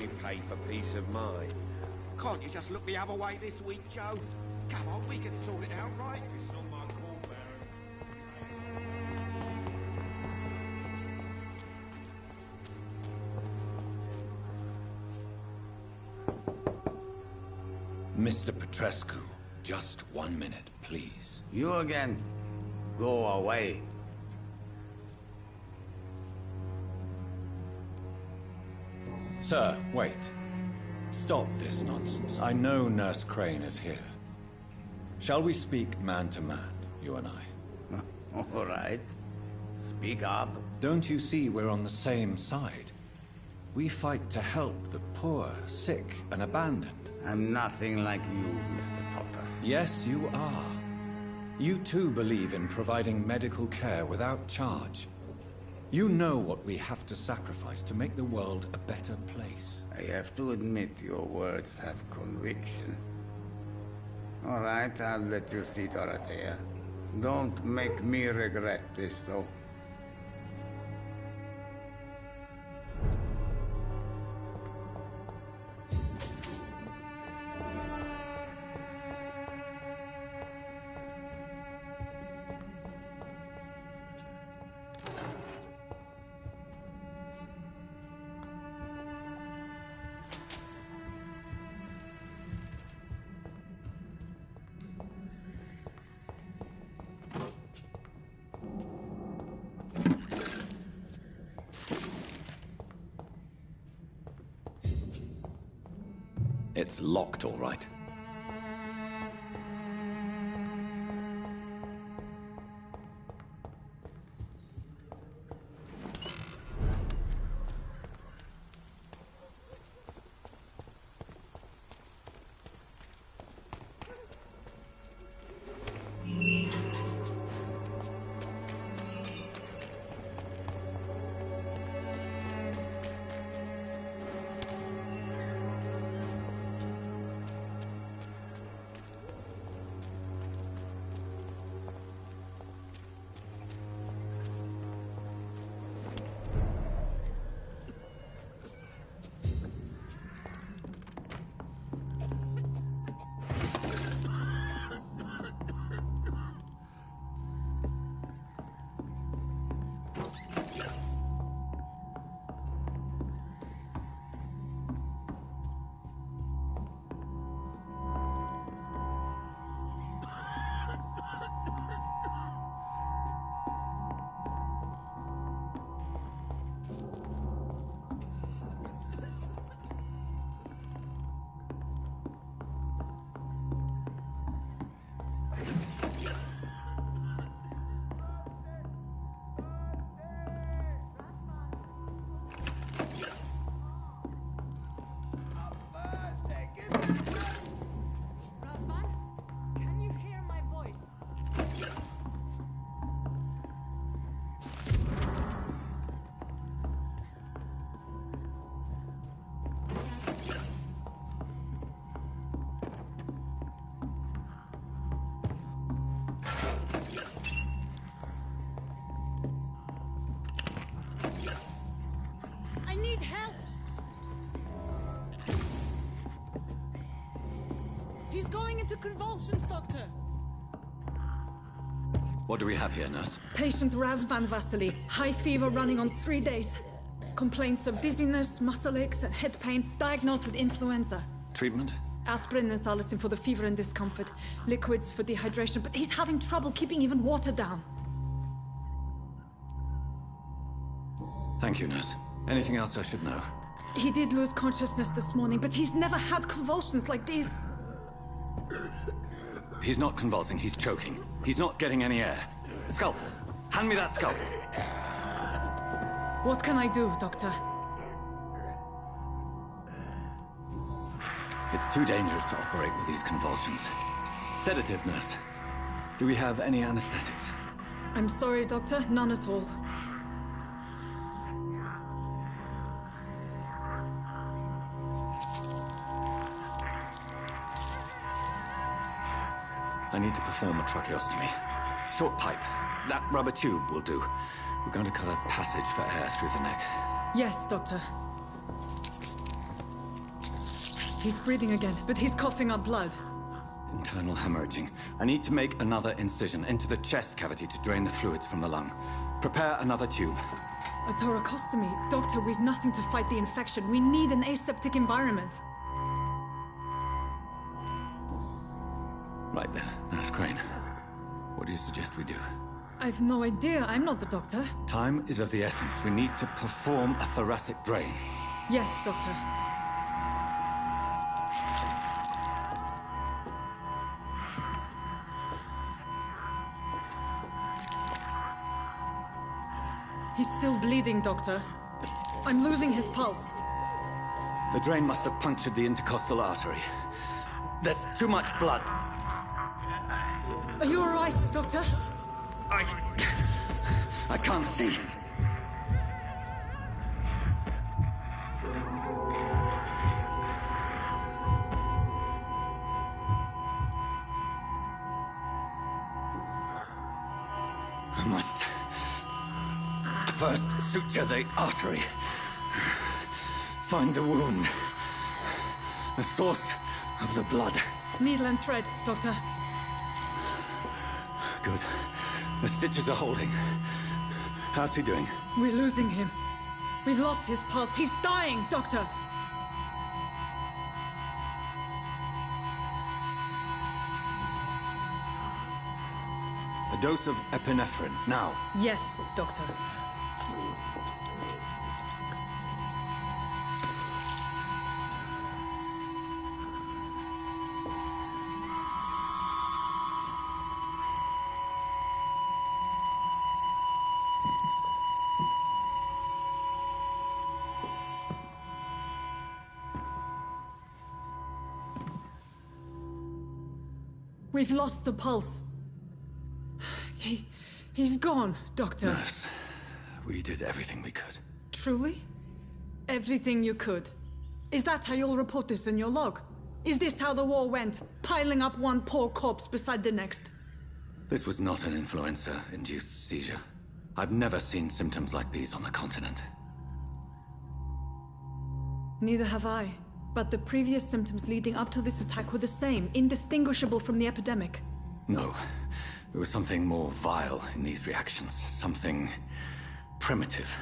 me pay for peace of mind. Can't you just look the other way this week, Joe? Come on, we can sort it out, right? It's not my call, Baron. Mr. Petrescu, just 1 minute, please. You again? Go away. Sir, wait. Stop this nonsense. I know Nurse Crane is here. Shall we speak man to man, you and I? All right. Speak up. Don't you see we're on the same side? We fight to help the poor, sick, and abandoned. I'm nothing like you, Mr. Potter. Yes, you are. You too believe in providing medical care without charge. You know what we have to sacrifice to make the world a better place. I have to admit your words have conviction. All right, I'll let you see, Dorothea. Don't make me regret this, though. It's locked, all right. Convulsions, Doctor. What do we have here, nurse? Patient Razvan Vasily. High fever running on 3 days. Complaints of dizziness, muscle aches, and head pain. Diagnosed with influenza. Treatment? Aspirin and salicin for the fever and discomfort. Liquids for dehydration, but he's having trouble keeping even water down. Thank you, nurse. Anything else I should know? He did lose consciousness this morning, but he's never had convulsions like these. He's not convulsing, he's choking. He's not getting any air. Scalpel! Hand me that scalpel! What can I do, Doctor? It's too dangerous to operate with these convulsions. Sedative, nurse. Do we have any anesthetics? I'm sorry, Doctor. None at all. I need to perform a tracheostomy. Short pipe. That rubber tube will do. We're going to cut a passage for air through the neck. Yes, Doctor. He's breathing again, but he's coughing up blood. Internal hemorrhaging. I need to make another incision into the chest cavity to drain the fluids from the lung. Prepare another tube. A thoracostomy. Doctor, we've nothing to fight the infection. We need an aseptic environment. Right then, Nurse Crane. What do you suggest we do? I've no idea. I'm not the doctor. Time is of the essence. We need to perform a thoracic drain. Yes, Doctor. He's still bleeding, Doctor. I'm losing his pulse. The drain must have punctured the intercostal artery. There's too much blood. Are you all right, Doctor? I can't see. I must first suture the artery. Find the wound. The source of the blood. Needle and thread, Doctor. Good. The stitches are holding. How's he doing? We're losing him. We've lost his pulse. He's dying, Doctor! A dose of epinephrine, now. Yes, Doctor. We've lost the pulse. He's gone, Doctor. Nurse, we did everything we could. Truly? Everything you could? Is that how you'll report this in your log? Is this how the war went? Piling up one poor corpse beside the next? This was not an influenza-induced seizure. I've never seen symptoms like these on the continent. Neither have I. But the previous symptoms leading up to this attack were the same, indistinguishable from the epidemic. No. There was something more vile in these reactions. Something primitive.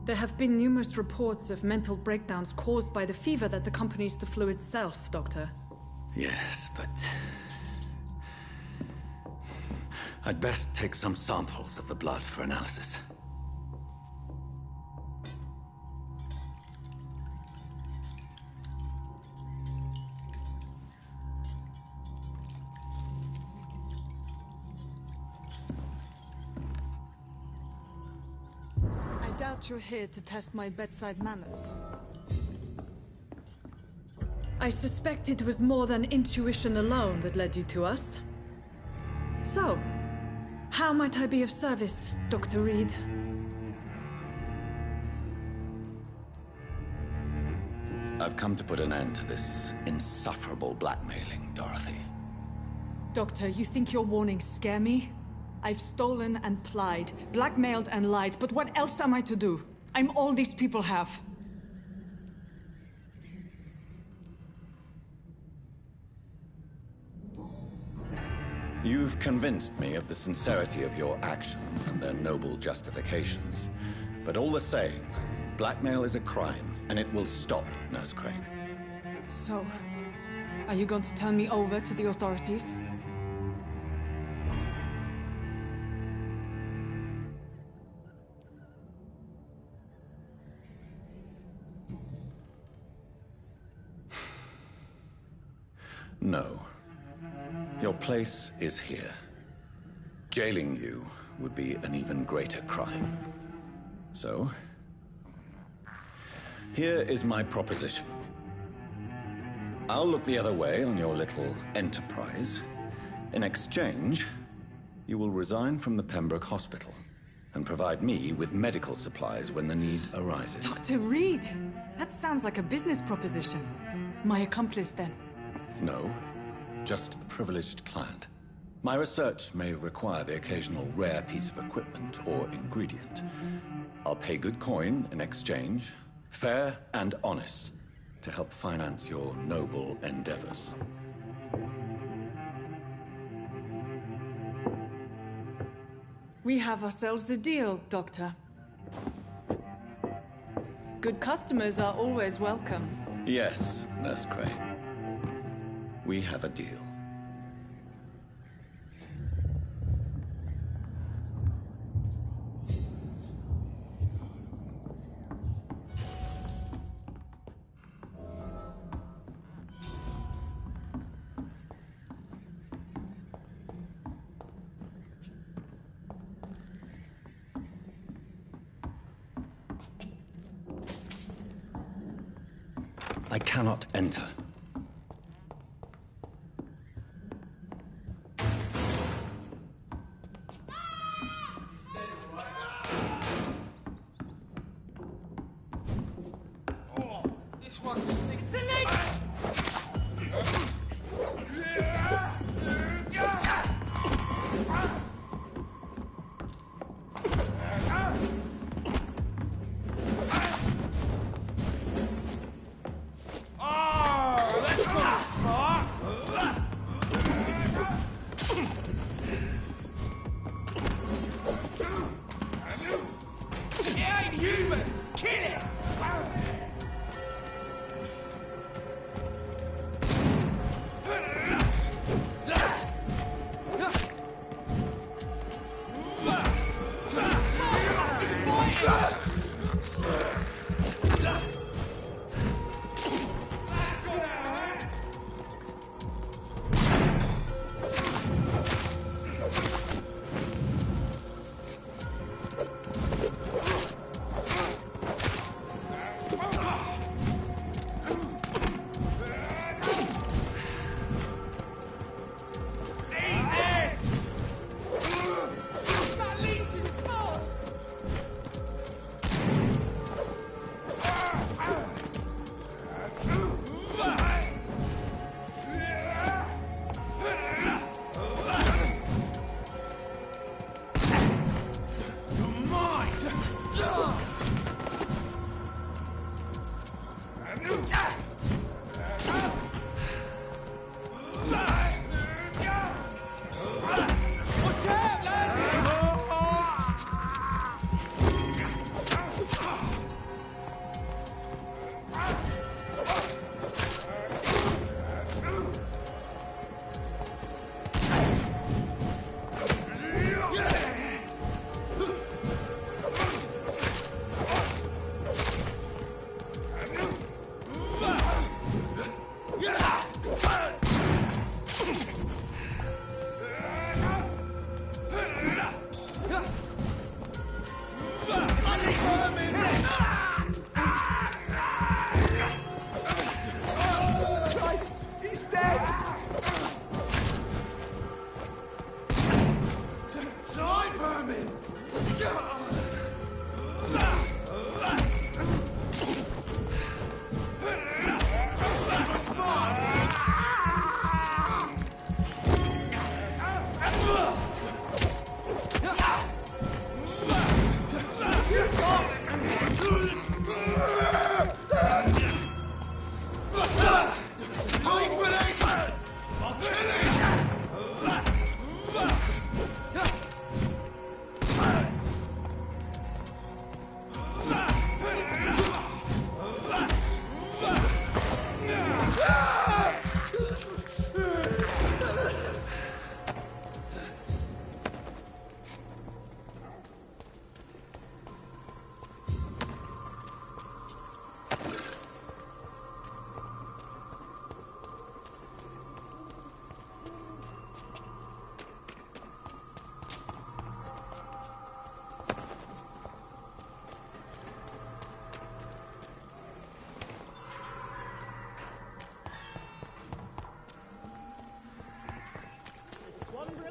There have been numerous reports of mental breakdowns caused by the fever that accompanies the fluid self, Doctor. Yes, but... I'd best take some samples of the blood for analysis. I doubt you're here to test my bedside manners. I suspect it was more than intuition alone that led you to us. So, how might I be of service, Dr. Reed? I've come to put an end to this insufferable blackmailing, Dorothy. Doctor, you think your warnings scare me? I've stolen and plied, blackmailed and lied, but what else am I to do? I'm all these people have. You've convinced me of the sincerity of your actions and their noble justifications. But all the same, blackmail is a crime, and it will stop, Nurse Crane. So, are you going to turn me over to the authorities? No. Your place is here. Jailing you would be an even greater crime. So, here is my proposition. I'll look the other way on your little enterprise. In exchange, you will resign from the Pembroke Hospital and provide me with medical supplies when the need arises. Dr. Reed! That sounds like a business proposition. My accomplice, then? No, just a privileged client. My research may require the occasional rare piece of equipment or ingredient. I'll pay good coin in exchange, fair and honest. to help finance your noble endeavors. We have ourselves a deal, Doctor. Good customers are always welcome. Yes, Nurse Crane. We have a deal. I cannot enter. This one sticks. It's a leg!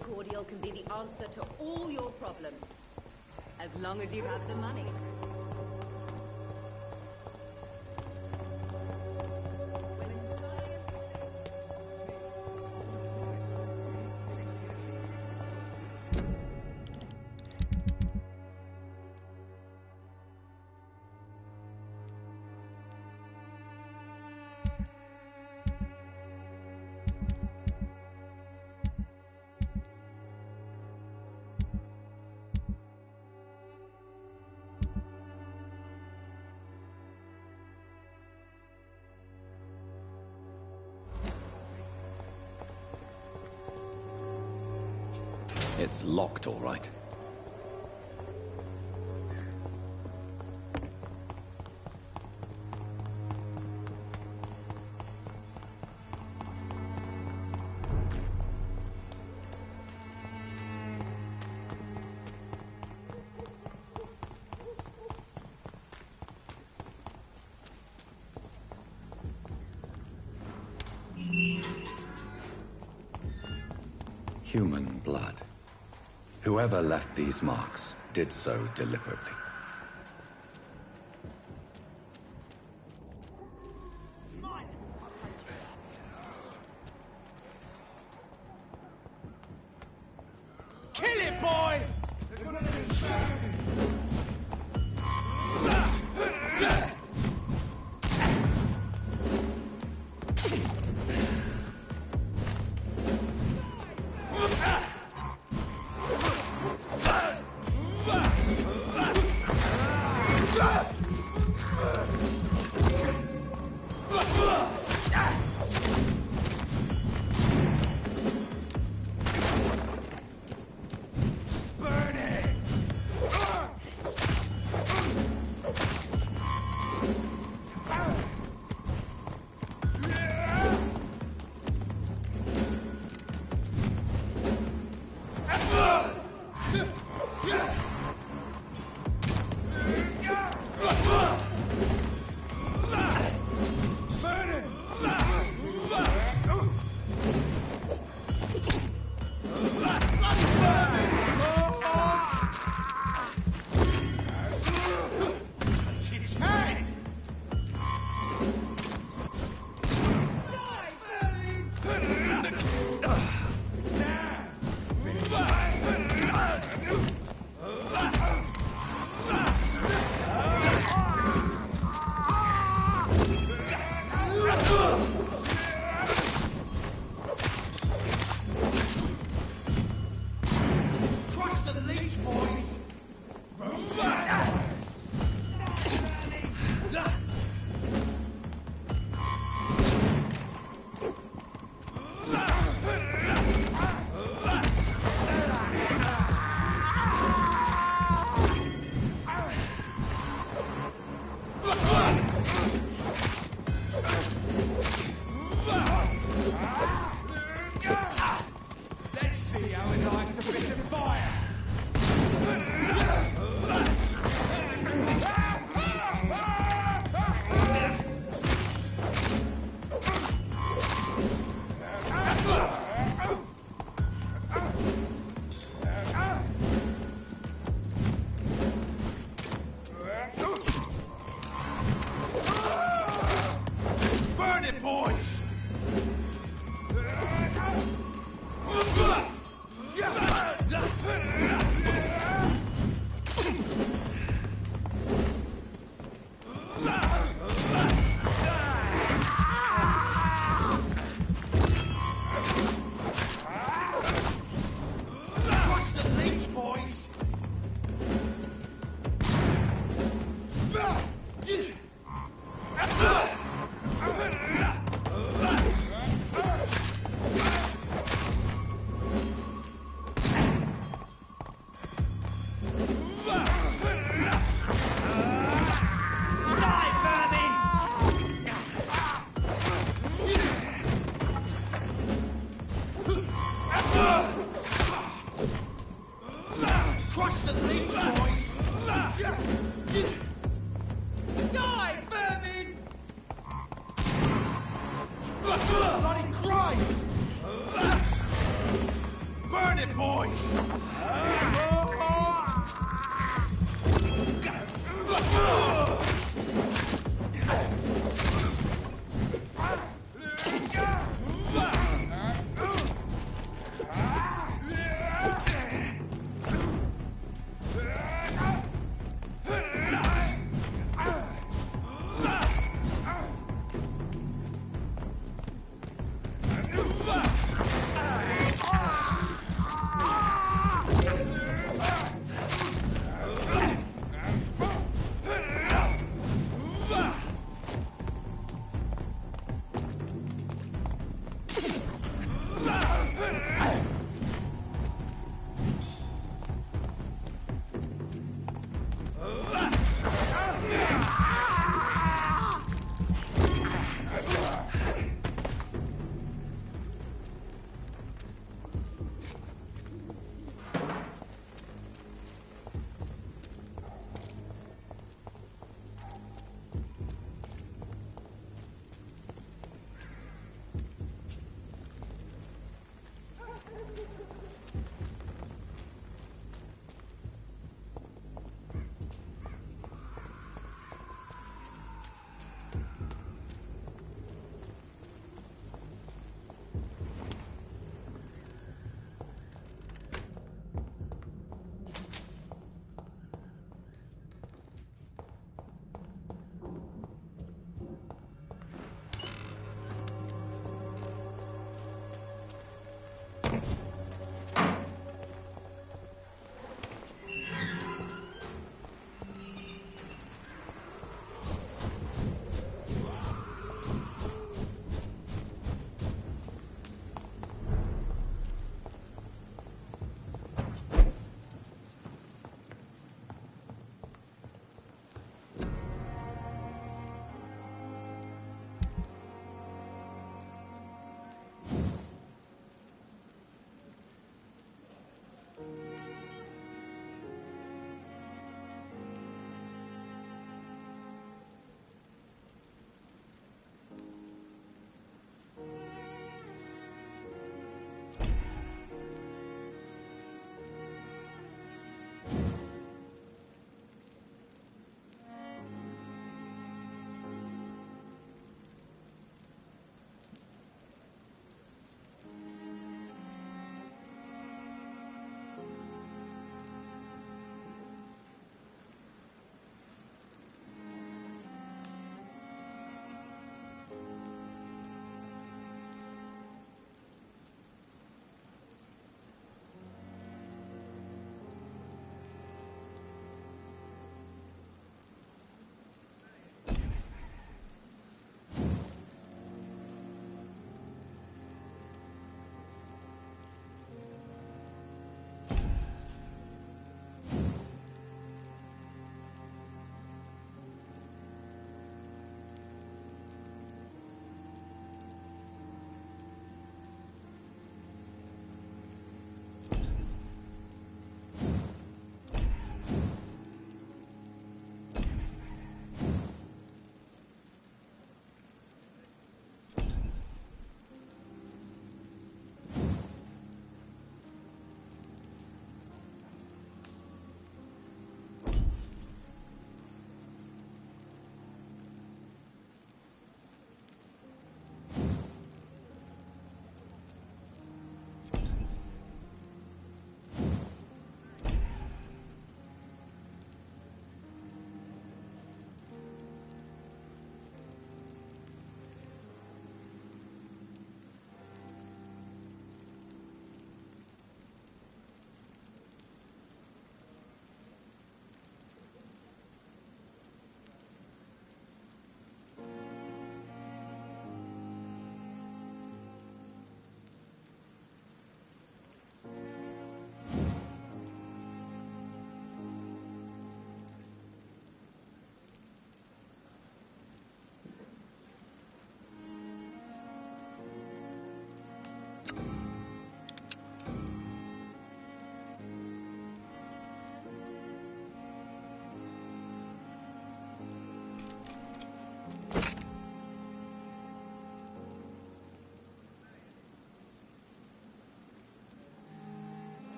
Cordial can be the answer to all your problems, as long as you have the money. It's locked, all right. Human blood. Whoever left these marks did so deliberately. Kill it, boy!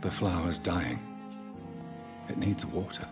The flower's dying. It needs water.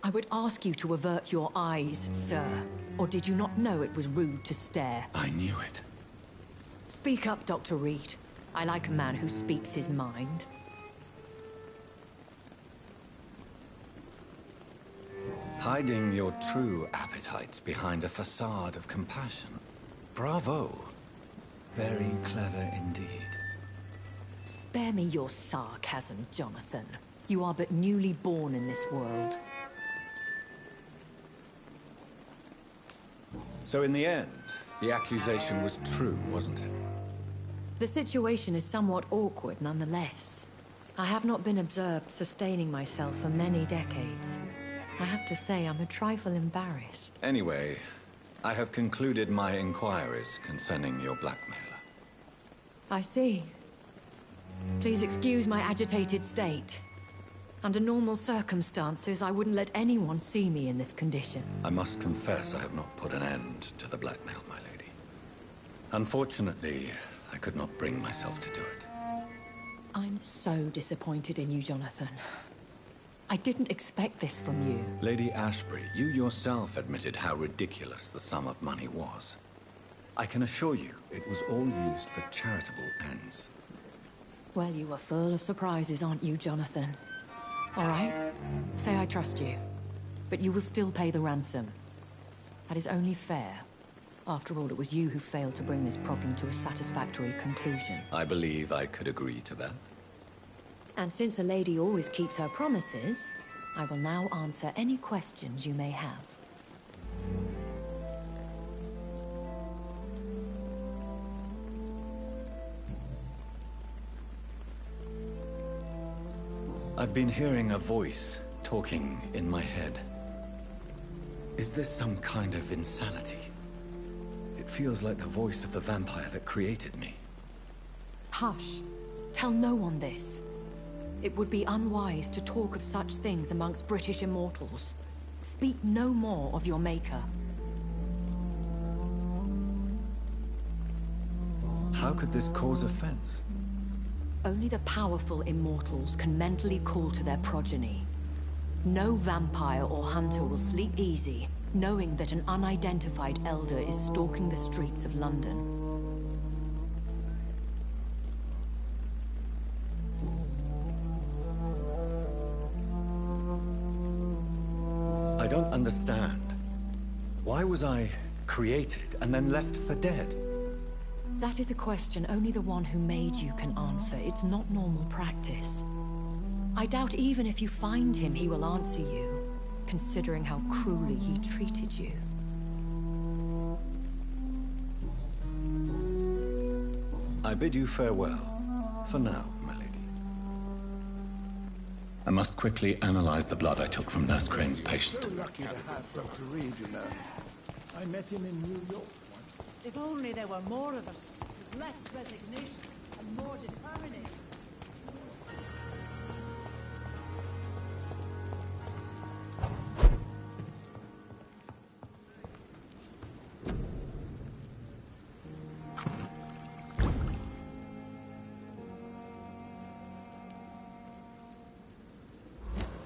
I would ask you to avert your eyes, sir. Or did you not know it was rude to stare? I knew it. Speak up, Dr. Reed. I like a man who speaks his mind. Hiding your true appetites behind a facade of compassion. Bravo. Very clever indeed. Spare me your sarcasm, Jonathan. You are but newly born in this world. So in the end, the accusation was true, wasn't it? The situation is somewhat awkward nonetheless. I have not been observed sustaining myself for many decades. I have to say I'm a trifle embarrassed. Anyway, I have concluded my inquiries concerning your blackmailer. I see. Please excuse my agitated state. Under normal circumstances, I wouldn't let anyone see me in this condition. I must confess I have not put an end to the blackmail, my lady. Unfortunately, I could not bring myself to do it. I'm so disappointed in you, Jonathan. I didn't expect this from you. Lady Ashbury, you yourself admitted how ridiculous the sum of money was. I can assure you, it was all used for charitable ends. Well, you are full of surprises, aren't you, Jonathan? All right, say I trust you. But you will still pay the ransom. That is only fair. After all, it was you who failed to bring this problem to a satisfactory conclusion. I believe I could agree to that. And since a lady always keeps her promises, I will now answer any questions you may have. I've been hearing a voice talking in my head. Is this some kind of insanity? It feels like the voice of the vampire that created me. Hush. Tell no one this. It would be unwise to talk of such things amongst British immortals. Speak no more of your maker. How could this cause offense? Only the powerful immortals can mentally call to their progeny. No vampire or hunter will sleep easy, knowing that an unidentified elder is stalking the streets of London. I don't understand. Why was I created and then left for dead? That is a question only the one who made you can answer. It's not normal practice. I doubt even if you find him, he will answer you, considering how cruelly he treated you. I bid you farewell, for now, my lady. I must quickly analyze the blood I took from Nurse Crane's patient. So lucky to have Dr. Reed, you know. I met him in New York once. If only there were more of us, with less resignation and more determination.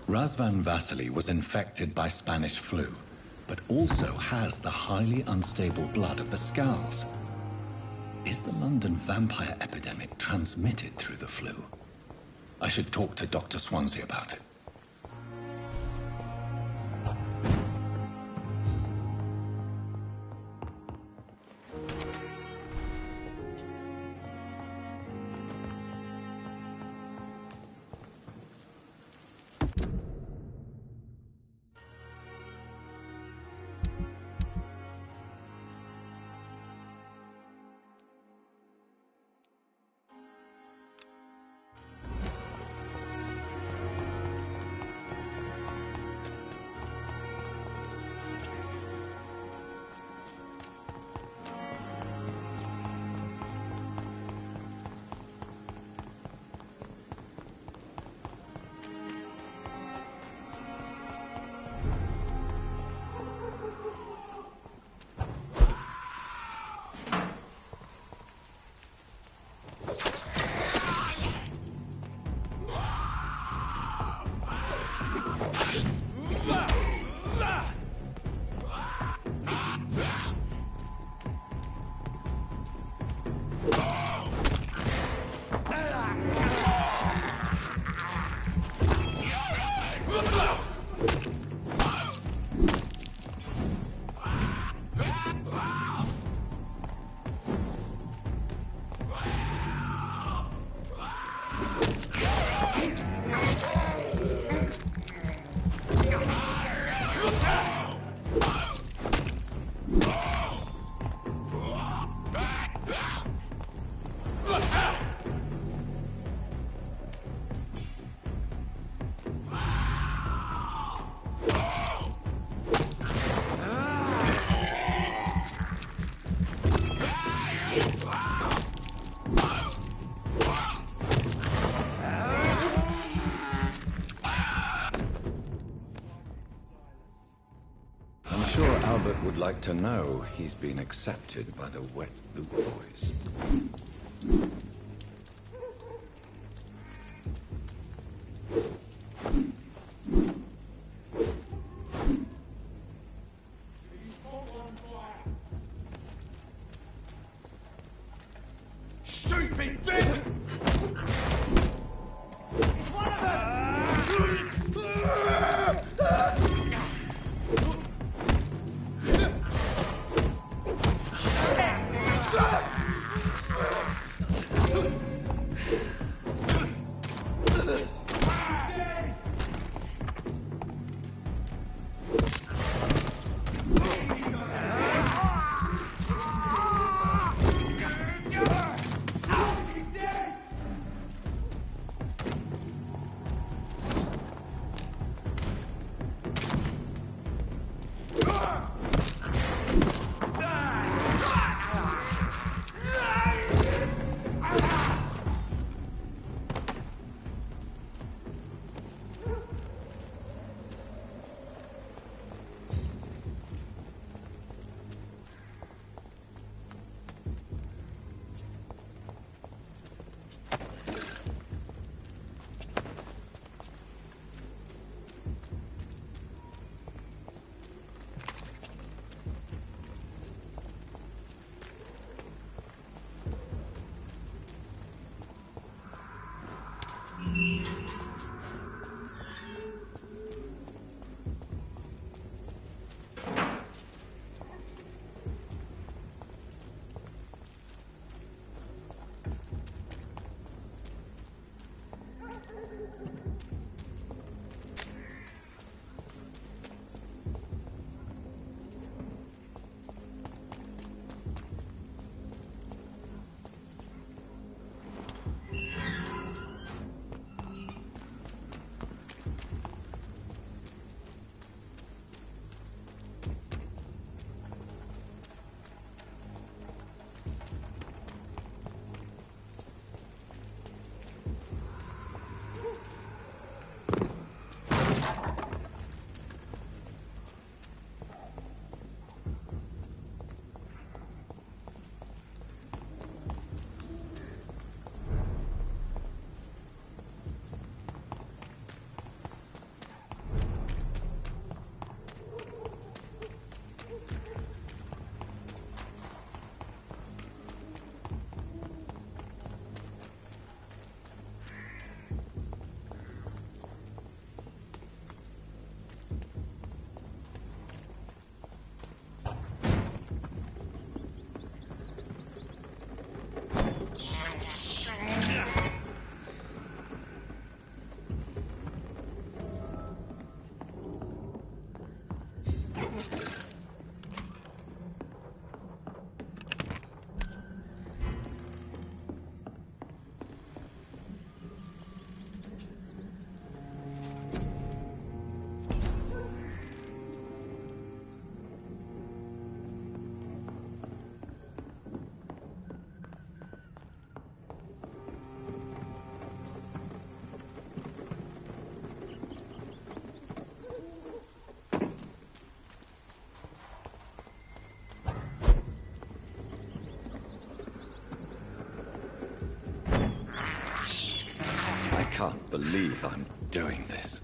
Razvan Vasily was infected by Spanish flu, but also has the highly unstable blood of the Skulls. Is the London vampire epidemic transmitted through the flu? I should talk to Dr. Swansea about it. Would like to know he's been accepted by the Wet Boot Boys. Stupid bitch! It's one of them! can't believe I'm doing this.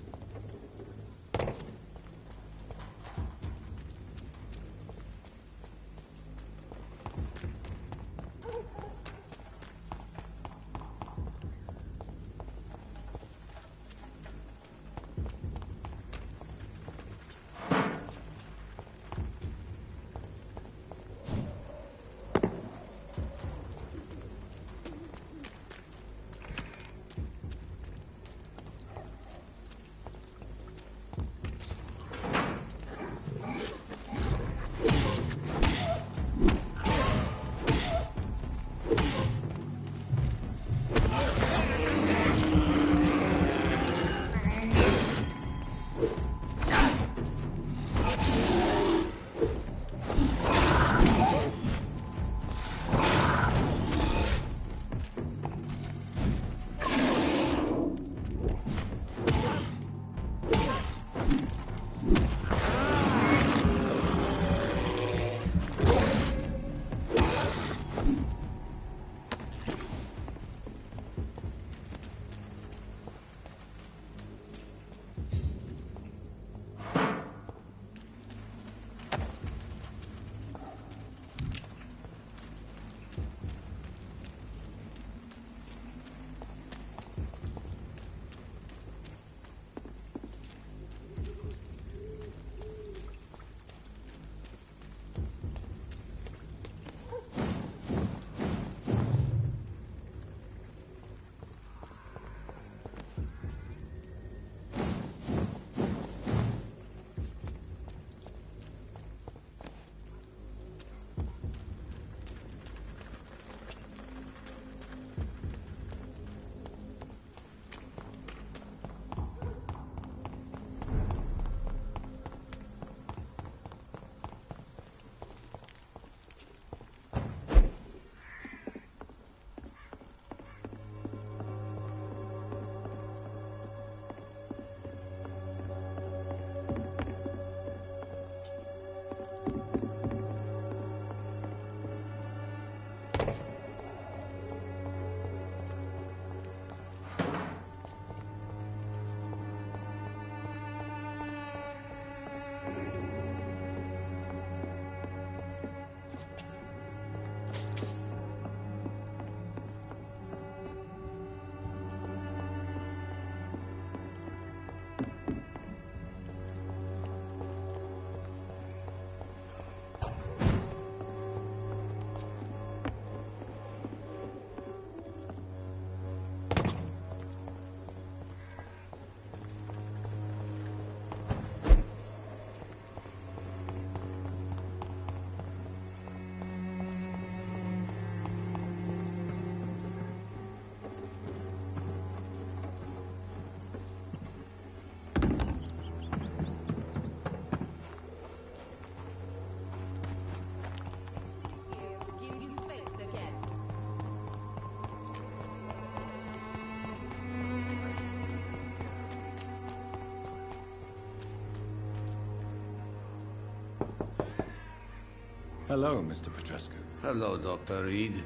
Hello, Mr. Petrescu. Hello, Dr. Reed.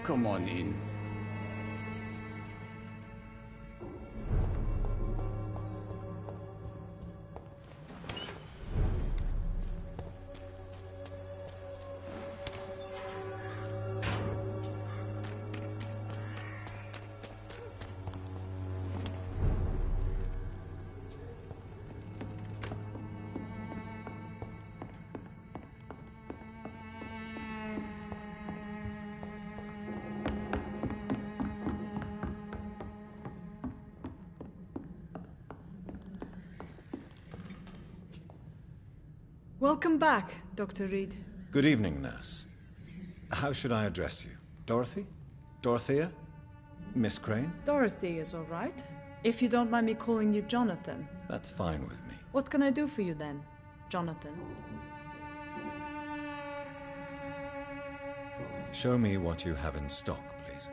Come on in. Welcome back, Dr. Reed. Good evening, nurse. How should I address you? Dorothy? Dorothea? Miss Crane? Dorothy is all right. If you don't mind me calling you Jonathan. That's fine with me. What can I do for you then, Jonathan? Show me what you have in stock, please.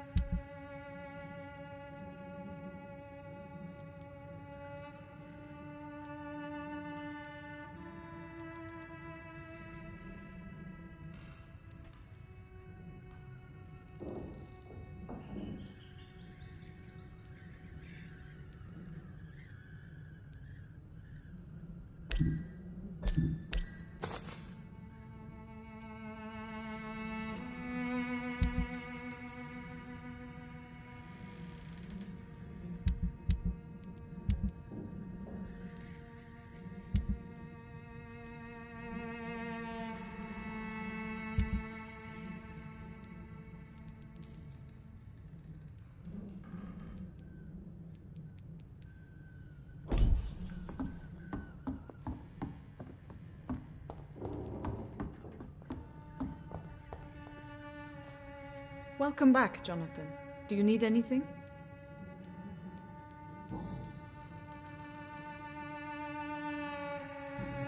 Welcome back, Jonathan. Do you need anything?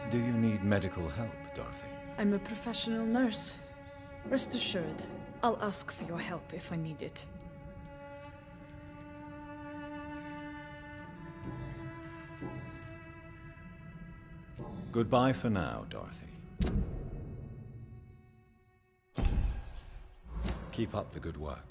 Do you need medical help, Dorothy? I'm a professional nurse. Rest assured, I'll ask for your help if I need it. Goodbye for now, Dorothy. Keep up the good work.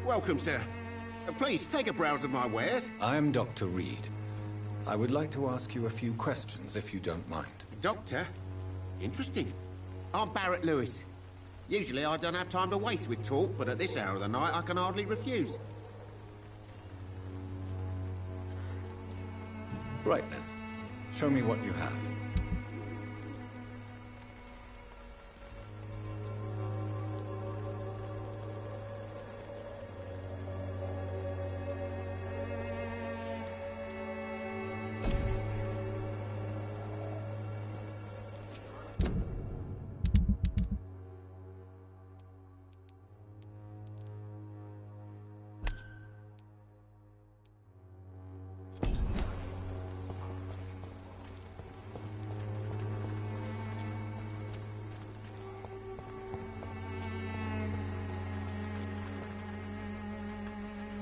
Welcome, sir. Please, take a browse of my wares. I'm Dr. Reed. I would like to ask you a few questions, if you don't mind. Doctor? Interesting. I'm Barrett Lewis. Usually I don't have time to waste with talk, but at this hour of the night I can hardly refuse. Right then. Show me what you have.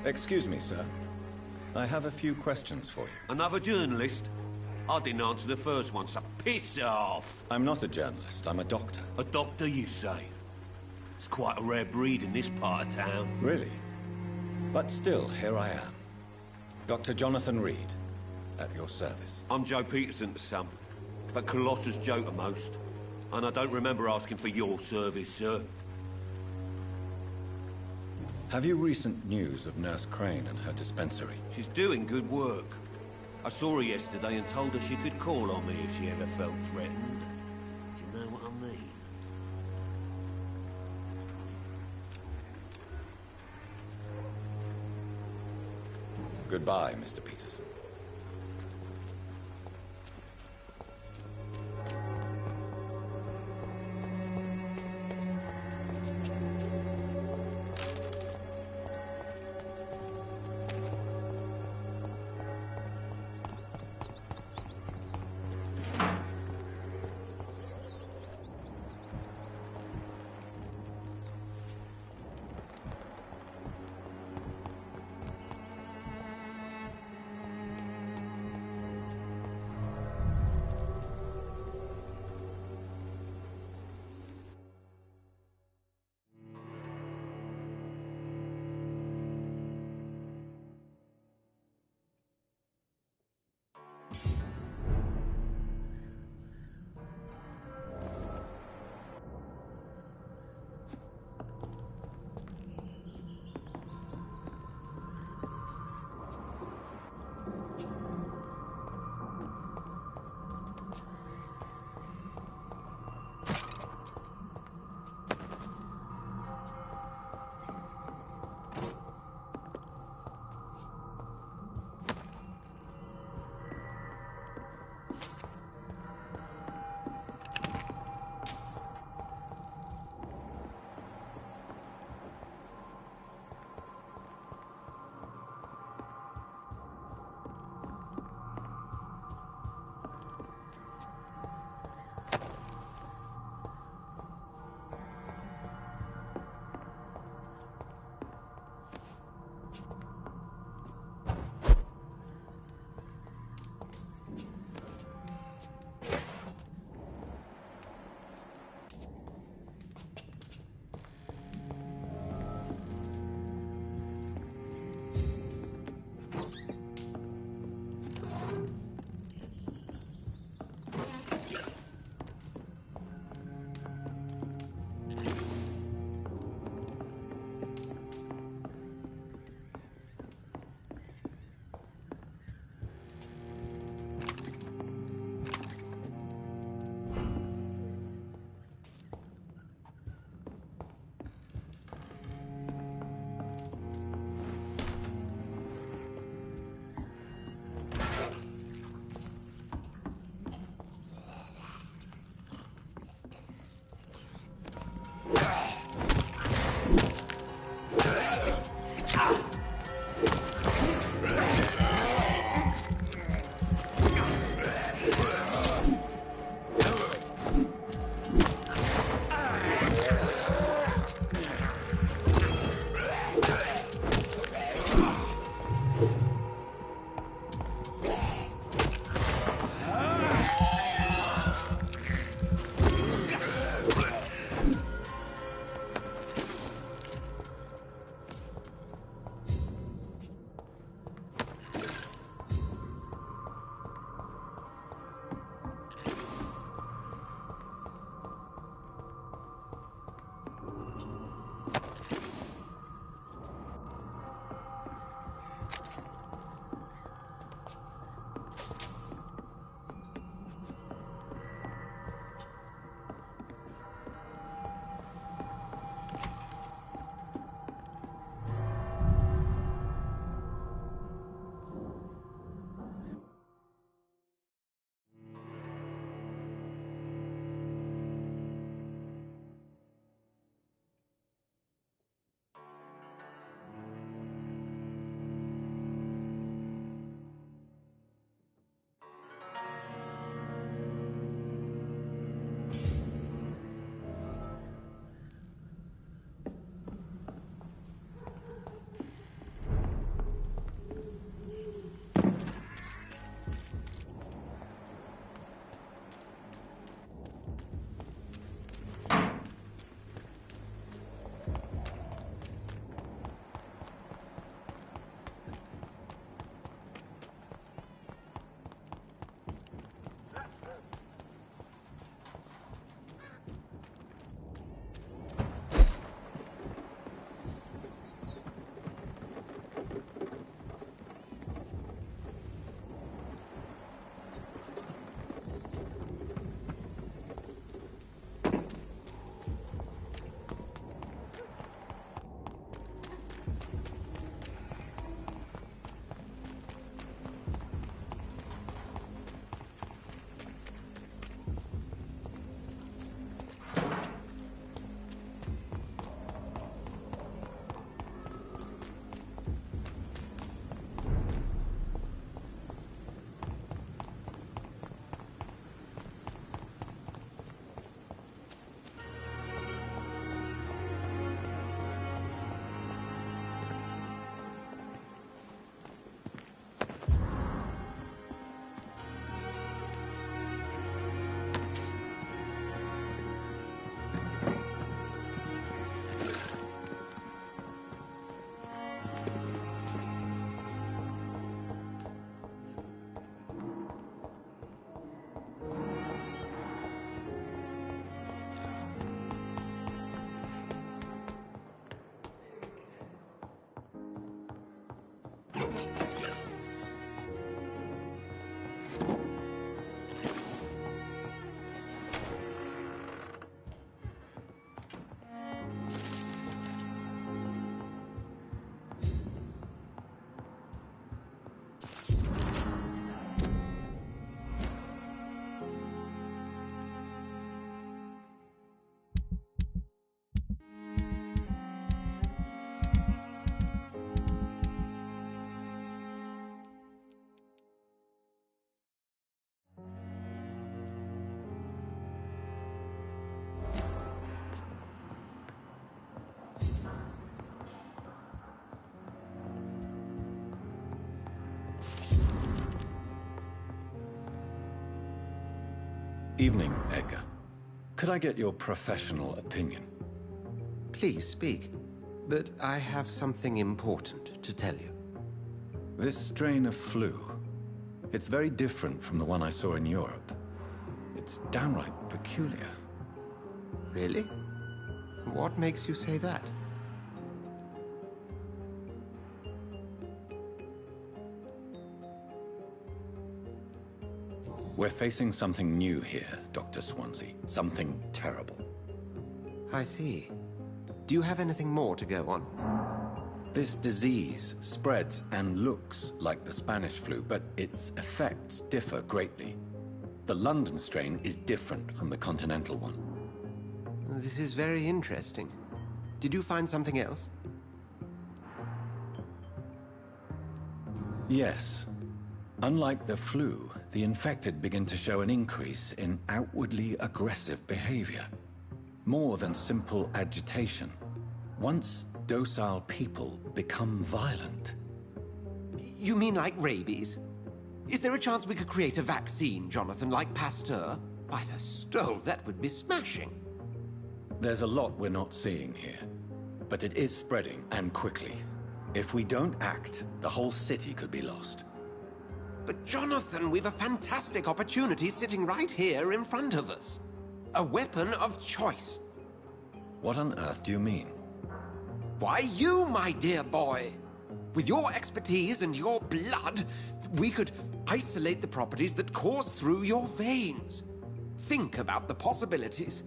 Excuse me, sir. I have a few questions for you. Another journalist? I didn't answer the first one, so piss off! I'm not a journalist, I'm a doctor. A doctor, you say? It's quite a rare breed in this part of town. Really? But still, here I am. Dr. Jonathan Reed, at your service. I'm Joe Peterson to some, but Colossus Joe to most. And I don't remember asking for your service, sir. Have you recent news of Nurse Crane and her dispensary? She's doing good work. I saw her yesterday and told her she could call on me if she ever felt threatened. Do you know what I mean? Goodbye, Mr. Peterson. Evening, Edgar. Could I get your professional opinion? Please speak, but I have something important to tell you. This strain of flu, it's very different from the one I saw in Europe. It's downright peculiar. Really? What makes you say that? We're facing something new here, Dr. Swansea. Something terrible. I see. Do you have anything more to go on? This disease spreads and looks like the Spanish flu, but its effects differ greatly. The London strain is different from the continental one. This is very interesting. Did you find something else? Yes. Unlike the flu, the infected begin to show an increase in outwardly aggressive behavior. More than simple agitation. Once docile people become violent. You mean like rabies? Is there a chance we could create a vaccine, Jonathan, like Pasteur? By the stove, that would be smashing. There's a lot we're not seeing here, but it is spreading, and quickly. If we don't act, the whole city could be lost. But Jonathan, we've a fantastic opportunity sitting right here in front of us. A weapon of choice. What on earth do you mean? Why, you, my dear boy. With your expertise and your blood, we could isolate the properties that course through your veins. Think about the possibilities.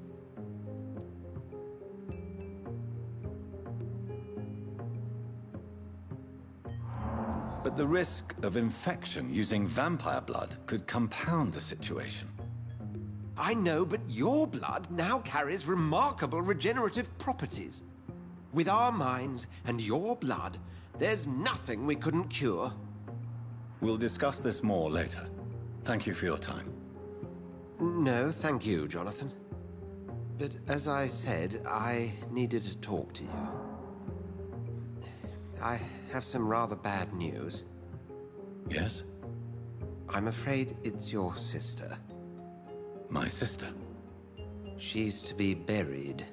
But the risk of infection using vampire blood could compound the situation. I know, but your blood now carries remarkable regenerative properties. With our minds and your blood, there's nothing we couldn't cure. We'll discuss this more later. Thank you for your time. No, thank you, Jonathan. But as I said, I needed to talk to you. I have some rather bad news. Yes? I'm afraid it's your sister. My sister? She's to be buried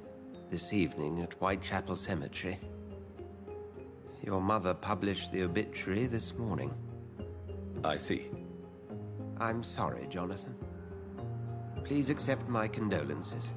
this evening at Whitechapel Cemetery. Your mother published the obituary this morning. I see. I'm sorry, Jonathan. Please accept my condolences.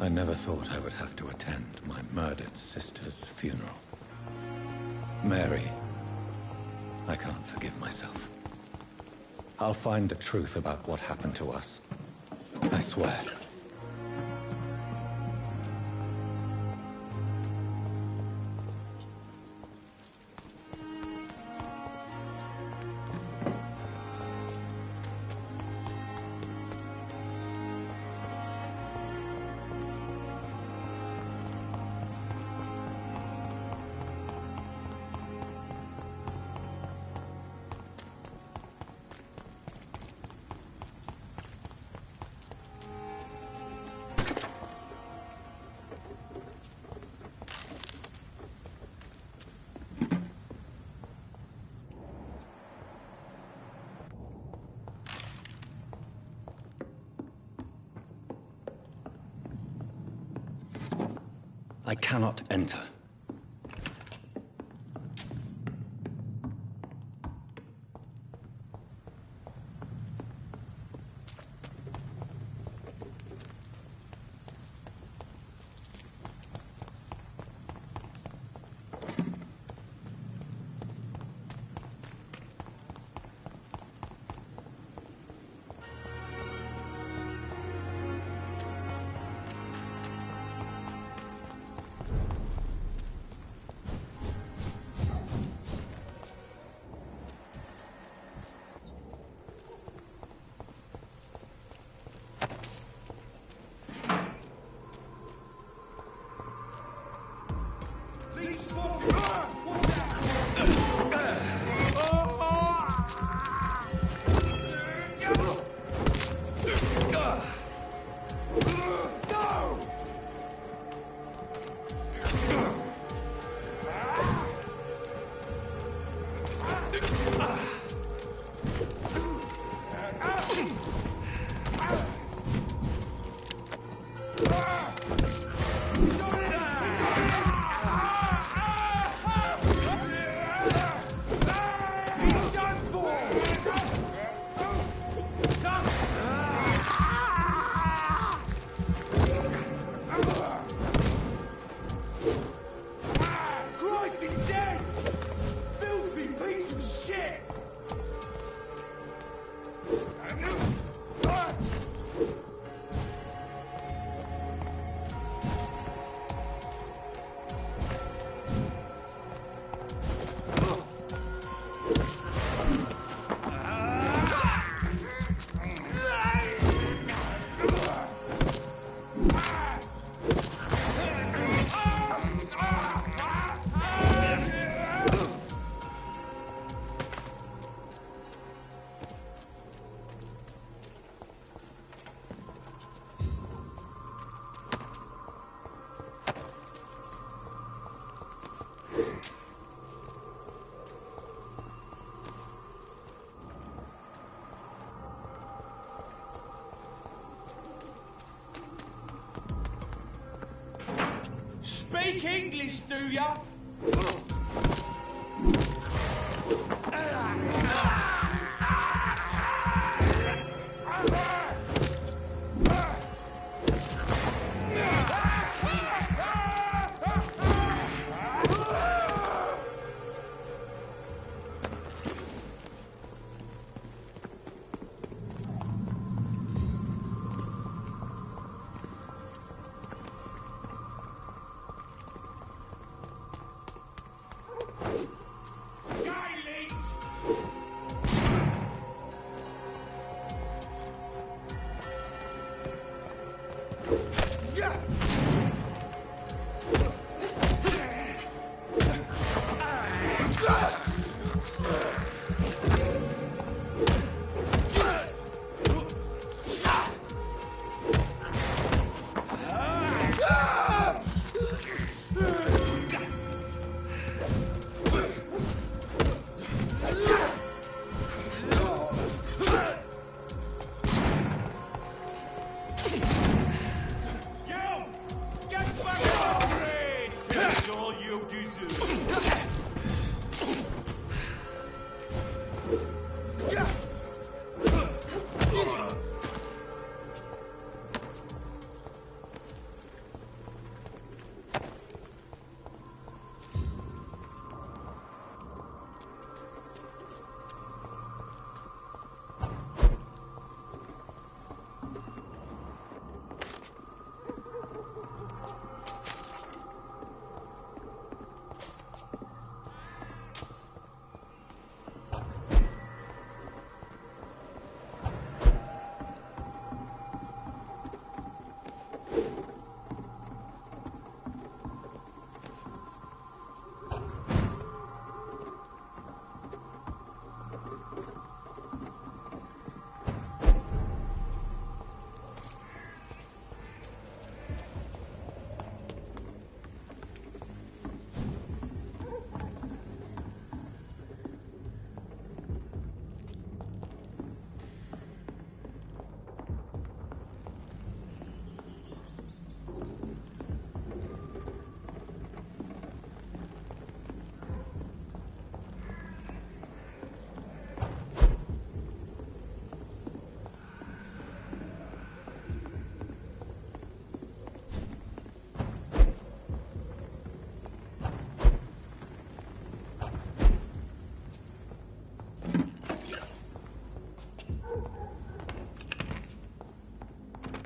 I never thought I would have to attend my murdered sister's funeral. Mary, I can't forgive myself. I'll find the truth about what happened to us. I swear. I cannot enter. Speak English, do ya?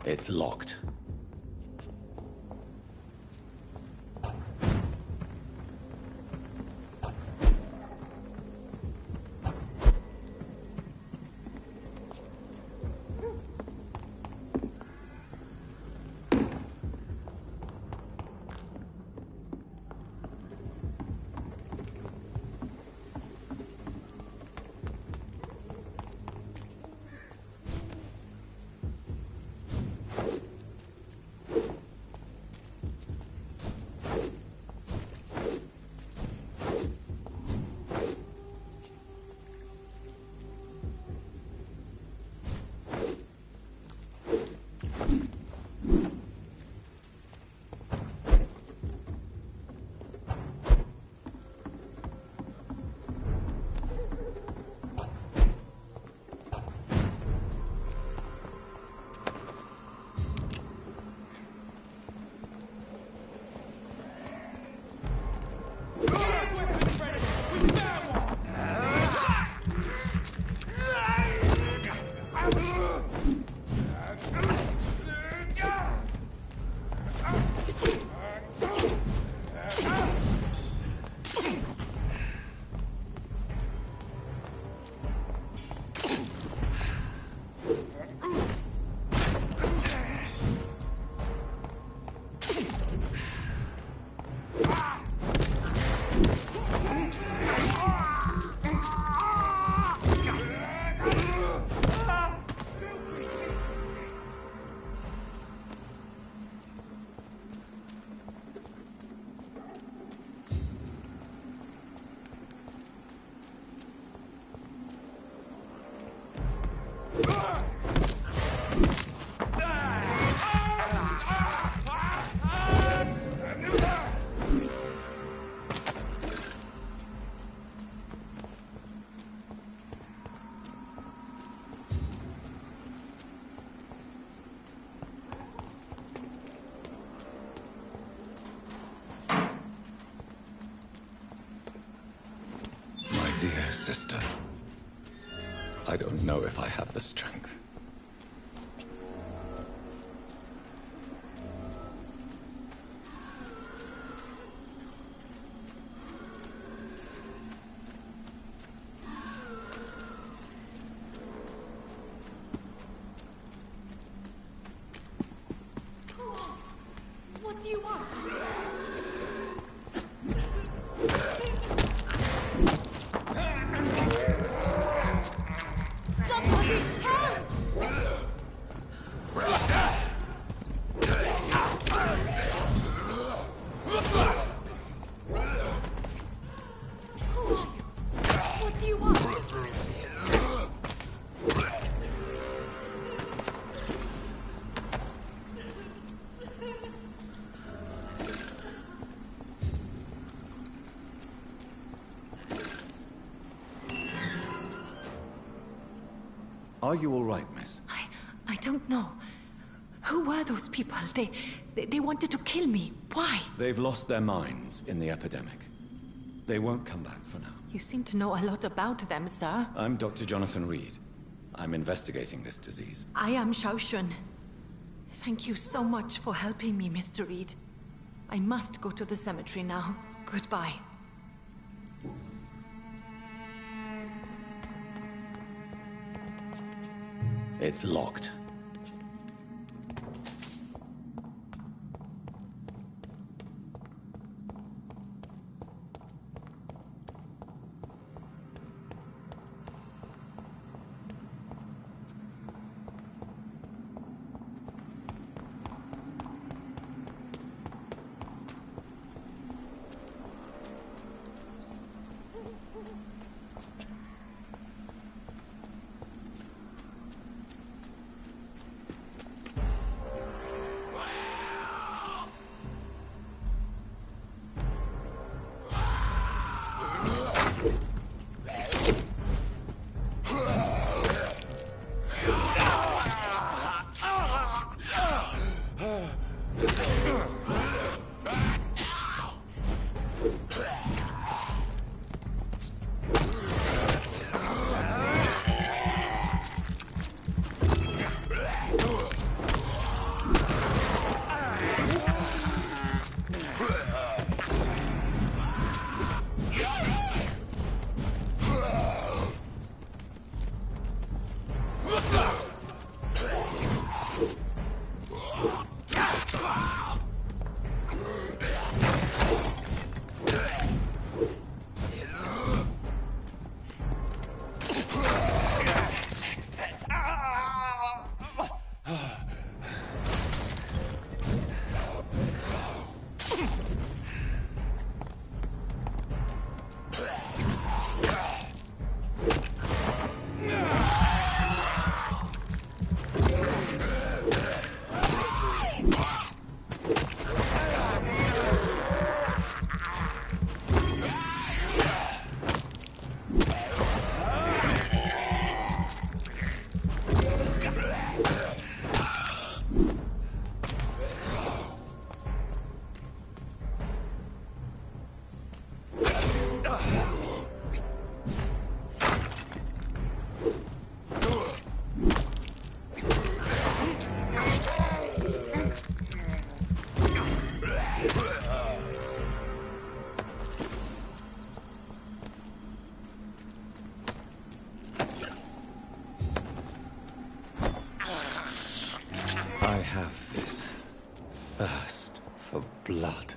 It's locked. Dear sister, I don't know if I have the strength. What do you want? Somebody help! Who are you? What do you want? Are you all right, miss? I don't know. Who were those people? They wanted to kill me. Why? They've lost their minds in the epidemic. They won't come back for now. You seem to know a lot about them, sir. I'm Dr. Jonathan Reed. I'm investigating this disease. I am Xiaoxun. Thank you so much for helping me, Mr. Reed. I must go to the cemetery now. Goodbye. It's locked. have this thirst for blood.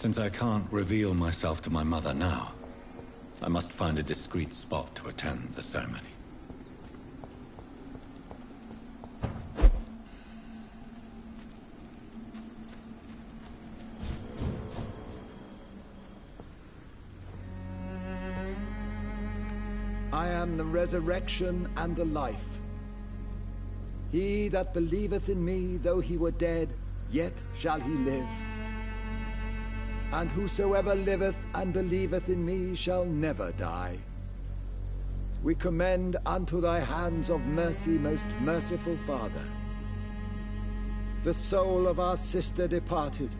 Since I can't reveal myself to my mother now, I must find a discreet spot to attend the ceremony. I am the resurrection and the life. He that believeth in me, though he were dead, yet shall he live. And whosoever liveth and believeth in me shall never die. We commend unto thy hands of mercy, most merciful Father, the soul of our sister departed,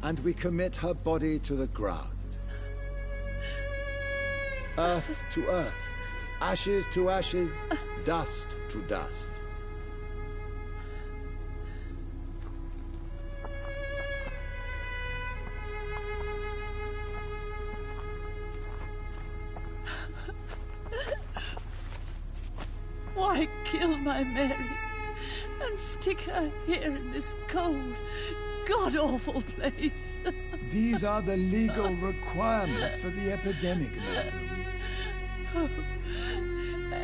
and we commit her body to the ground. Earth to earth, ashes to ashes, dust to dust. Why kill my Mary and stick her here in this cold, god-awful place? These are the legal requirements for the epidemic, madam. Oh,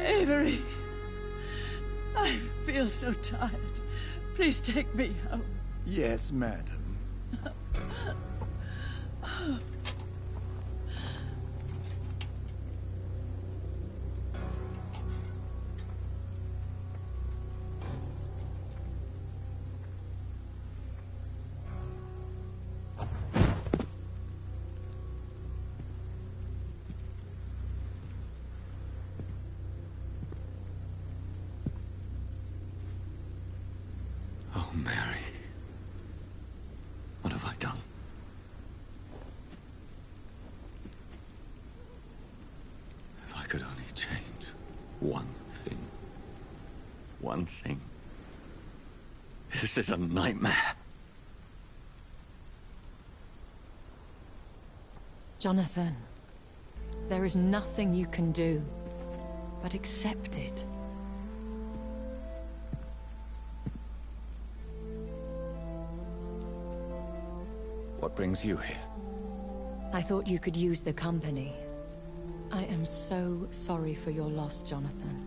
Avery, I feel so tired. Please take me home. Yes, madam. Oh, Mary. What have I done? If I could only change one thing. One thing. This is a nightmare. Jonathan, there is nothing you can do but accept it. What brings you here? I thought you could use the company. I am so sorry for your loss, Jonathan.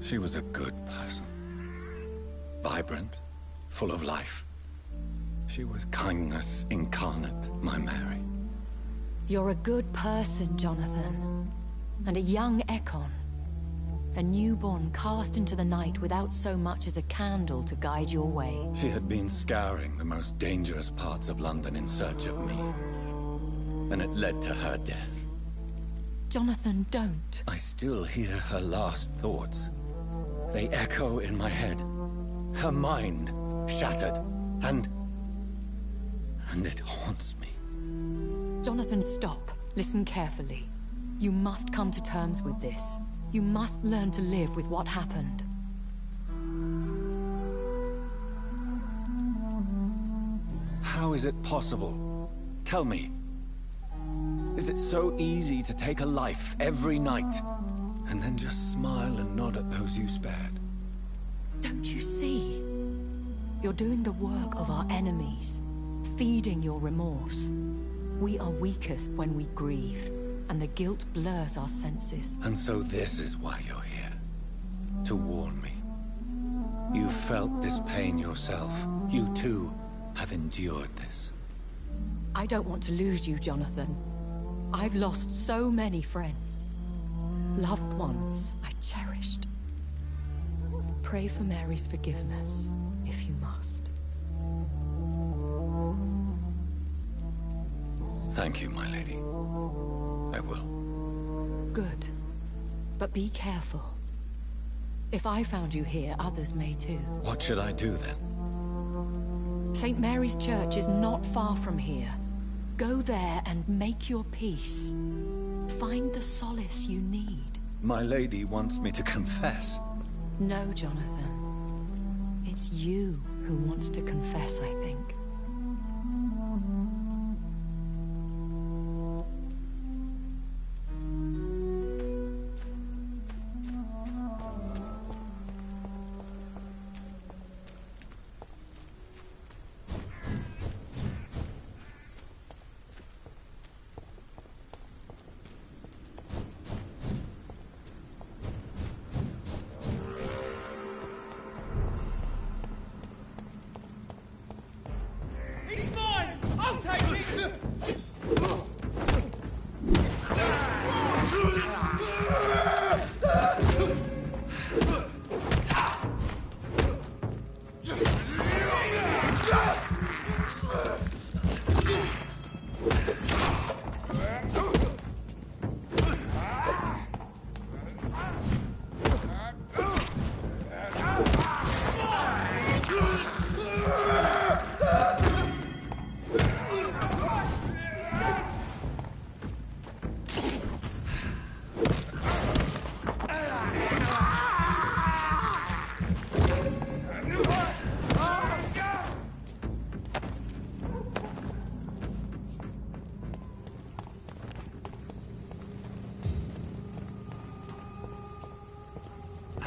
She was a good person. Vibrant, full of life. She was kindness incarnate, my Mary. You're a good person, Jonathan. And a young Ekon. A newborn cast into the night without so much as a candle to guide your way. She had been scouring the most dangerous parts of London in search of me. And it led to her death. Jonathan, don't. I still hear her last thoughts. They echo in my head. Her mind shattered, and it haunts me. Jonathan, stop. Listen carefully. You must come to terms with this. You must learn to live with what happened. How is it possible? Tell me. Is it so easy to take a life every night, and then just smile and nod at those you spared? Don't you see? You're doing the work of our enemies, feeding your remorse. We are weakest when we grieve, and the guilt blurs our senses. And so this is why you're here. To warn me. You felt this pain yourself. You too have endured this. I don't want to lose you, Jonathan. I've lost so many friends. Loved ones I cherished. Pray for Mary's forgiveness, if you must. Thank you, my lady. I will. Good. But be careful. If I found you here, others may too. What should I do then? St. Mary's Church is not far from here. Go there and make your peace. Find the solace you need. My lady wants me to confess. No, Jonathan. It's you who wants to confess, I think. He's mine! I'll take it!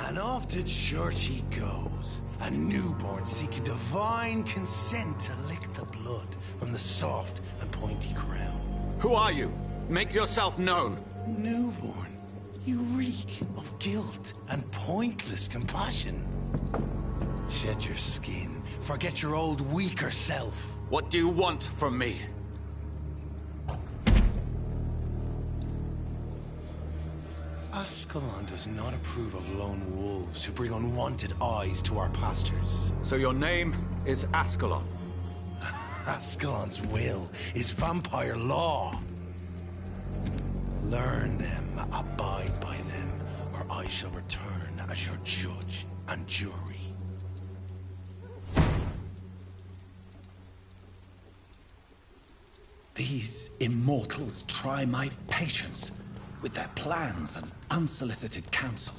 And off to church he goes, a newborn seeking divine consent to lick the blood from the soft and pointy crown. Who are you? Make yourself known. Newborn. You reek of guilt and pointless compassion. Shed your skin. Forget your old, weaker self. What do you want from me? Ascalon does not approve of lone wolves who bring unwanted eyes to our pastures. So your name is Ascalon? Ascalon's will is vampire law. Learn them, abide by them, or I shall return as your judge and jury. These immortals try my patience with their plans and unsolicited counsel.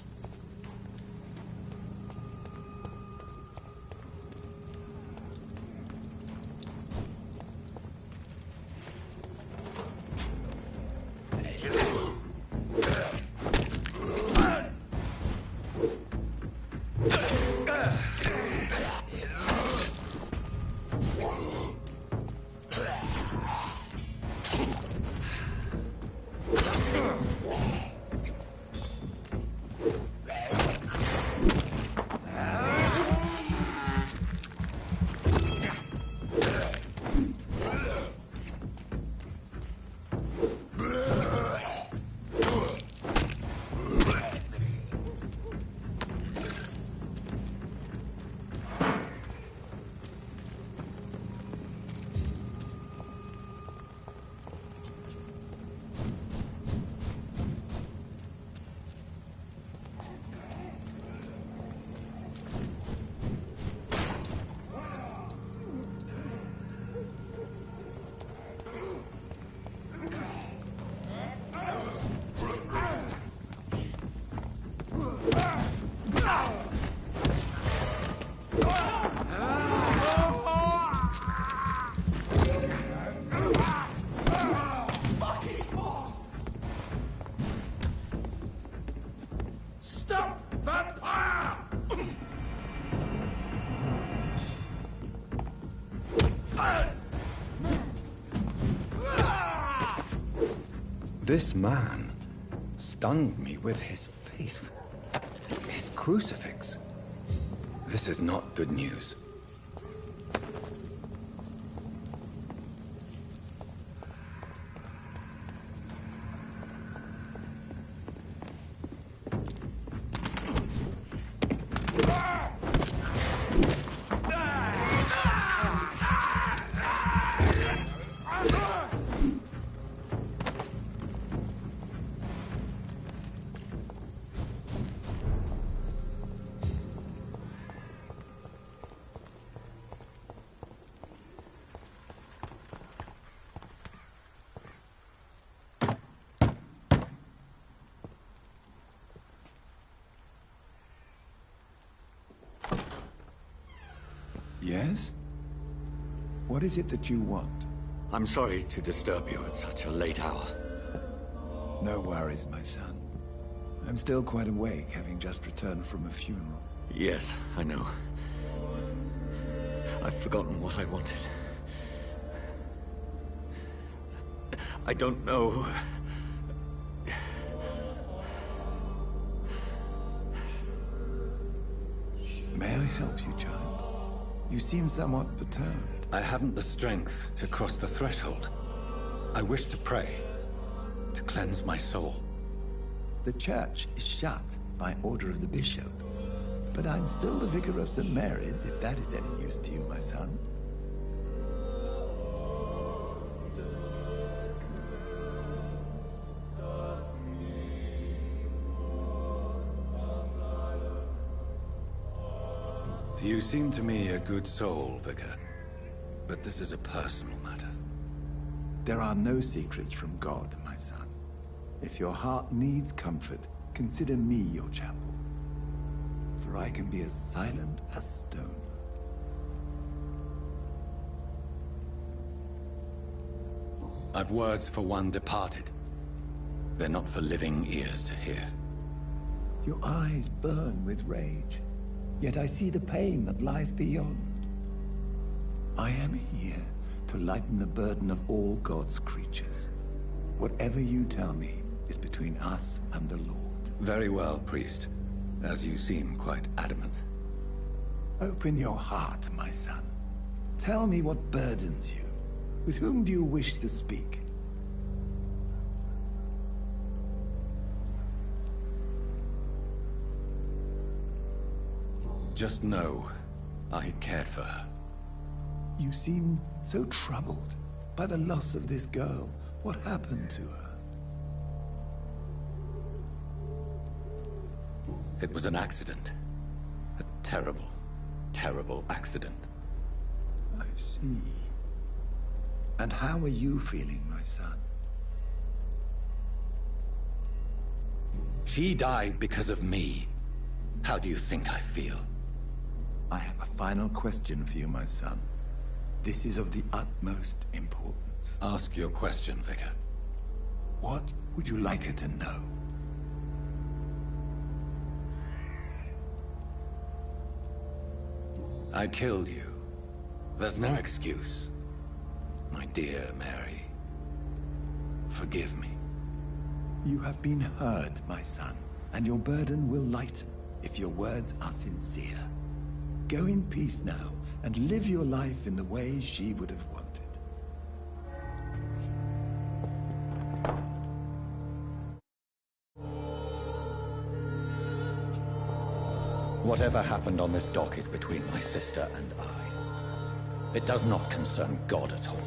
This man stunned me with his faith, his crucifix. This is not good news. Yes? What is it that you want? I'm sorry to disturb you at such a late hour. No worries, my son. I'm still quite awake, having just returned from a funeral. Yes, I know. I've forgotten what I wanted. I don't know. May I help you, child? You seem somewhat perturbed. I haven't the strength to cross the threshold. I wish to pray, to cleanse my soul. The church is shut by order of the bishop. But I'm still the vicar of St. Mary's, if that is any use to you, my son. You seem to me a good soul, Vicar. But this is a personal matter. There are no secrets from God, my son. If your heart needs comfort, consider me your chapel. For I can be as silent as stone. I've words for one departed. They're not for living ears to hear. Your eyes burn with rage. Yet I see the pain that lies beyond. I am here to lighten the burden of all God's creatures. Whatever you tell me is between us and the Lord. Very well, priest. As you seem quite adamant. Open your heart, my son. Tell me what burdens you. With whom do you wish to speak? Just know, I cared for her. You seem so troubled by the loss of this girl. What happened to her? It was an accident. A terrible, terrible accident. I see. And how are you feeling, my son? She died because of me. How do you think I feel? I have a final question for you, my son. This is of the utmost importance. Ask your question, Vicar. What would you like her to know? I killed you. There's no excuse. My dear Mary, forgive me. You have been heard, my son, and your burden will lighten if your words are sincere. Go in peace now, and live your life in the way she would have wanted. Whatever happened on this dock is between my sister and I. It does not concern God at all.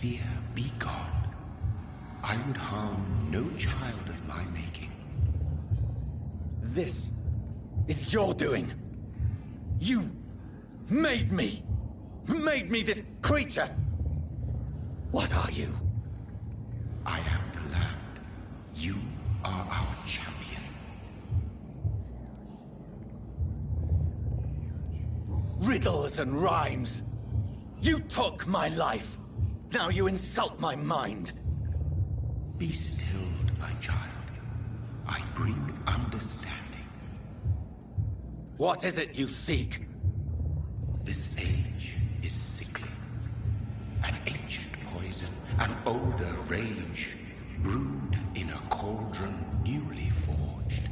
fear be gone. I would harm no child of my making. This is your doing. You made me. Made me this creature. What are you? I am the land. You are our champion. Riddles and rhymes. You took my life. Now you insult my mind. Be stilled, my child. I bring understanding. What is it you seek? This age is sickly. An ancient poison, an older rage, brewed in a cauldron newly forged.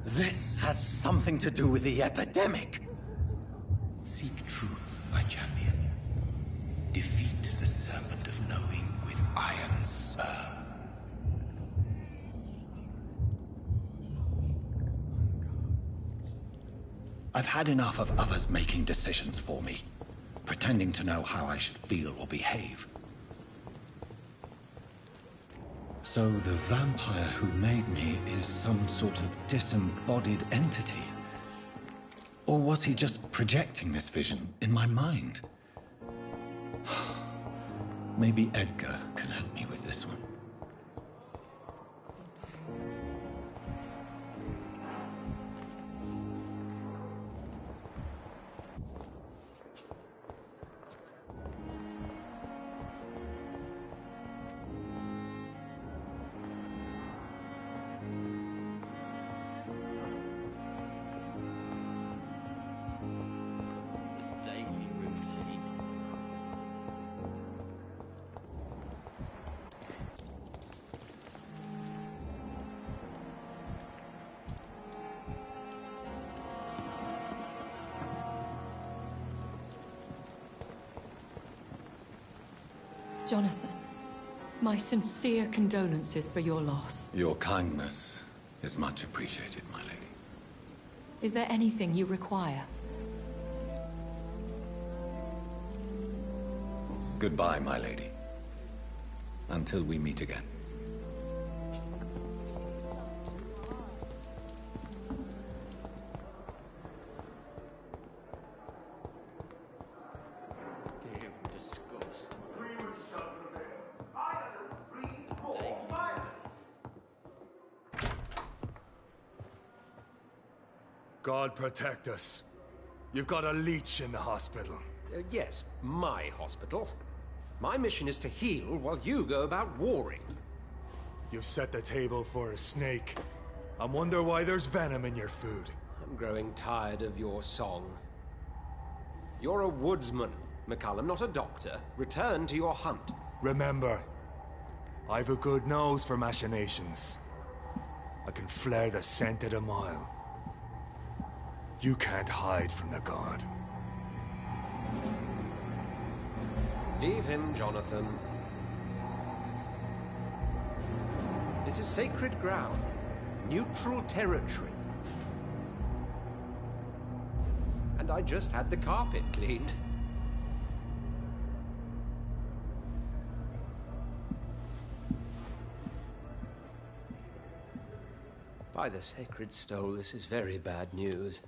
This has something to do with the epidemic. Seek truth, my champion. Defeat the serpent of knowing with iron spur. I've had enough of others making decisions for me, pretending to know how I should feel or behave. So the vampire who made me is some sort of disembodied entity? Or was he just projecting this vision in my mind? Maybe Edgar can help me with this one. Jonathan, my sincere condolences for your loss. Your kindness is much appreciated, my lady. Is there anything you require? Goodbye, my lady. Until we meet again. God protect us. You've got a leech in the hospital. Yes, my hospital. My mission is to heal while you go about warring. You've set the table for a snake. I wonder why there's venom in your food. I'm growing tired of your song. You're a woodsman, McCullum, not a doctor. Return to your hunt. Remember, I've a good nose for machinations. I can flare the scent at a mile. You can't hide from the god. Leave him, Jonathan. This is sacred ground. Neutral territory. And I just had the carpet cleaned. By the sacred stole, this is very bad news.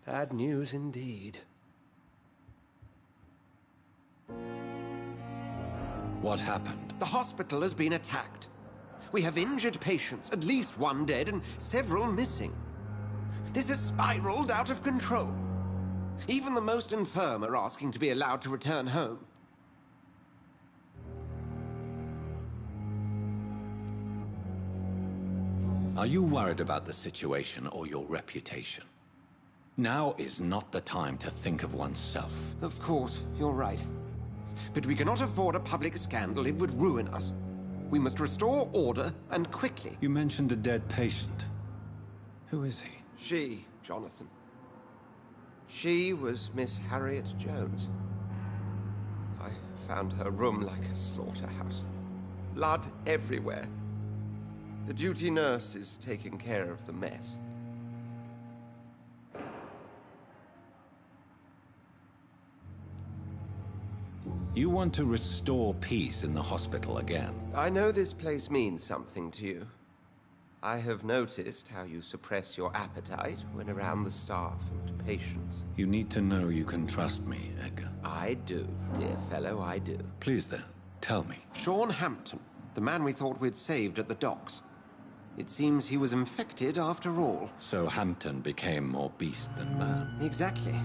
Bad news indeed. What happened? The hospital has been attacked. We have injured patients, at least one dead and several missing. This has spiraled out of control. Even the most infirm are asking to be allowed to return home. Are you worried about the situation or your reputation? Now is not the time to think of oneself. Of course, you're right. But we cannot afford a public scandal. It would ruin us. We must restore order, and quickly. You mentioned a dead patient. Who is he? She, Jonathan. She was Miss Harriet Jones. I found her room like a slaughterhouse. Blood everywhere. The duty nurse is taking care of the mess. You want to restore peace in the hospital again? I know this place means something to you. I have noticed how you suppress your appetite when around the staff and patients. You need to know you can trust me, Edgar. I do, dear fellow, I do. Please then, tell me. Sean Hampton, the man we thought we'd saved at the docks. It seems he was infected after all. So Hampton became more beast than man. Exactly.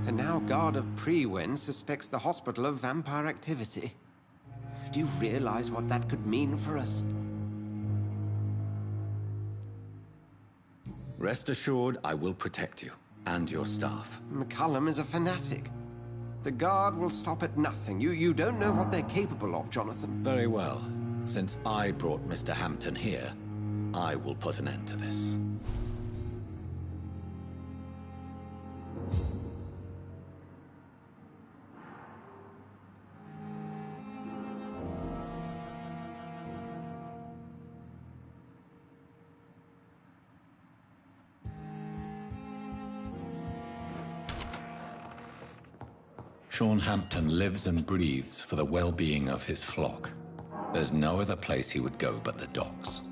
And now Guard of Prewen suspects the hospital of vampire activity. Do you realize what that could mean for us? Rest assured, I will protect you and your staff. McCullum is a fanatic. The Guard will stop at nothing. You don't know what they're capable of, Jonathan. Very well. Since I brought Mr. Hampton here, I will put an end to this. Sean Hampton lives and breathes for the well-being of his flock. There's no other place he would go but the docks.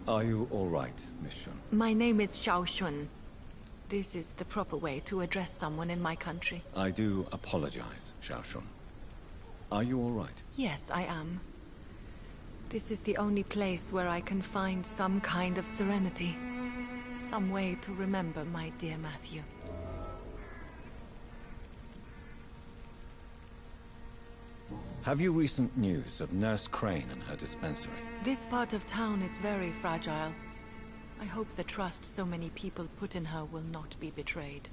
Are you all right, Miss Shun? My name is Xiao Shun. This is the proper way to address someone in my country. I do apologize, Xiao Shun. Are you all right? Yes, I am. This is the only place where I can find some kind of serenity. Some way to remember my dear Matthew. Have you recent news of Nurse Crane and her dispensary? This part of town is very fragile. I hope the trust so many people put in her will not be betrayed.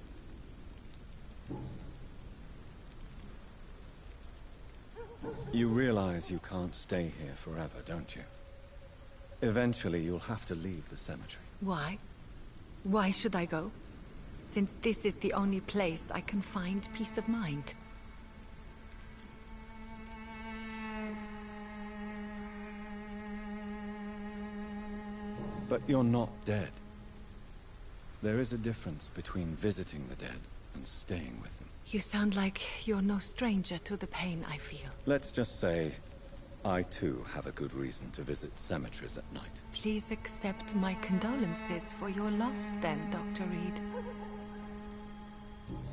You realize you can't stay here forever, don't you? Eventually you'll have to leave the cemetery. Why? Why should I go? Since this is the only place I can find peace of mind. But you're not dead. There is a difference between visiting the dead and staying with them. You sound like you're no stranger to the pain I feel. Let's just say, I too have a good reason to visit cemeteries at night. Please accept my condolences for your loss then, Dr. Reed.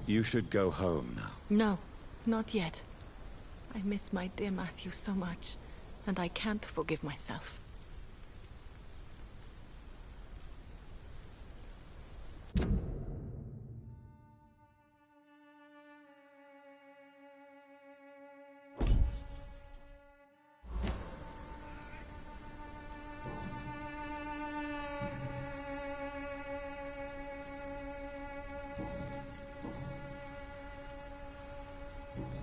You should go home now. No, not yet. I miss my dear Matthew so much, and I can't forgive myself.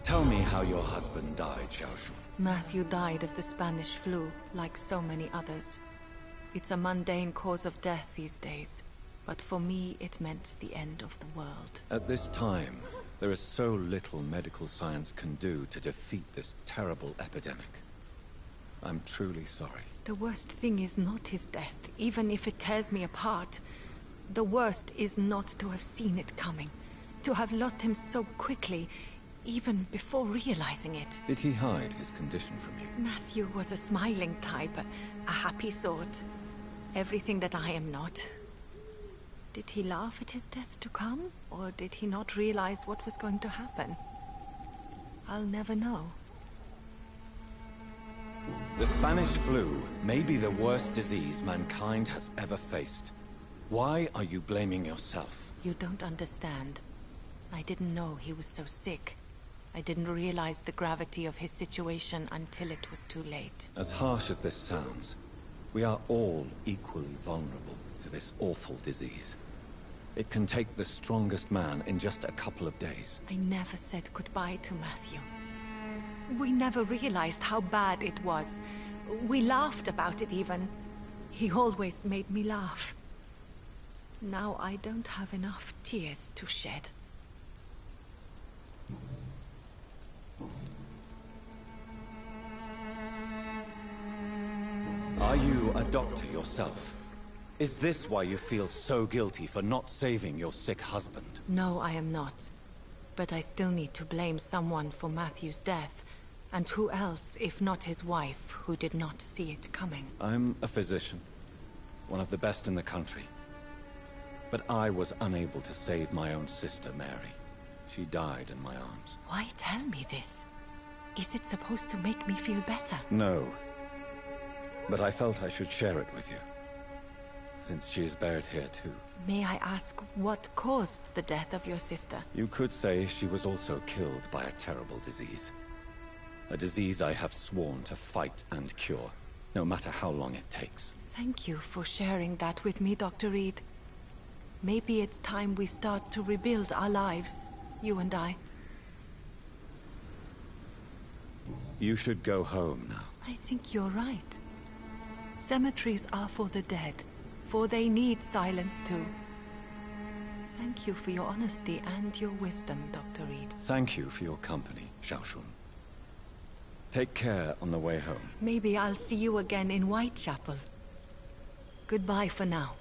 Tell me how your husband died, Xiao Shun. Matthew died of the Spanish flu, like so many others. It's a mundane cause of death these days, but for me it meant the end of the world. At this time, there is so little medical science can do to defeat this terrible epidemic. I'm truly sorry. The worst thing is not his death, even if it tears me apart. The worst is not to have seen it coming, to have lost him so quickly, even before realizing it. Did he hide his condition from you? Matthew was a smiling type, a happy sort. Everything that I am not. Did he laugh at his death to come, or did he not realize what was going to happen? I'll never know. The Spanish flu may be the worst disease mankind has ever faced. Why are you blaming yourself? You don't understand. I didn't know he was so sick. I didn't realize the gravity of his situation until it was too late. As harsh as this sounds, we are all equally vulnerable to this awful disease. It can take the strongest man in just a couple of days. I never said goodbye to Matthew. We never realized how bad it was. We laughed about it even. He always made me laugh. Now I don't have enough tears to shed. Are you a doctor yourself? Is this why you feel so guilty for not saving your sick husband? No, I am not. But I still need to blame someone for Matthew's death. And who else, if not his wife, who did not see it coming? I'm a physician. One of the best in the country. But I was unable to save my own sister, Mary. She died in my arms. Why tell me this? Is it supposed to make me feel better? No. But I felt I should share it with you. Since she is buried here too. May I ask what caused the death of your sister? You could say she was also killed by a terrible disease. A disease I have sworn to fight and cure, no matter how long it takes. Thank you for sharing that with me, Dr. Reed. Maybe it's time we start to rebuild our lives, you and I. You should go home now. I think you're right. Cemeteries are for the dead, for they need silence too. Thank you for your honesty and your wisdom, Dr. Reed. Thank you for your company, Xiao Shun. Take care on the way home. Maybe I'll see you again in Whitechapel. Goodbye for now.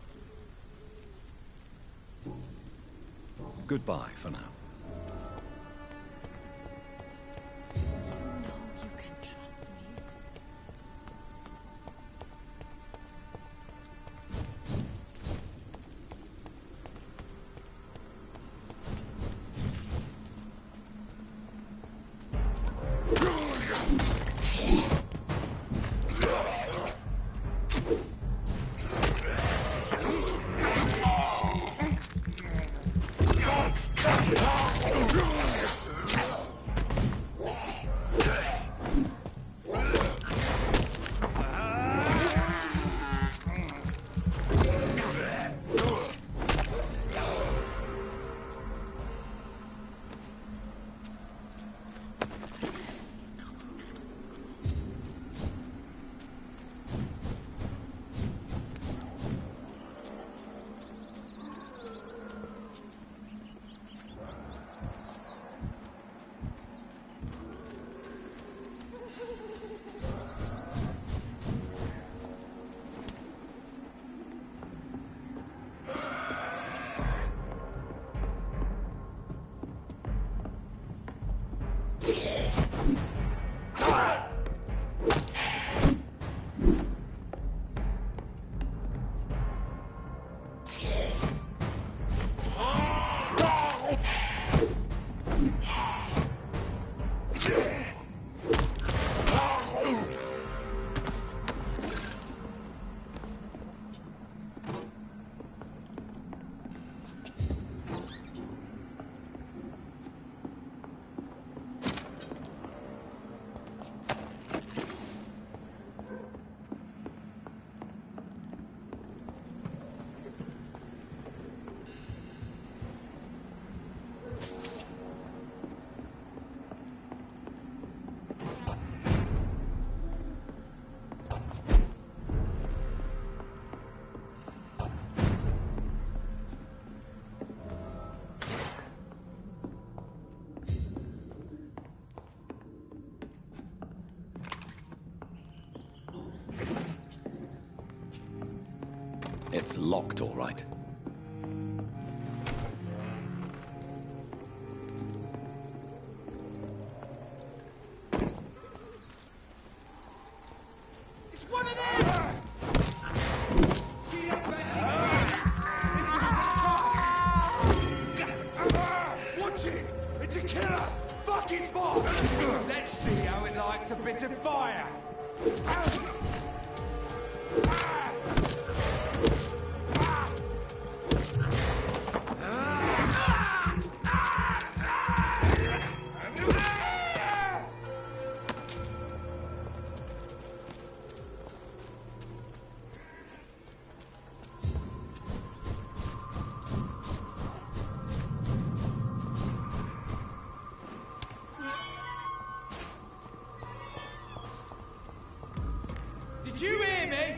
Goodbye for now. It's locked, all right. It's one of them! See that back? Watch it! It's a killer! Fuck his fault! Let's see how it likes a bit of fire! Did you hear me?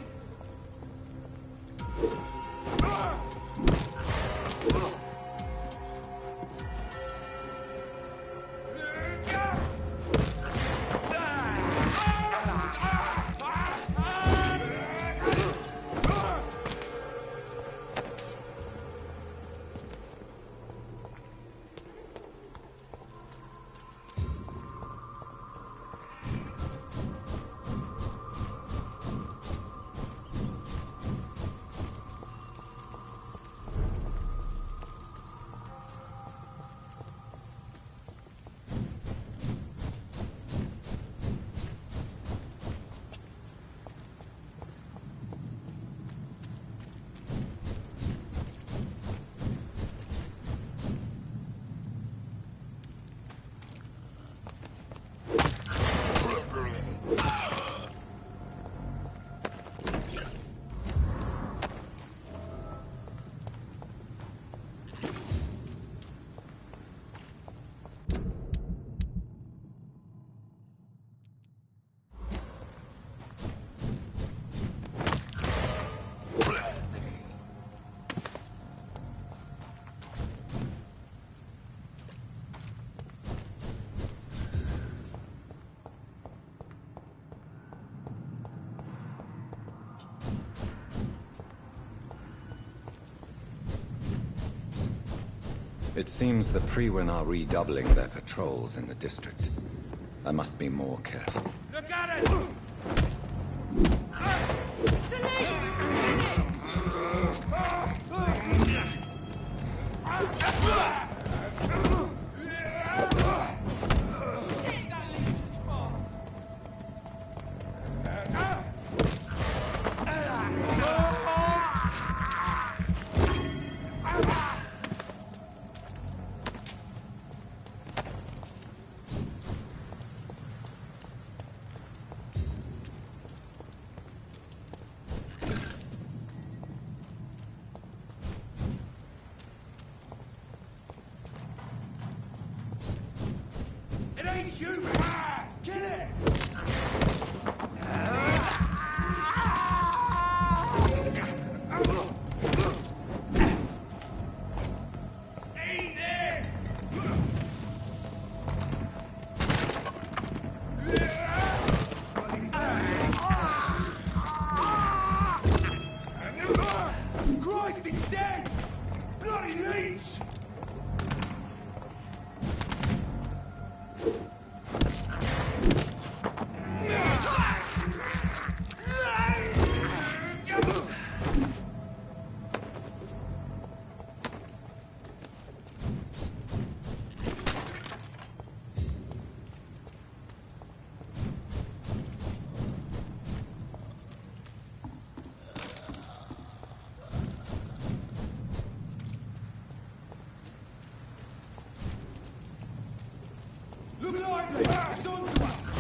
It seems the Freewen are redoubling their patrols in the district. I must be more careful. Look at it! It ain't human! Kill it! Eat this! Christ, he's dead! Bloody leech! Look lively! It's on to us!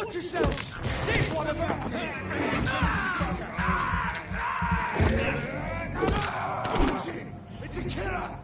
Watch yourselves! There's one about here! It's a killer!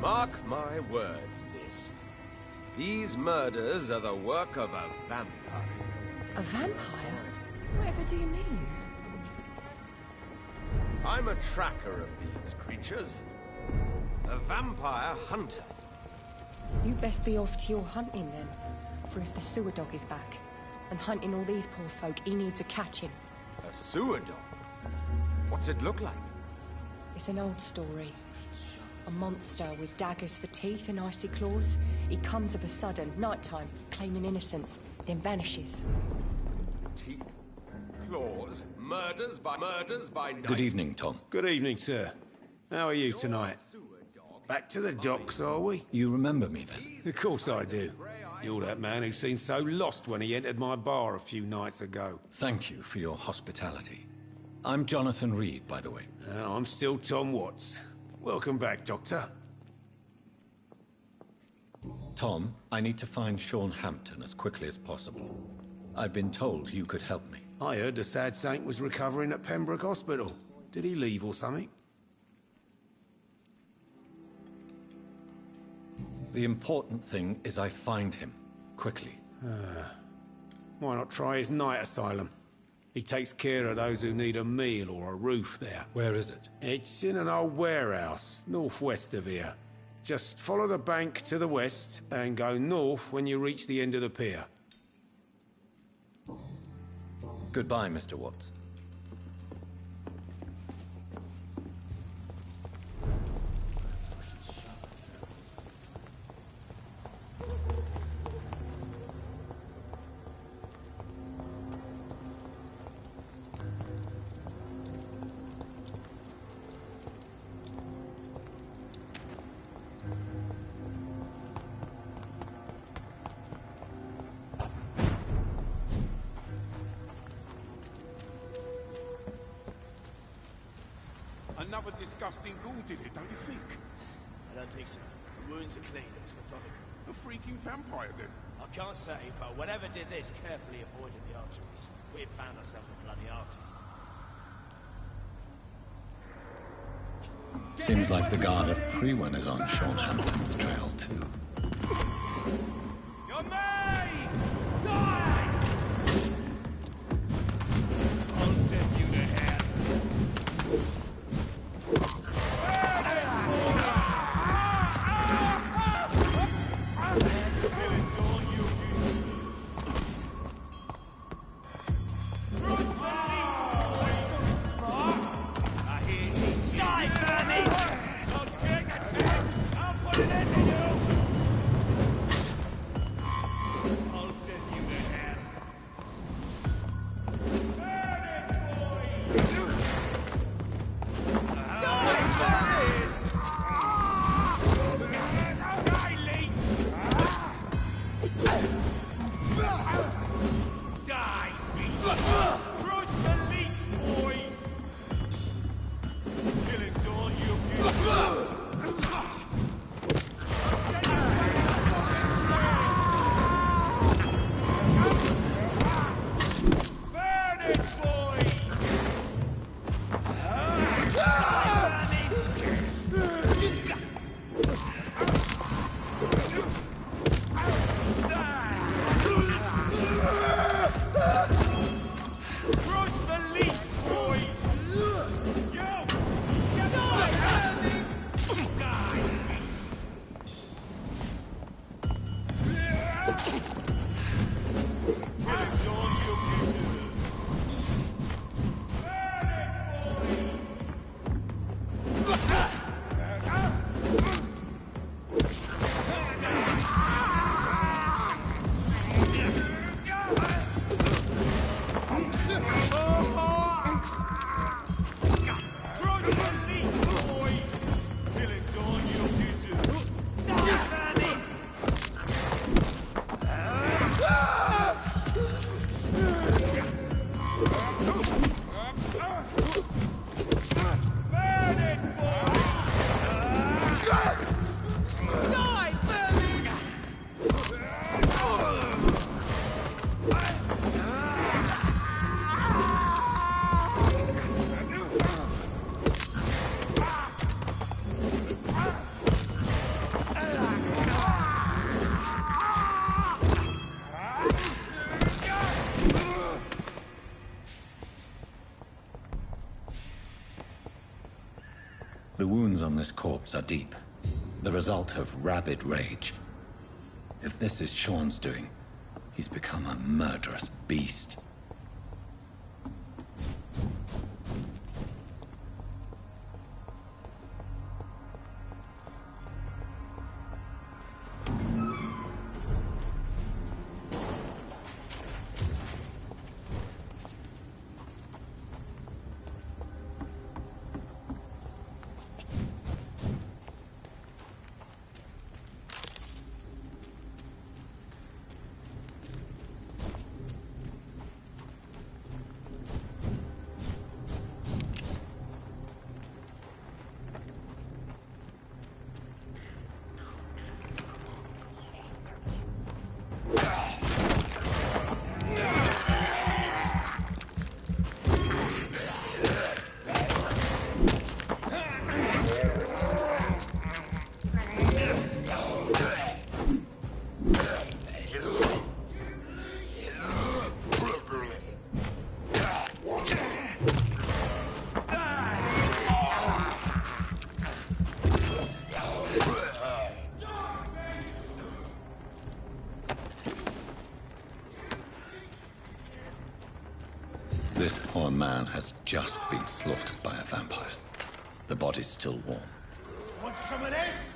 Mark my words, Miss. These murders are the work of a vampire. A vampire? Whatever do you mean? I'm a tracker of these creatures. A vampire hunter. You best be off to your hunting then. For if the sewer dog is back, and hunting all these poor folk, he needs a catching. A sewer dog? What's it look like? It's an old story. A monster with daggers for teeth and icy claws. He comes of a sudden, nighttime, claiming innocence, then vanishes. Teeth, claws, murders by night. Good evening, Tom. Good evening, sir. How are you tonight? Back to the docks, are we? You remember me then? Of course I do. You're that man who seemed so lost when he entered my bar a few nights ago. Thank you for your hospitality. I'm Jonathan Reed, by the way. I'm still Tom Watts. Welcome back, Doctor. Tom, I need to find Sean Hampton as quickly as possible. I've been told you could help me. I heard the sad saint was recovering at Pembroke Hospital. Did he leave or something? The important thing is I find him, quickly. Why not try his night asylum? He takes care of those who need a meal or a roof there. Where is it? It's in an old warehouse, northwest of here. Just follow the bank to the west and go north when you reach the end of the pier. Goodbye, Mr. Watts. Another disgusting ghoul did it, don't you think? I don't think so. The wounds are clean, it was methodical. A freaking vampire, then? I can't say, but whatever did this carefully avoided the arteries. We've found ourselves a bloody artist. Seems like the guard of Prewen is on Sean Hampton's trail, too. You're mine! Die! I'll send you to hell. The wounds on this corpse are deep, the result of rabid rage. If this is Sean's doing, he's become a murderous beast. This poor man has just been slaughtered by a vampire. The body's still warm. Want some of this?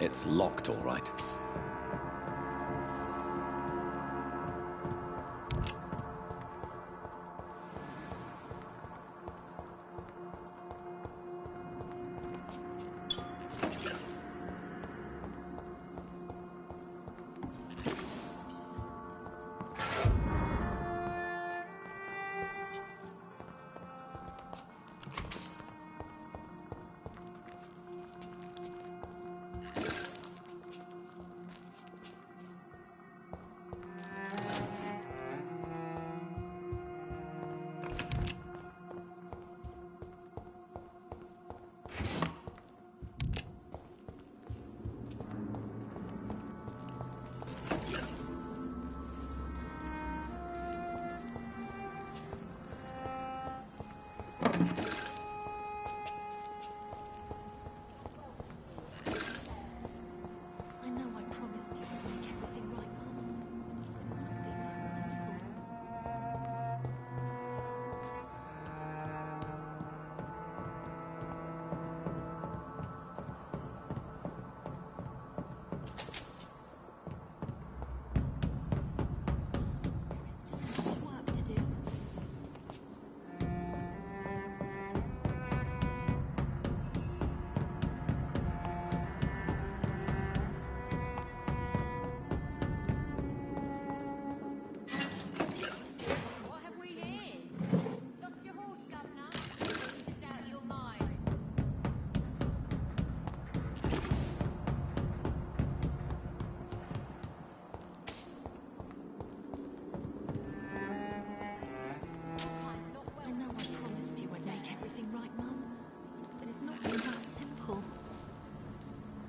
It's locked, all right.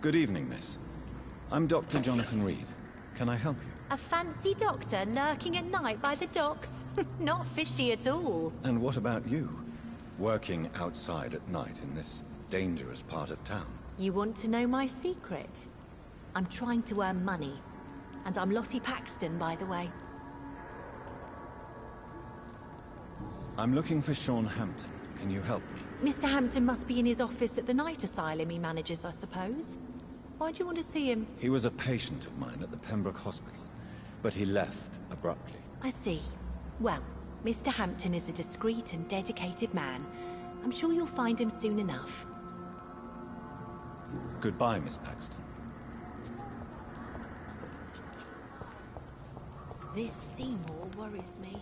Good evening, miss. I'm Dr. Jonathan Reed. Can I help you? A fancy doctor lurking at night by the docks? Not fishy at all. And what about you? Working outside at night in this dangerous part of town? You want to know my secret? I'm trying to earn money. And I'm Lottie Paxton, by the way. I'm looking for Sean Hampton. Can you help me? Mr. Hampton must be in his office at the night asylum he manages, I suppose. Why do you want to see him? He was a patient of mine at the Pembroke Hospital, but he left abruptly. I see. Well, Mr. Hampton is a discreet and dedicated man. I'm sure you'll find him soon enough. Goodbye, Miss Paxton. This Seymour worries me.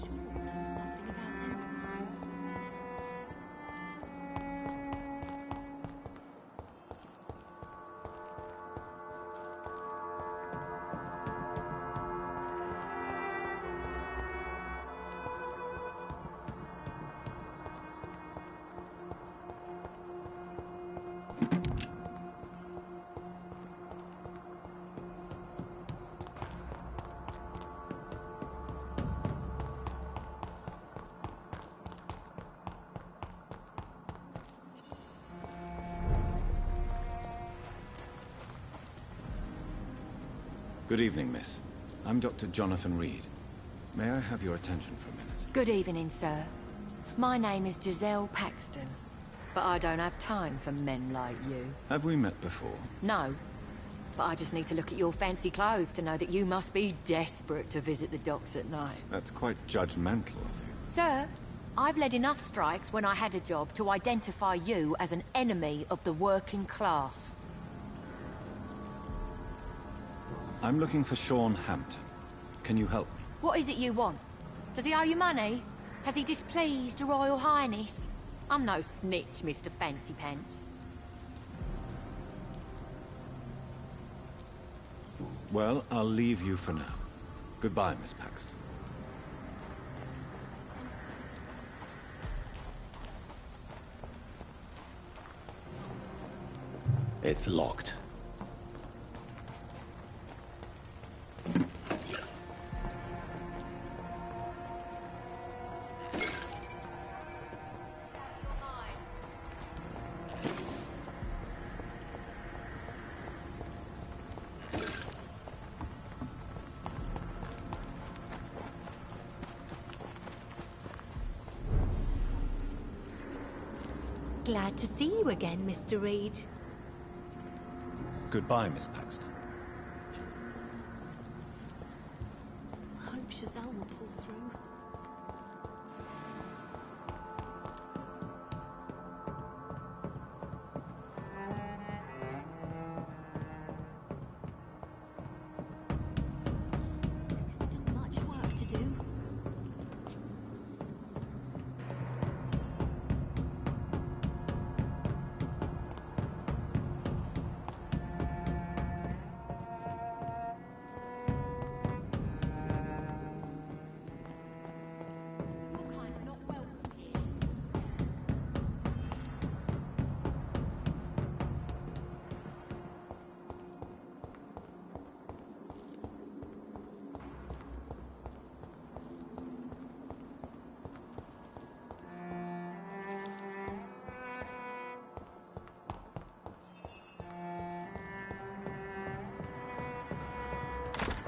Sean knows something about him. Good evening, miss. I'm Dr. Jonathan Reed. May I have your attention for a minute? Good evening, sir. My name is Giselle Paxton, but I don't have time for men like you. Have we met before? No, but I just need to look at your fancy clothes to know that you must be desperate to visit the docks at night. That's quite judgmental of you. Sir, I've led enough strikes when I had a job to identify you as an enemy of the working class. I'm looking for Sean Hampton. Can you help me? What is it you want? Does he owe you money? Has he displeased your Royal Highness? I'm no snitch, Mr. Fancy Pants. Well, I'll leave you for now. Goodbye, Miss Paxton. It's locked. Glad to see you again, Mr. Reed. Goodbye, Miss Paxton. I hope Giselle will pull through.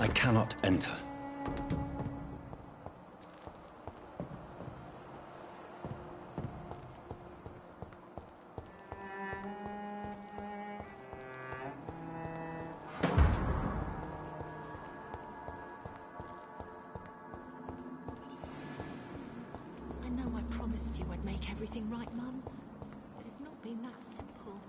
I cannot enter. I know I promised you I'd make everything right, Mum, but it's not been that simple.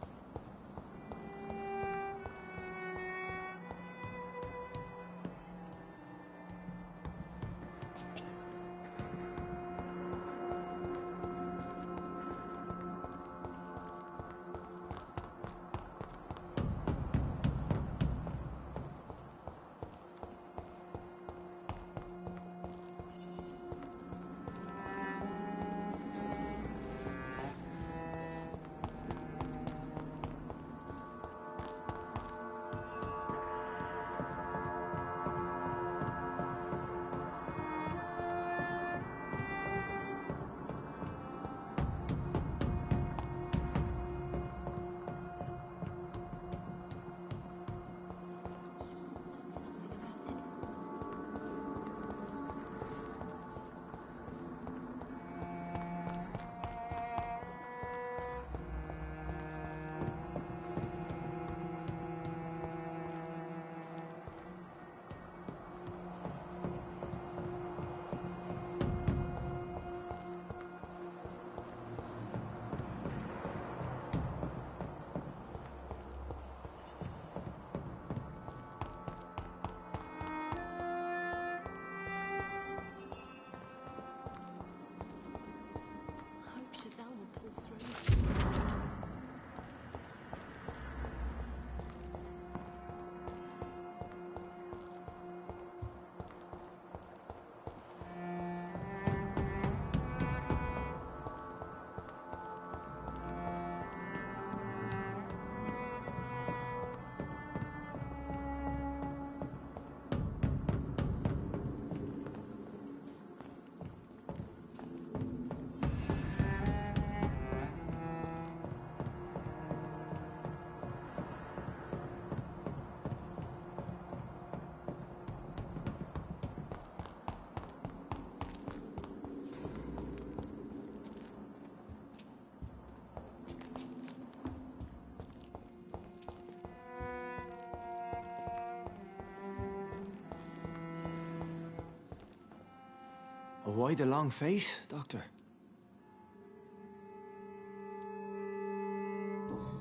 Why the long face, Doctor?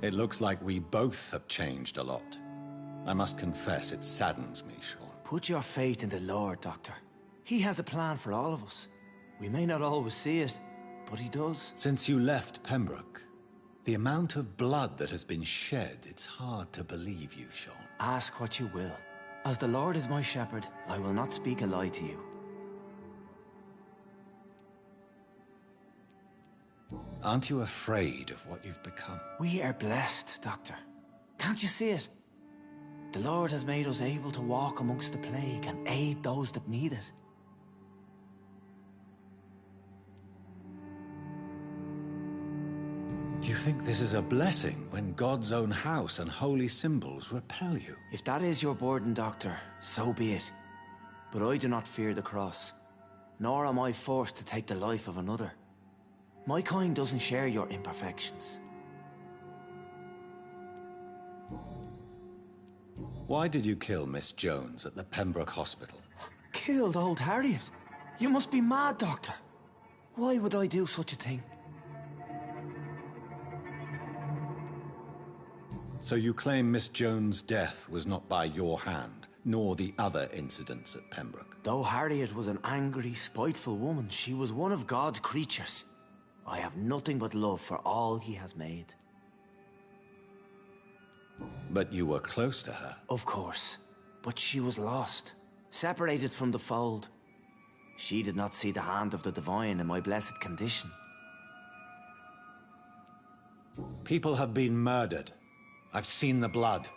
It looks like we both have changed a lot. I must confess, it saddens me, Sean. Put your faith in the Lord, Doctor. He has a plan for all of us. We may not always see it, but he does. Since you left Pembroke, the amount of blood that has been shed, it's hard to believe you, Sean. Ask what you will. As the Lord is my shepherd, I will not speak a lie to you. Aren't you afraid of what you've become? We are blessed, Doctor. Can't you see it? The Lord has made us able to walk amongst the plague and aid those that need it. Do you think this is a blessing when God's own house and holy symbols repel you? If that is your burden, Doctor, so be it. But I do not fear the cross, nor am I forced to take the life of another. My kind doesn't share your imperfections. Why did you kill Miss Jones at the Pembroke Hospital? Killed old Harriet? You must be mad, Doctor. Why would I do such a thing? So you claim Miss Jones' death was not by your hand, nor the other incidents at Pembroke? Though Harriet was an angry, spiteful woman, she was one of God's creatures. I have nothing but love for all he has made. But you were close to her? Of course. But she was lost, separated from the fold. She did not see the hand of the divine in my blessed condition. People have been murdered. I've seen the blood.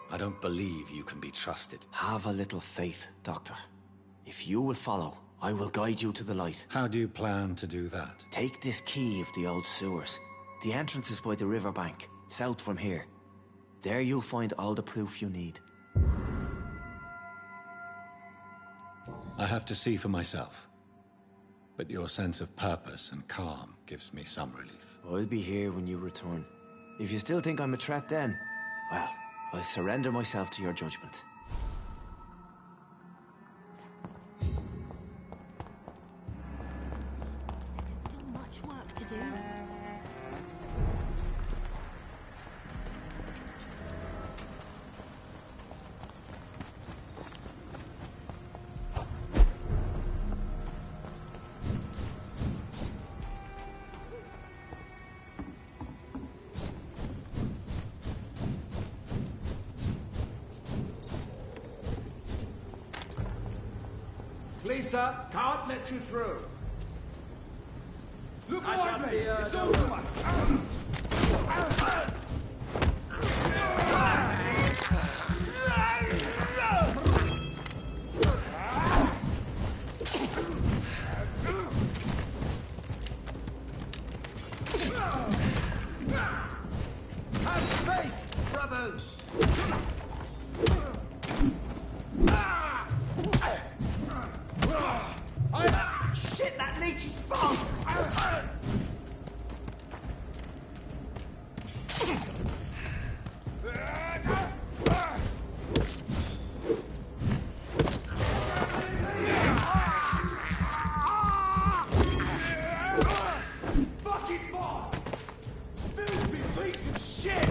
I don't believe you can be trusted. Have a little faith, Doctor. If you will follow, I will guide you to the light. How do you plan to do that? Take this key of the old sewers. The entrance is by the riverbank, south from here. There you'll find all the proof you need. I have to see for myself. But your sense of purpose and calm gives me some relief. I'll be here when you return. If you still think I'm a threat then, well, I'll surrender myself to your judgment. There's still much work to do. Lisa, can't let you through. Look lively! It's all to us! Have faith, brothers! Shit, that leech is fast! Fuck, he's fast! Filthy piece of shit!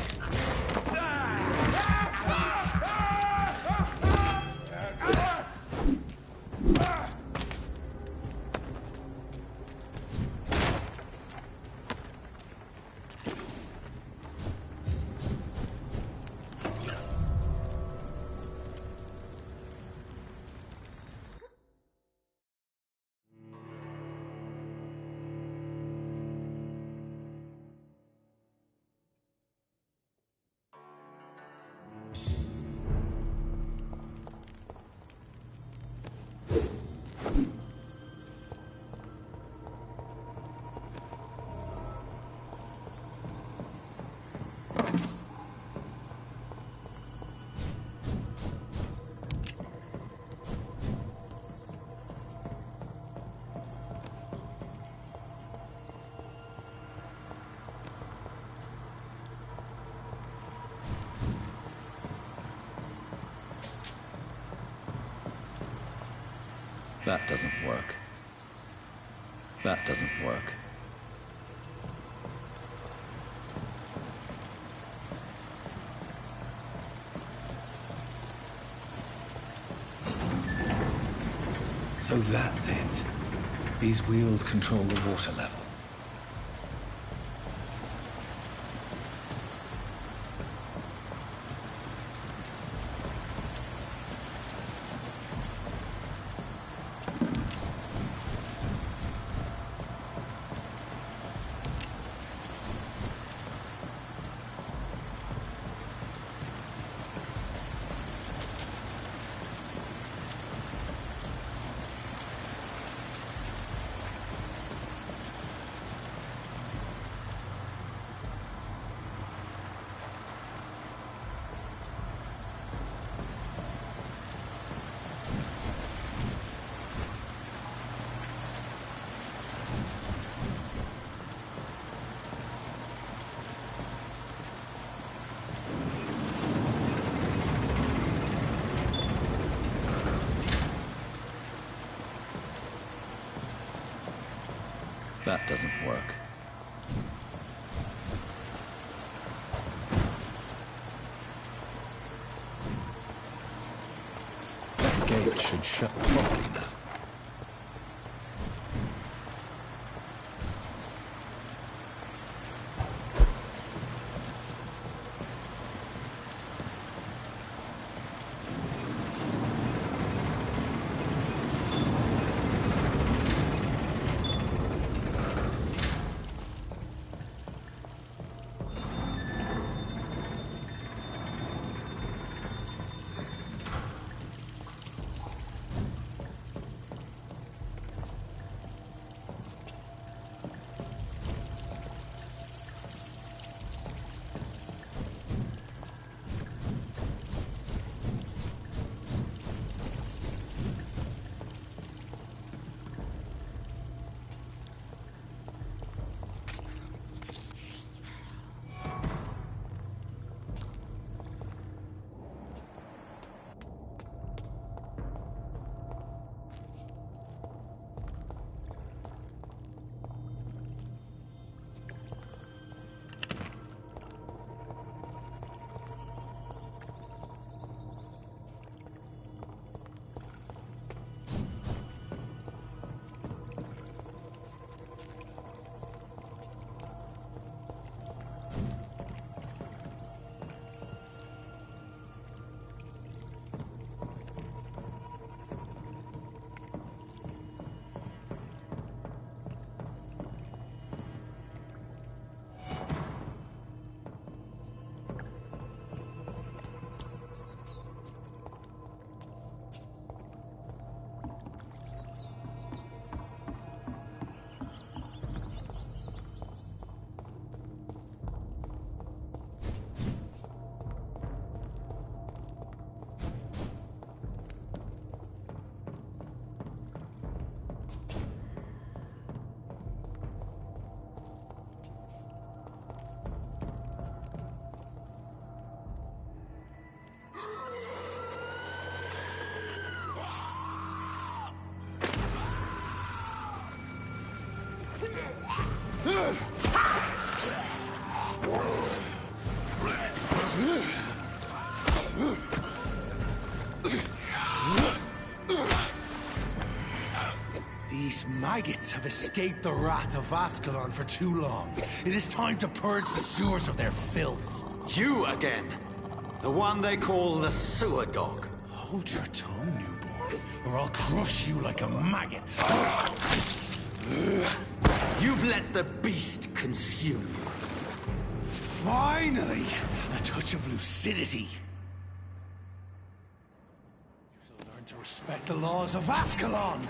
That doesn't work. That doesn't work. So that's it. These wheels control the water level. That doesn't work. That gate should shut properly now. These maggots have escaped the wrath of Ascalon for too long. It is time to purge the sewers of their filth. You again? The one they call the sewer dog? Hold your tongue, newborn, or I'll crush you like a maggot. You've let the beast consume you. Finally! A touch of lucidity. You'll learn to respect the laws of Ascalon!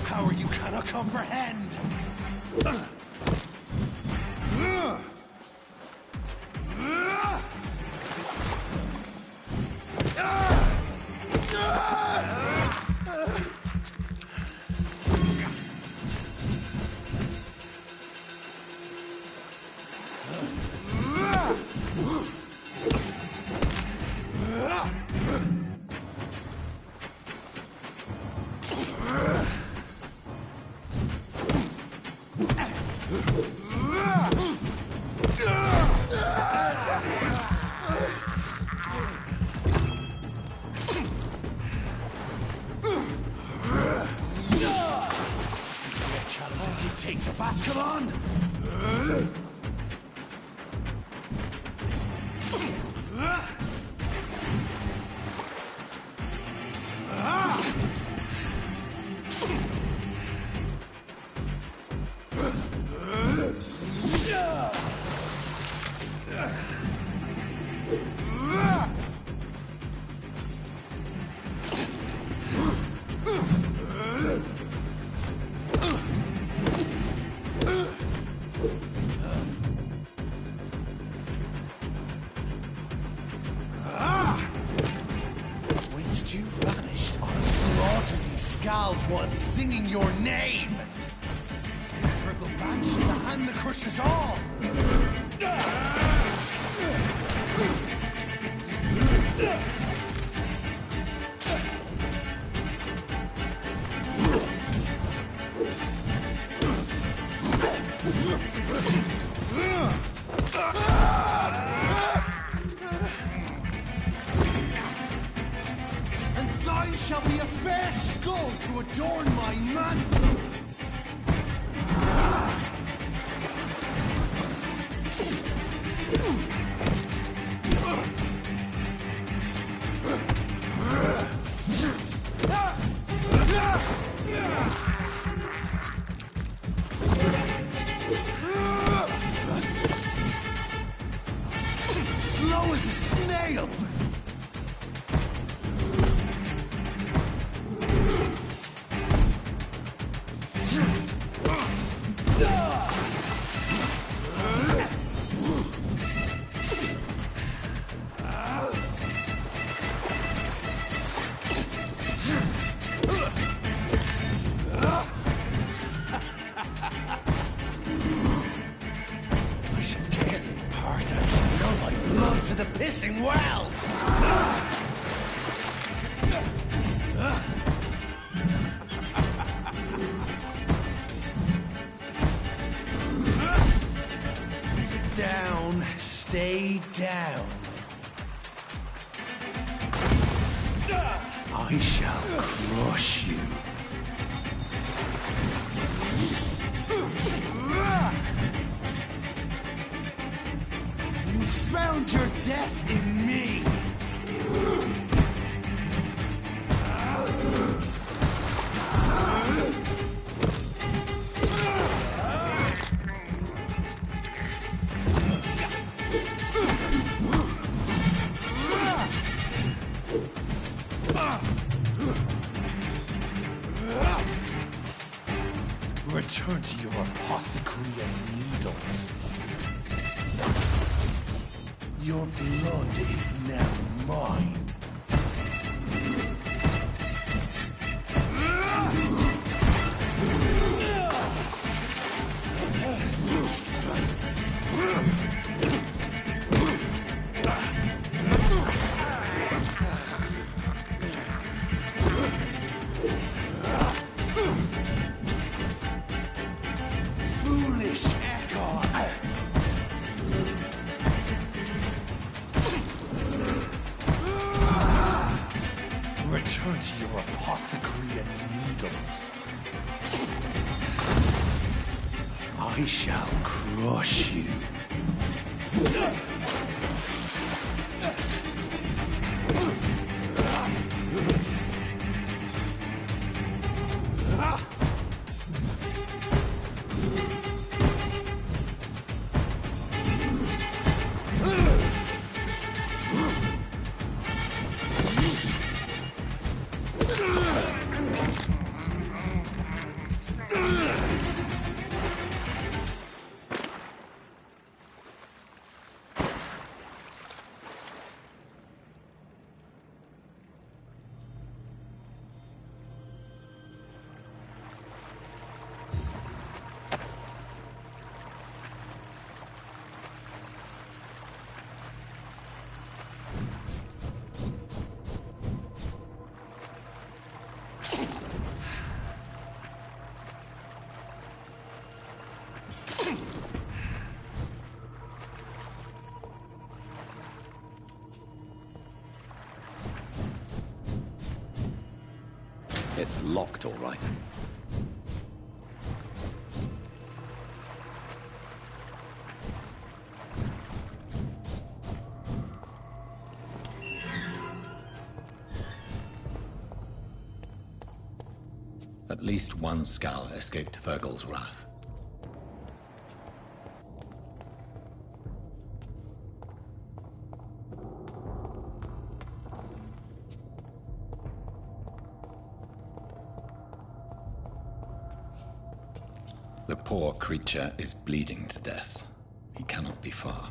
Power you cannot comprehend! Dictates of Ascalon? You vanished, I'll slaughter these skulls while singing your name! Purple Banshee, the hand that crushes all! And thine shall be a fair skull to adorn my mantle. Slow as a snail. I shall tear them apart and spill my blood to the pissing wells. Down, stay down. I shall crush you. You found your death in me. Return to your apothecary and needles. Your blood is now mine. Foolish Echo. Return to your apothecary and needles. I shall crush you. It's locked, all right. At least one skull escaped Virgil's wrath. The poor creature is bleeding to death. He cannot be far.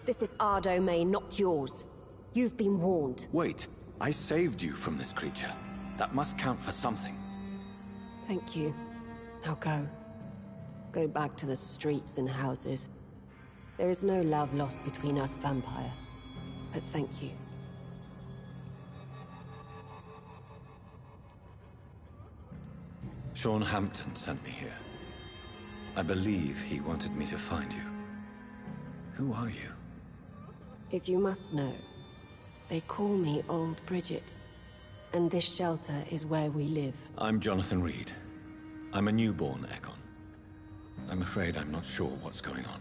This is our domain, not yours. You've been warned. Wait, I saved you from this creature. That must count for something. Thank you. Now go. Go back to the streets and houses. There is no love lost between us, Vampire. But thank you. Sean Hampton sent me here. I believe he wanted me to find you. Who are you? If you must know, they call me Old Bridget. And this shelter is where we live. I'm Jonathan Reed. I'm a newborn Ekon. I'm afraid I'm not sure what's going on.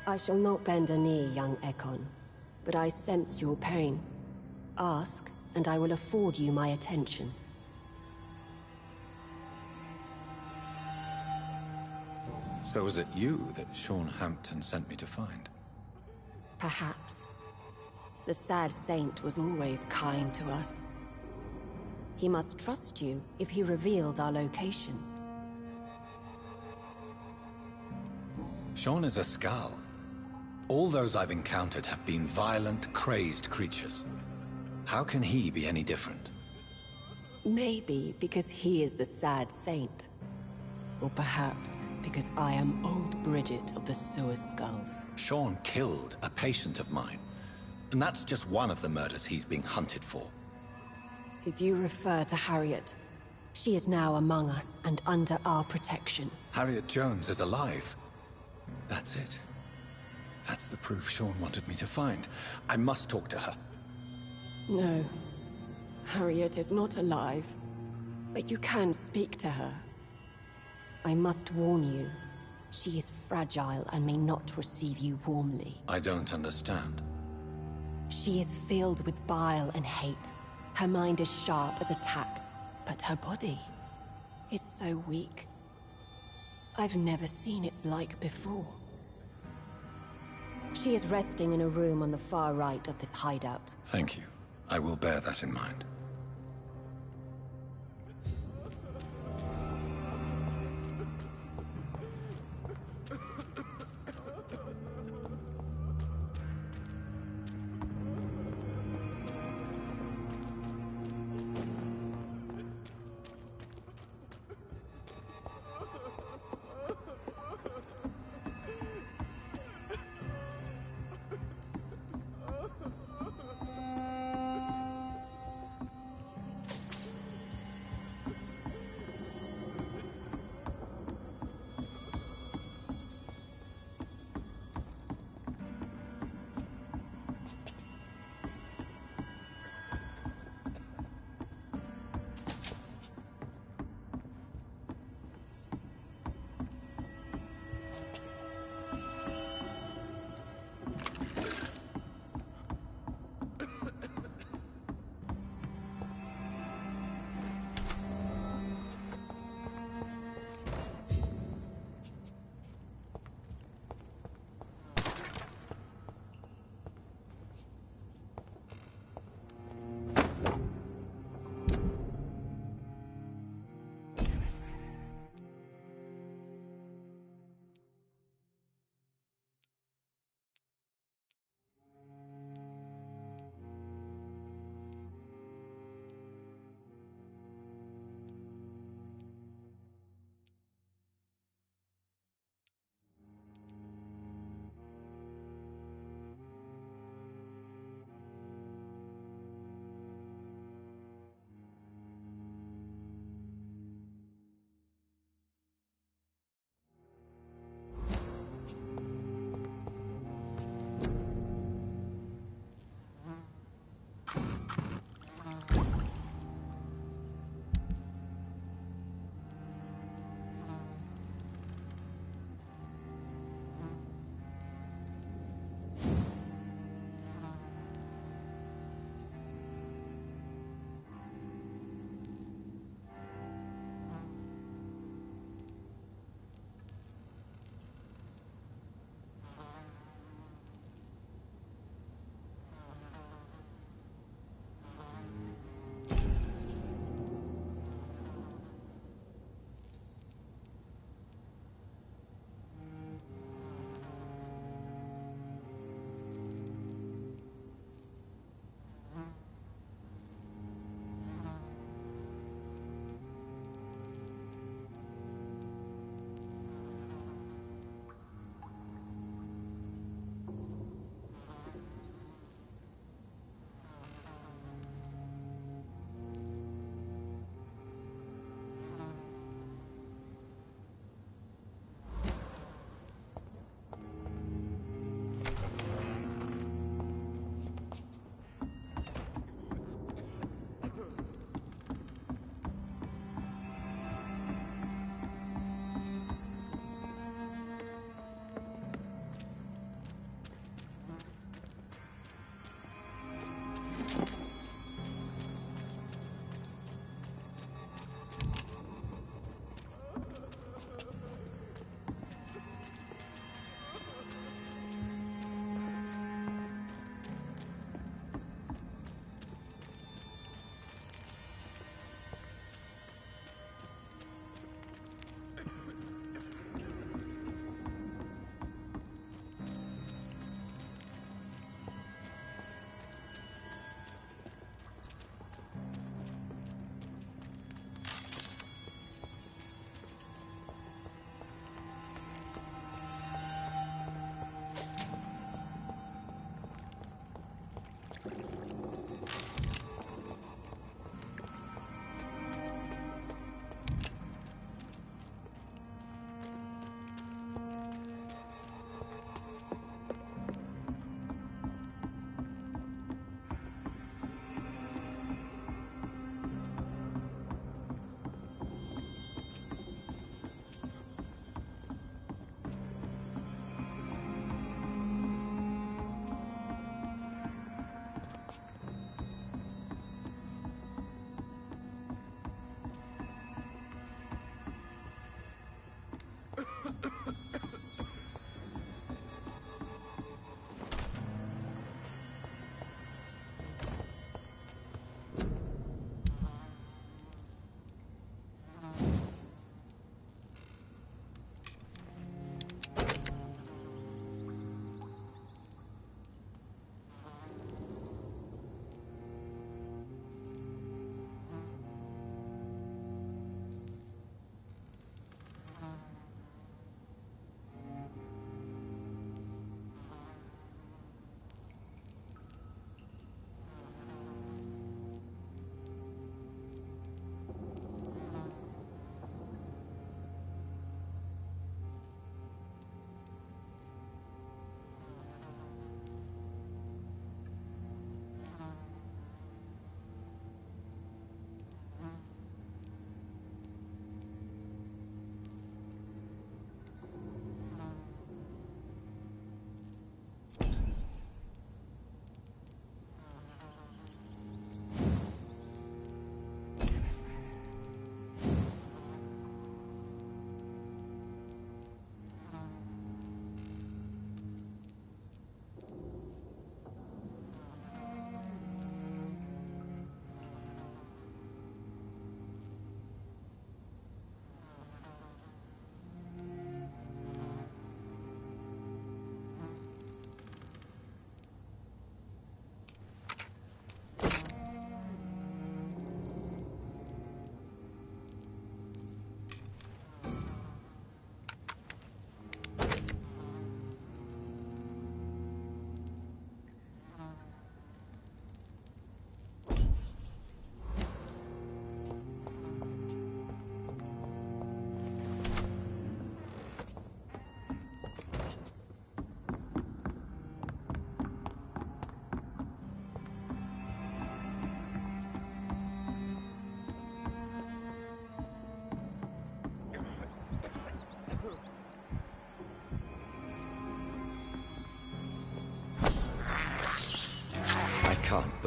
I shall not bend a knee, young Ekon. But I sense your pain. Ask, and I will afford you my attention. So is it you that Sean Hampton sent me to find? Perhaps. The sad saint was always kind to us. He must trust you if he revealed our location. Sean is a Skal. All those I've encountered have been violent, crazed creatures. How can he be any different? Maybe because he is the sad saint. Or perhaps because I am Old Bridget of the Sewer Skulls. Sean killed a patient of mine. And that's just one of the murders he's being hunted for. If you refer to Harriet, she is now among us and under our protection. Harriet Jones is alive. That's it. That's the proof Sean wanted me to find. I must talk to her. No. Harriet is not alive. But you can speak to her. I must warn you. She is fragile and may not receive you warmly. I don't understand. She is filled with bile and hate. Her mind is sharp as a tack, but her body is so weak. I've never seen its like before. She is resting in a room on the far right of this hideout. Thank you. I will bear that in mind.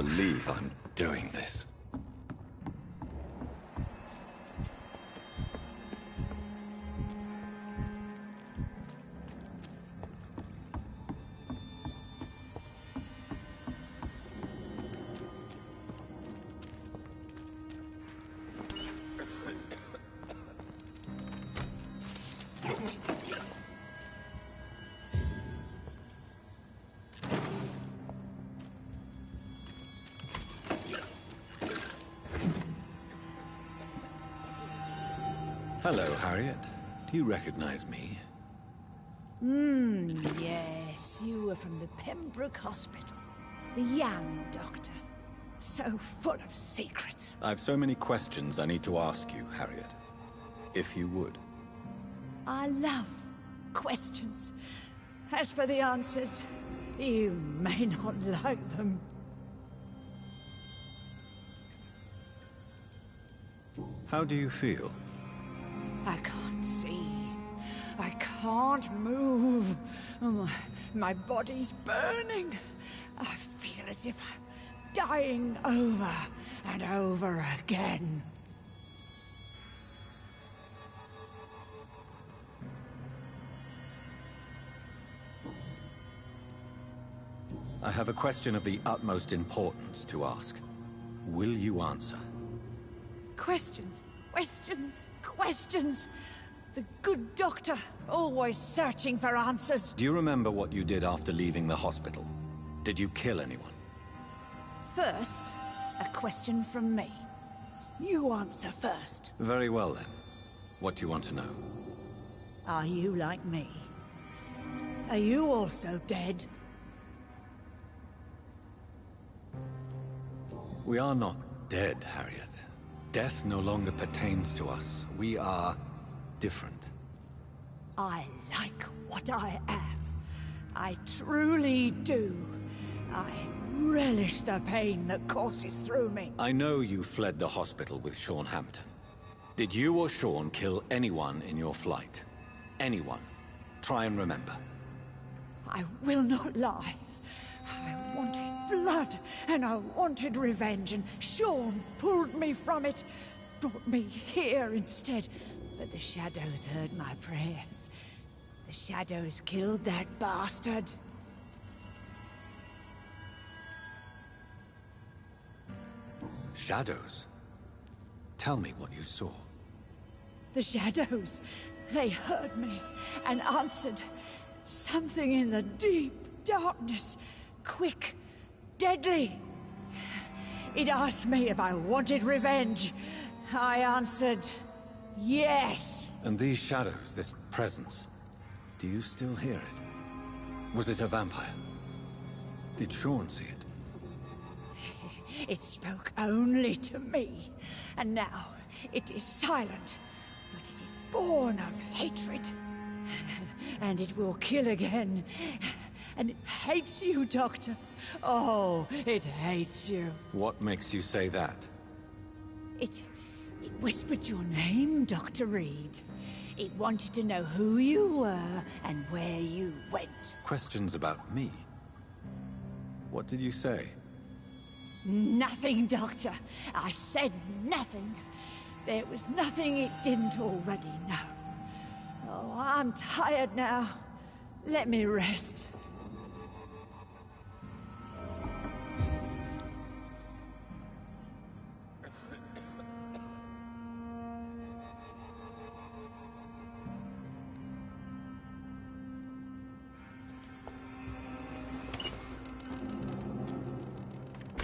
believe I'm doing this. Hello, Harriet. Do you recognize me? Yes, you were from the Pembroke Hospital. The young doctor. So full of secrets. I've so many questions I need to ask you, Harriet. If you would. I love questions. As for the answers, you may not like them. How do you feel? I can't see. I can't move. My body's burning. I feel as if I'm dying over and over again. I have a question of the utmost importance to ask. Will you answer? Questions, questions, questions. The good doctor, always searching for answers. Do you remember what you did after leaving the hospital? Did you kill anyone? First, a question from me. You answer first. Very well then. What do you want to know? Are you like me? Are you also dead? We are not dead, Harriet. Death no longer pertains to us. We are different. I like what I am. I truly do. I relish the pain that courses through me. I know you fled the hospital with Sean Hampton. Did you or Sean kill anyone in your flight? Anyone? Try and remember. I will not lie. I wanted blood, and I wanted revenge, and Sean pulled me from it, brought me here instead. But the shadows heard my prayers. The shadows killed that bastard. Shadows? Tell me what you saw. The shadows, they heard me and answered. Something in the deep darkness. Quick, deadly. It asked me if I wanted revenge. I answered, yes. And these shadows, this presence, do you still hear it? Was it a vampire? Did Sean see it? It spoke only to me, and now it is silent, but it is born of hatred. And it will kill again. And it hates you, Doctor. Oh, it hates you. What makes you say that? It whispered your name, Dr. Reed. It wanted to know who you were and where you went. Questions about me? What did you say? Nothing, Doctor. I said nothing. There was nothing it didn't already know. Oh, I'm tired now. Let me rest.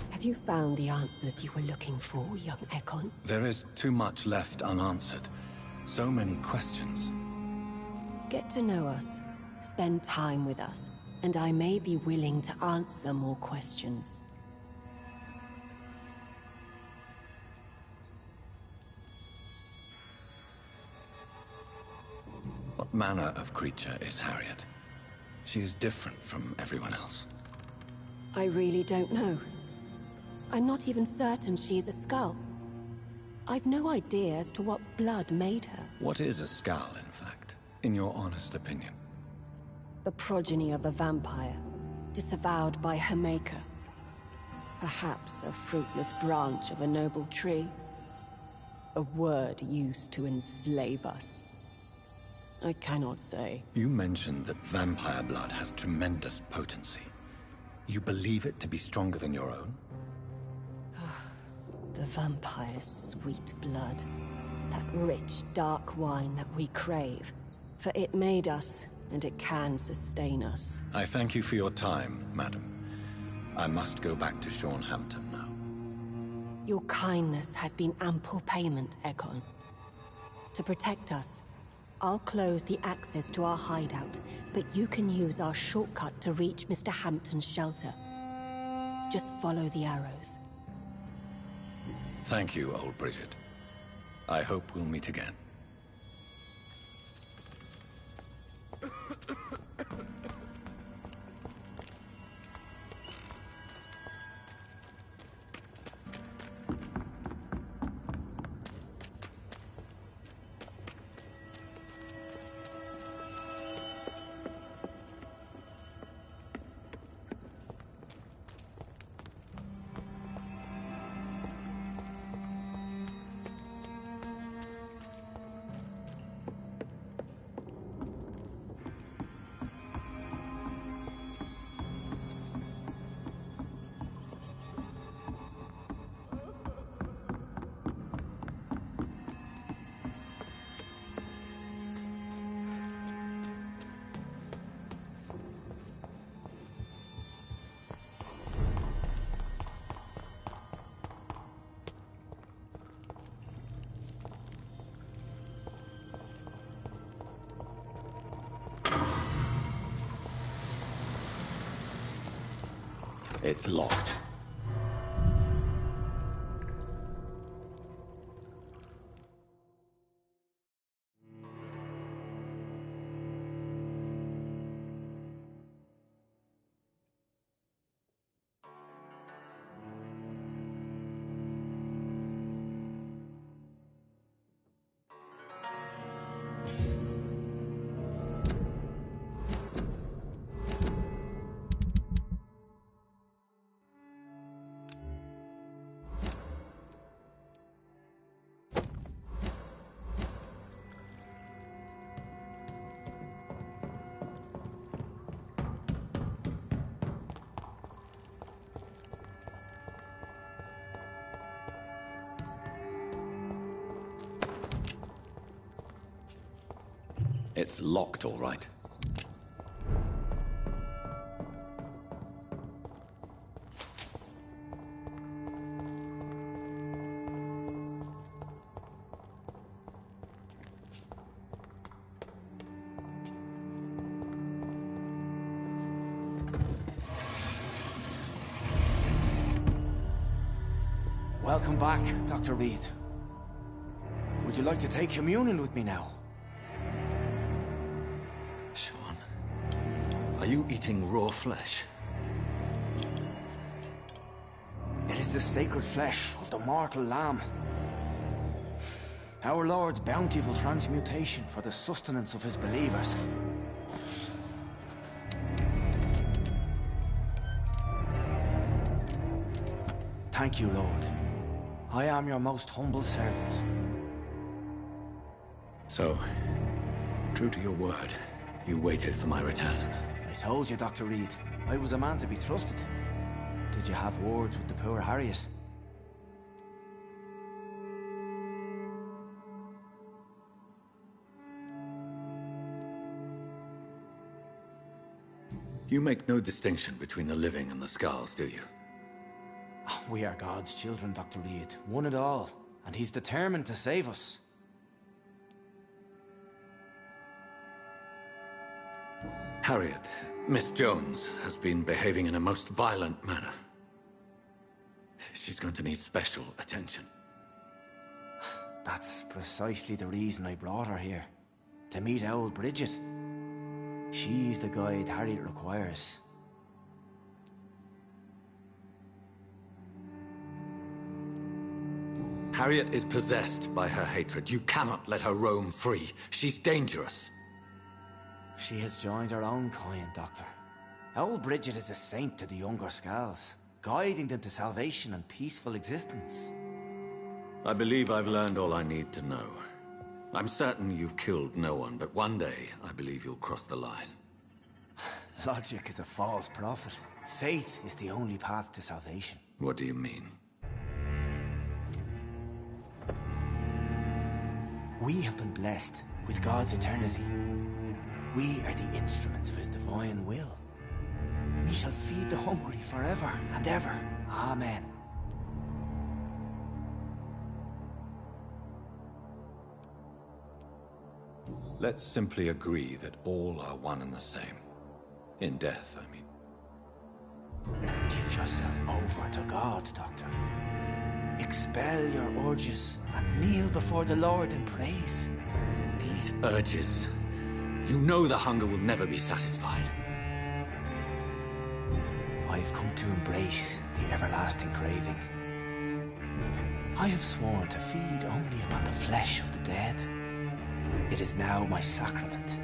Have you found the answers you were looking for, young Ekon? There is too much left unanswered. So many questions. Get to know us. Spend time with us. And I may be willing to answer more questions. What manner of creature is Harriet? She is different from everyone else. I really don't know. I'm not even certain she is a skull. I've no idea as to what blood made her. What is a skull, in fact, in your honest opinion? The progeny of a vampire, disavowed by her maker. Perhaps a fruitless branch of a noble tree. A word used to enslave us. I cannot say. You mentioned that vampire blood has tremendous potency. You believe it to be stronger than your own? The vampire's sweet blood. That rich, dark wine that we crave. For it made us, and it can sustain us. I thank you for your time, madam. I must go back to Hampton now. Your kindness has been ample payment, Ekon. To protect us, I'll close the access to our hideout, but you can use our shortcut to reach Mr. Hampton's shelter. Just follow the arrows. Thank you, old Bridget. I hope we'll meet again. It's locked. It's locked, all right. Welcome back, Dr. Reed. Would you like to take communion with me now? Sean, are you eating raw flesh? It is the sacred flesh of the mortal lamb. Our Lord's bountiful transmutation for the sustenance of his believers. Thank you, Lord. I am your most humble servant. So, true to your word, you waited for my return. I told you, Dr. Reed, I was a man to be trusted. Did you have words with the poor Harriet? You make no distinction between the living and the Skulls, do you? We are God's children, Dr. Reed. One and all. And he's determined to save us. Harriet, Miss Jones, has been behaving in a most violent manner. She's going to need special attention. That's precisely the reason I brought her here. To meet old Bridget. She's the guide Harriet requires. Harriet is possessed by her hatred. You cannot let her roam free. She's dangerous. She has joined her own kind, Doctor. Old Bridget is a saint to the younger Skulls. guiding them to salvation and peaceful existence. I believe I've learned all I need to know. I'm certain you've killed no one, but one day I believe you'll cross the line. Logic is a false prophet. Faith is the only path to salvation. What do you mean? We have been blessed with God's eternity. We are the instruments of his divine will. We shall feed the hungry forever and ever. Amen. Let's simply agree that all are one and the same. In death, I mean. Give yourself over to God, Doctor. Expel your urges and kneel before the Lord in praise. These urges. You know the hunger will never be satisfied. I've come to embrace the everlasting craving. I have sworn to feed only upon the flesh of the dead. It is now my sacrament.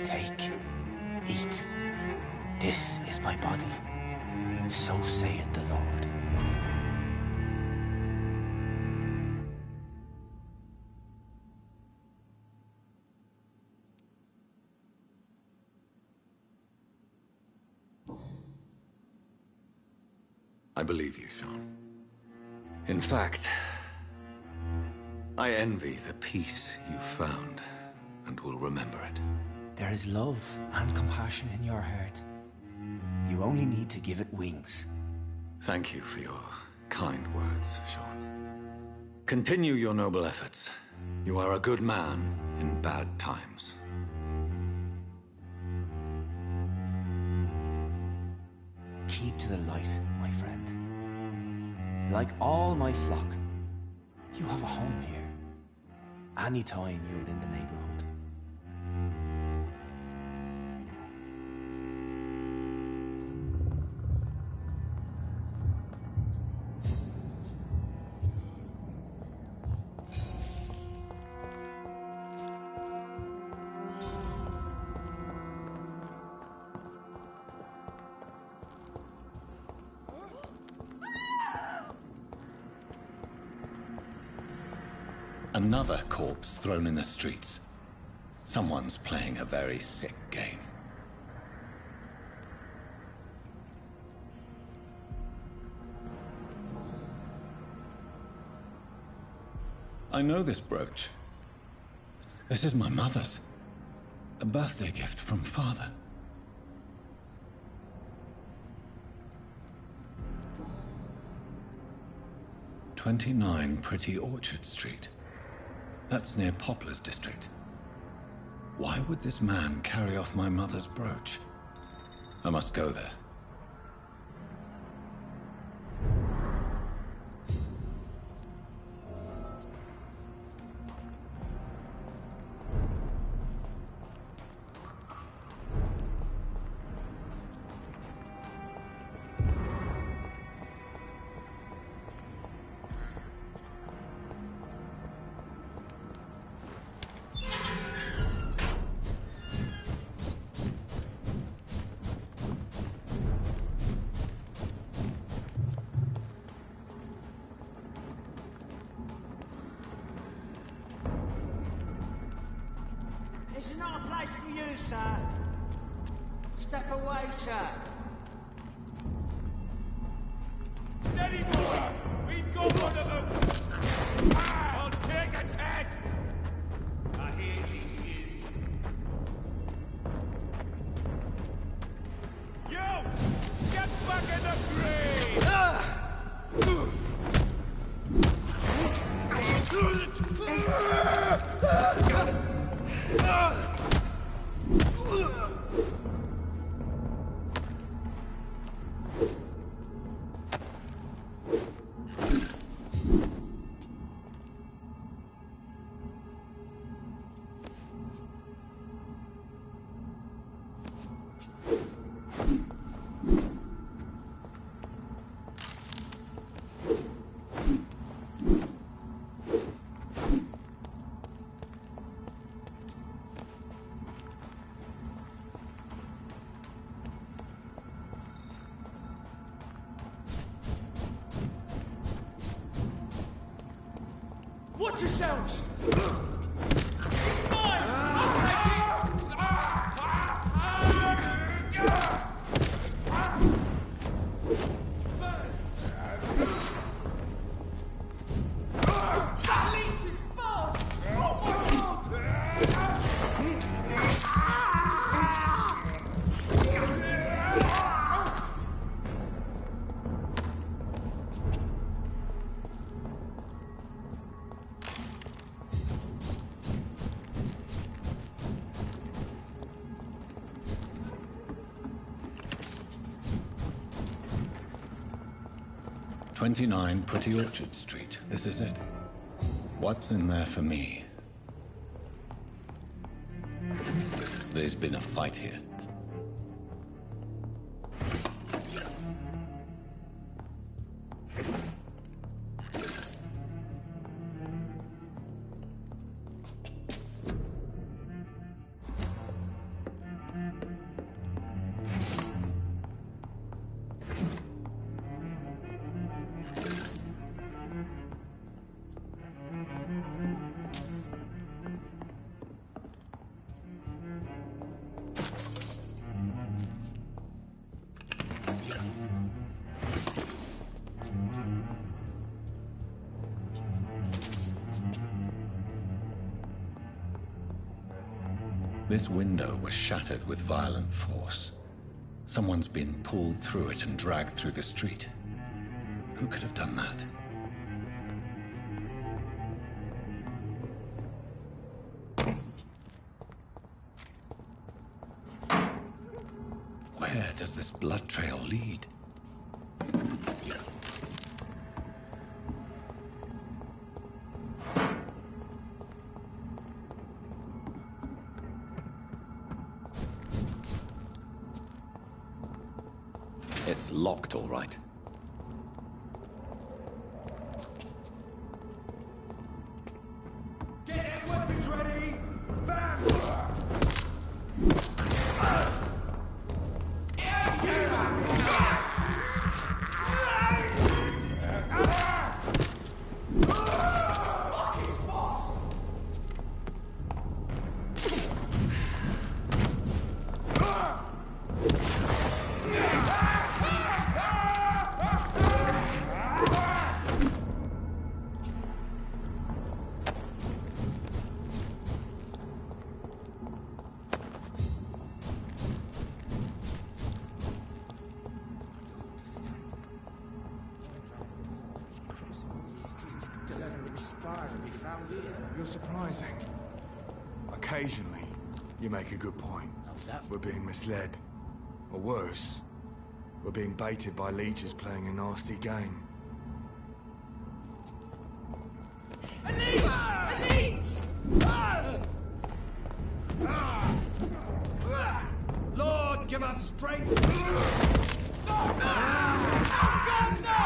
Take, eat. This is my body. So saith the Lord. I believe you, Sean. In fact, I envy the peace you found, and will remember it. There is love and compassion in your heart. You only need to give it wings. Thank you for your kind words, Sean. Continue your noble efforts. You are a good man in bad times. Keep to the light, my friend. Like all my flock, you have a home here. Anytime you're in the neighborhood. Another corpse thrown in the streets. Someone's playing a very sick game. I know this brooch. This is my mother's. A birthday gift from father. "29 Pretty Orchard Street. That's near Poplar's district. Why would this man carry off my mother's brooch? I must go there. This is not a place for you, sir. Step away, sir. Steady, boy! We've got one of them! I'll take its head! I hear these is. You! Get back in the grave! Watch yourselves! It's mine! I'll take it! That leech is fast! Oh my god! 29 Pretty Orchard Street. This is it. What's in there for me? There's been a fight here. This window was shattered with violent force. Someone's been pulled through it and dragged through the street. Who could have done that? Where does this blood trail lead? It's locked, all right. Get their weapons ready! Vampire! You're surprising. Occasionally, you make a good point. How's that? We're being misled. Or worse, we're being baited by leeches playing a nasty game. A leech! A leech! Lord, give us strength! Oh, God, no!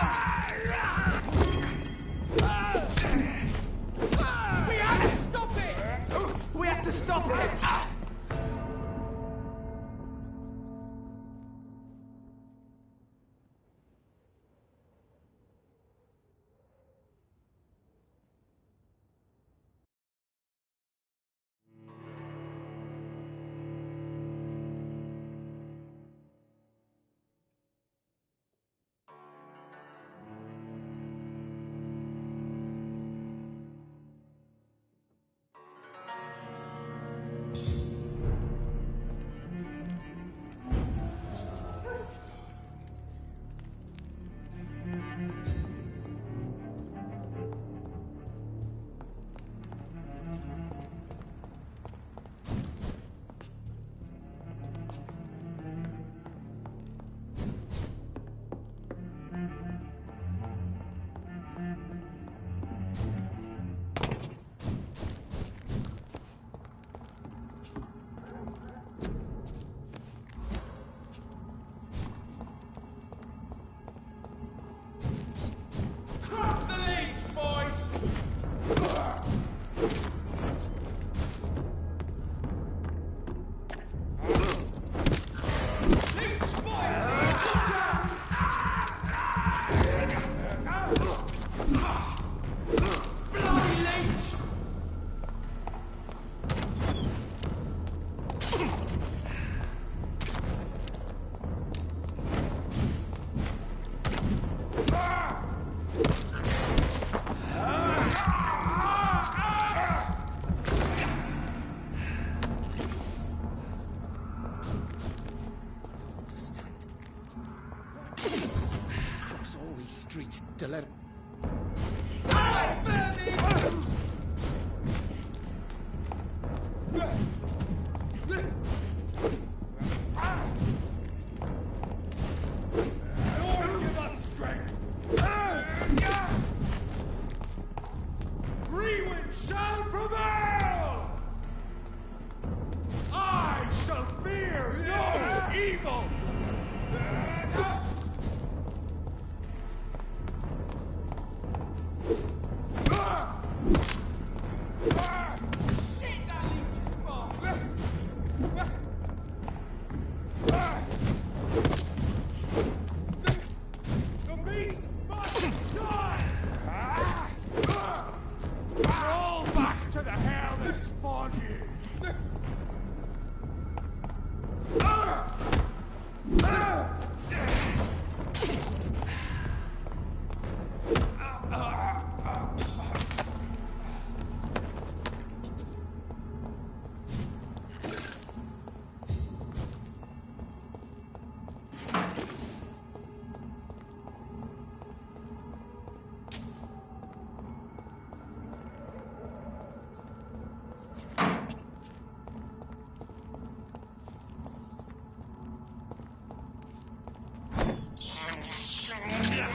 We have to stop it! We have to stop it! to let... Shall prevail! I shall fear no evil! Shit, that leech is fast! The beast must die! Roll back to the hell that spawned you!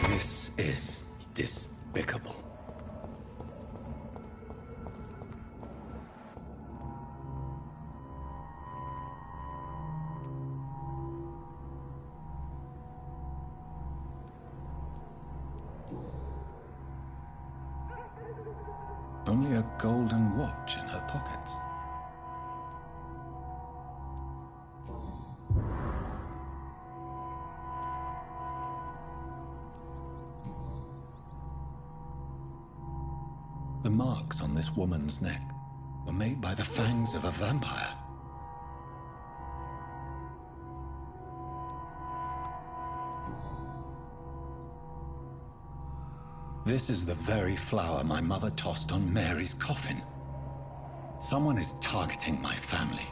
This is despicable. Only a golden watch in her pockets. The marks on this woman's neck were made by the fangs of a vampire. This is the very flower my mother tossed on Mary's coffin. Someone is targeting my family.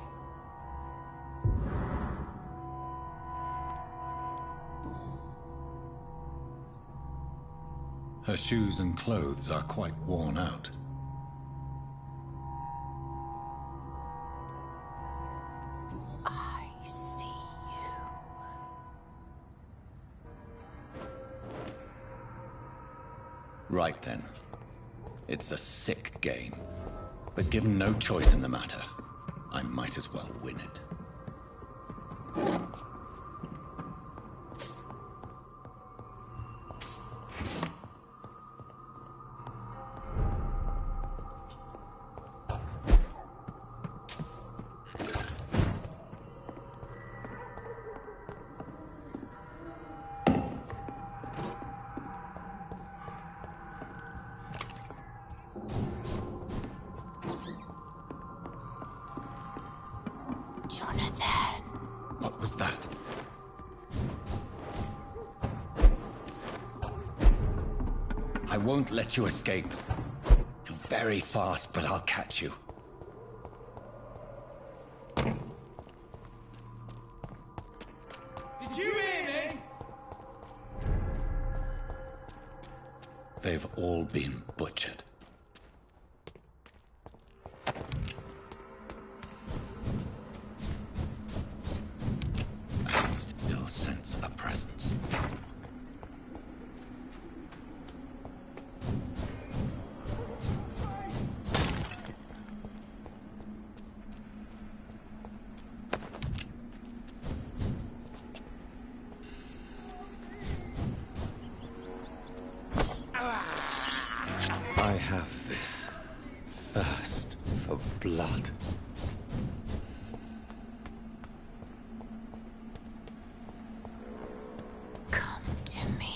Her shoes and clothes are quite worn out. I see you. Right then. It's a sick game. But given no choice in the matter, I might as well win it. Jonathan. What was that? I won't let you escape. You're very fast, but I'll catch you. Did you hear me? They've all been butchered. I can still sense a presence. I have this thirst for blood. Come to me.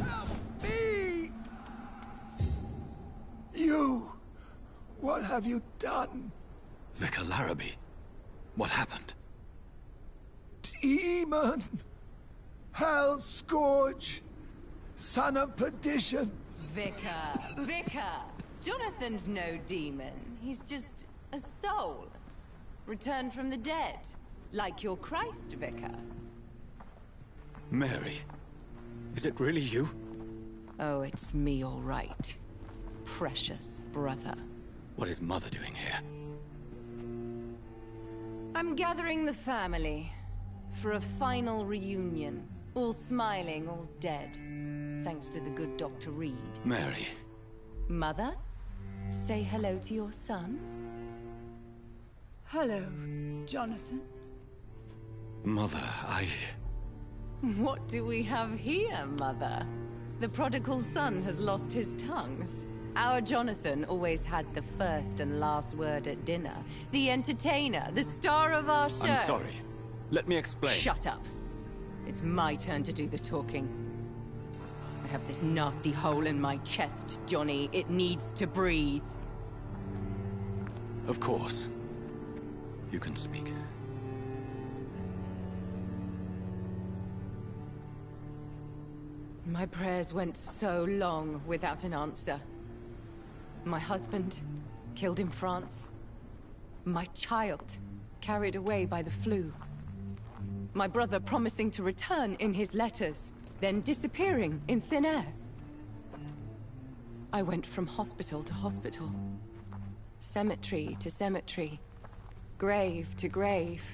Help me! You! What have you done? Vicar Larrabee, what happened? Demon! Hell Scourge! Son of perdition! Vicar! Jonathan's no demon. He's just a soul. Returned from the dead, like your Christ, Vicar. Mary, is it really you? Oh, it's me, all right. Precious brother. What is Mother doing here? I'm gathering the family for a final reunion. All smiling, all dead. Thanks to the good Dr. Reed. Mary. Mother, say hello to your son. Hello, Jonathan. Mother, What do we have here, Mother? The prodigal son has lost his tongue. Our Jonathan always had the first and last word at dinner. The entertainer, the star of our show. I'm sorry. Let me explain. Shut up. It's my turn to do the talking. I have this nasty hole in my chest, Johnny. It needs to breathe. Of course. You can speak. My prayers went so long without an answer. My husband, killed in France. My child, carried away by the flu. My brother promising to return in his letters, then disappearing in thin air. I went from hospital to hospital. Cemetery to cemetery. Grave to grave.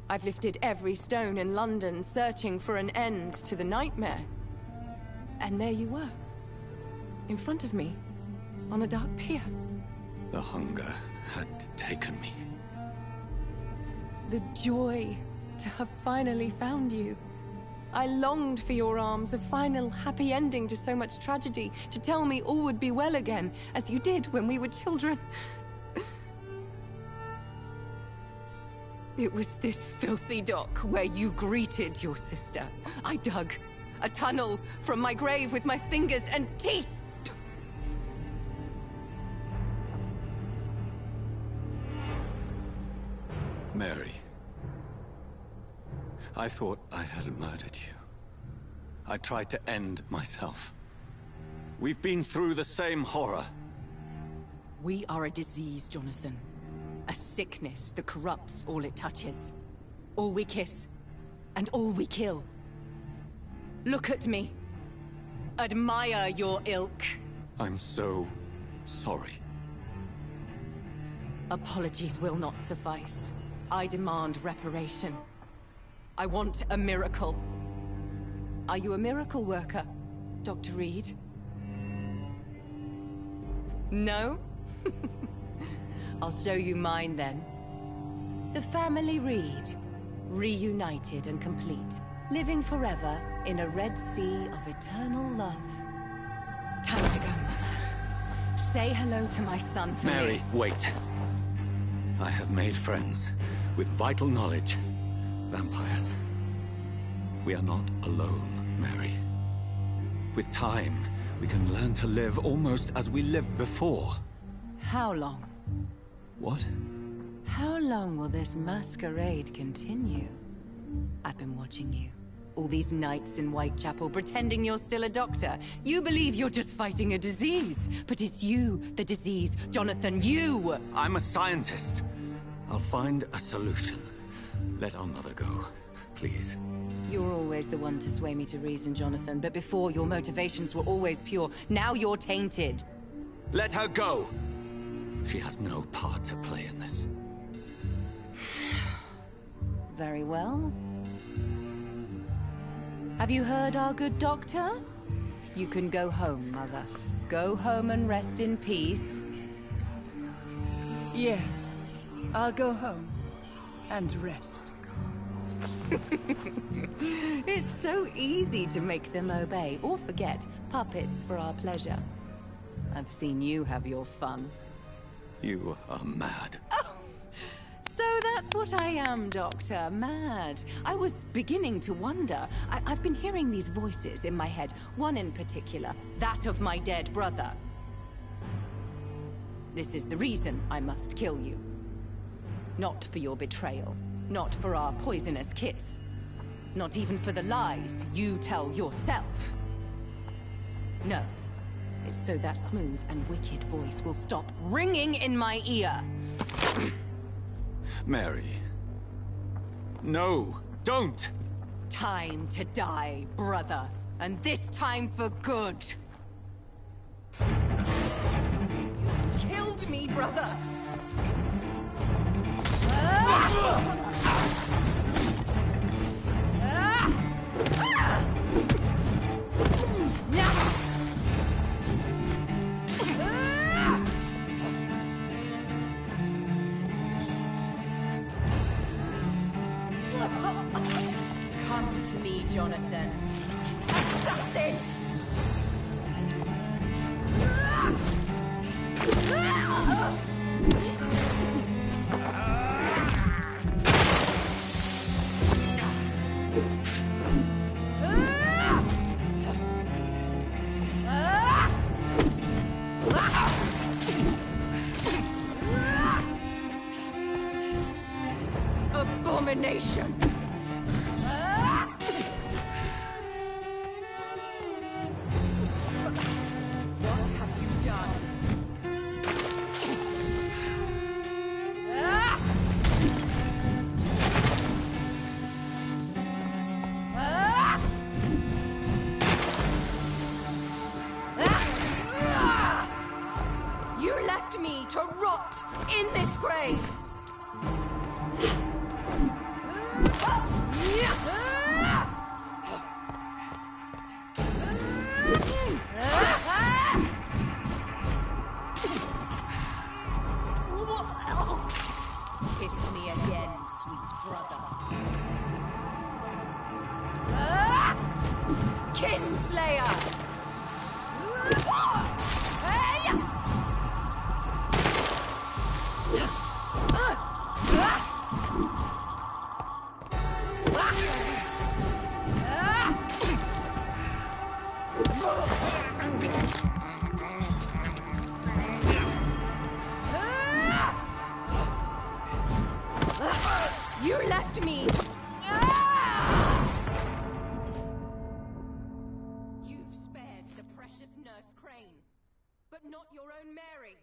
I've lifted every stone in London, searching for an end to the nightmare. And there you were. In front of me. On a dark pier. The hunger had taken me. The joy to have finally found you. I longed for your arms, a final happy ending to so much tragedy, to tell me all would be well again, as you did when we were children. It was this filthy dock where you greeted your sister. I dug a tunnel from my grave with my fingers and teeth. Mary. I thought I had murdered you. I tried to end myself. We've been through the same horror. We are a disease, Jonathan. A sickness that corrupts all it touches. All we kiss, and all we kill. Look at me. Admire your ilk. I'm so sorry. Apologies will not suffice. I demand reparation. I want a miracle. Are you a miracle worker, Dr. Reed? No? I'll show you mine then. The family Reed, reunited and complete, living forever in a red sea of eternal love. Time to go, Mother. Say hello to my son for me. Mary, wait. I have made friends with vital knowledge. Vampires. We are not alone, Mary. With time, we can learn to live almost as we lived before. How long? What? How long will this masquerade continue? I've been watching you. All these nights in Whitechapel, pretending you're still a doctor. You believe you're just fighting a disease. But it's you, the disease. Jonathan, you! I'm a scientist. I'll find a solution. Let our mother go, please. You're always the one to sway me to reason, Jonathan. But before, your motivations were always pure. Now you're tainted. Let her go! She has no part to play in this. Very well. Have you heard our good doctor? You can go home, Mother. Go home and rest in peace. Yes, I'll go home and rest. It's so easy to make them obey or forget. Puppets for our pleasure. I've seen you have your fun. You are mad. Oh, so that's what I am, Doctor. Mad. I was beginning to wonder. I've been hearing these voices in my head. One in particular. That of my dead brother. This is the reason I must kill you. Not for your betrayal. Not for our poisonous kiss. Not even for the lies you tell yourself. No. It's so that smooth and wicked voice will stop ringing in my ear. Mary. No, don't! Time to die, brother. And this time for good. You killed me, brother! Come to me, Jonathan. Assassin! Abomination! What have you done? You left me to rot in this grave! Kiss me again, sweet brother. Kinslayer! You left me to... You've spared the precious Nurse Crane, but not your own Mary.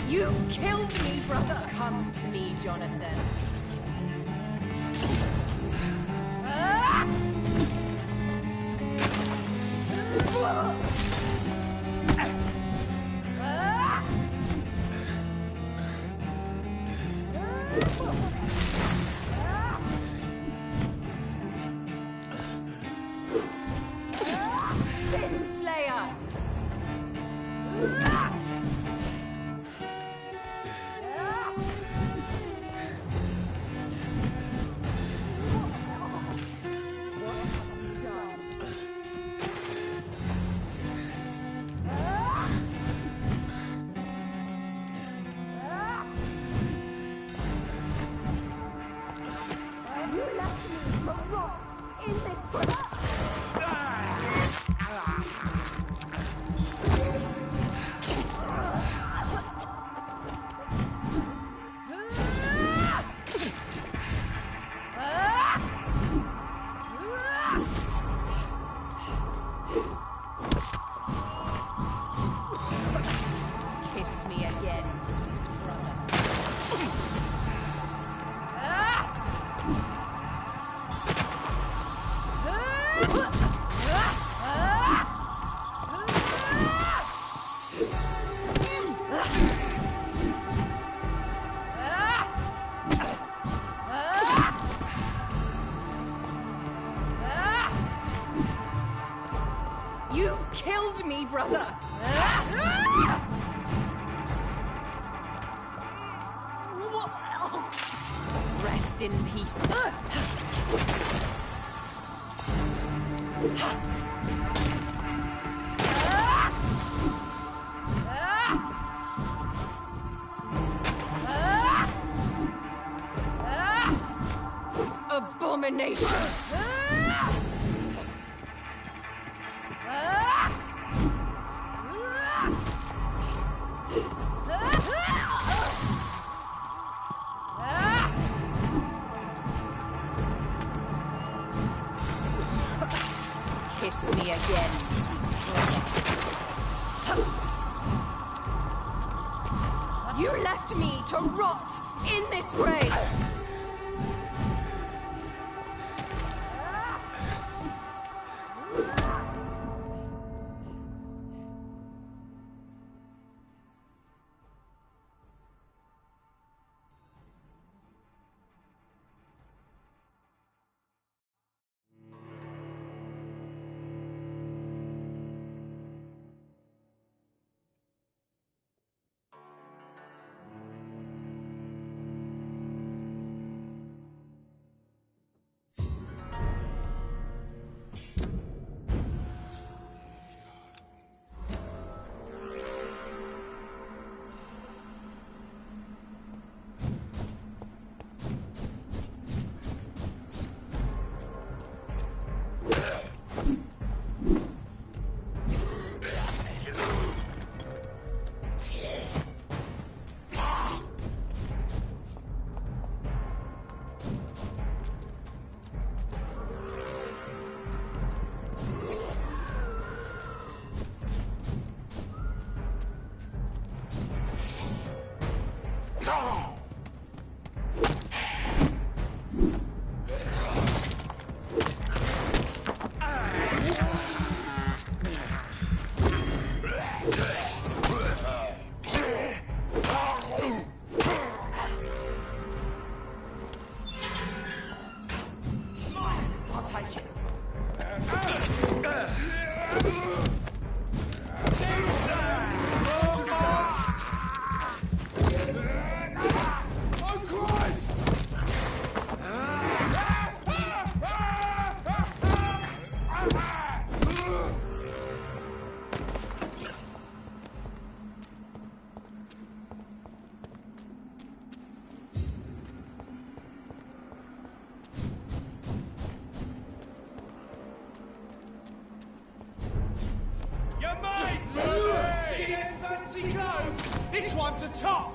You killed me, brother! Come to me, Jonathan. Slayer! killed me, brother! Rest in peace. Abomination! Kiss me again, sweet brother. You left me to rot in this grave! This one's a top!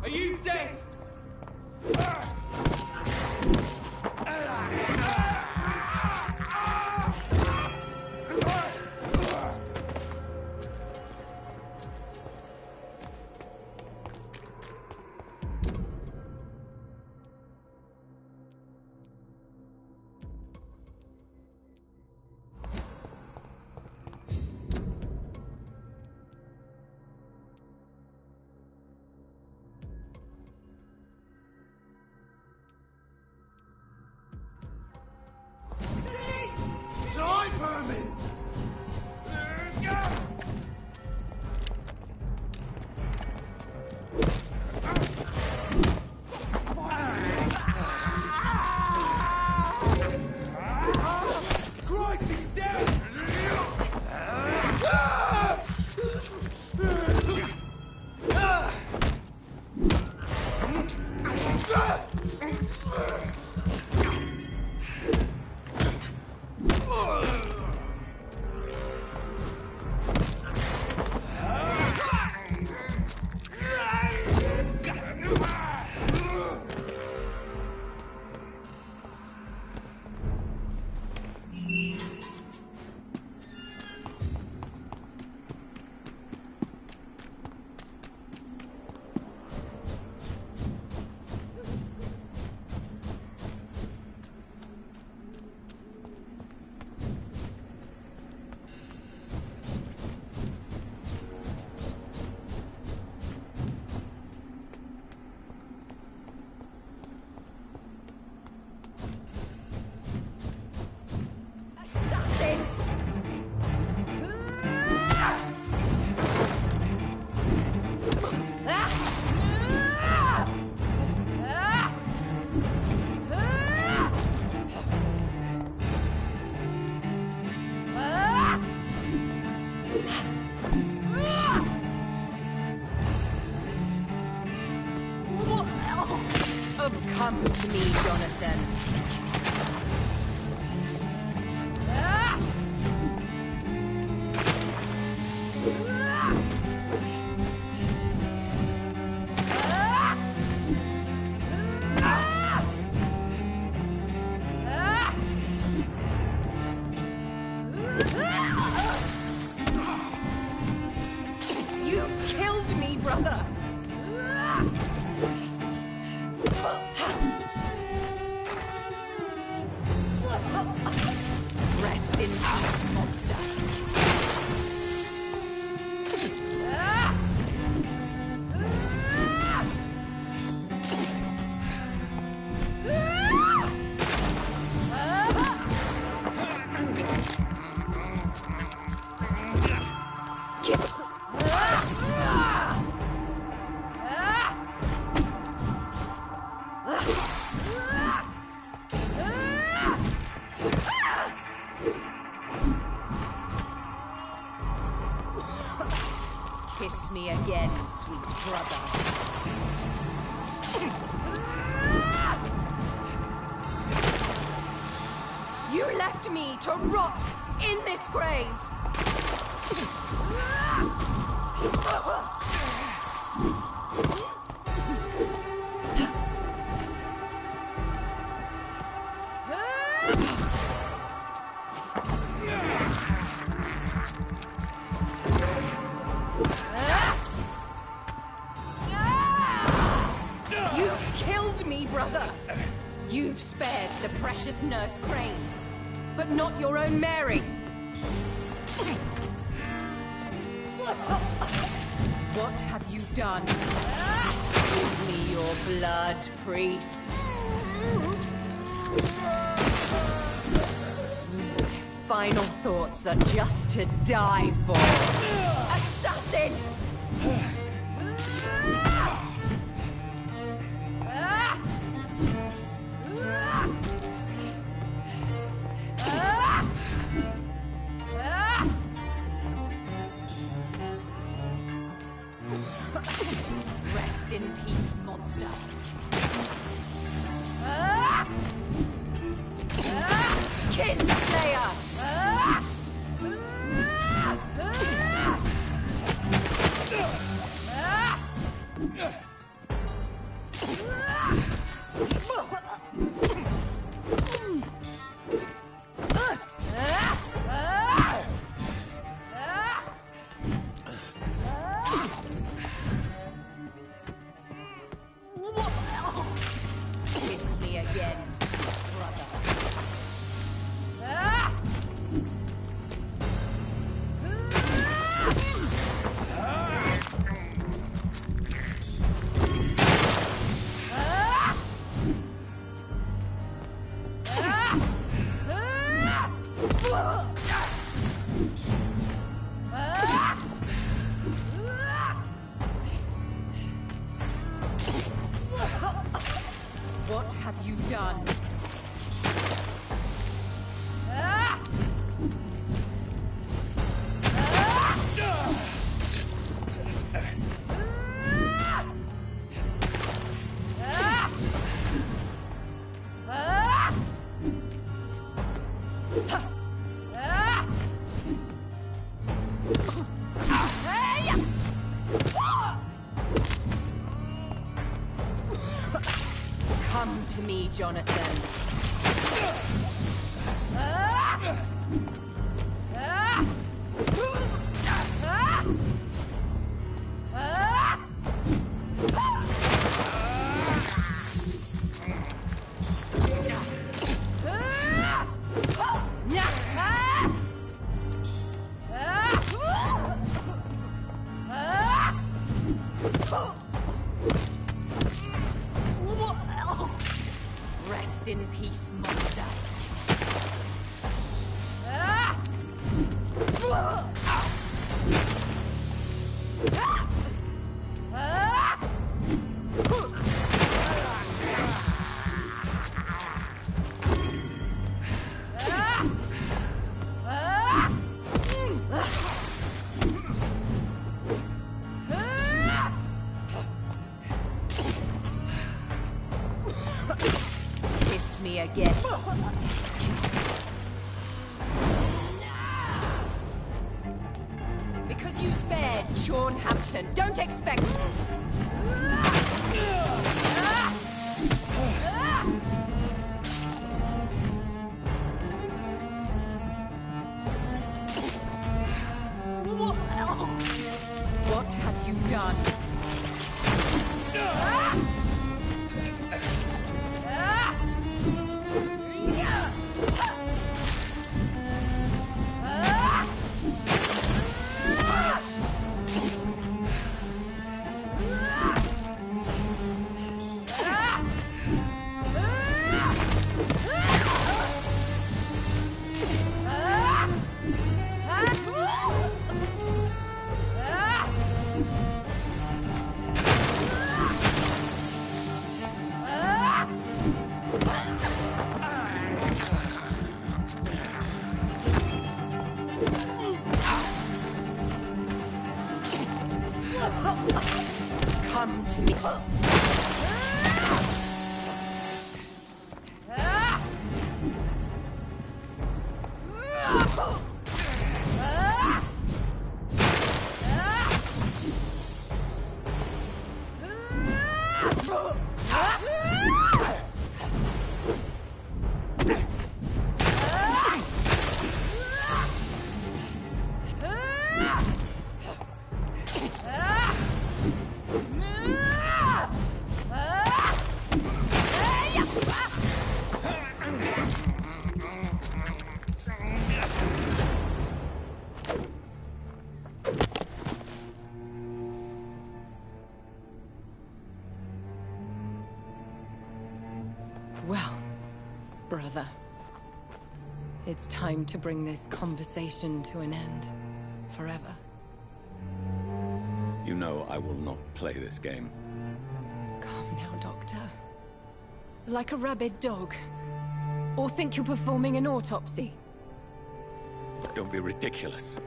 Are you deaf? Die, vermin! Christ, he's dead! Come to me, Jonathan. You've killed me, brother. Rest in peace, monster. Kiss me again, sweet brother. You left me to rot in this grave. You've killed me, brother. You've spared the precious Nurse Crane, but not your own Mary. What have you done? Give me your blood, priest. My final thoughts are just to die for. Assassin! Rest in peace, monster. Kinslayer! What have you done? Come to me, Jonathan. Rest in peace, monster. Kiss me again. Because you spared Sean Hampton. Don't expect... What have you done? Come to me. Well, brother, it's time to bring this conversation to an end. Forever. You know I will not play this game. Calm now, Doctor. Like a rabid dog. Or think you're performing an autopsy. Don't be ridiculous.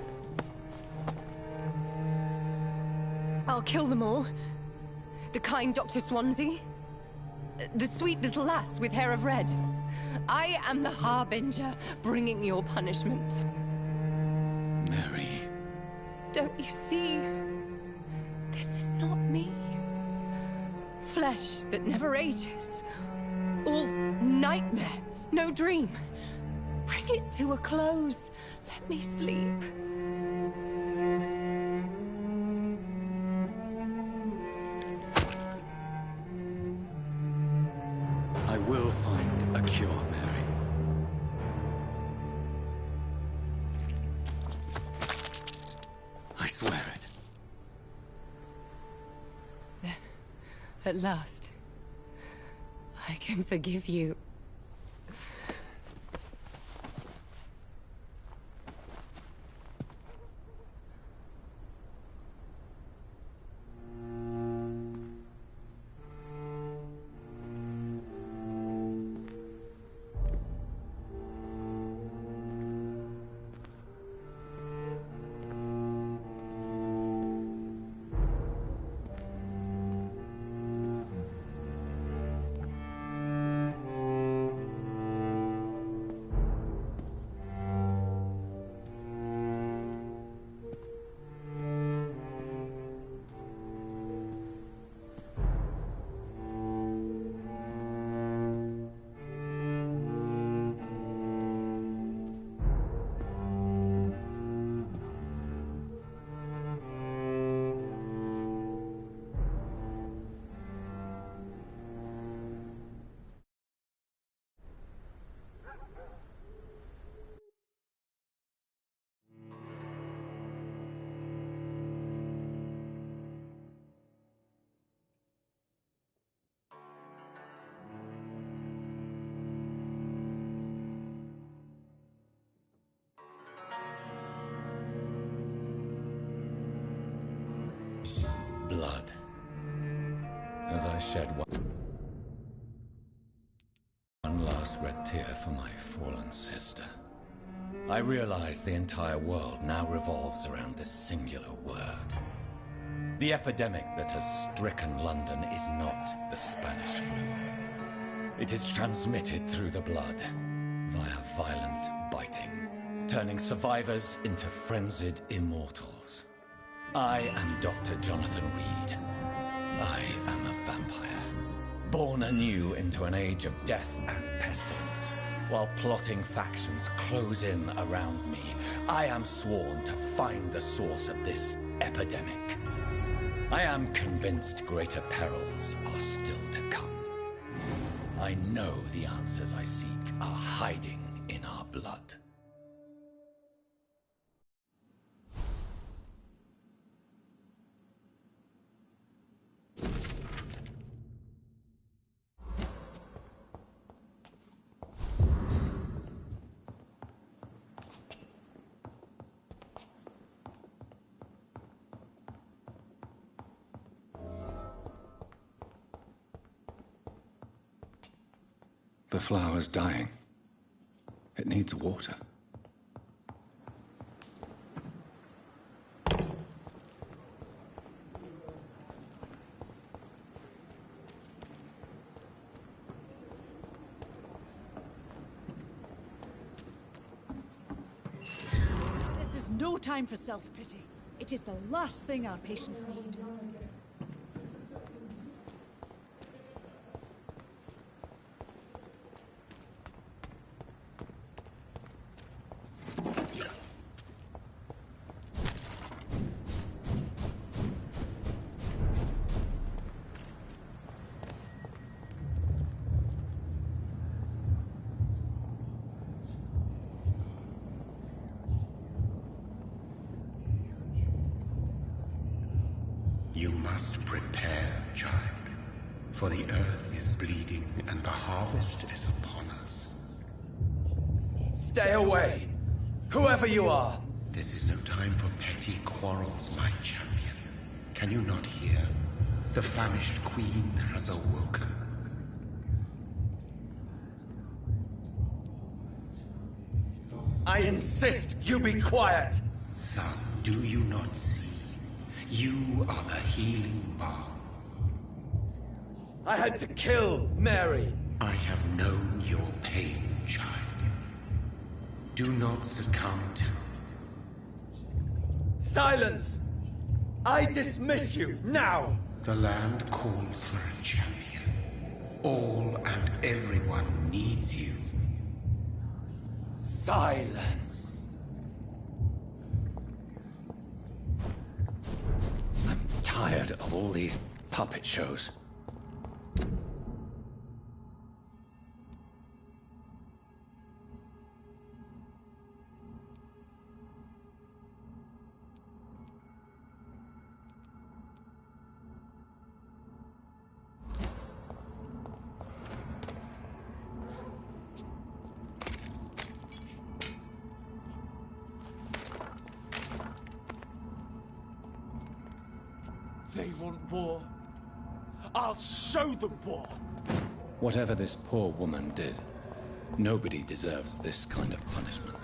I'll kill them all. The kind Dr. Swansea. The sweet little lass with hair of red. I am the Harbinger, bringing your punishment. Mary. Don't you see? This is not me. Flesh that never ages. All nightmare, no dream. Bring it to a close. Let me sleep. I will find a cure, Mary. I swear it. Then, at last, I can forgive you. as I shed one last red tear for my fallen sister, I realize the entire world now revolves around this singular word. The epidemic that has stricken London is not the Spanish flu. It is transmitted through the blood, via violent biting, turning survivors into frenzied immortals. I am Dr. Jonathan Reed. I am a vampire, born anew into an age of death and pestilence. While plotting factions close in around me, I am sworn to find the source of this epidemic. I am convinced greater perils are still to come. I know the answers I seek are hiding in our blood. The flower's dying. It needs water. This is no time for self-pity. It is the last thing our patients need. You must prepare, child, for the earth is bleeding and the harvest is upon us. Stay away! Whoever you are! This is no time for petty quarrels, my champion. Can you not hear? The famished queen has awoken. I insist you be quiet! Son, do you not see? You are the healing balm. I had to kill Mary. I have known your pain, child. Do not succumb to... Silence! I dismiss you, now! The land calls for a champion. All and everyone needs you. Silence! Tired of all these puppet shows. They want war. I'll show them war. Whatever this poor woman did, nobody deserves this kind of punishment.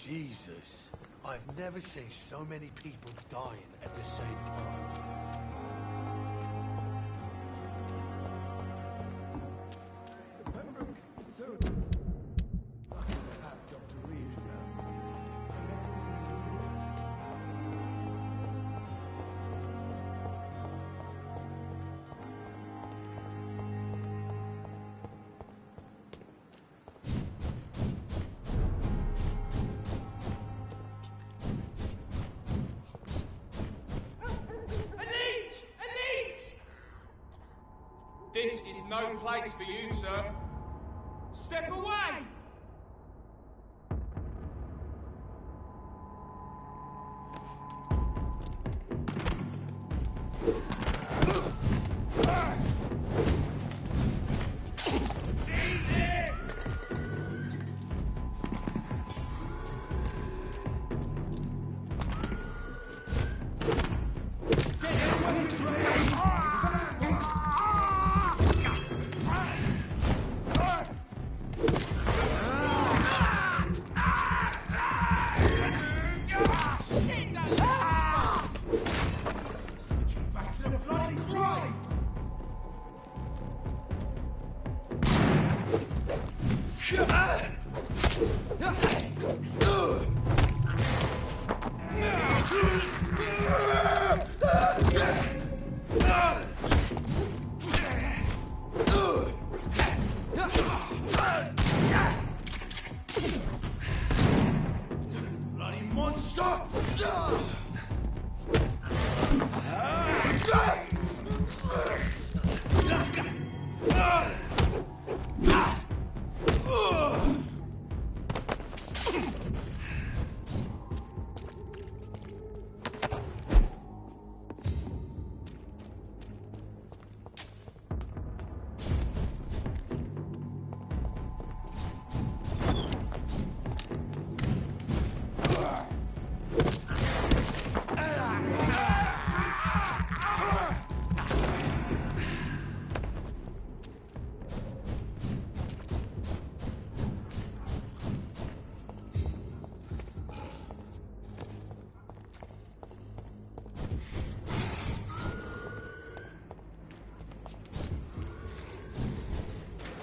Jesus. I've never seen so many people dying at the same time. This is no place for you, sir. Step away!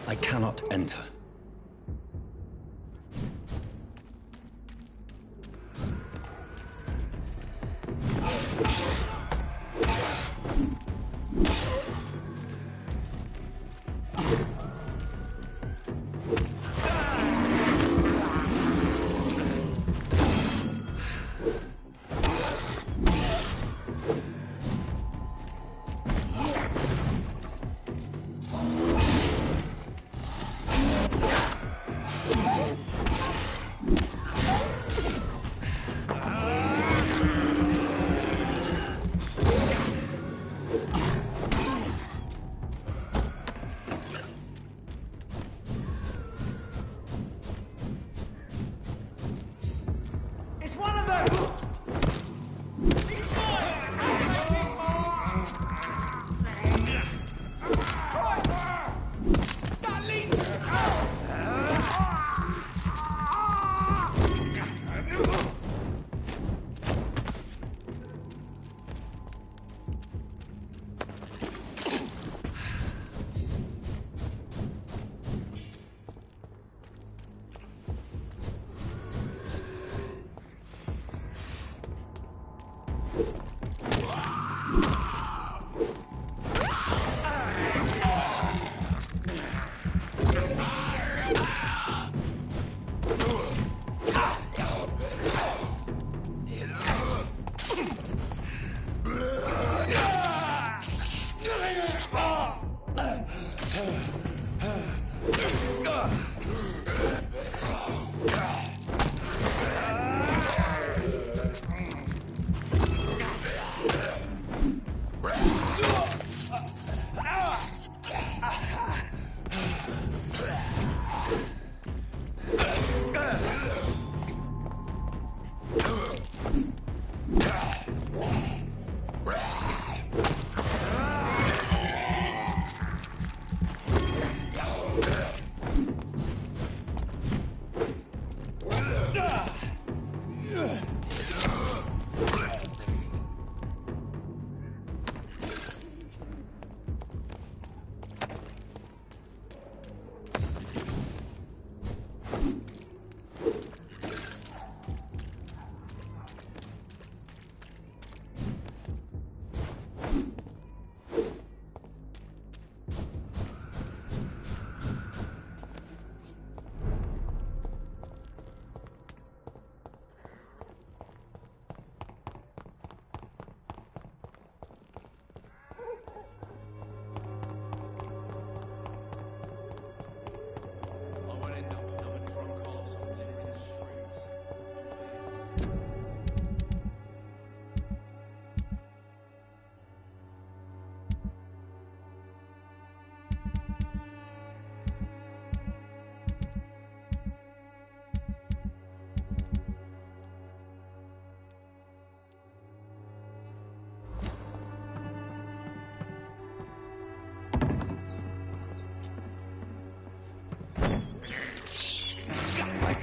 I cannot enter.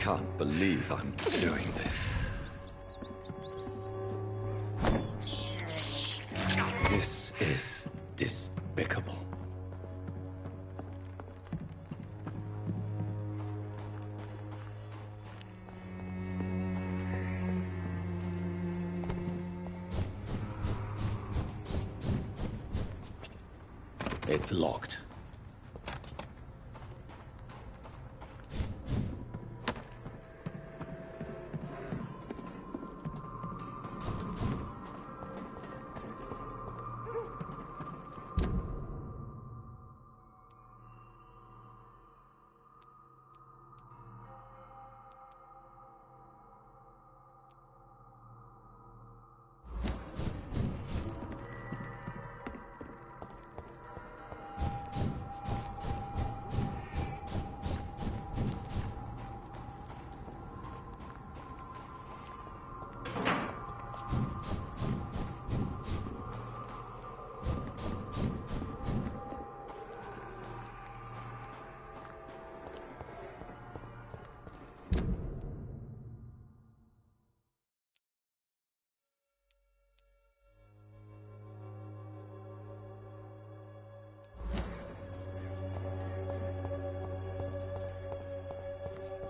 can't believe I'm doing this. This is despicable. It's locked.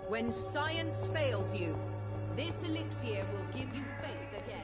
When science fails you, this elixir will give you faith again.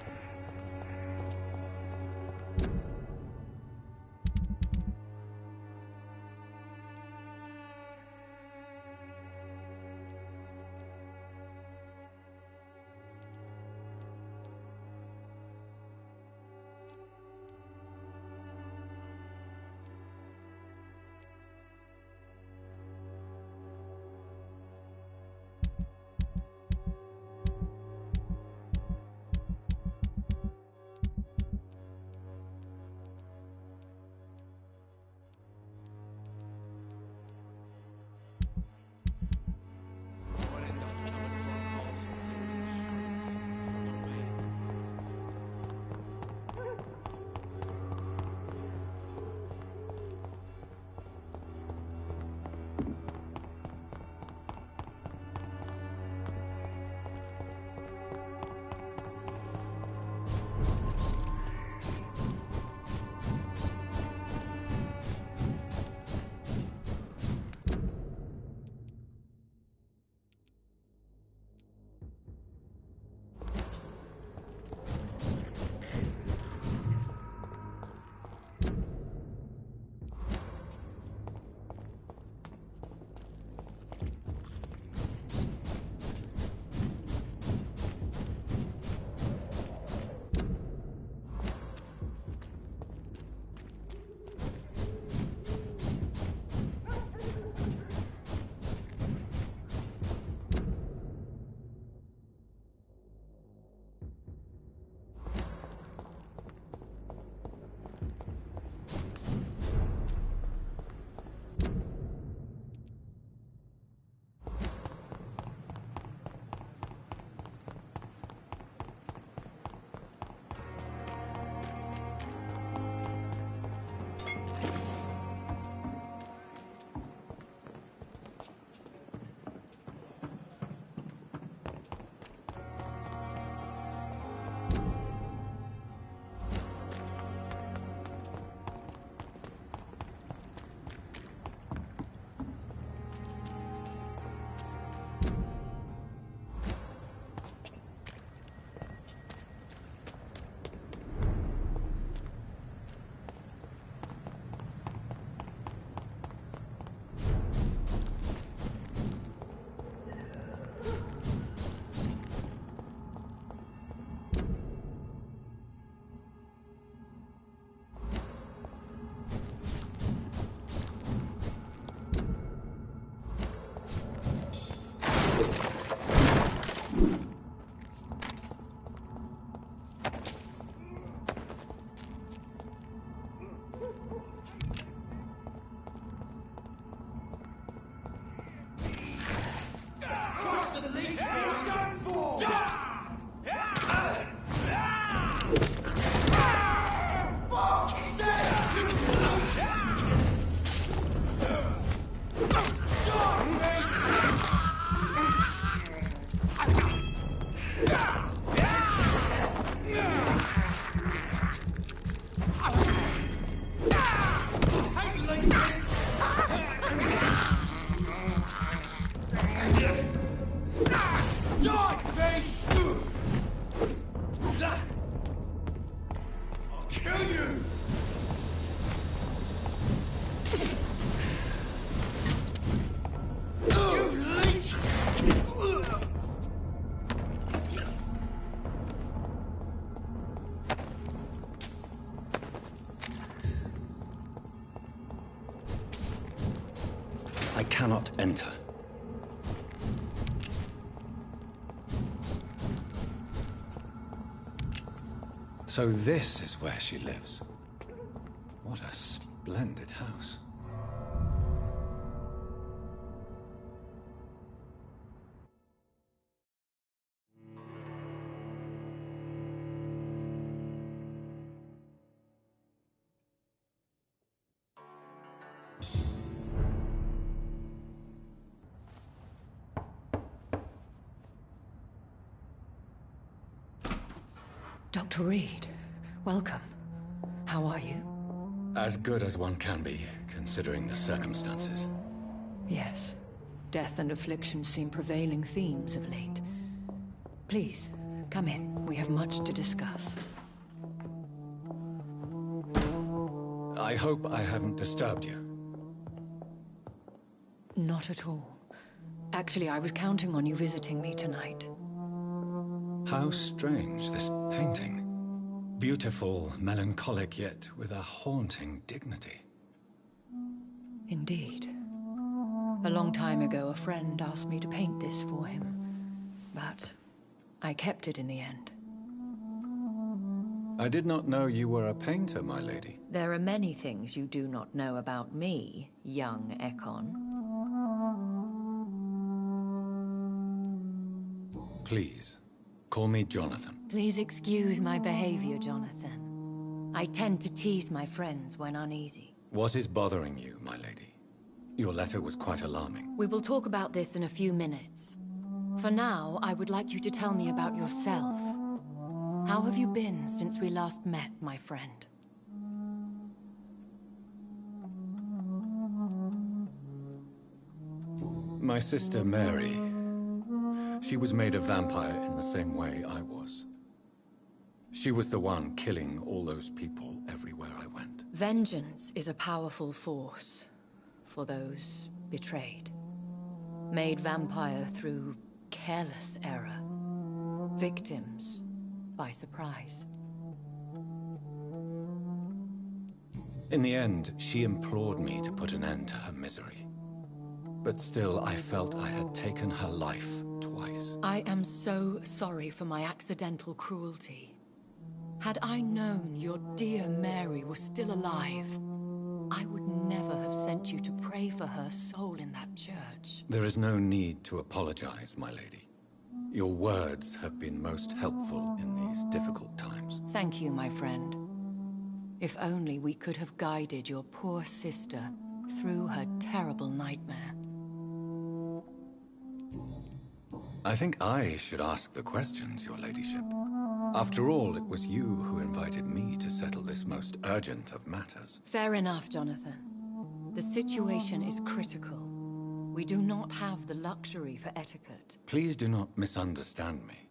I cannot enter. So this is where she lives. What a splendid house. Dr. Reed, welcome. How are you? As good as one can be, considering the circumstances. Yes. Death and affliction seem prevailing themes of late. Please, come in. We have much to discuss. I hope I haven't disturbed you. Not at all. Actually, I was counting on you visiting me tonight. How strange, this painting. Beautiful, melancholic, yet with a haunting dignity. Indeed. A long time ago, a friend asked me to paint this for him. But I kept it in the end. I did not know you were a painter, my lady. There are many things you do not know about me, young Ekon. Please, call me Jonathan. Please excuse my behavior, Jonathan. I tend to tease my friends when uneasy. What is bothering you, my lady? Your letter was quite alarming. We will talk about this in a few minutes. For now, I would like you to tell me about yourself. How have you been since we last met, my friend? My sister Mary. She was made a vampire in the same way I was. She was the one killing all those people everywhere I went. Vengeance is a powerful force for those betrayed. Made vampire through careless error. Victims by surprise. In the end, she implored me to put an end to her misery. But still, I felt I had taken her life twice. I am so sorry for my accidental cruelty. Had I known your dear Mary was still alive, I would never have sent you to pray for her soul in that church. There is no need to apologize, my lady. Your words have been most helpful in these difficult times. Thank you, my friend. If only we could have guided your poor sister through her terrible nightmare. I think I should ask the questions, your ladyship. After all, it was you who invited me to settle this most urgent of matters. Fair enough, Jonathan. The situation is critical. We do not have the luxury for etiquette. Please do not misunderstand me.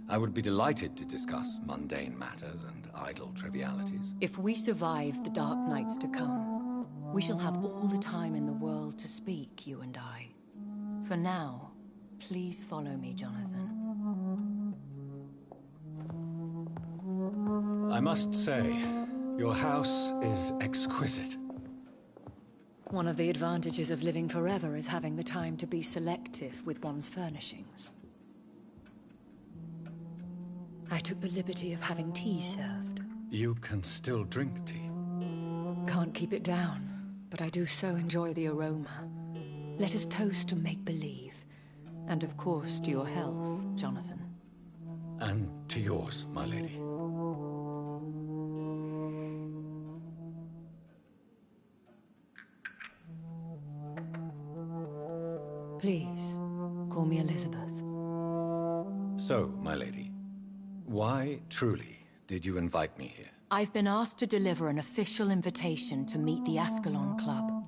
I would be delighted to discuss mundane matters and idle trivialities. If we survive the dark nights to come, we shall have all the time in the world to speak, you and I. For now, please follow me, Jonathan. I must say, your house is exquisite. One of the advantages of living forever is having the time to be selective with one's furnishings. I took the liberty of having tea served. You can still drink tea. Can't keep it down, but I do so enjoy the aroma. Let us toast to make-believe. And of course to your health, Jonathan. And to yours, my lady. Please, call me Elizabeth. So, my lady, Why, truly, did you invite me here? I've been asked to deliver an official invitation to meet the Ascalon Club.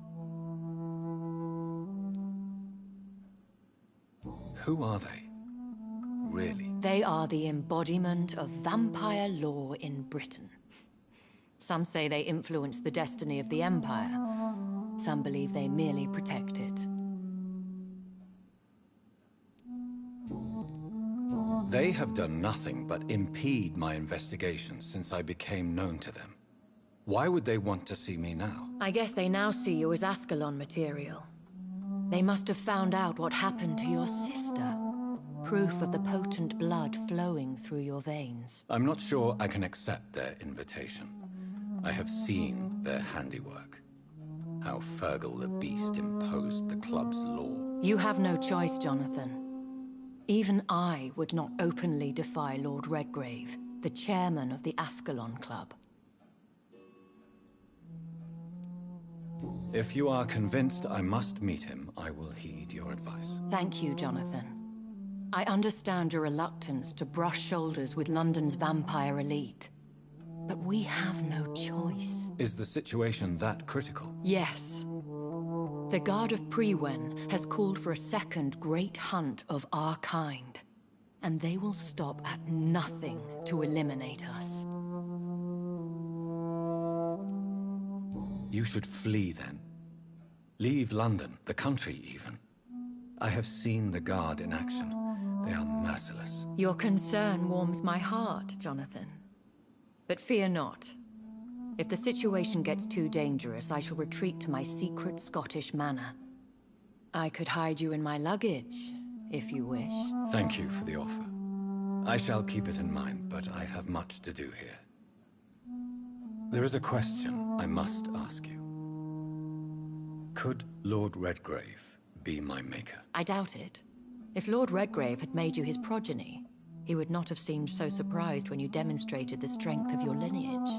Who are they? Really? They are the embodiment of vampire law in Britain. Some say they influence the destiny of the Empire. Some believe they merely protect it. They have done nothing but impede my investigations since I became known to them. Why would they want to see me now? I guess they now see you as Ascalon material. They must have found out what happened to your sister. Proof of the potent blood flowing through your veins. I'm not sure I can accept their invitation. I have seen their handiwork. How Fergal the Beast imposed the club's law. You have no choice, Jonathan. Even I would not openly defy Lord Redgrave, the chairman of the Ascalon Club. If you are convinced I must meet him, I will heed your advice. Thank you, Jonathan. I understand your reluctance to brush shoulders with London's vampire elite. But we have no choice. Is the situation that critical? Yes. The Guard of Prewen has called for a second great hunt of our kind. And they will stop at nothing to eliminate us. You should flee then. Leave London, the country even. I have seen the Guard in action. They are merciless. Your concern warms my heart, Jonathan. But fear not. If the situation gets too dangerous, I shall retreat to my secret Scottish manor. I could hide you in my luggage, if you wish. Thank you for the offer. I shall keep it in mind, but I have much to do here. There is a question I must ask you. Could Lord Redgrave be my maker? I doubt it. If Lord Redgrave had made you his progeny, he would not have seemed so surprised when you demonstrated the strength of your lineage.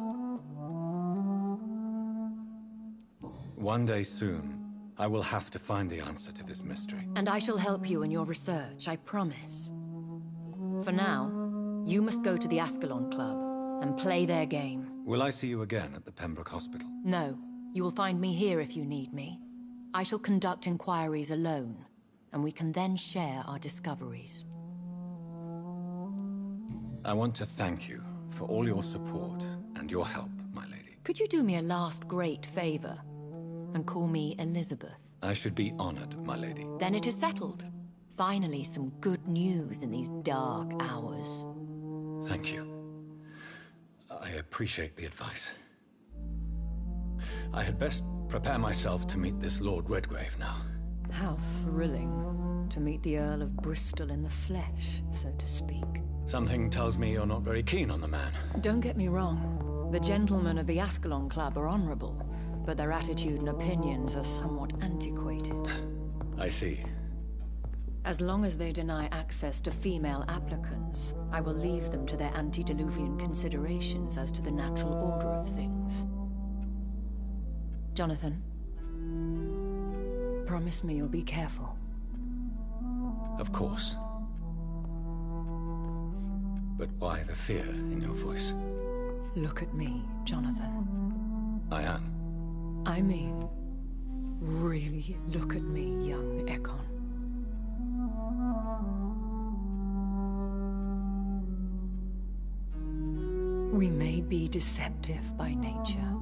One day soon, I will have to find the answer to this mystery. And I shall help you in your research, I promise. For now, you must go to the Ascalon Club and play their game. Will I see you again at the Pembroke Hospital? No. You will find me here if you need me. I shall conduct inquiries alone, and we can then share our discoveries. I want to thank you for all your support and your help, my lady. Could you do me a last great favor and call me Elizabeth? I should be honored, my lady. Then it is settled. Finally, some good news in these dark hours. Thank you. I appreciate the advice. I had best prepare myself to meet this Lord Redgrave now. How thrilling to meet the Earl of Bristol in the flesh, so to speak. Something tells me you're not very keen on the man. Don't get me wrong. The gentlemen of the Ascalon Club are honorable, but their attitude and opinions are somewhat antiquated. I see. As long as they deny access to female applicants, I will leave them to their antediluvian considerations as to the natural order of things. Jonathan, promise me you'll be careful. Of course. But why the fear in your voice? Look at me, Jonathan. I am. I mean, really look at me, young Ekon. We may be deceptive by nature,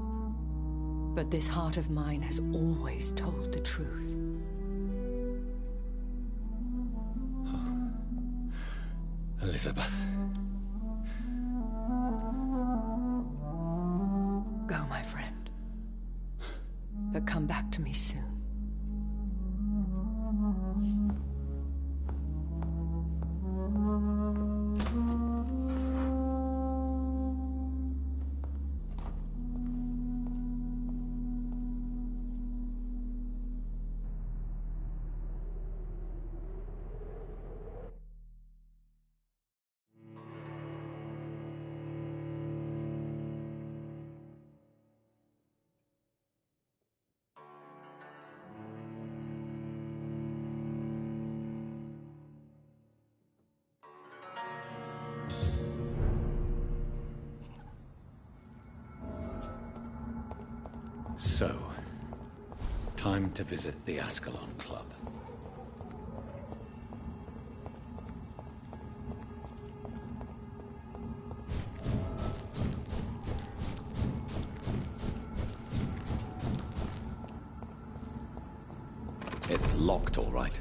but this heart of mine has always told the truth. Elizabeth. Go, my friend. But come back to me soon. So, time to visit the Ascalon Club. It's locked, all right.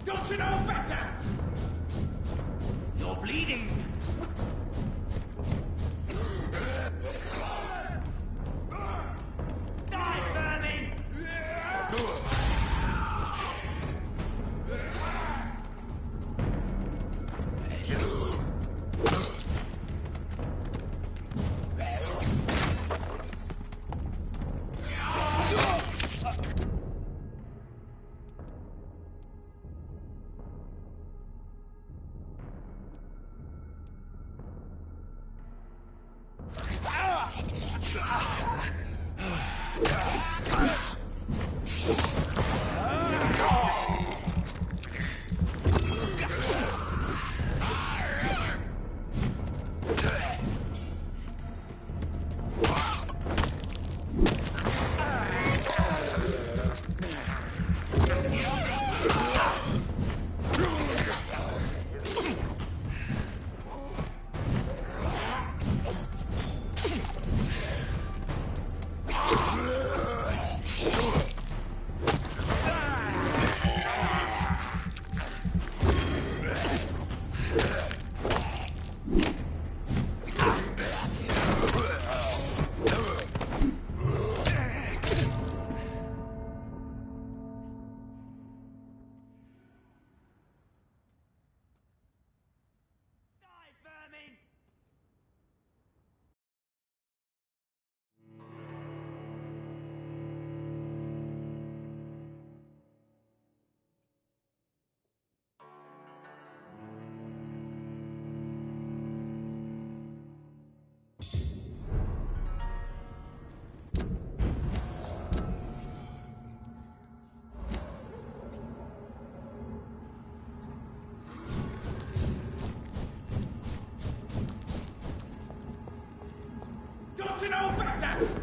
Don't you know better? You're bleeding. Die, vermin! Don't you know better?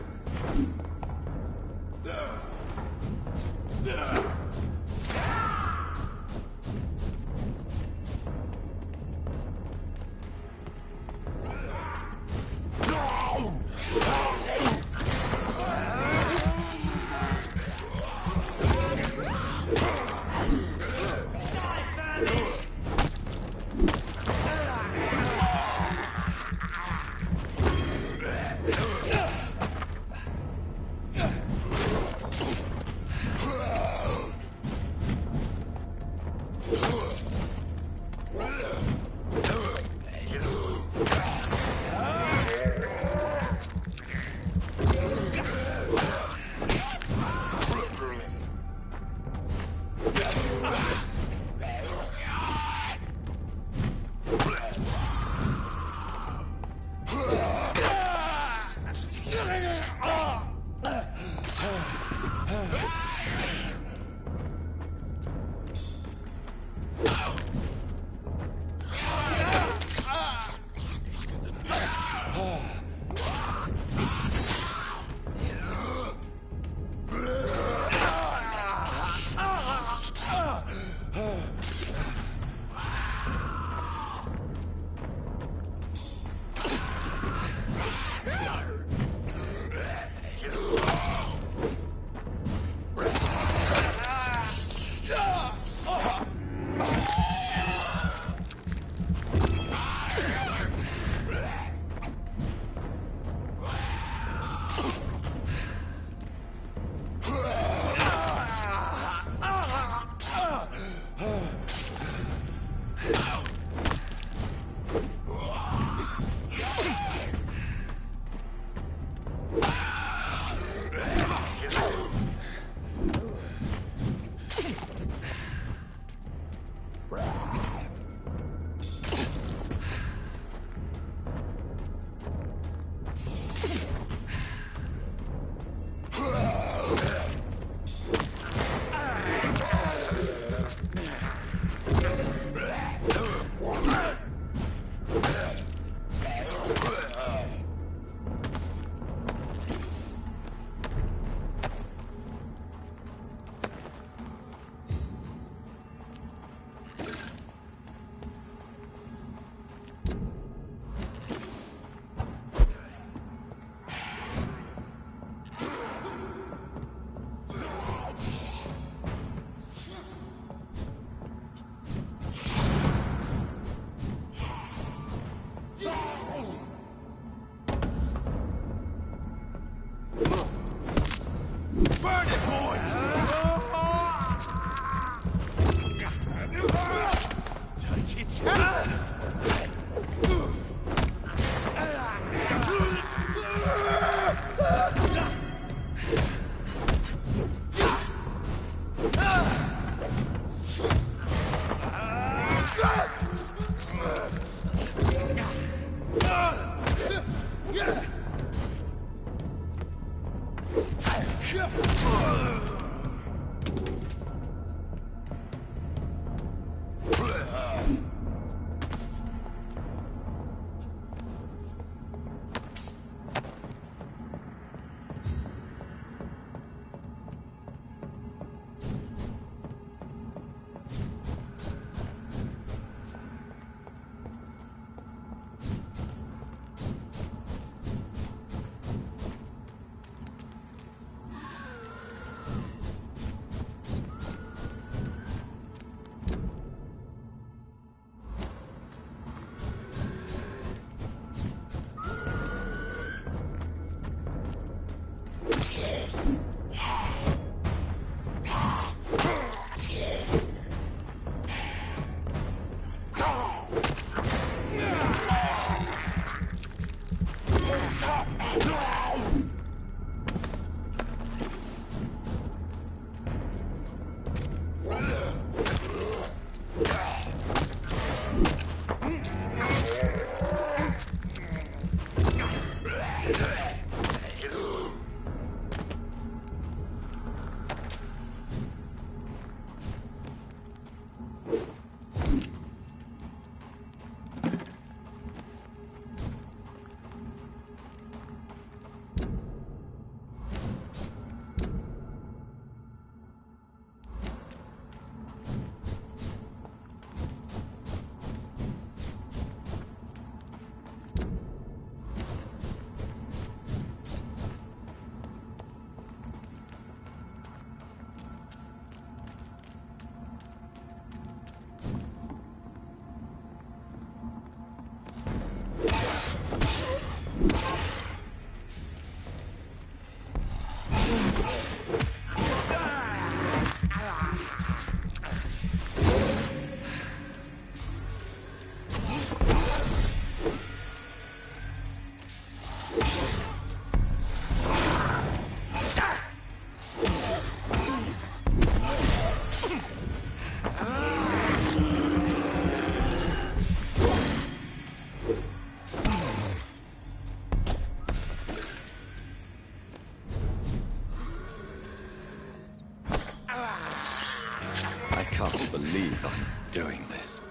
can't believe I'm doing this.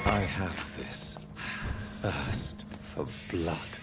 I have this thirst for blood.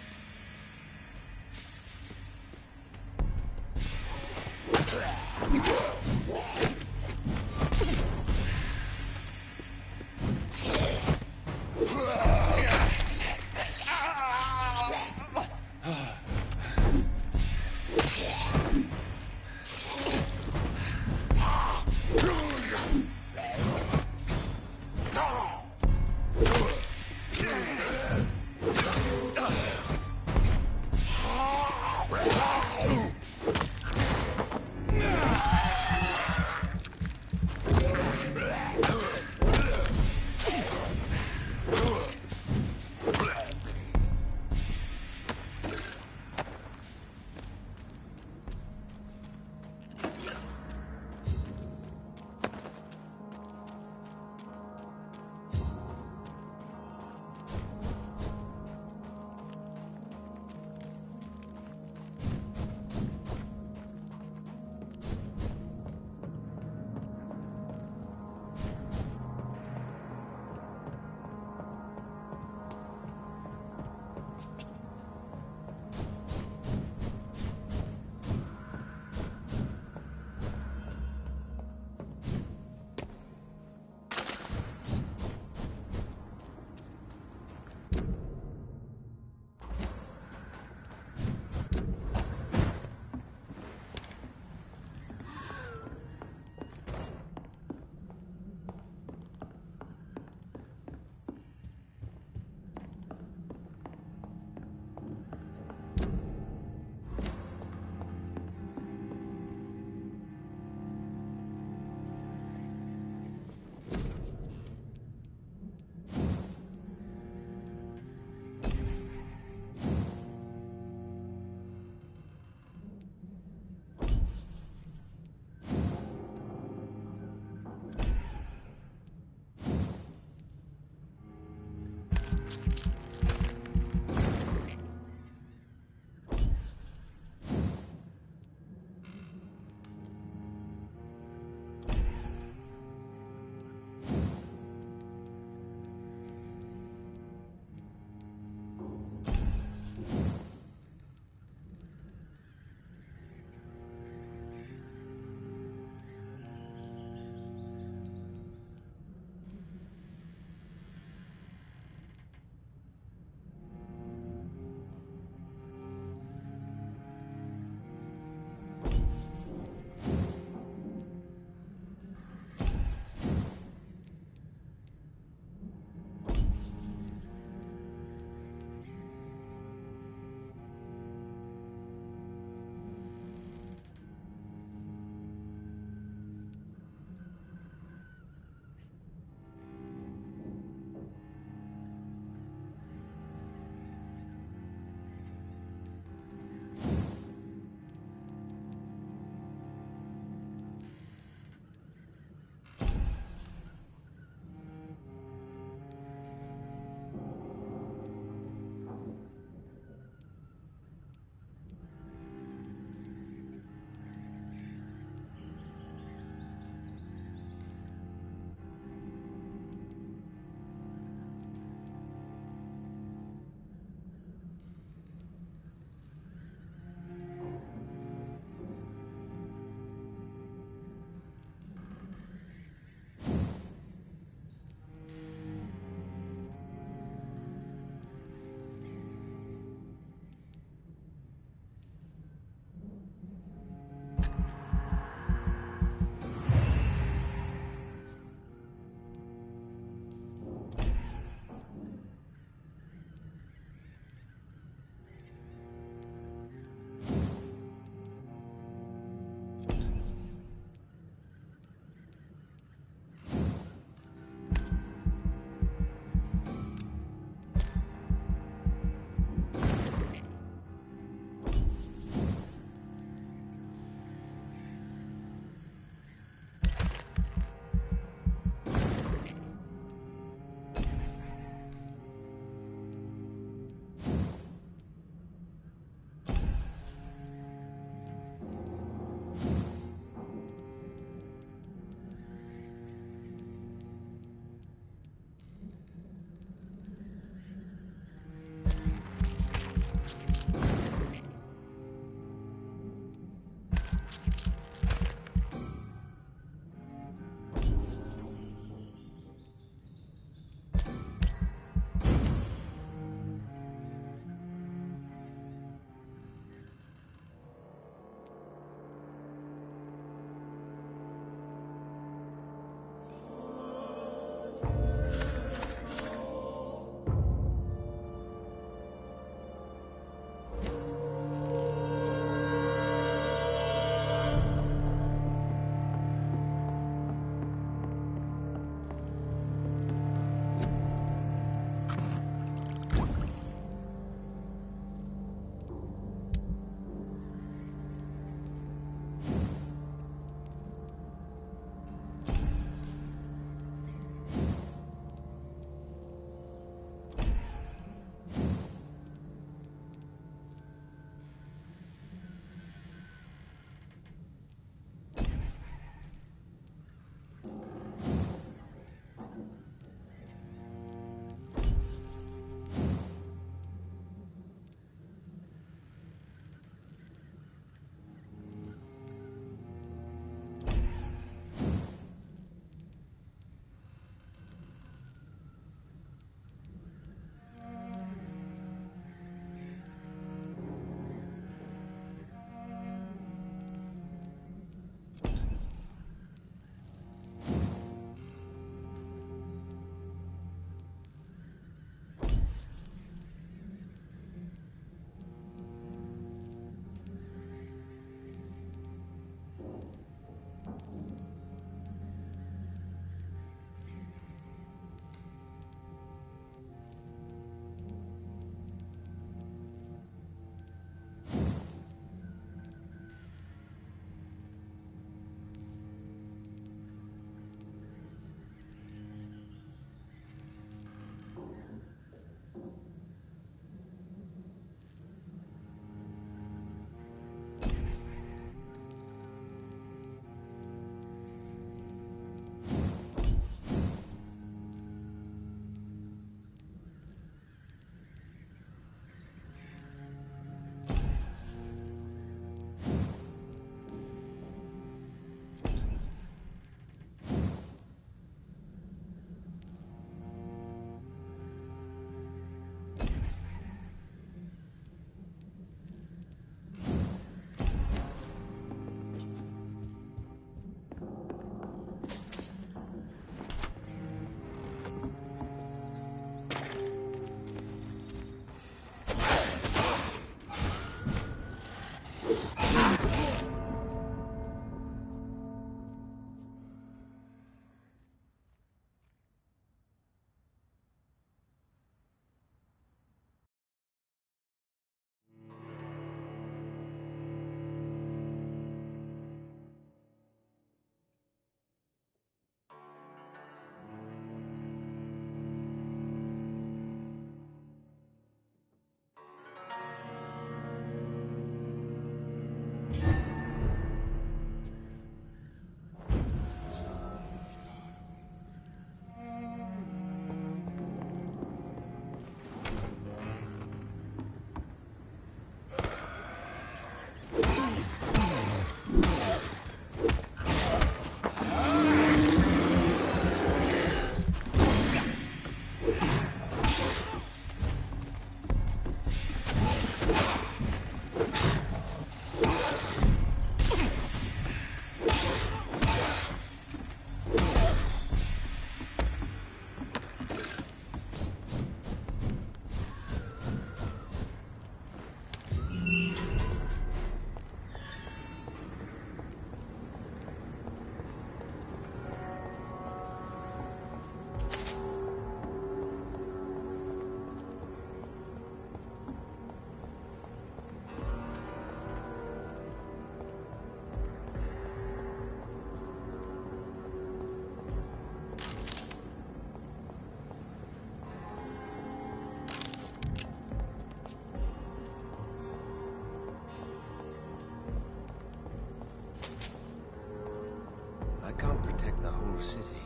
I can't protect the whole city.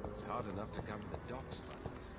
It's hard enough to cover the docks, buddies.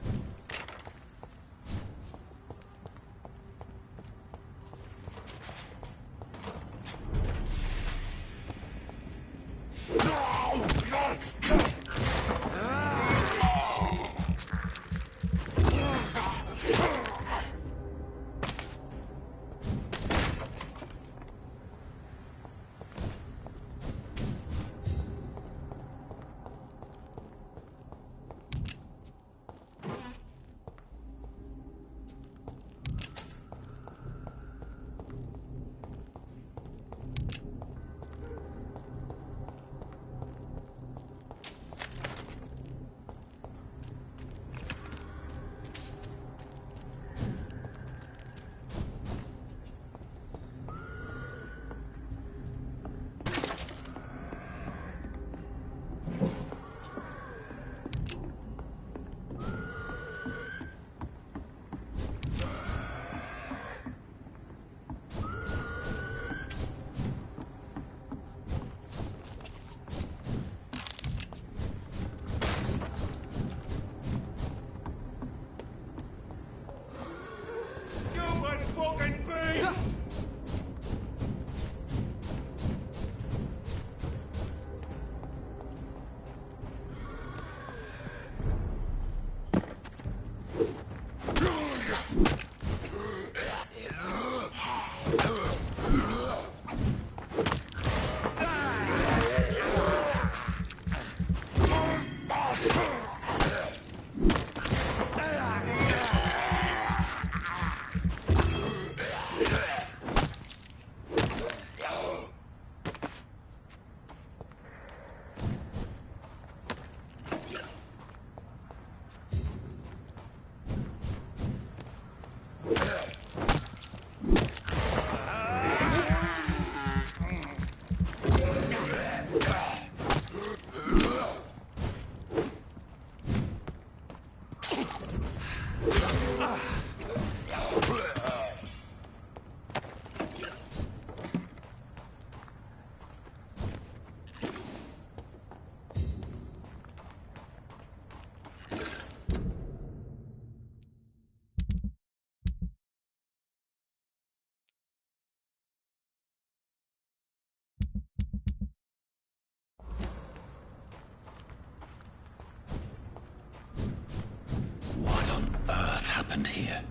What on earth happened here?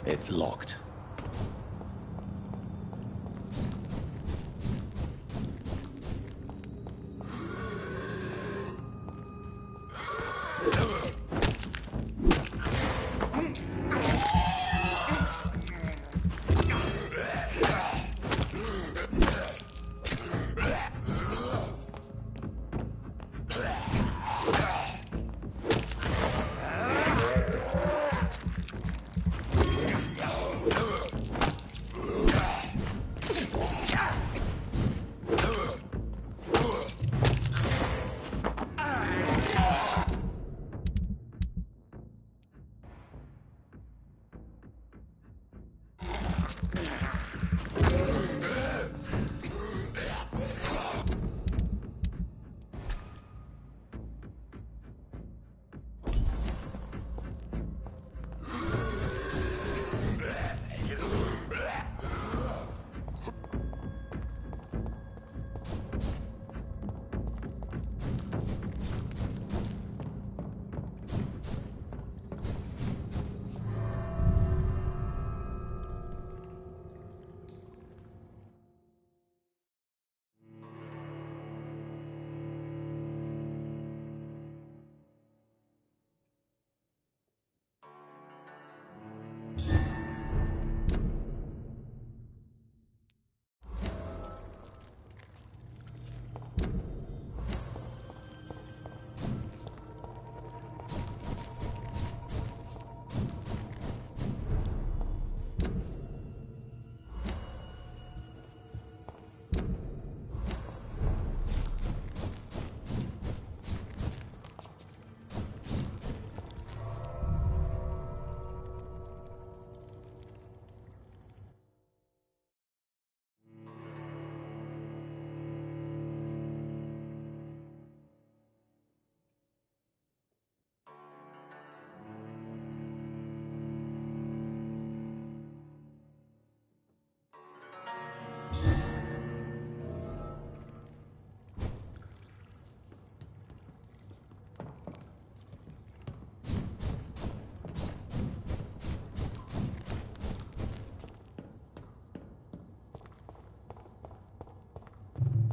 It's locked.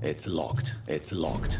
It's locked. It's locked.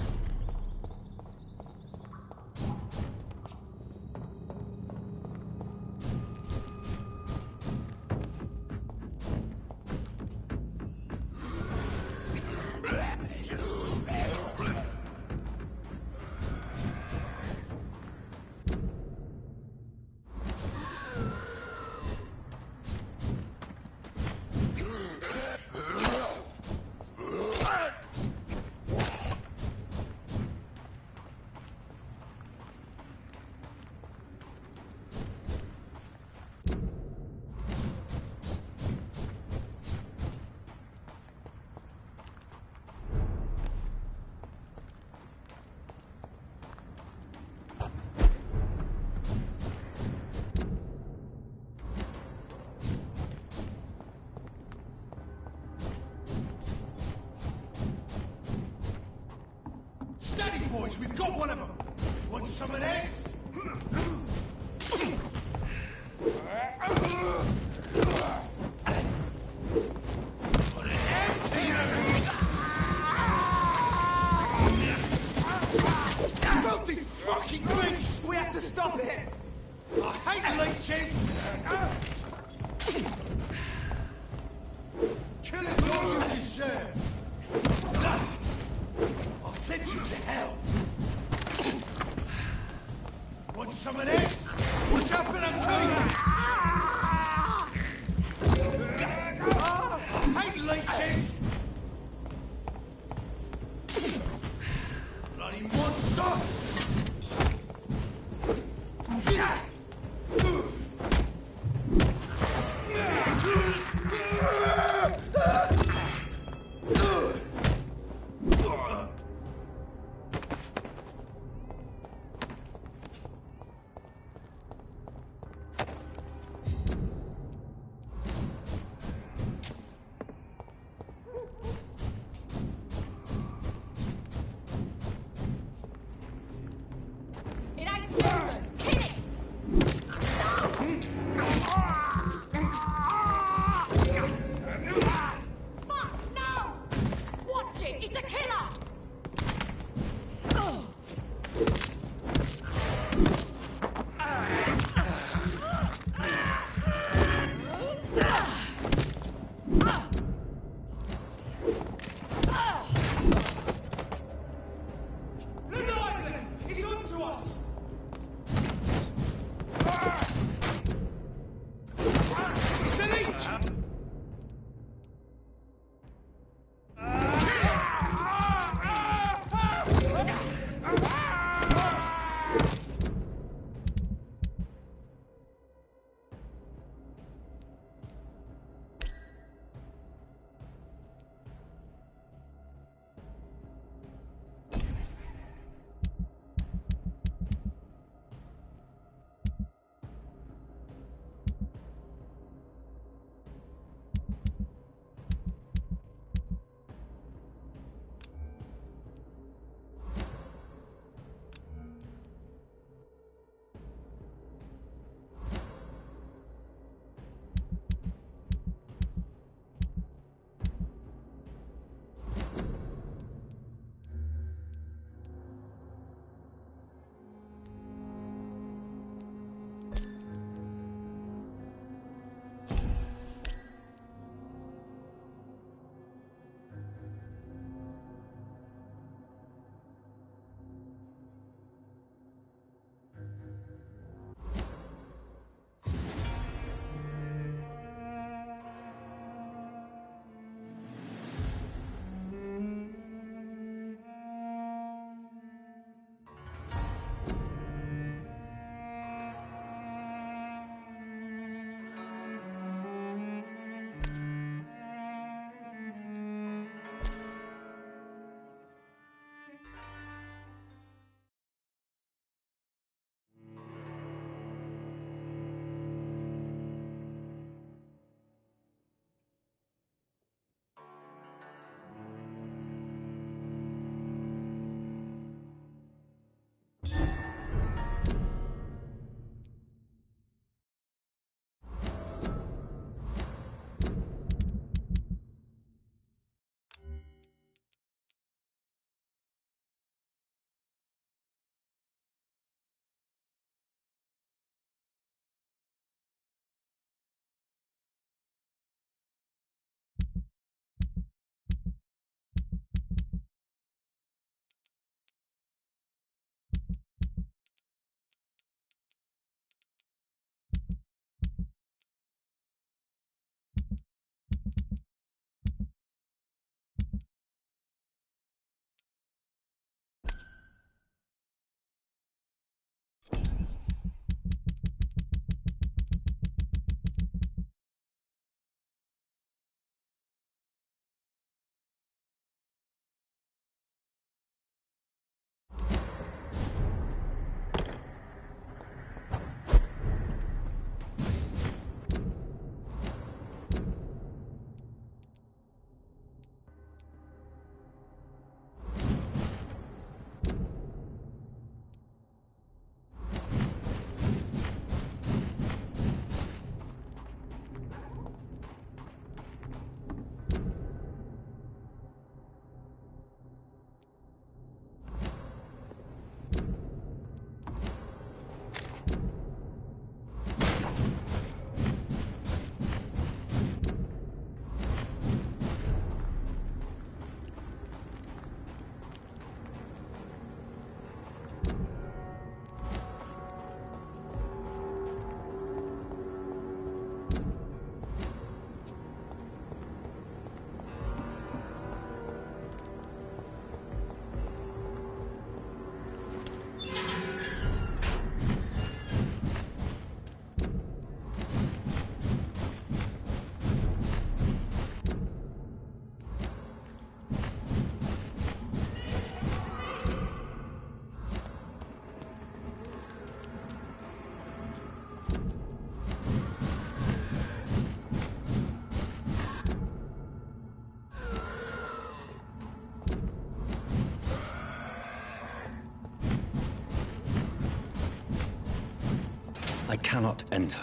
Steady, boys, we've got one of them. Want some of this? Put an end to you! Filthy fucking leech! We have to stop it! I hate leeches! Kill it all you deserve! I'll send you to hell! Want some of this? Watch out for that I hate leeches! Bloody monster! I cannot enter.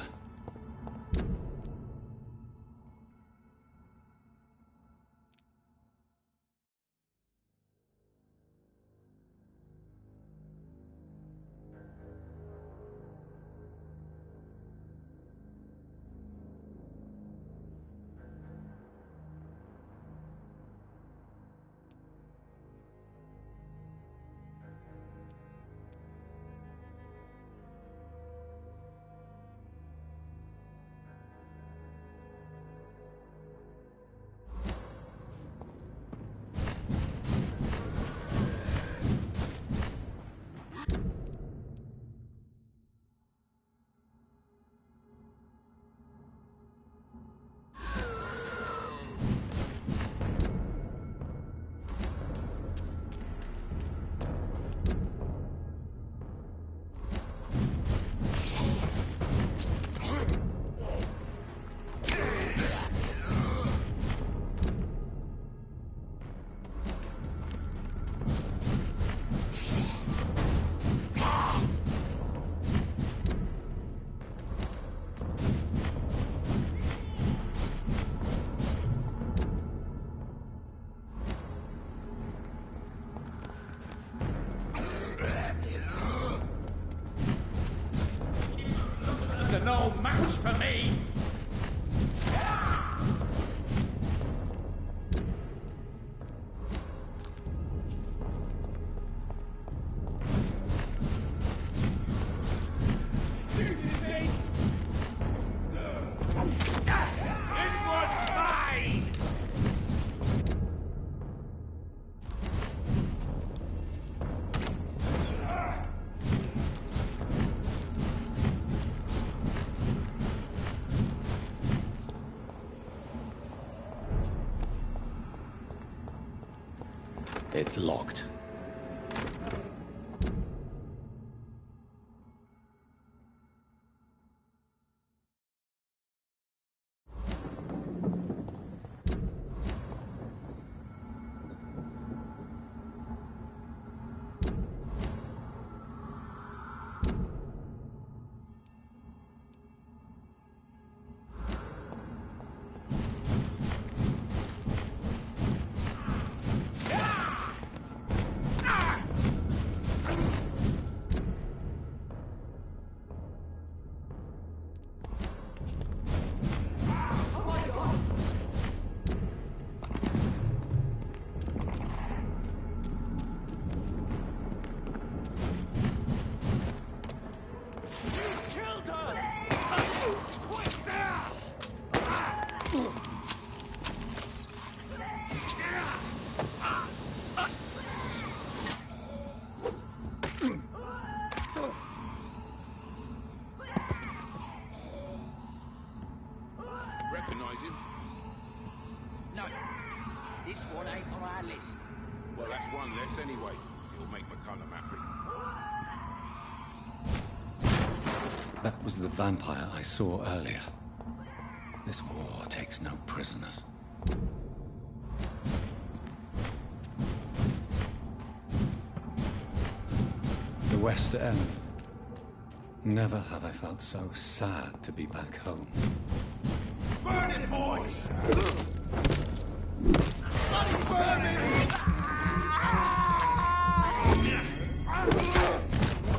No match for me! It's locked. Recognize him? No. This one ain't on our list. Well, that's one less anyway. It'll make McCullum happy. That was the vampire I saw earlier. This war takes no prisoners. The West End. Never have I felt so sad to be back home. Burn it, boys! Bloody burn it!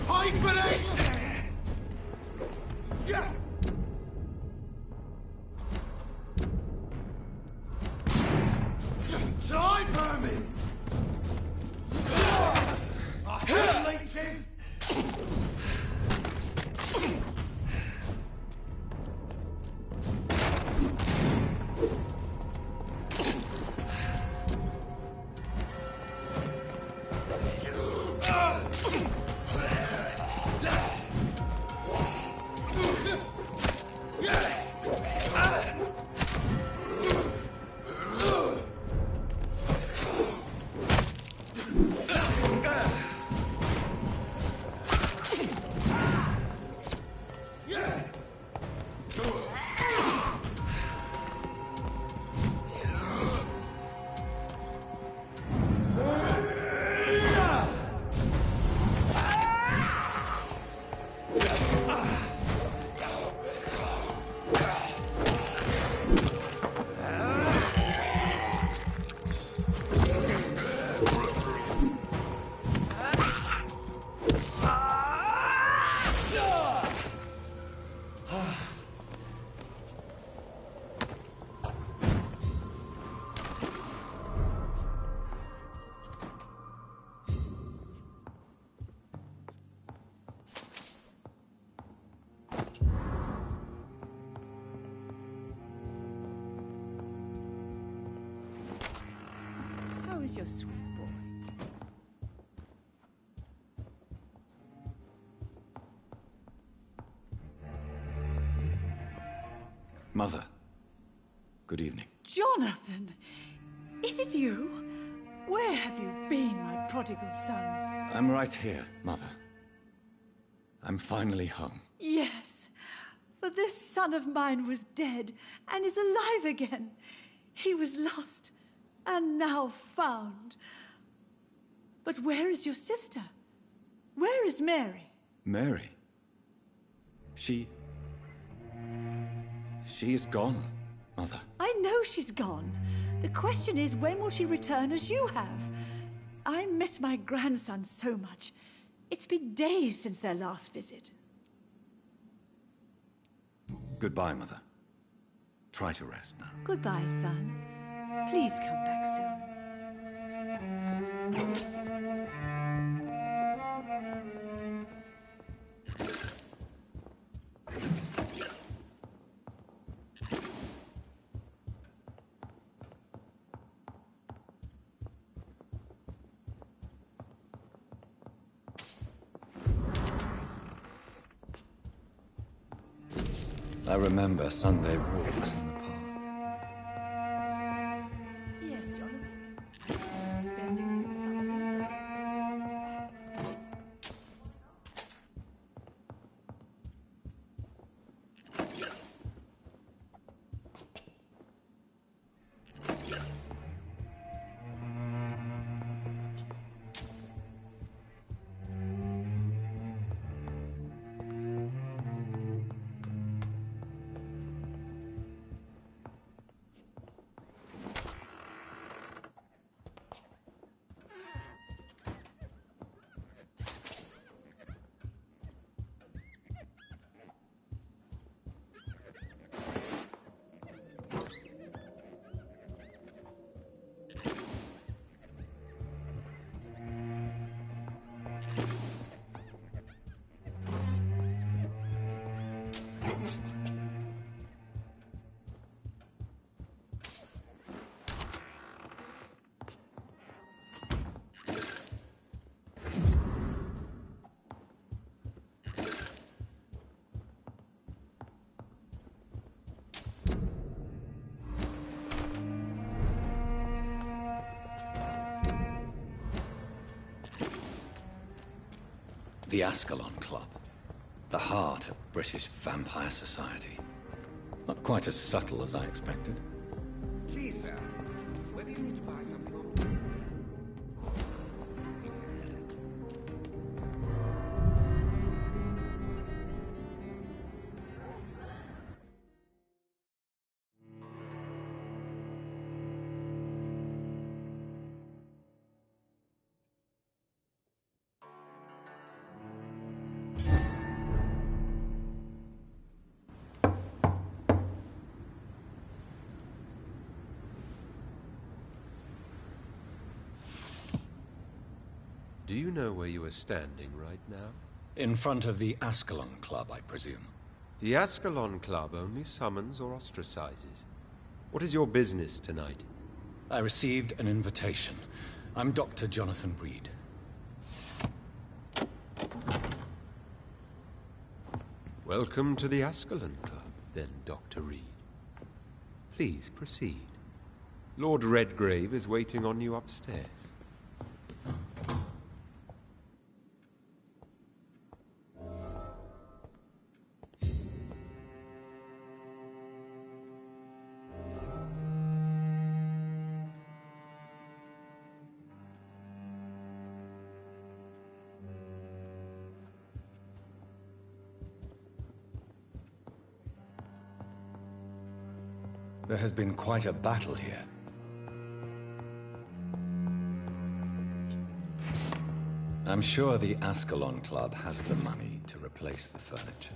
Hide for this! Die, vermin! I hate leeching! is your sweet boy? Mother, good evening. Jonathan! Is it you? Where have you been, my prodigal son? I'm right here, Mother. I'm finally home. Yes, for this son of mine was dead and is alive again. He was lost and now found. But where is your sister? Where is Mary? Mary? She is gone, Mother. I know she's gone. The question is, when will she return as you have? I miss my grandson so much. It's been days since their last visit. Goodbye, Mother. Try to rest now. Goodbye, son. Please come back soon. I remember Sunday walks in the park. Yes, Jonathan. Spending your summer. The Ascalon Club. The heart of British vampire society. Not quite as subtle as I expected. Please, sir. Whether you need to buy something or... Do you know where you are standing right now? In front of the Ascalon Club, I presume. The Ascalon Club only summons or ostracizes. What is your business tonight? I received an invitation. I'm Dr. Jonathan Reed. Welcome to the Ascalon Club, then, Dr. Reed. Please proceed. Lord Redgrave is waiting on you upstairs. There has been quite a battle here. I'm sure the Ascalon Club has the money to replace the furniture.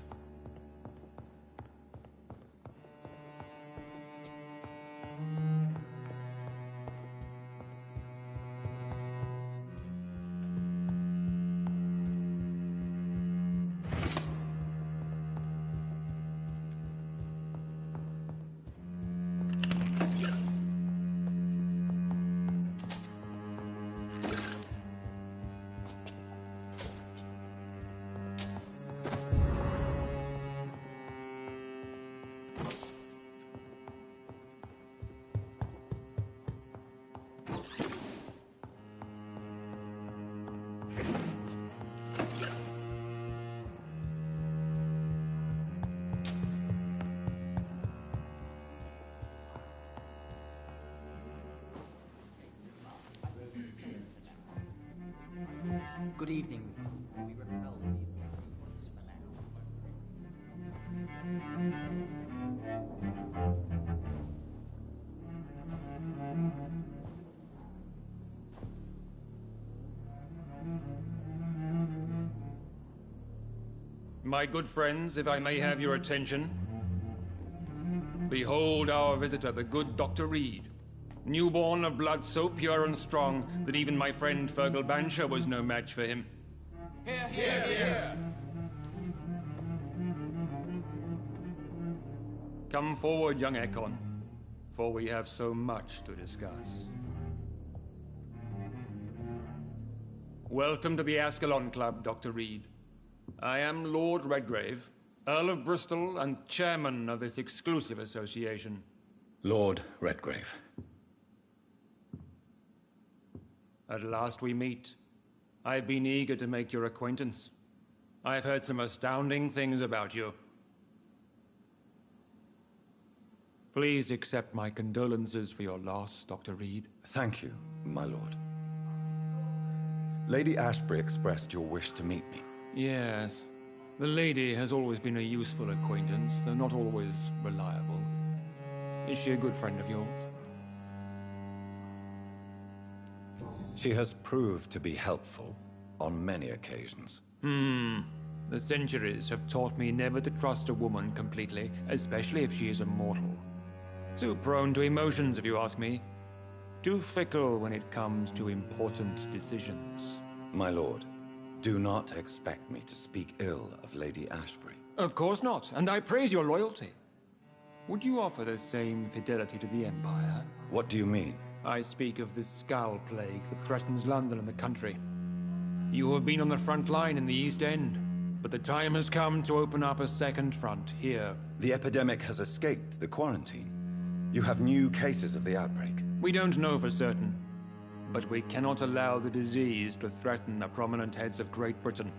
Good evening. We repel the intruders for now. My good friends, if I may have your attention. Behold our visitor, the good Dr. Reed. Newborn of blood so pure and strong that even my friend Fergal Bansher was no match for him. Here, here, here! Come forward, young Ekon, for we have so much to discuss. Welcome to the Ascalon Club, Dr. Reed. I am Lord Redgrave, Earl of Bristol and chairman of this exclusive association. Lord Redgrave. At last we meet. I've been eager to make your acquaintance. I've heard some astounding things about you. Please accept my condolences for your loss, Dr. Reed. Thank you, my lord. Lady Ashbury expressed your wish to meet me. Yes. The lady has always been a useful acquaintance, though not always reliable. Is she a good friend of yours? She has proved to be helpful on many occasions. The centuries have taught me never to trust a woman completely, especially if she is a mortal. Too prone to emotions, if you ask me. Too fickle when it comes to important decisions. My lord, do not expect me to speak ill of Lady Ashbury. Of course not, and I praise your loyalty. Would you offer the same fidelity to the Empire? What do you mean? I speak of the Skull Plague that threatens London and the country. You have been on the front line in the East End, but the time has come to open up a second front here. The epidemic has escaped the quarantine. You have new cases of the outbreak. We don't know for certain, but we cannot allow the disease to threaten the prominent heads of Great Britain.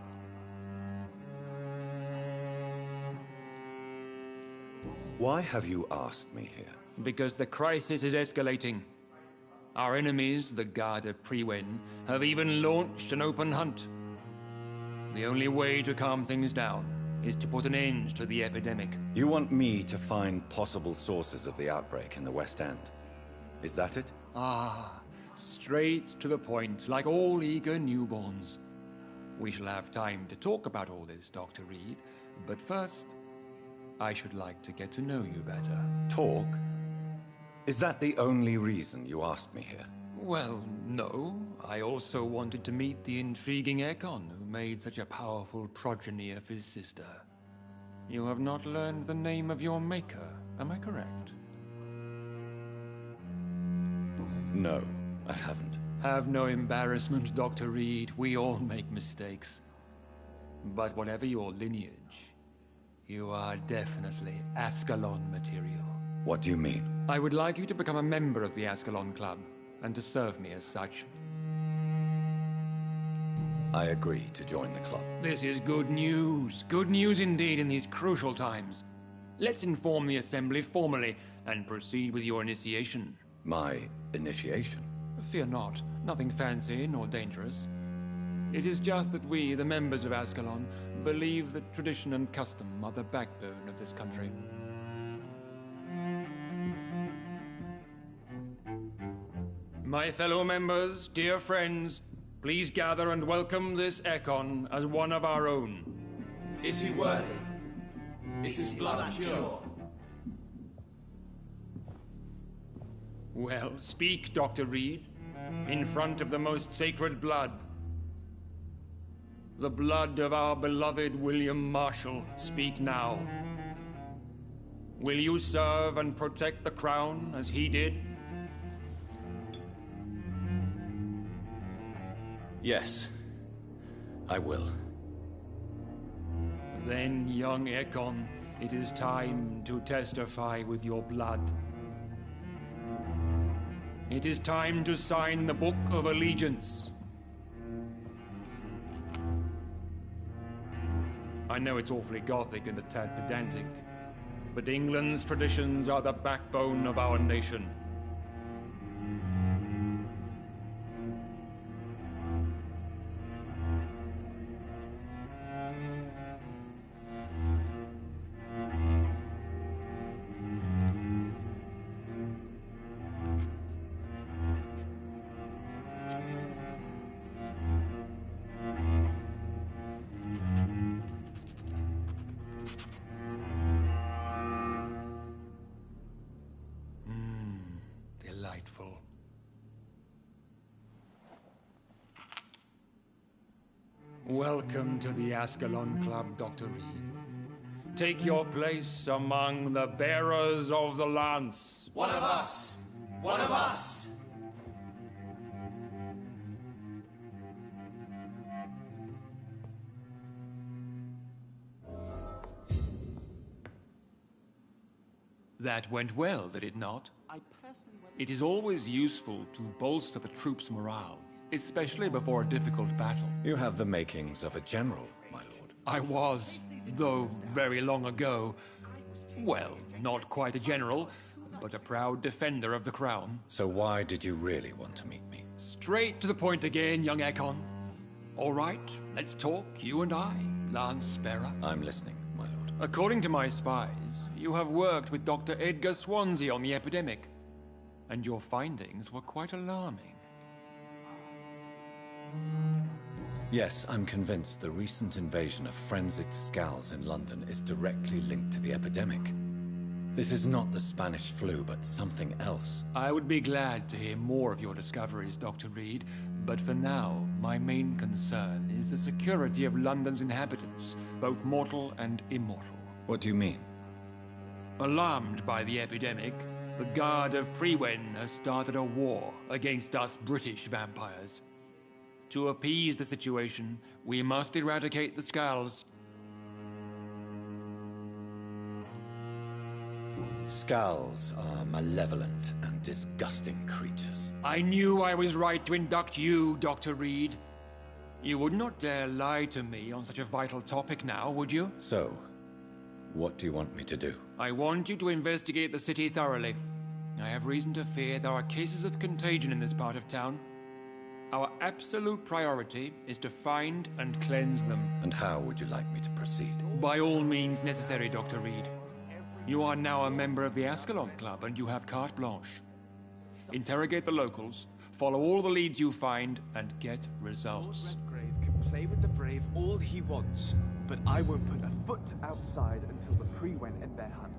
Why have you asked me here? Because the crisis is escalating. Our enemies, the Garda Priwen, have even launched an open hunt. The only way to calm things down is to put an end to the epidemic. You want me to find possible sources of the outbreak in the West End? Is that it? Ah, straight to the point, like all eager newborns. We shall have time to talk about all this, Dr. Reed, but first, I should like to get to know you better. Talk? Is that the only reason you asked me here? Well, no. I also wanted to meet the intriguing Ekon, who made such a powerful progeny of his sister. You have not learned the name of your maker, am I correct? No, I haven't. Have no embarrassment, Dr. Reed. We all make mistakes. But whatever your lineage, you are definitely Ascalon material. What do you mean? I would like you to become a member of the Ascalon Club, and to serve me as such. I agree to join the club. This is good news. Good news indeed in these crucial times. Let's inform the Assembly formally, and proceed with your initiation. My initiation? Fear not. Nothing fancy nor dangerous. It is just that we, the members of Ascalon, believe that tradition and custom are the backbone of this country. My fellow members, dear friends, please gather and welcome this Ekon as one of our own. Is he worthy? Is his blood pure? Well, speak, Dr. Reed, in front of the most sacred blood. The blood of our beloved William Marshall. Speak now. Will you serve and protect the crown as he did? Yes, I will. Then, young Ekon, it is time to testify with your blood. It is time to sign the Book of Allegiance. I know it's awfully gothic and a tad pedantic, but England's traditions are the backbone of our nation. delightful. Welcome to the Ascalon Club, Dr. Reed. Take your place among the bearers of the lance. One of us! One of us! That went well, did it not? It is always useful to bolster the troops' morale, especially before a difficult battle. You have the makings of a general, my lord. I was, though very long ago. Well, not quite a general, but a proud defender of the crown. So why did you really want to meet me? Straight to the point again, young Ekon. All right, let's talk, you and I, Lance Bearer. I'm listening, my lord. According to my spies, you have worked with Dr. Edgar Swansea on the epidemic, and your findings were quite alarming. Yes, I'm convinced the recent invasion of frenzied scowls in London is directly linked to the epidemic. This is not the Spanish flu, but something else. I would be glad to hear more of your discoveries, Dr. Reed, but for now, my main concern is the security of London's inhabitants, both mortal and immortal. What do you mean? Alarmed by the epidemic, the Guard of Priwen has started a war against us British vampires. To appease the situation, we must eradicate the Scowls. Scowls are malevolent and disgusting creatures. I knew I was right to induct you, Dr. Reed. You would not dare lie to me on such a vital topic now, would you? So, what do you want me to do? I want you to investigate the city thoroughly. I have reason to fear there are cases of contagion in this part of town. Our absolute priority is to find and cleanse them. And how would you like me to proceed? By all means necessary, Dr. Reed. You are now a member of the Ascalon Club, and you have carte blanche. Interrogate the locals, follow all the leads you find, and get results. Lord Redgrave can play with the brave all he wants, but I won't put a foot outside until the Priwen end their hunt.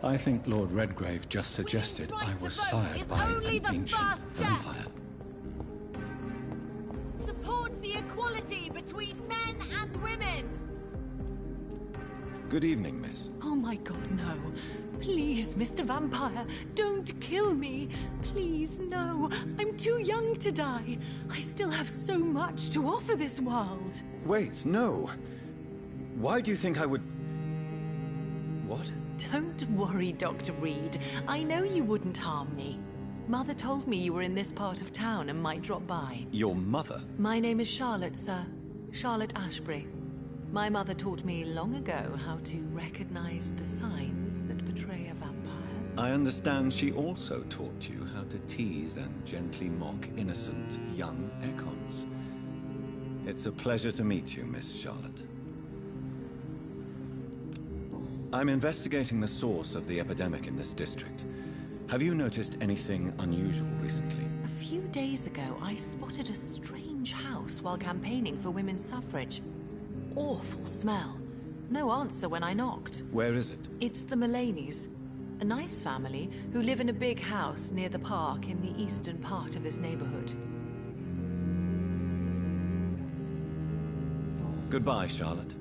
I think Lord Redgrave just suggested I was sired by an ancient vampire. Good evening, miss. Oh my god, no. Please, Mr. Vampire, don't kill me. Please, no. I'm too young to die. I still have so much to offer this world. Wait, no. Why do you think I would... What? Don't worry, Dr. Reed. I know you wouldn't harm me. Mother told me you were in this part of town and might drop by. Your mother? My name is Charlotte, sir. Charlotte Ashbury. My mother taught me long ago how to recognize the signs that betray a vampire. I understand she also taught you how to tease and gently mock innocent young Ekons. It's a pleasure to meet you, Miss Charlotte. I'm investigating the source of the epidemic in this district. Have you noticed anything unusual recently? A few days ago, I spotted a strange house while campaigning for women's suffrage. Awful smell. No answer when I knocked. Where is it? It's the Mullaneys, a nice family who live in a big house near the park in the eastern part of this neighborhood. Goodbye, Charlotte.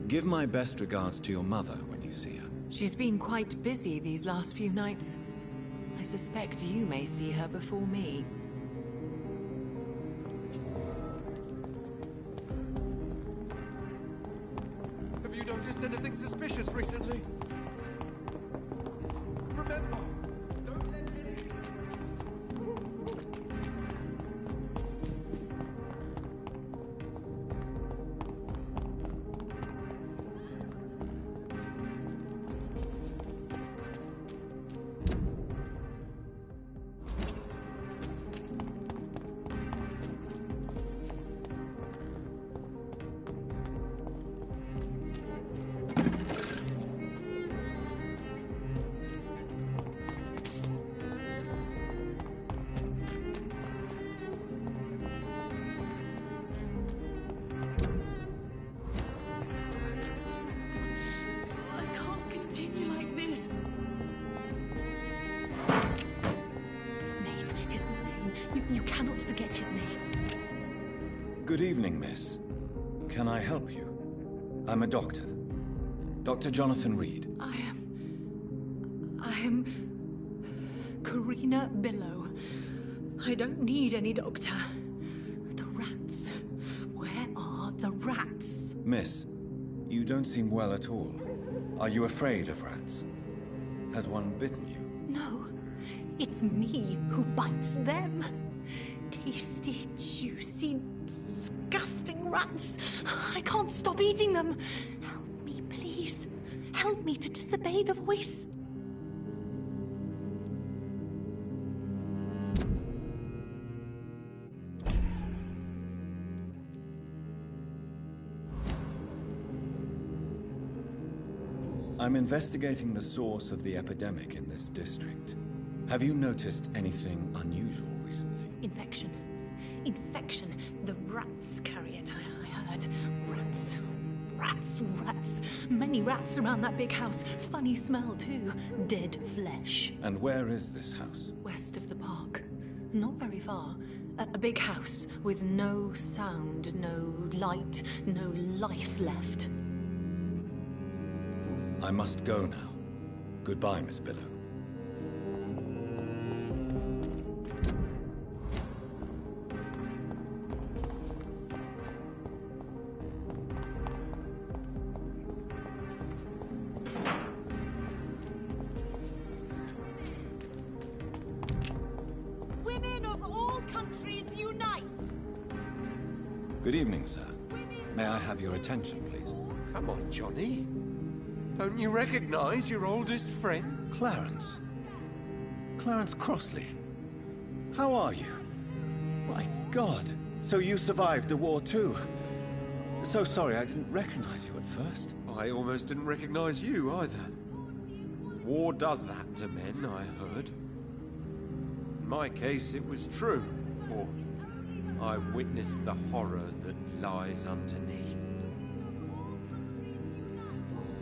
Give my best regards to your mother when you see her. She's been quite busy these last few nights. I suspect you may see her before me. Have you noticed anything suspicious recently? Remember, don't let anything... You cannot forget his name. Good evening, miss. Can I help you? I'm a doctor. Dr. Jonathan Reed. I am... Karina Billow. I don't need any doctor. The rats. Where are the rats? Miss, you don't seem well at all. Are you afraid of rats? Has one bitten you? No. It's me who bites them. Tasty, juicy, disgusting rats. I can't stop eating them. Help me, please. Help me to disobey the voice. I'm investigating the source of the epidemic in this district. Have you noticed anything unusual recently? Infection. Infection. The rats carry it, I heard. Rats. Rats. Rats. Many rats around that big house. Funny smell, too. Dead flesh. And where is this house? West of the park. Not very far. A big house with no sound, no light, no life left. I must go now. Goodbye, Miss Billow. Women of all countries unite! Good evening, sir. May I have your attention, please? Come on, Johnny. Don't you recognize your oldest friend? Clarence. Clarence Crossley. How are you? My God. So you survived the war too. So sorry I didn't recognize you at first. I almost didn't recognize you either. War does that to men, I heard. In my case, it was true, for I witnessed the horror that lies underneath.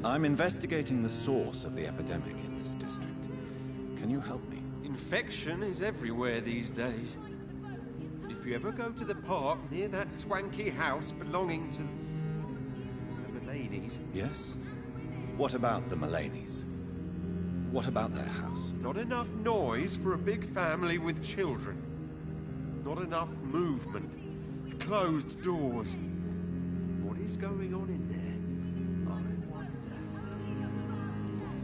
I'm investigating the source of the epidemic in this district. Can you help me? Infection is everywhere these days. But if you ever go to the park near that swanky house belonging to the Mullaneys... Yes? What about the Mullaneys? What about their house? Not enough noise for a big family with children. Not enough movement. Closed doors. What is going on in there? I wonder.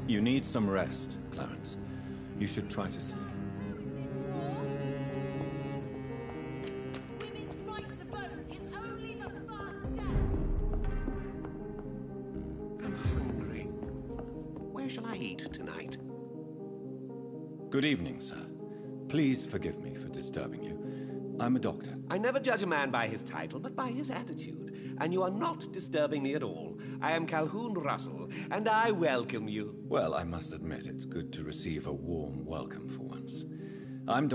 You need some rest, Clarence. You should try to sleep. Women's right to vote is only the first step. I'm hungry. Where shall I eat tonight? Good evening, sir. Please forgive me for disturbing you. I'm a doctor. I never judge a man by his title, but by his attitude. And you are not disturbing me at all. I am Calhoun Russell, and I welcome you. Well, I must admit, it's good to receive a warm welcome for once. I'm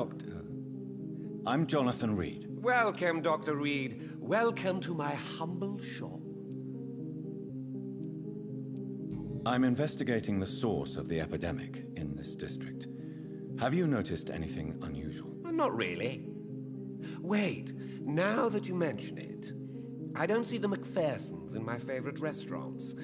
Jonathan Reed. Welcome, Dr. Reed. Welcome to my humble shop. I'm investigating the source of the epidemic in this district. Have you noticed anything unusual? Not really. Wait, now that you mention it, I don't see the McPhersons in my favorite restaurants.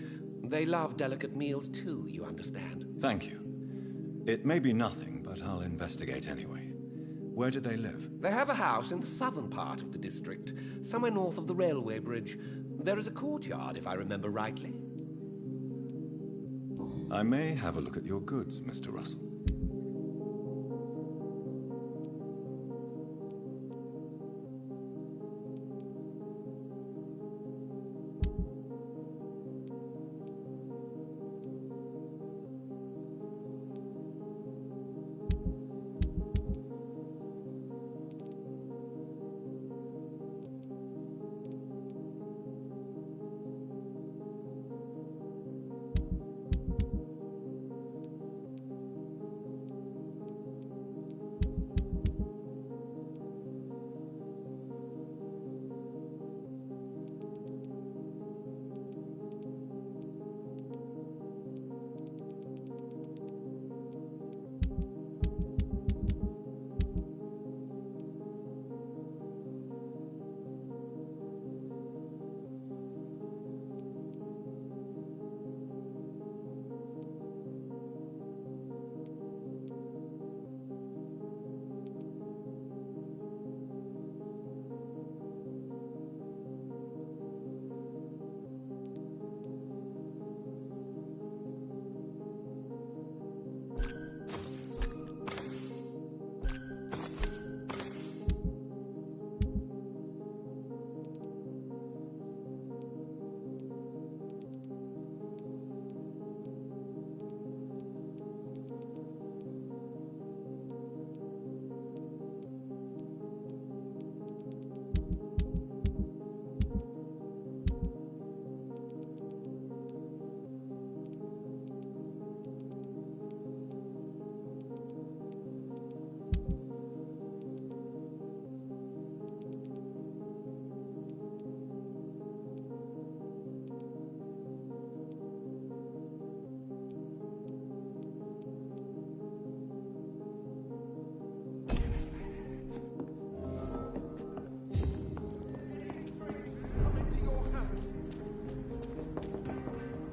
They love delicate meals too, you understand? Thank you. It may be nothing, but I'll investigate anyway. Where do they live? They have a house in the southern part of the district, somewhere north of the railway bridge. There is a courtyard, if I remember rightly. I may have a look at your goods, Mr. Russell.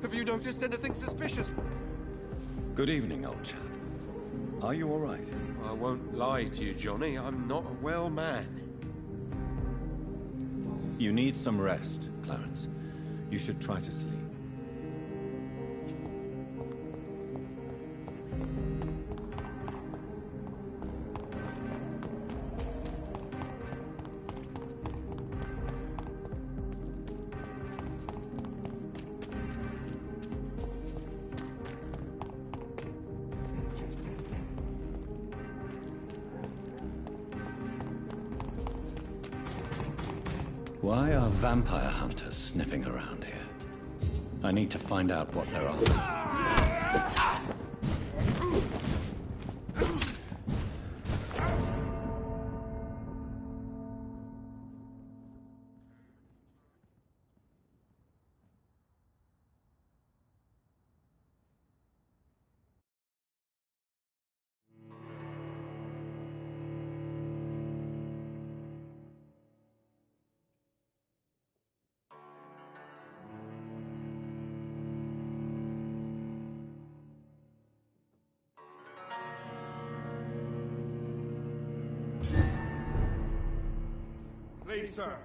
Have you noticed anything suspicious? Good evening, old chap. Are you all right? I won't lie to you, Johnny. I'm not a well man. You need some rest, Clarence. You should try to sleep. Why are vampire hunters sniffing around here? I need to find out what they're after. Please, sir.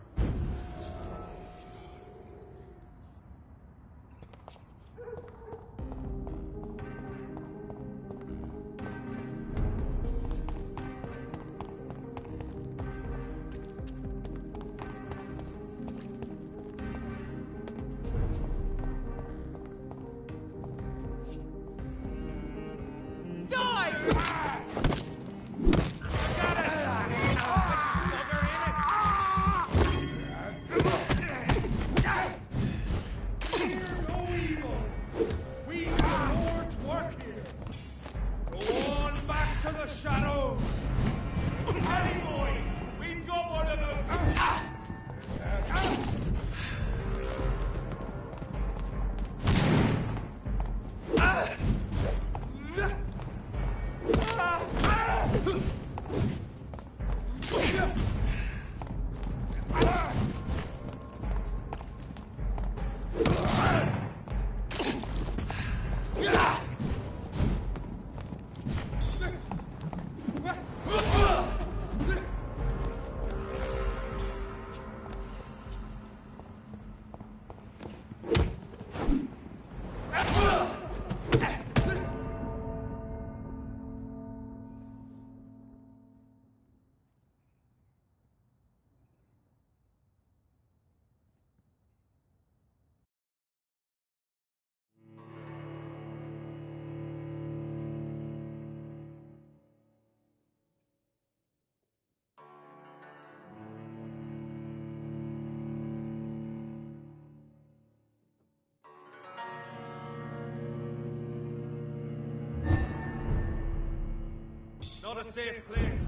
Not a safe place.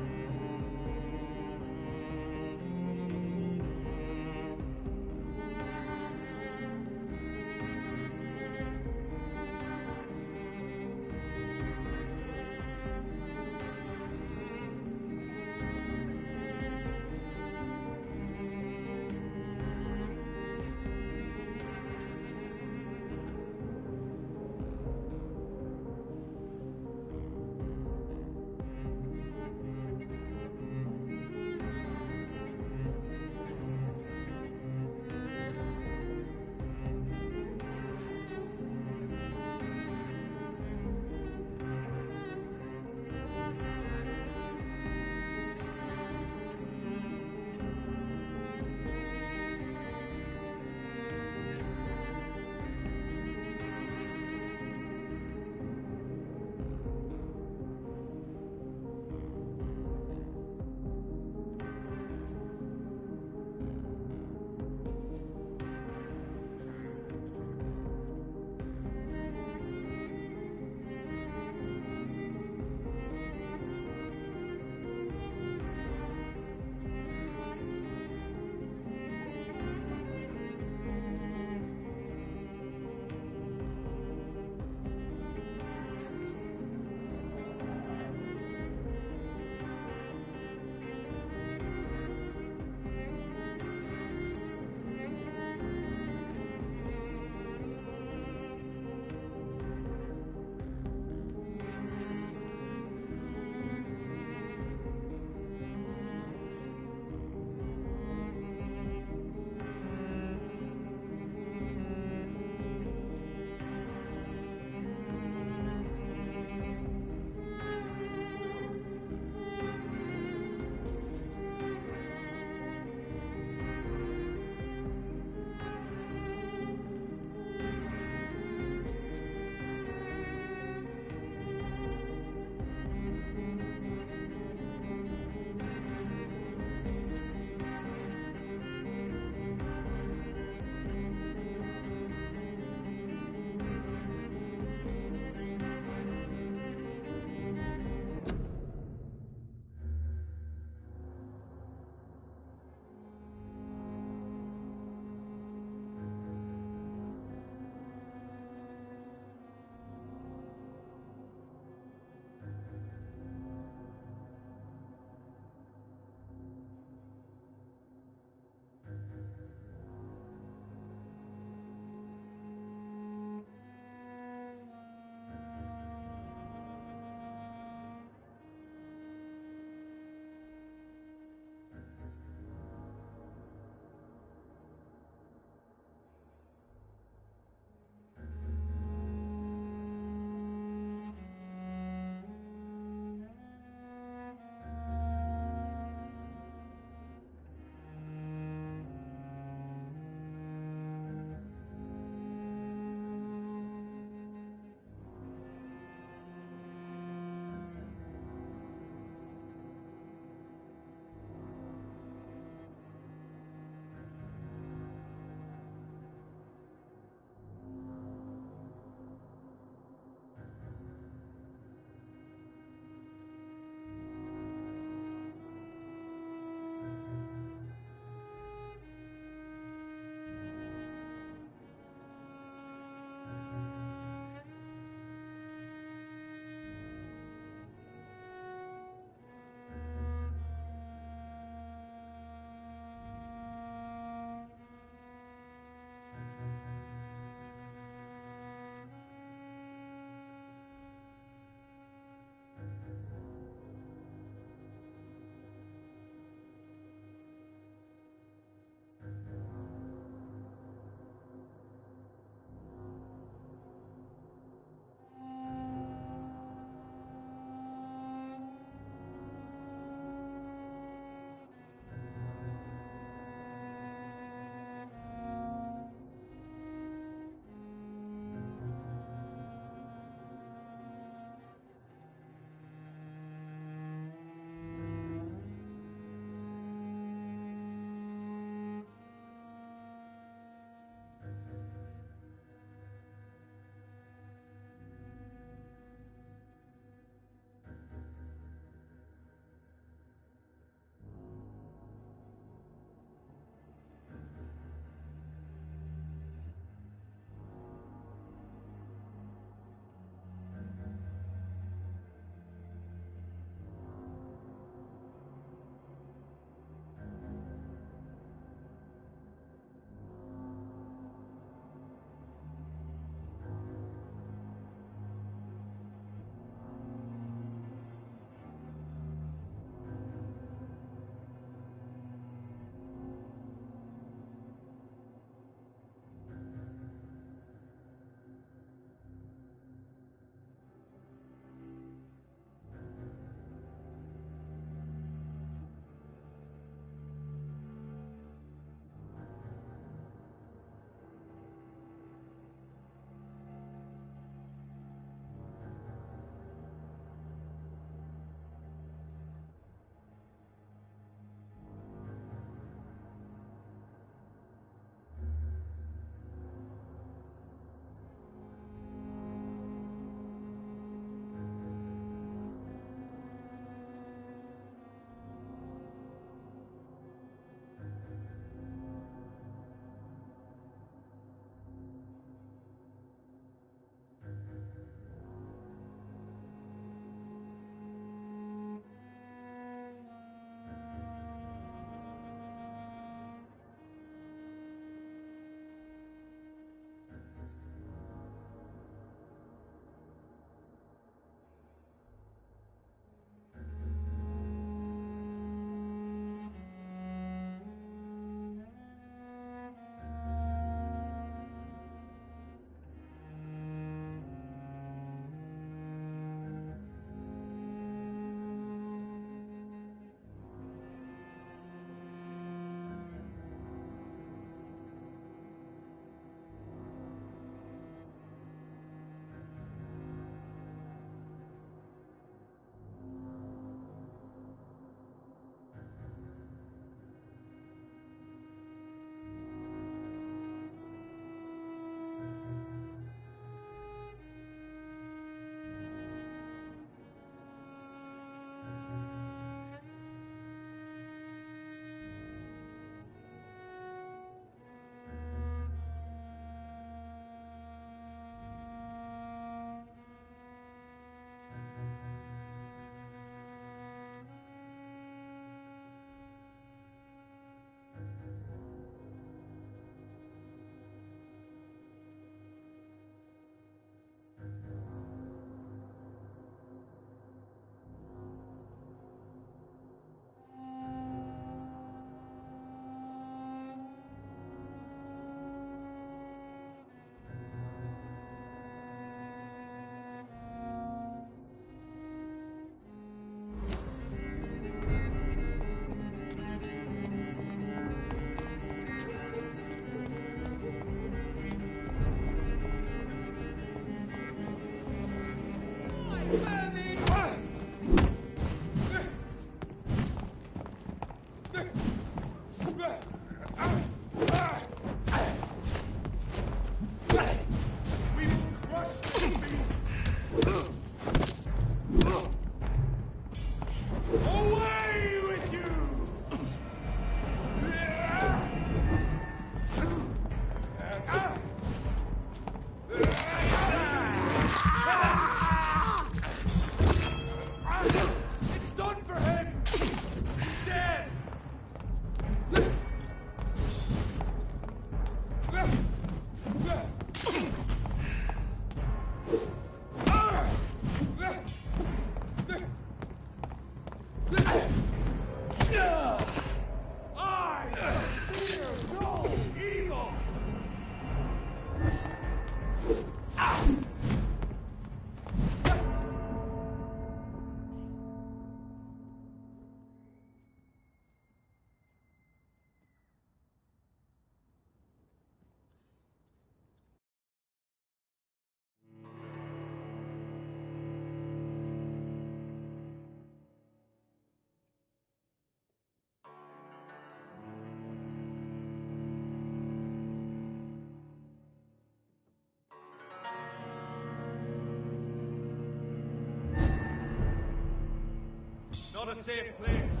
Not a safe place.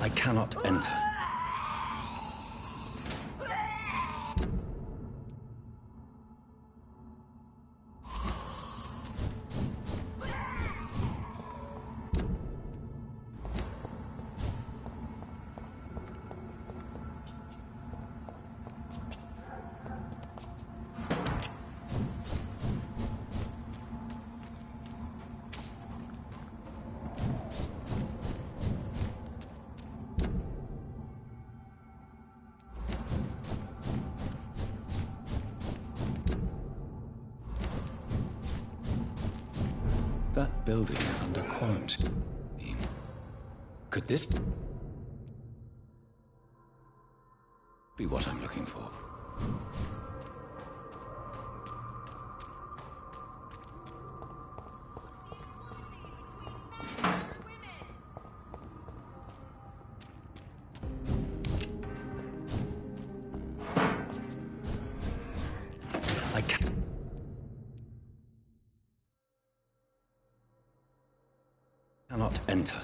I cannot enter. That building is under quarantine. Could this be what I'm looking for? I can't. Cannot enter.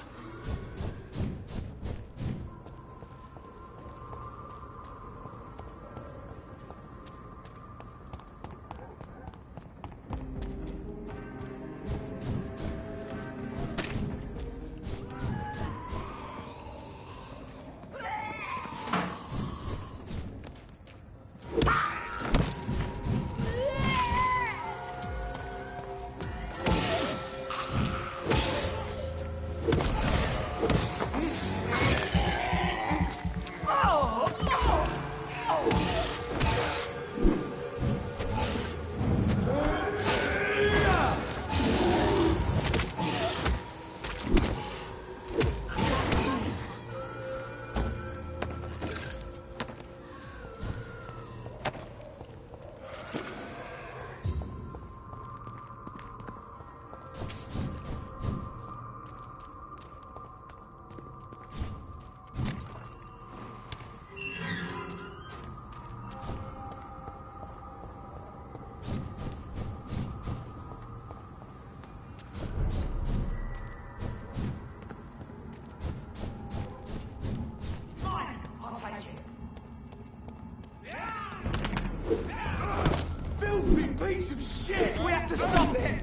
Piece of shit! We have to stop it!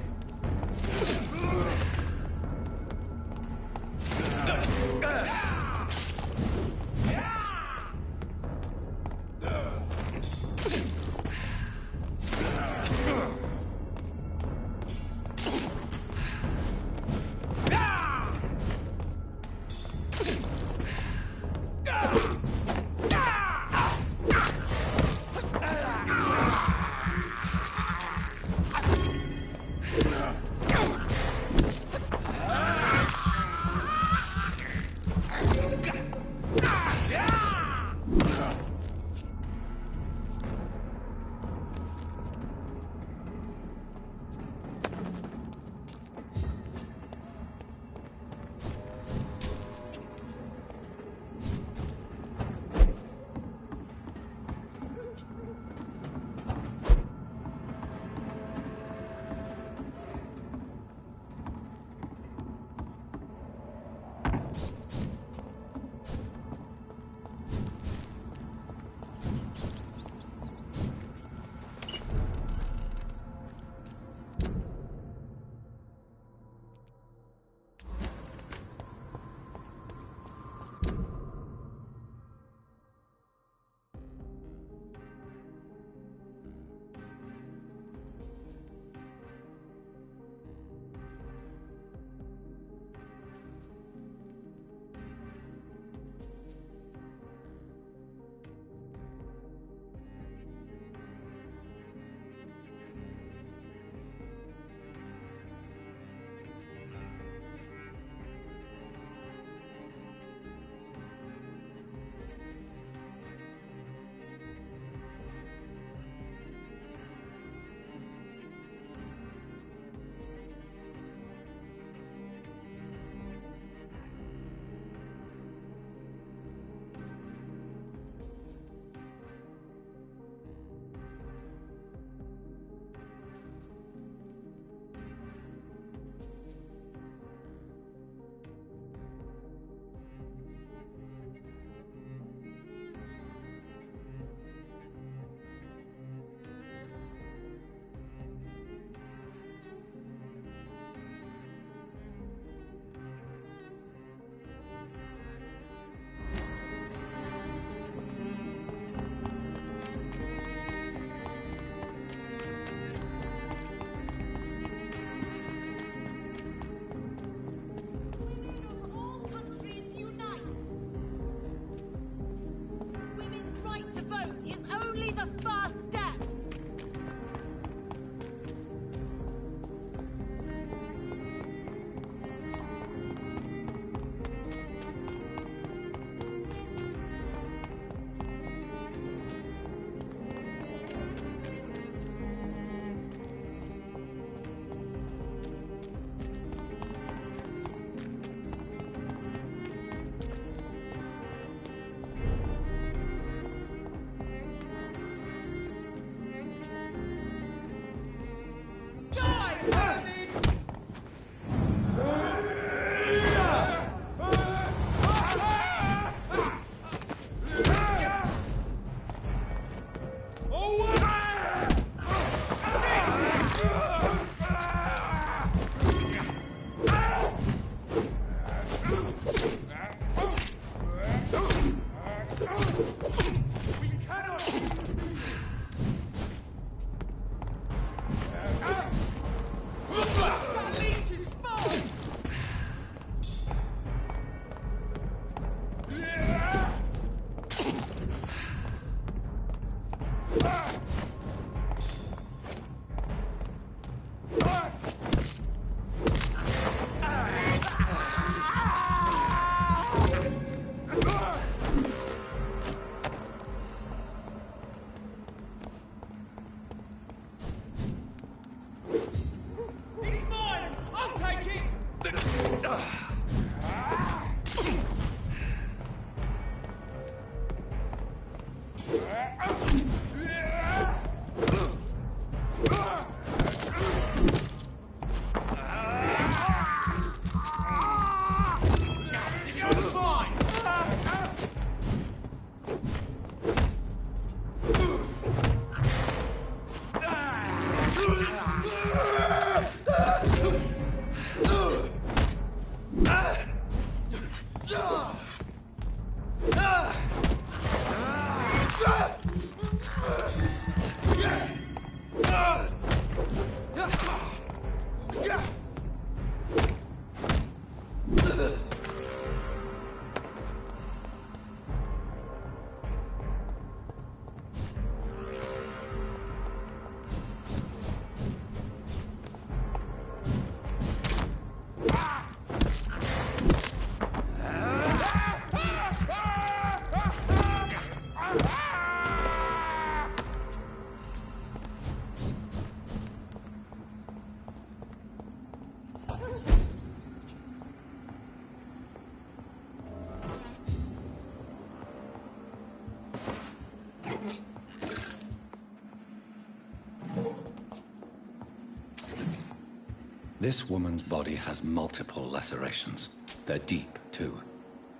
This woman's body has multiple lacerations. They're deep, too.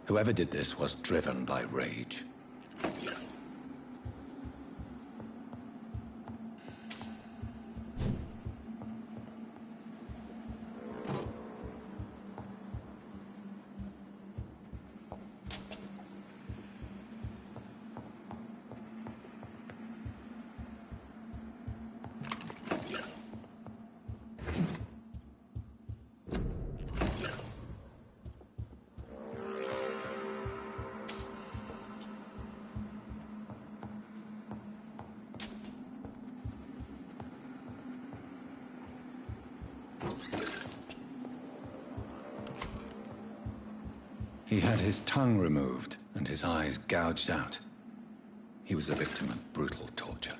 Whoever did this was driven by rage. He had his tongue removed and his eyes gouged out. He was a victim of brutal torture.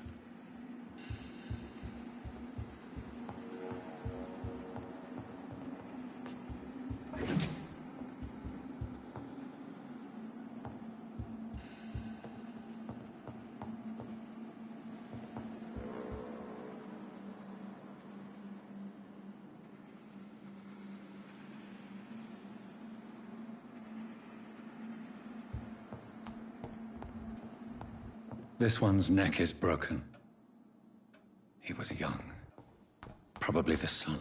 This one's neck is broken. He was young. Probably the son.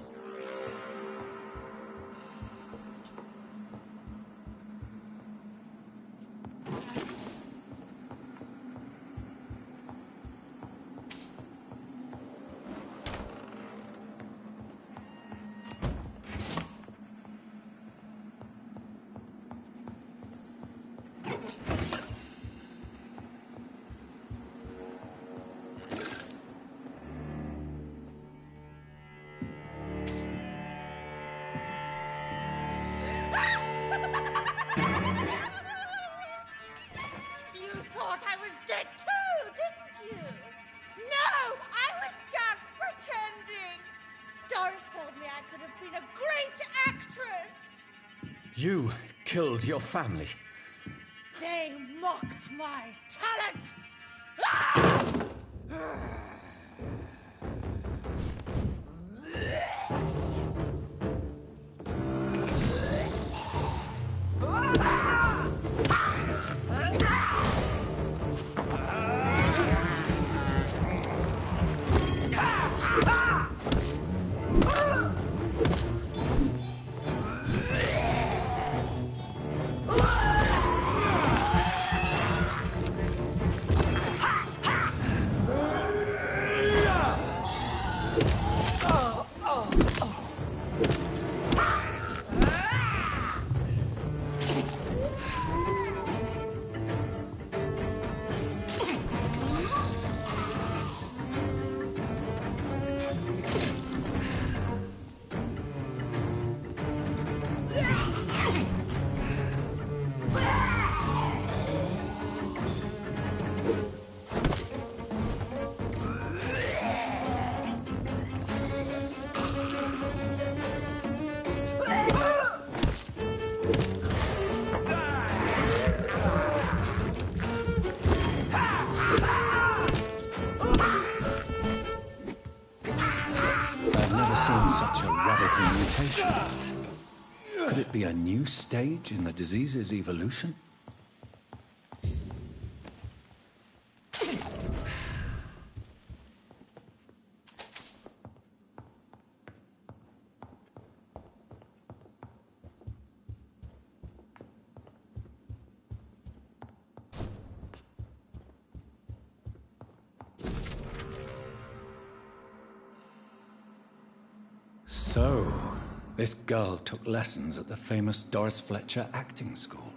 You thought I was dead too, didn't you? No, I was just pretending. Doris told me I could have been a great actress. You killed your family. They mocked my talent. Ah! Such a radical mutation. Could it be a new stage in the disease's evolution? So, this girl took lessons at the famous Doris Fletcher acting school.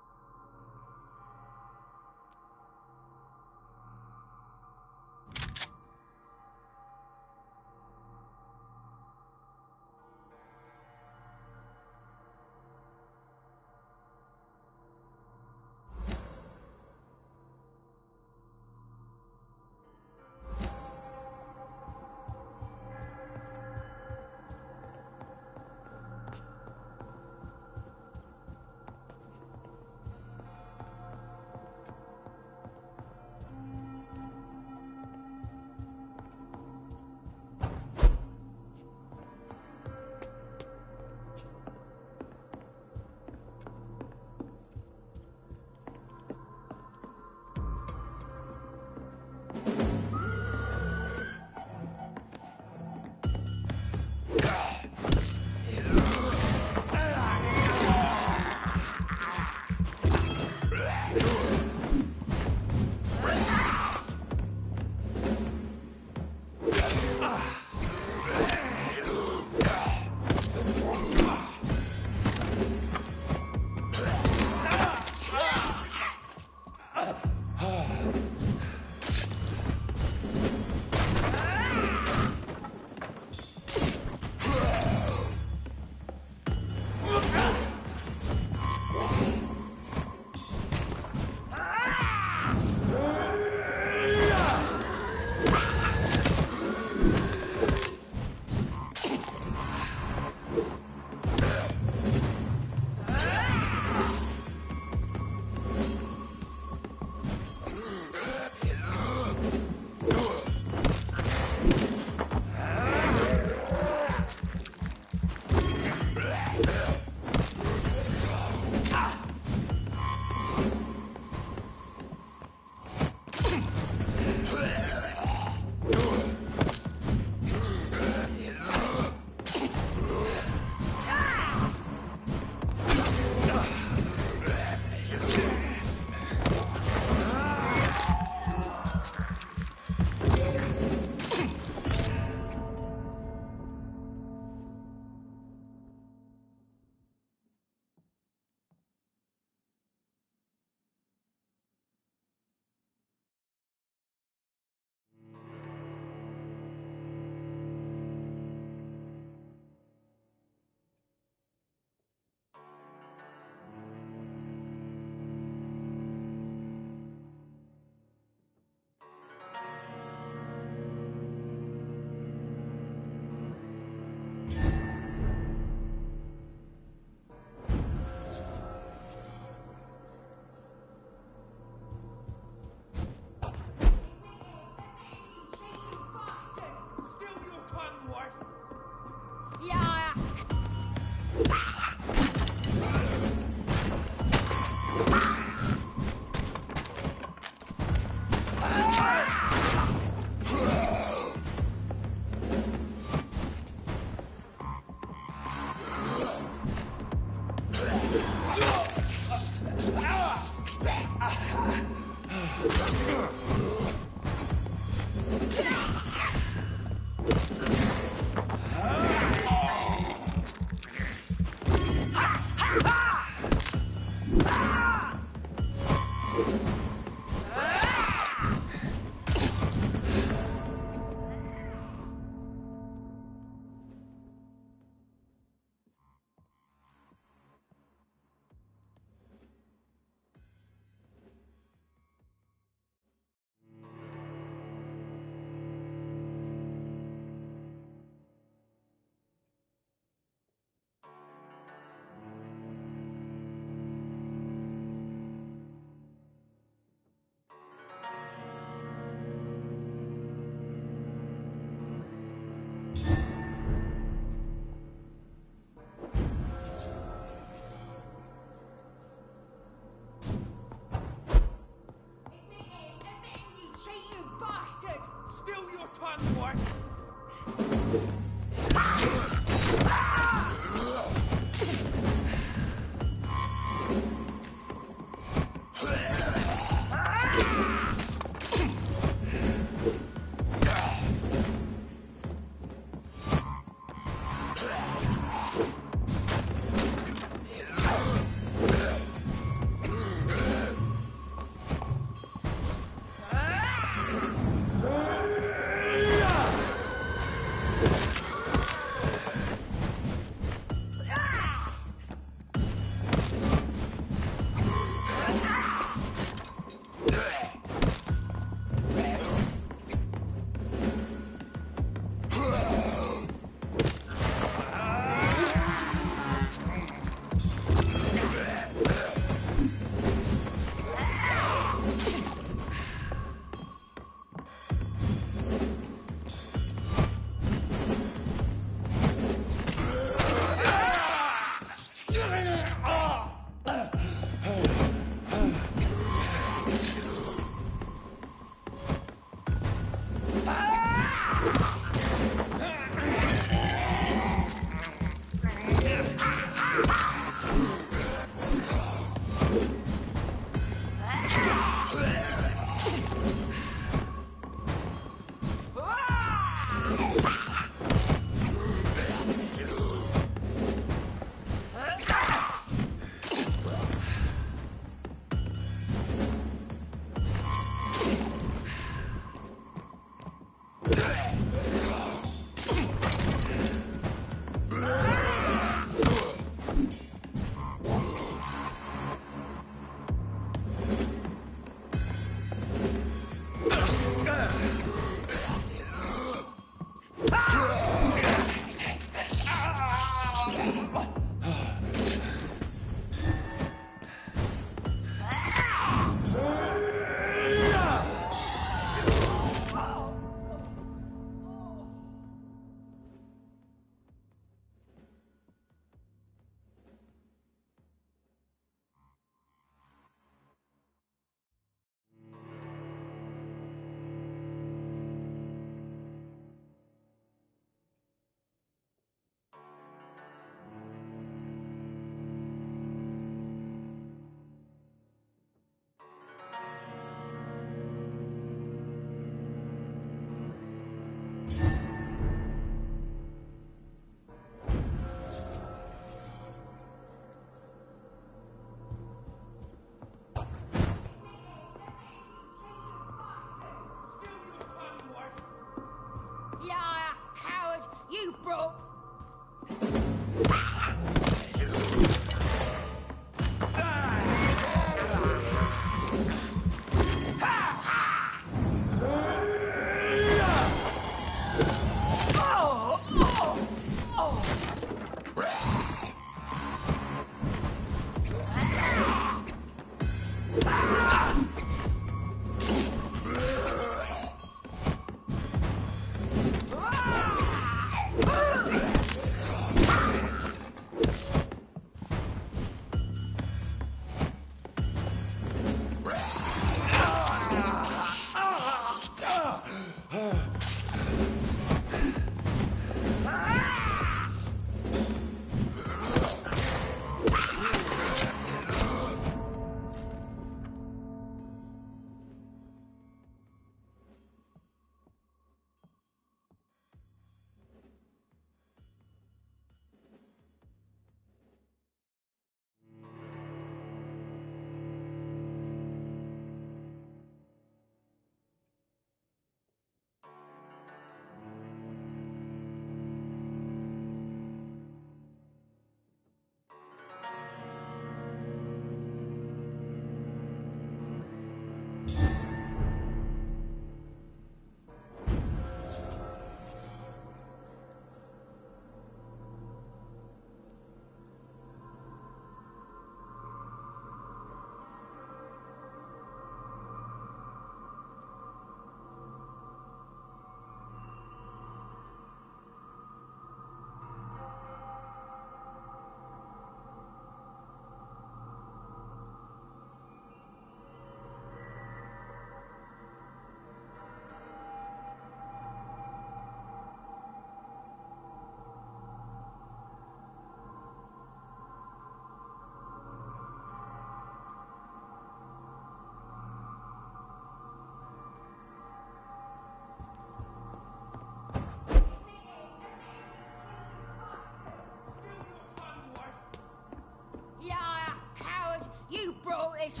You brought this.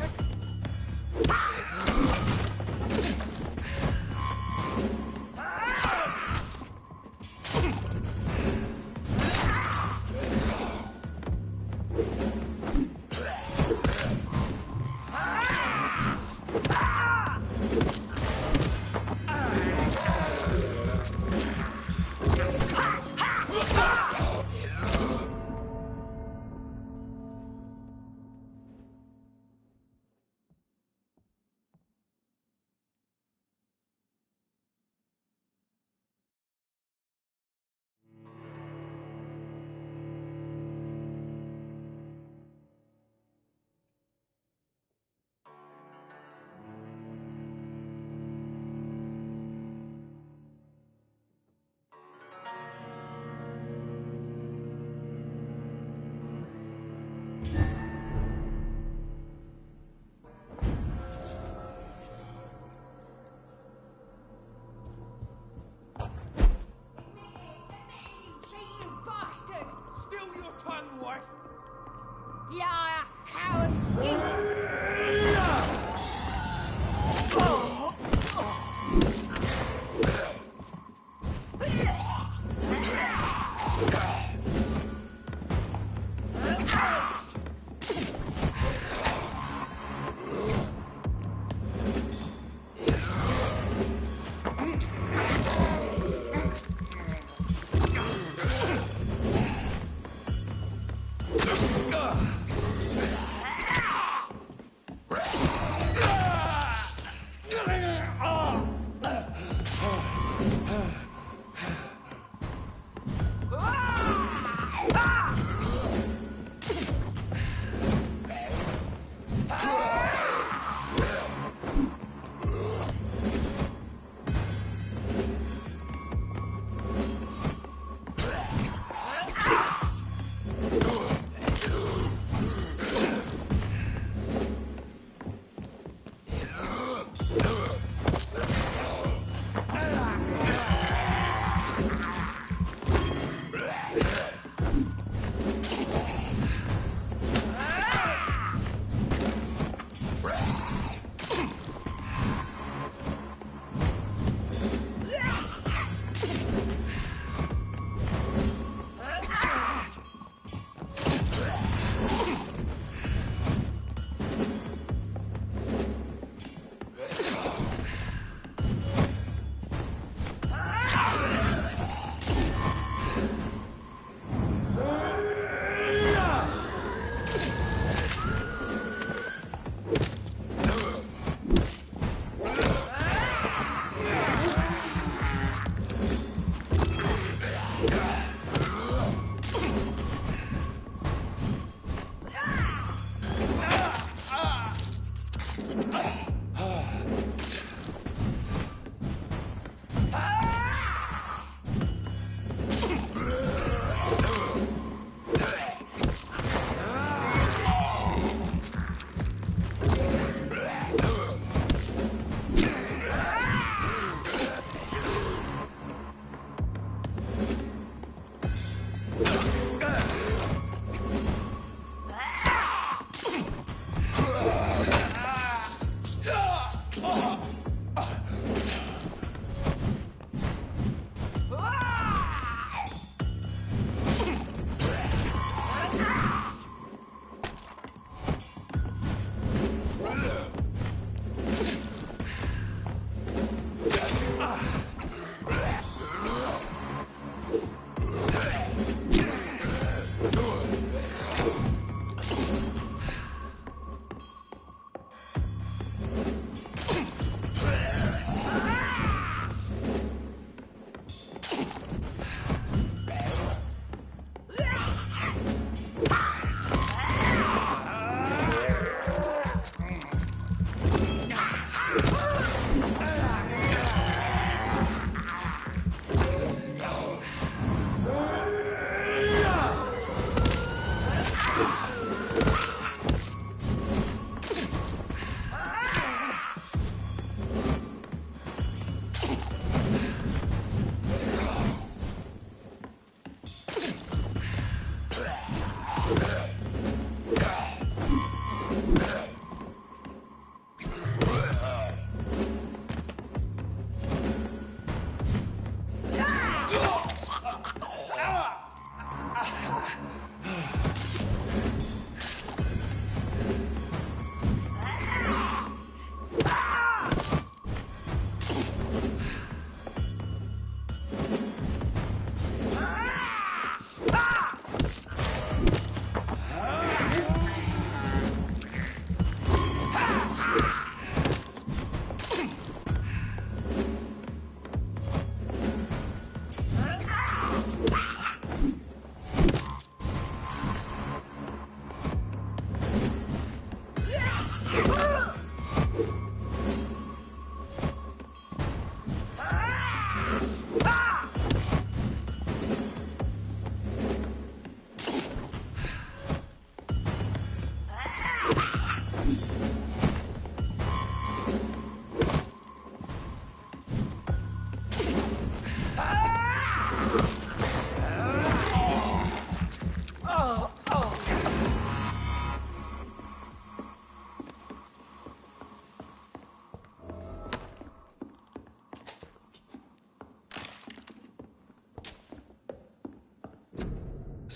Liar, coward, you...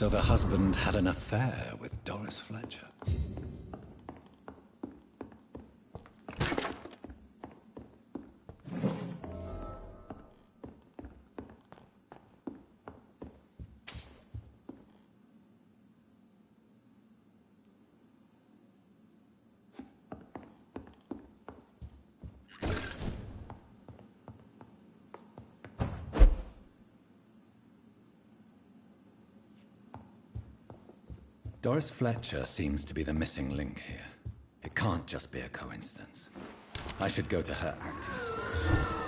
So the husband had an affair with Doris Fletcher. Doris Fletcher seems to be the missing link here. It can't just be a coincidence. I should go to her acting school.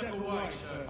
Step away, sir.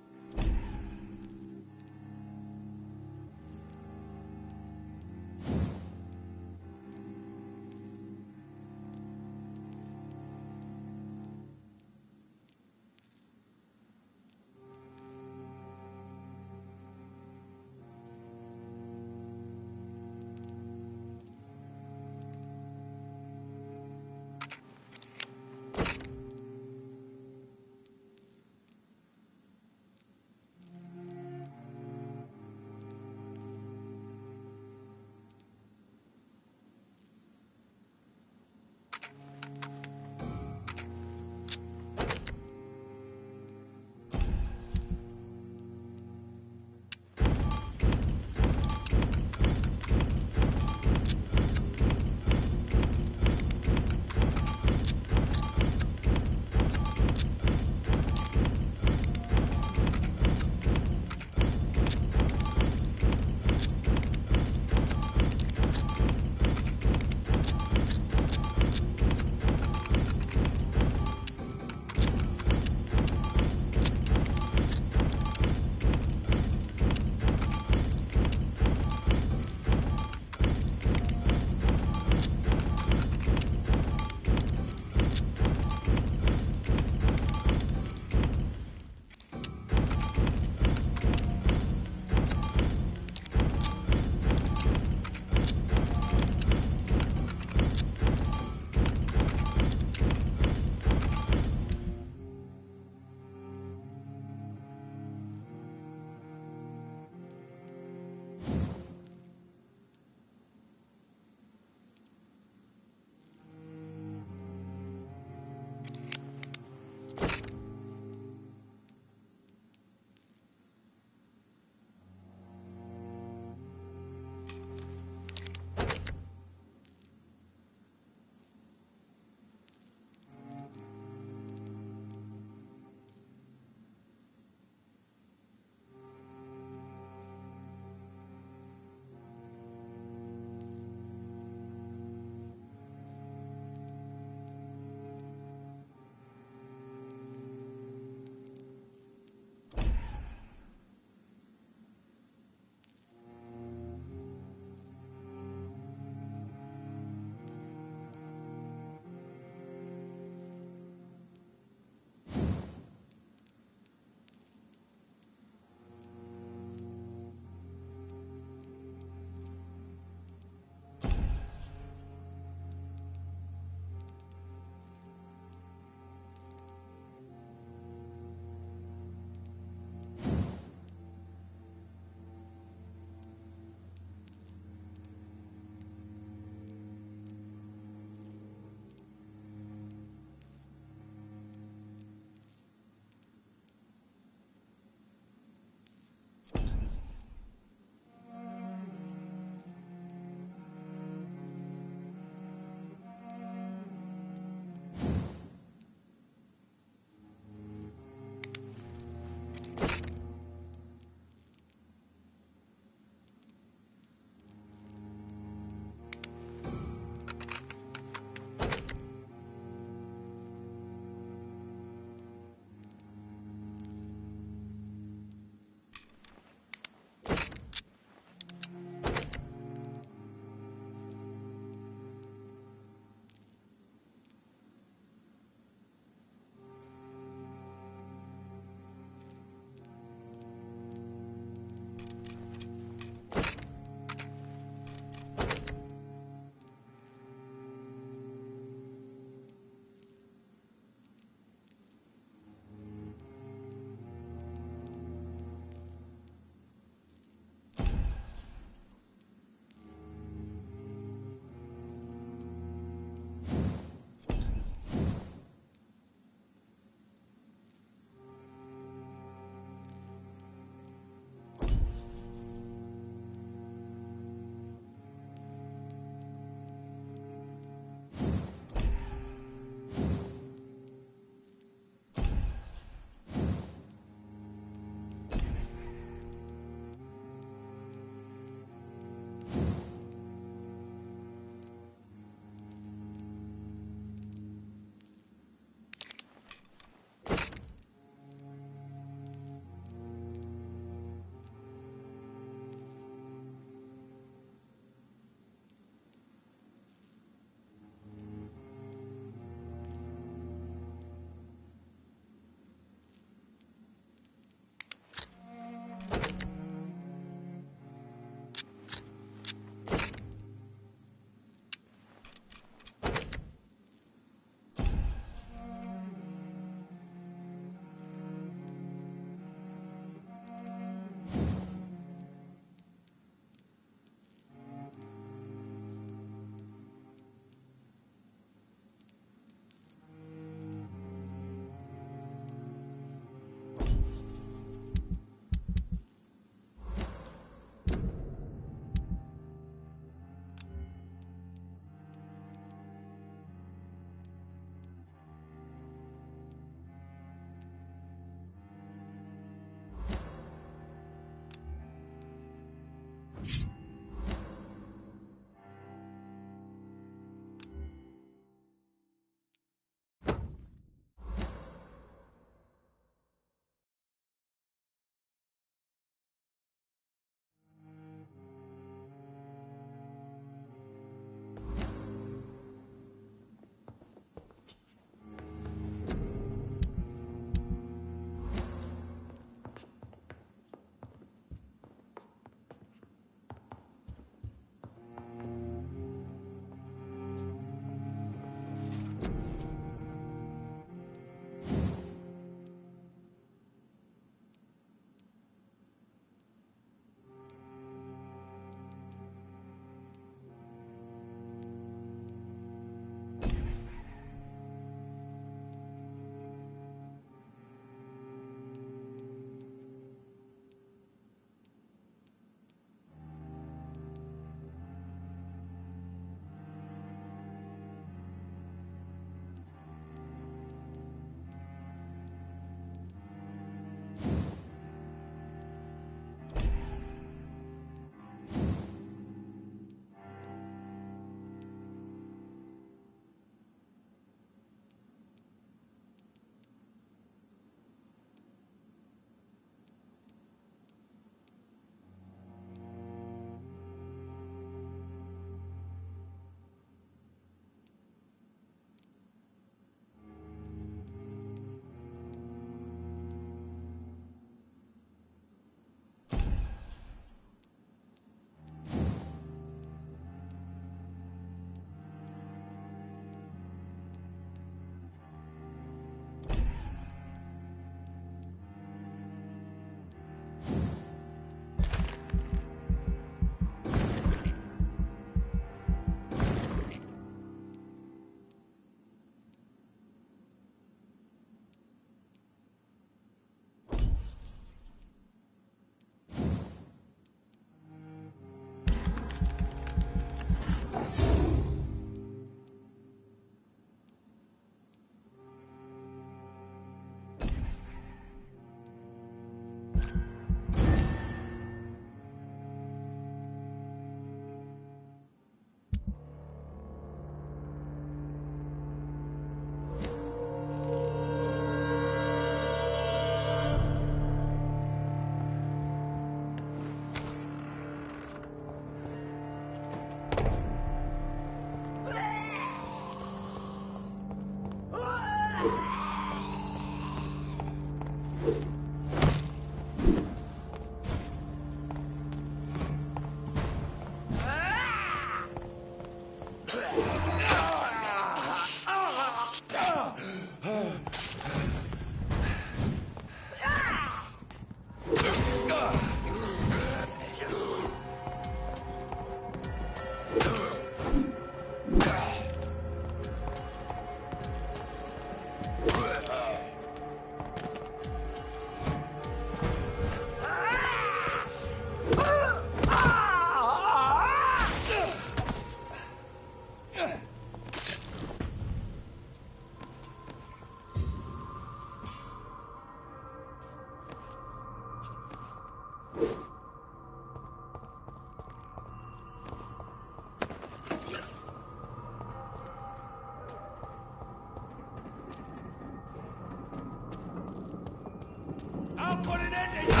I'll put an end to you!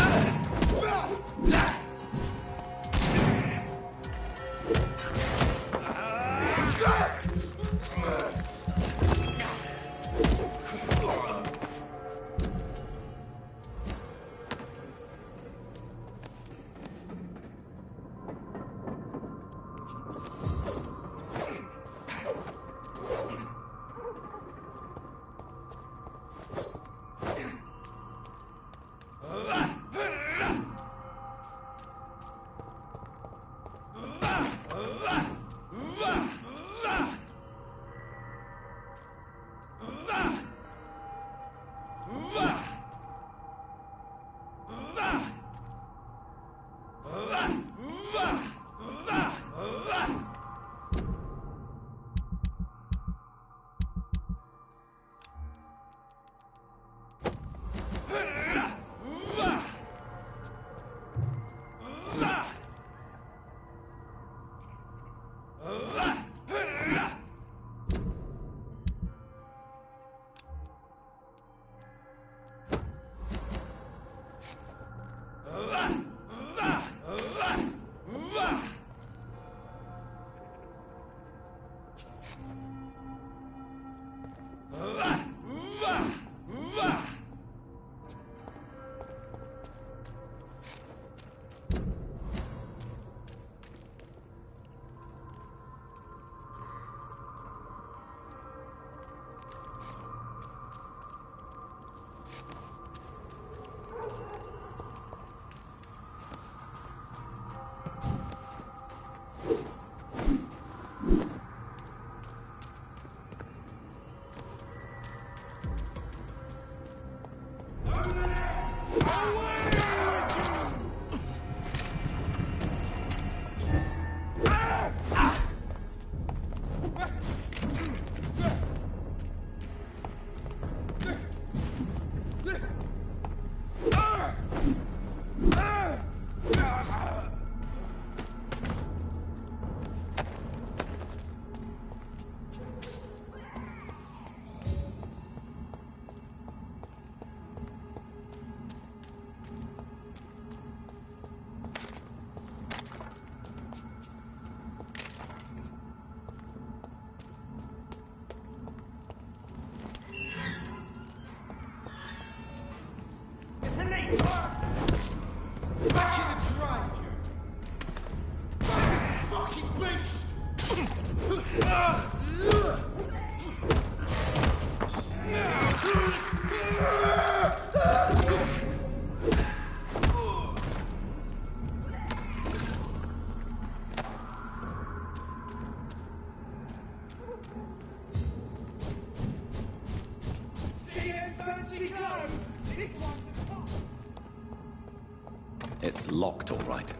It's locked, all right.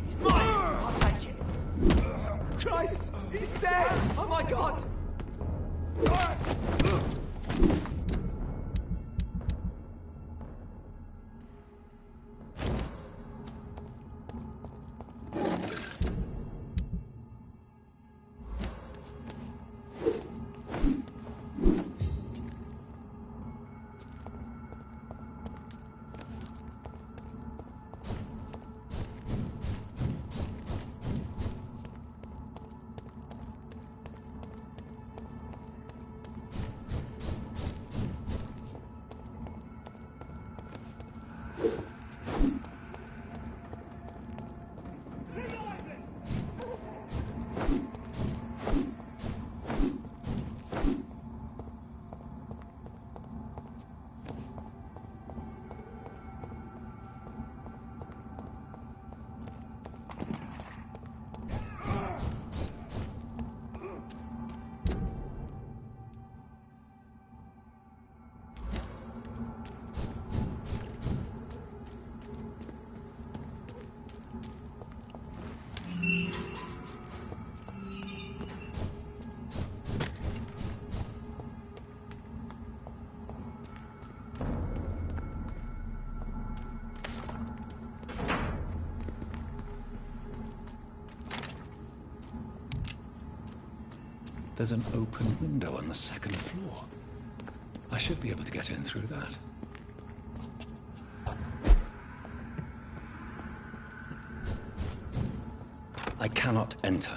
He's mine! I'll take it! Christ! He's dead! Oh my god! There's an open window on the second floor. I should be able to get in through that. I cannot enter.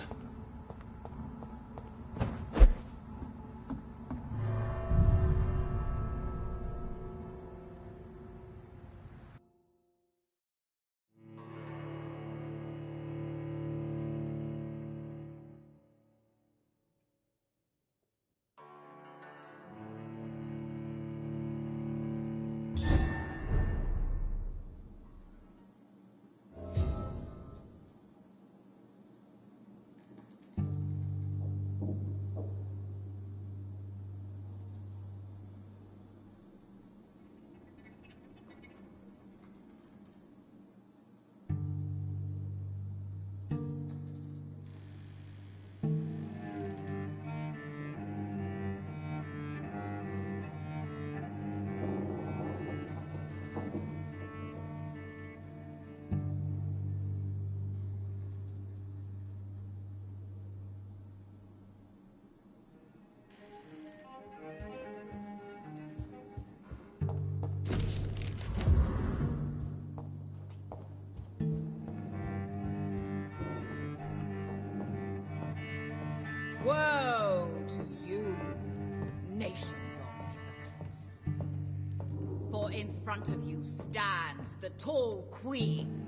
for in front of you stands the tall queen.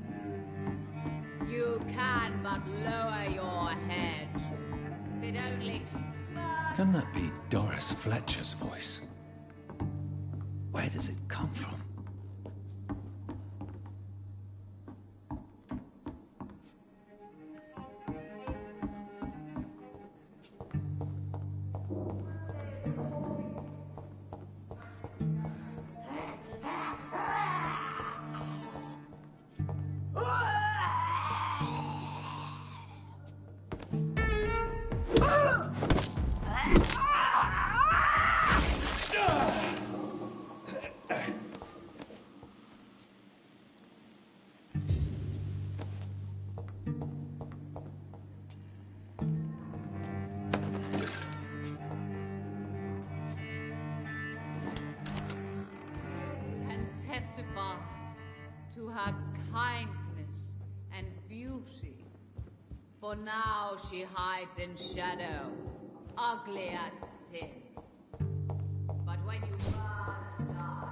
You can but lower your head, fit only to spur. Can that be Doris Fletcher's voice? Where does it come from? Testify to her kindness and beauty, for now she hides in shadow, ugly as sin. But when you burn and die,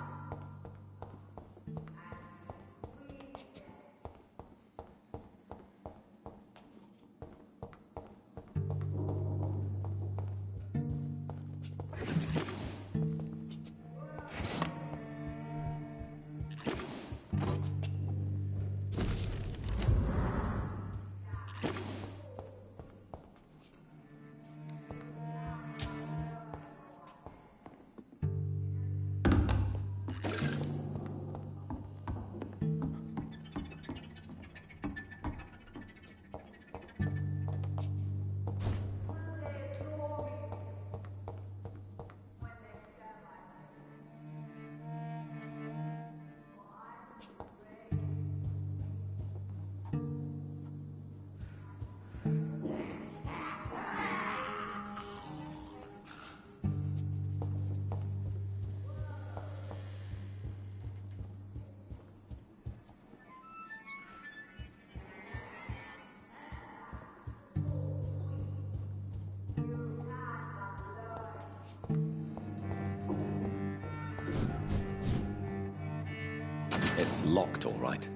It's locked, all right.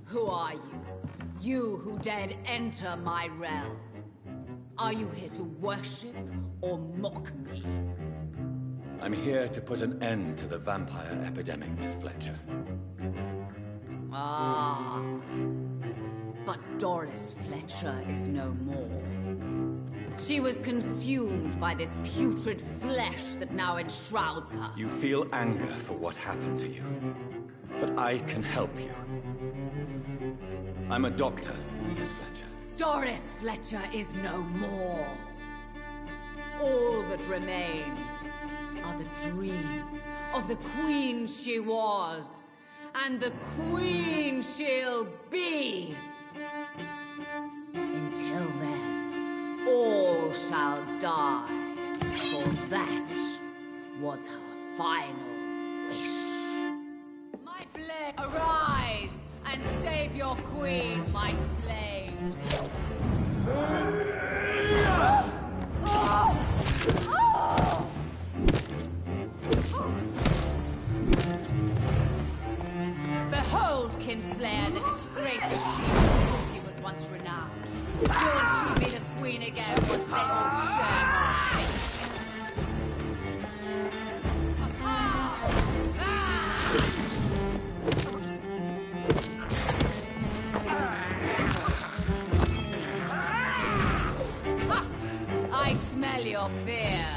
who are you? You who dared enter my realm. Are you here to worship or mock me? I'm here to put an end to the vampire epidemic, Miss Fletcher. Ah. But Doris Fletcher is no more. She was consumed by this putrid flesh that now enshrouds her. You feel anger for what happened to you, but I can help you. I'm a doctor, Miss Fletcher. Doris Fletcher is no more. All that remains are the dreams of the queen she was, and the queen she'll be. Until then, all shall die, for that was her final wish. My blade, arise and save your queen, my slaves. Behold, Kinslayer, the disgrace of she was once renowned. Will she be the queen again once they all share her fate? I smell your fear.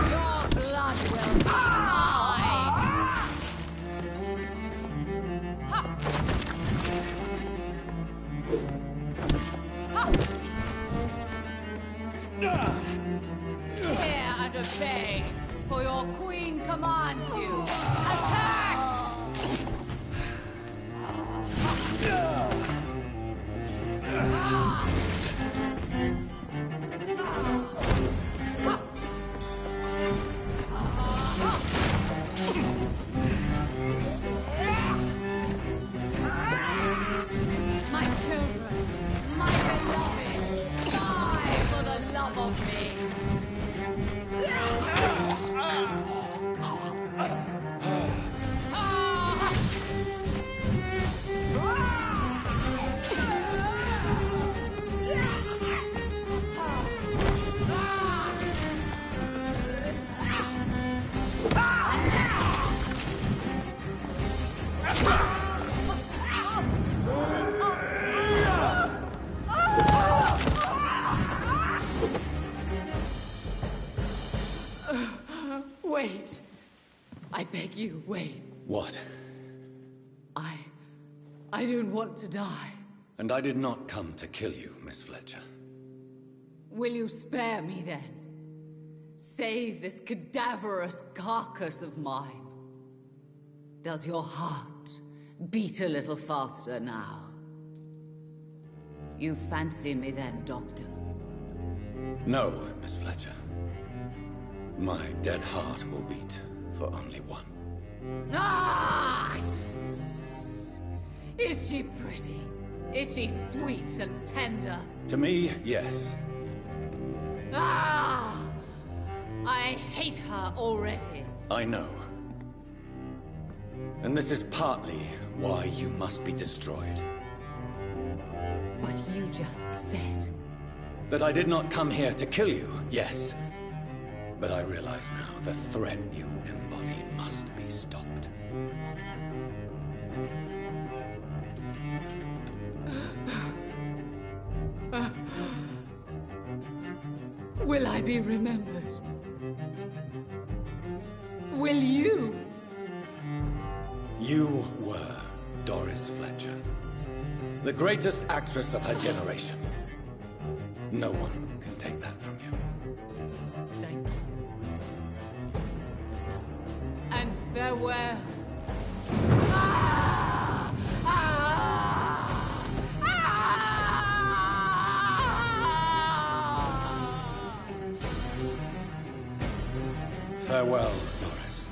Your blood will be mine. Hear and obey, for your queen commands you. Attack! Wait. What? I don't want to die. And I did not come to kill you, Miss Fletcher. Will you spare me then? Save this cadaverous carcass of mine. Does your heart beat a little faster now? You fancy me then, Doctor? No, Miss Fletcher. My dead heart will beat for only one. Ah! Is she pretty? Is she sweet and tender? To me, yes. Ah! I hate her already. I know. And this is partly why you must be destroyed. But you just said... That I did not come here to kill you, yes. But I realize now the threat you embody must be stopped. Will I be remembered? Will you? You were Doris Fletcher, the greatest actress of her generation. No one can take that from you. Thank you. And farewell. Ah! Ah! Ah! Farewell, Doris.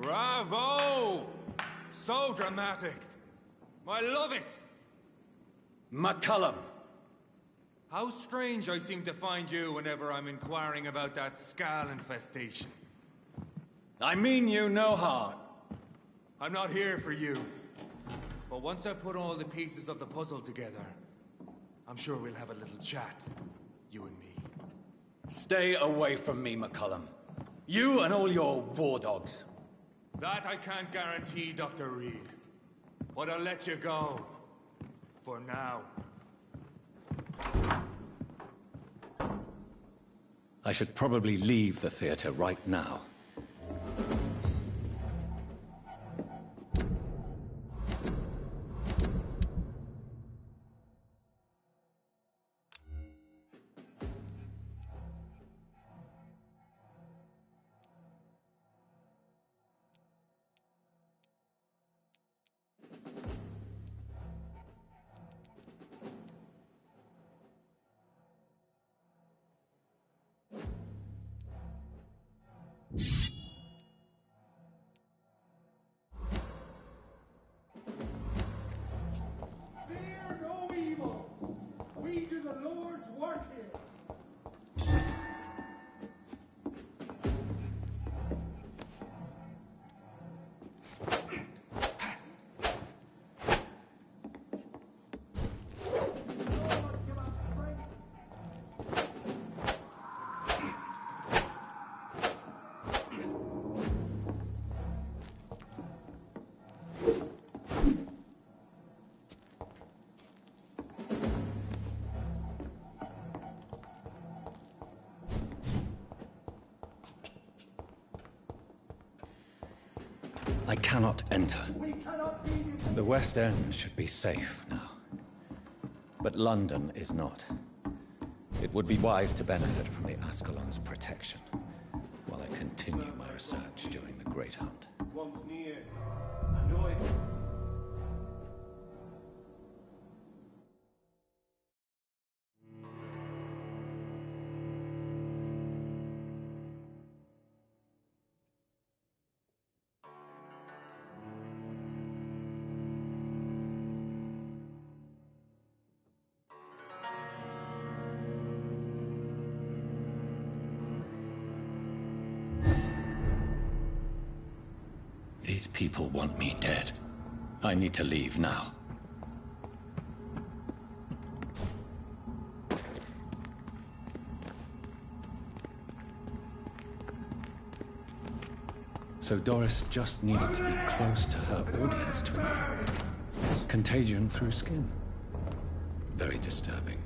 Bravo! So dramatic. I love it. McCullum. How strange I seem to find you whenever I'm inquiring about that Skal infestation. I mean you no harm. I'm not here for you. But once I put all the pieces of the puzzle together, I'm sure we'll have a little chat, you and me. Stay away from me, McCullum. You and all your war dogs. That I can't guarantee, Dr. Reed. But I'll let you go. For now. I should probably leave the theater right now. Fear no evil. We do the Lord's work here. I cannot enter. We cannot be The West End should be safe now. But London is not. It would be wise to benefit from the Ascalon's protection, while I continue my research during the Great Hunt. One's near. I know it. These people want me dead. I need to leave now. So Doris just needed to be close to her audience to infect. Contagion through skin. Very disturbing.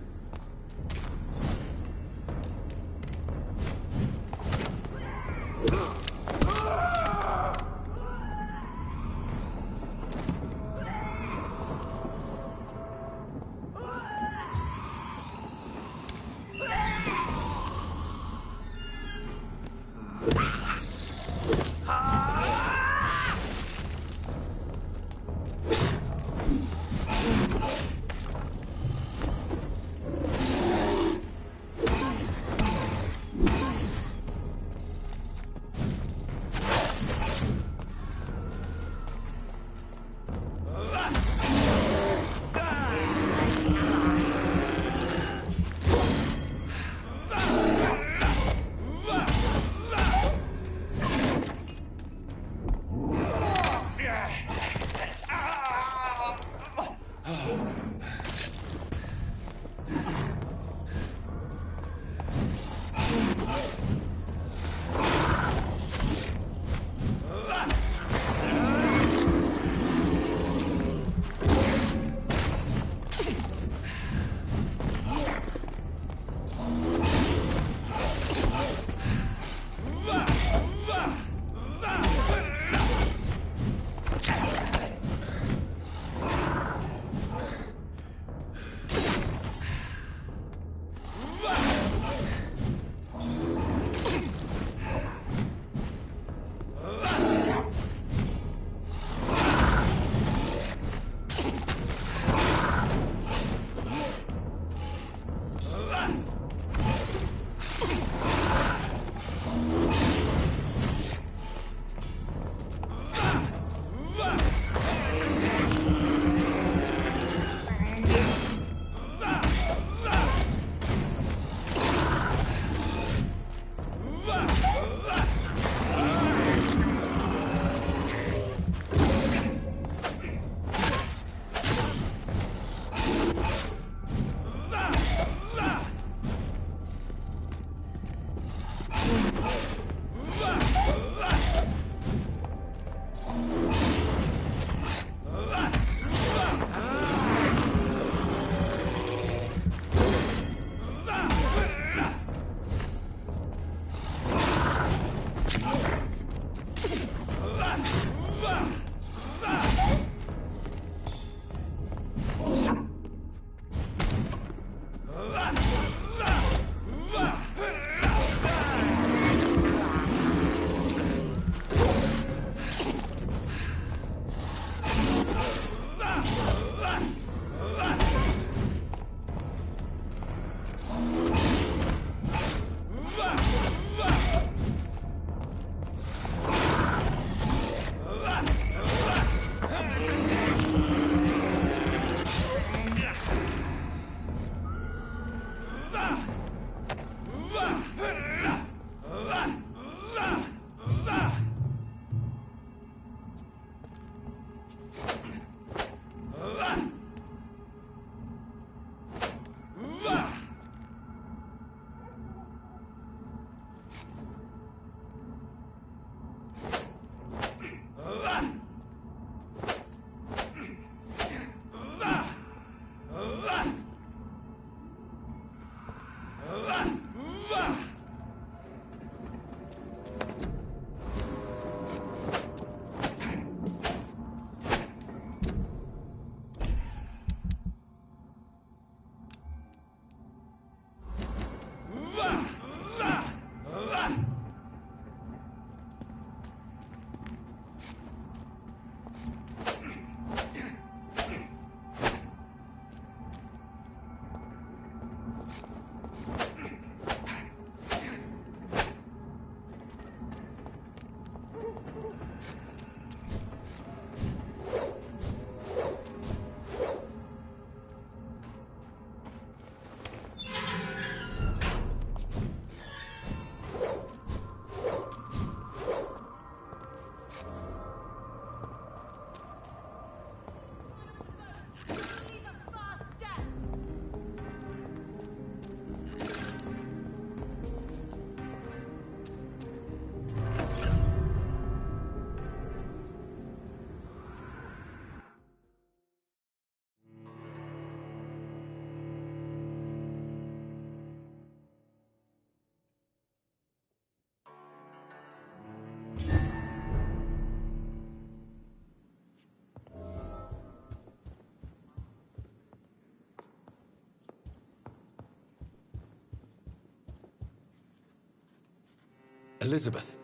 Elizabeth,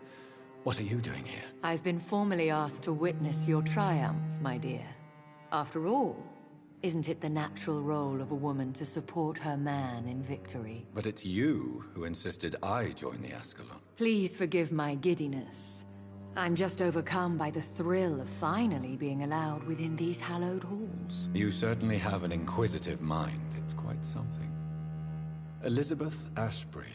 what are you doing here? I've been formally asked to witness your triumph, my dear. After all, isn't it the natural role of a woman to support her man in victory? But it's you who insisted I join the Ascalon. Please forgive my giddiness. I'm just overcome by the thrill of finally being allowed within these hallowed halls. You certainly have an inquisitive mind. It's quite something. Elizabeth Ashbury,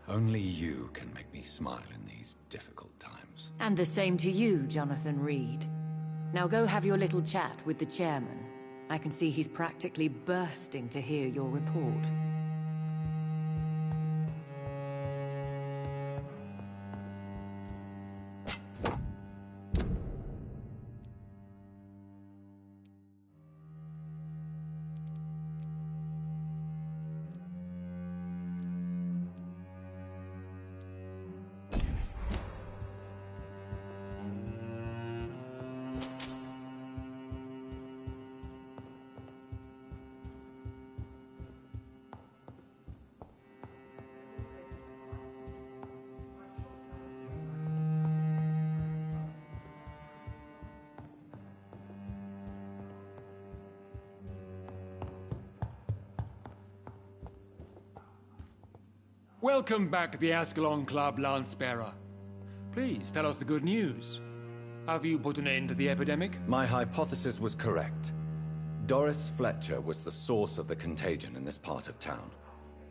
only you can make me smile in these difficult times. And the same to you, Jonathan Reed. Now go have your little chat with the chairman. I can see he's practically bursting to hear your report. Welcome back to the Ascalon Club, Lance-Bearer. Please tell us the good news. Have you put an end to the epidemic? My hypothesis was correct. Doris Fletcher was the source of the contagion in this part of town.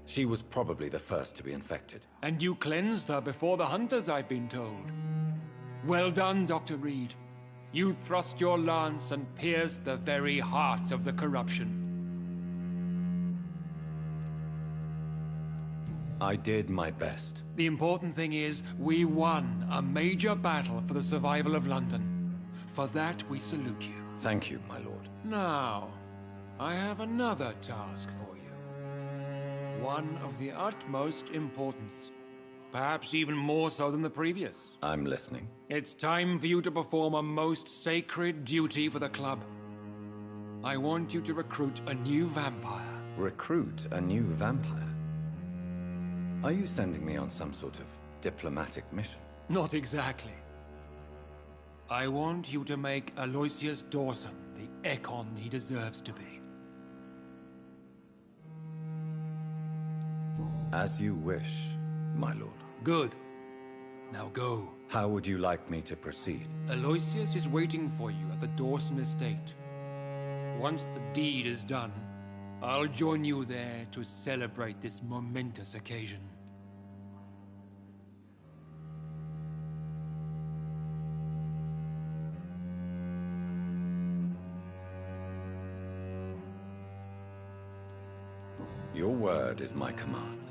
She was probably the first to be infected. And you cleansed her before the hunters, I've been told. Well done, Dr. Reed. You thrust your lance and pierced the very heart of the corruption. I did my best. The important thing is, we won a major battle for the survival of London. For that, we salute you. Thank you, my lord. Now, I have another task for you. One of the utmost importance. Perhaps even more so than the previous. I'm listening. It's time for you to perform a most sacred duty for the club. I want you to recruit a new vampire. Recruit a new vampire? Are you sending me on some sort of diplomatic mission? Not exactly. I want you to make Aloysius Dawson the Ekon he deserves to be. As you wish, my lord. Good. Now go. How would you like me to proceed? Aloysius is waiting for you at the Dawson estate. Once the deed is done, I'll join you there to celebrate this momentous occasion. Your word is my command.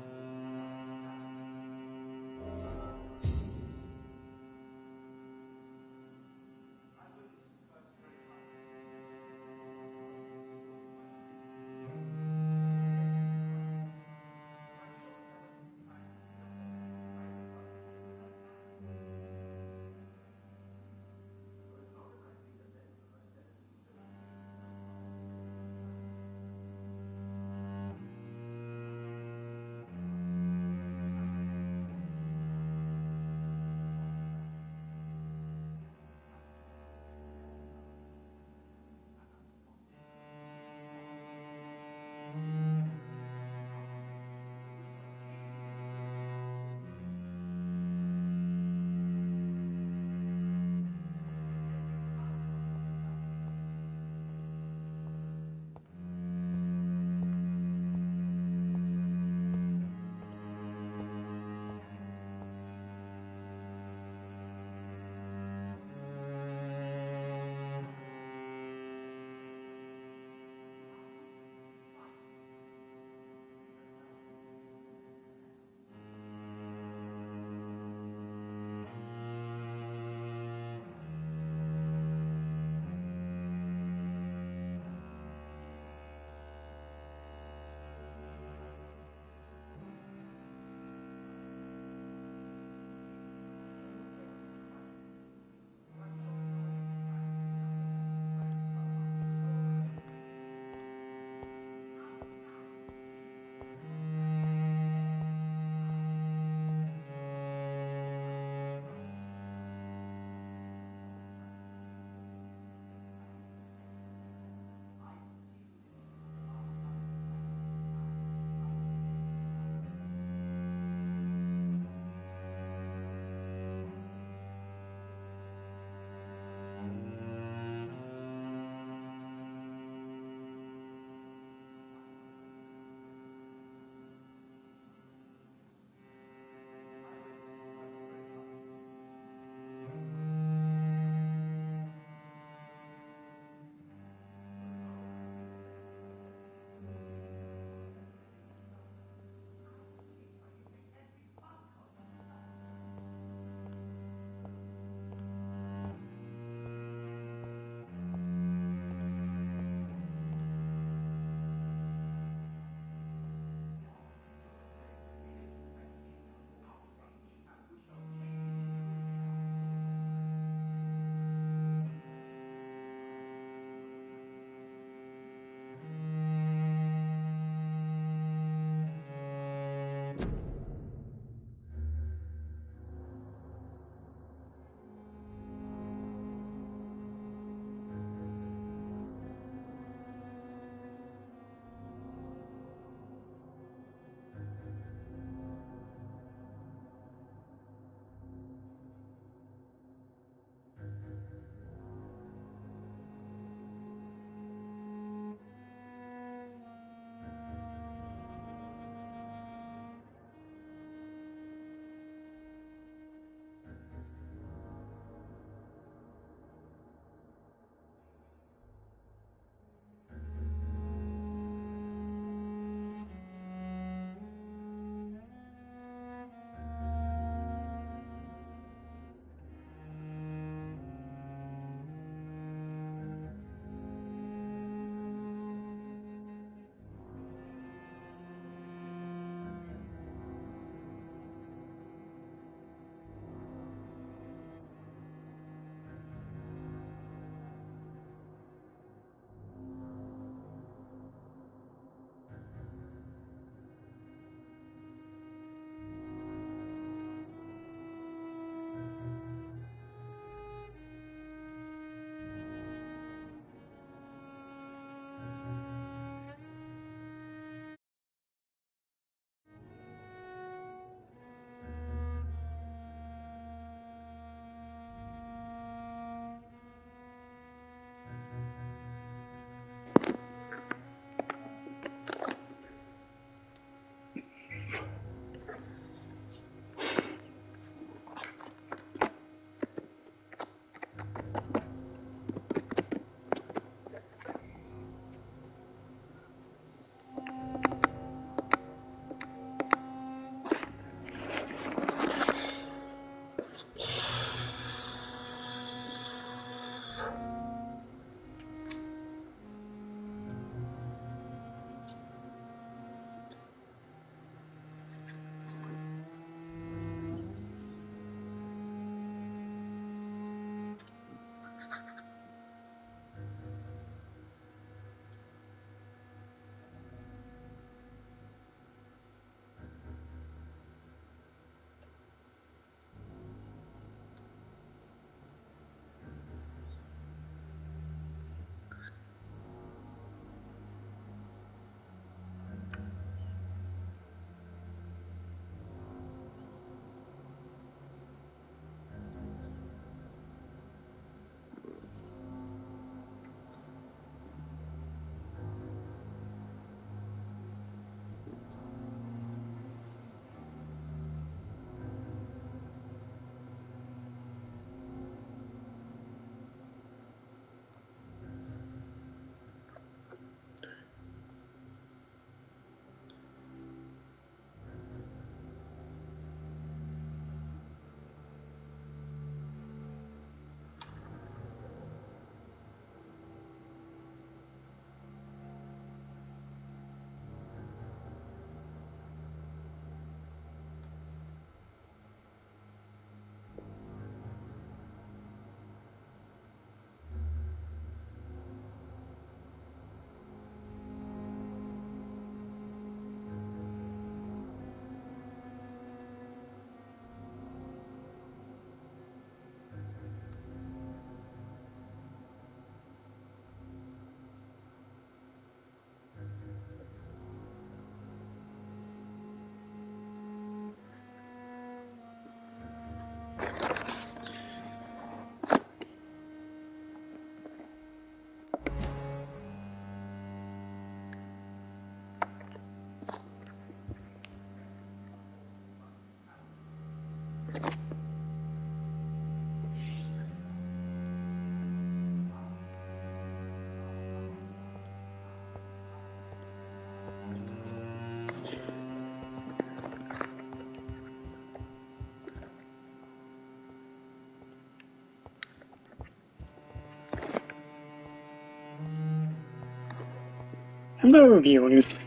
Hello, viewers.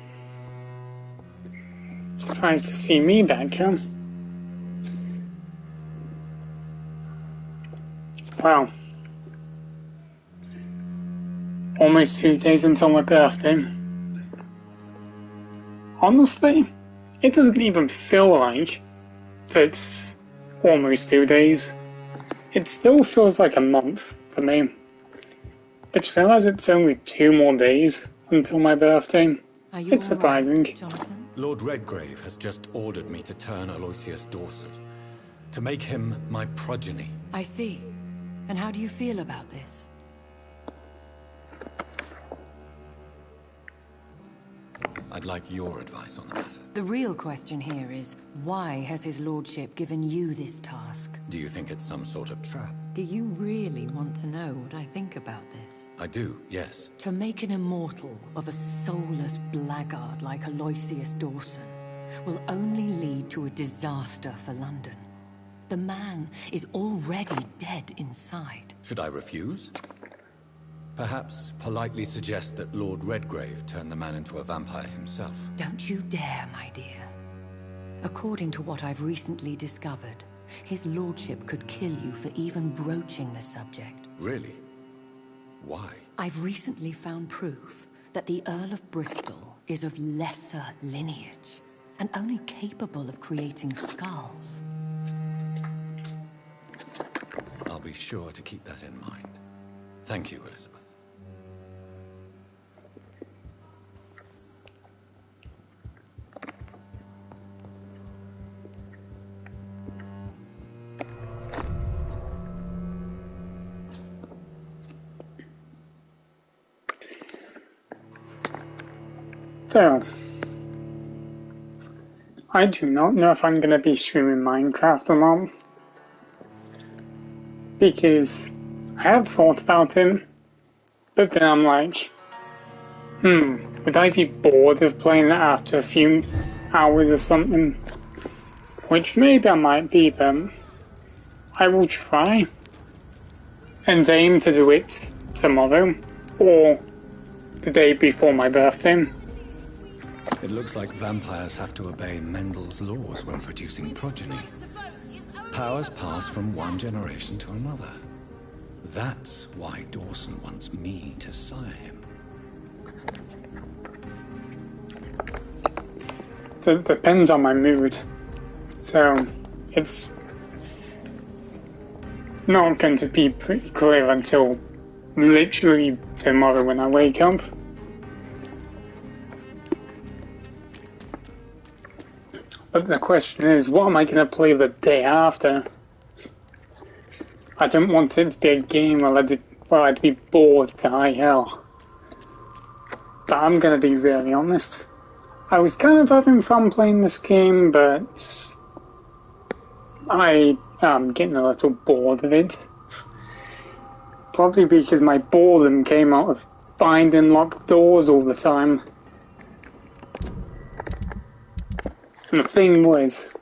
Surprised to see me back, huh? Wow. Almost 2 days until my birthday. Honestly, it doesn't even feel like it's almost 2 days. It still feels like a month for me. But to realise it's only 2 more days until my birthday, it's surprising. Jonathan? Lord Redgrave has just ordered me to turn Aloysius Dawson, to make him my progeny. I see. And how do you feel about this? I'd like your advice on the matter. The real question here is, why has his lordship given you this task? Do you think it's some sort of trap? Do you really want to know what I think about this? I do, yes. To make an immortal of a soulless blackguard like Aloysius Dawson will only lead to a disaster for London. The man is already dead inside. Should I refuse? Perhaps politely suggest that Lord Redgrave turn the man into a vampire himself. Don't you dare, my dear. According to what I've recently discovered, his lordship could kill you for even broaching the subject. Really? Why? I've recently found proof that the Earl of Bristol is of lesser lineage and only capable of creating skulls. I'll be sure to keep that in mind. Thank you, Elizabeth. So, I do not know if I'm going to be streaming Minecraft or not, because I have thought about it, but then I'm like, would I be bored of playing it after a few hours or something? Which maybe I might be, but I will try and aim to do it tomorrow or the day before my birthday. It looks like vampires have to obey Mendel's laws when producing progeny. Powers pass from one generation to another. That's why Dawson wants me to sire him. It depends on my mood, so it's not going to be pretty clear until literally tomorrow when I wake up. But the question is, what am I going to play the day after? I don't want it to be a game where I'd be bored to high hell. But I'm going to be really honest. I was kind of having fun playing this game, but I am getting a little bored of it. Probably because my boredom came out of finding locked doors all the time. And the thing was,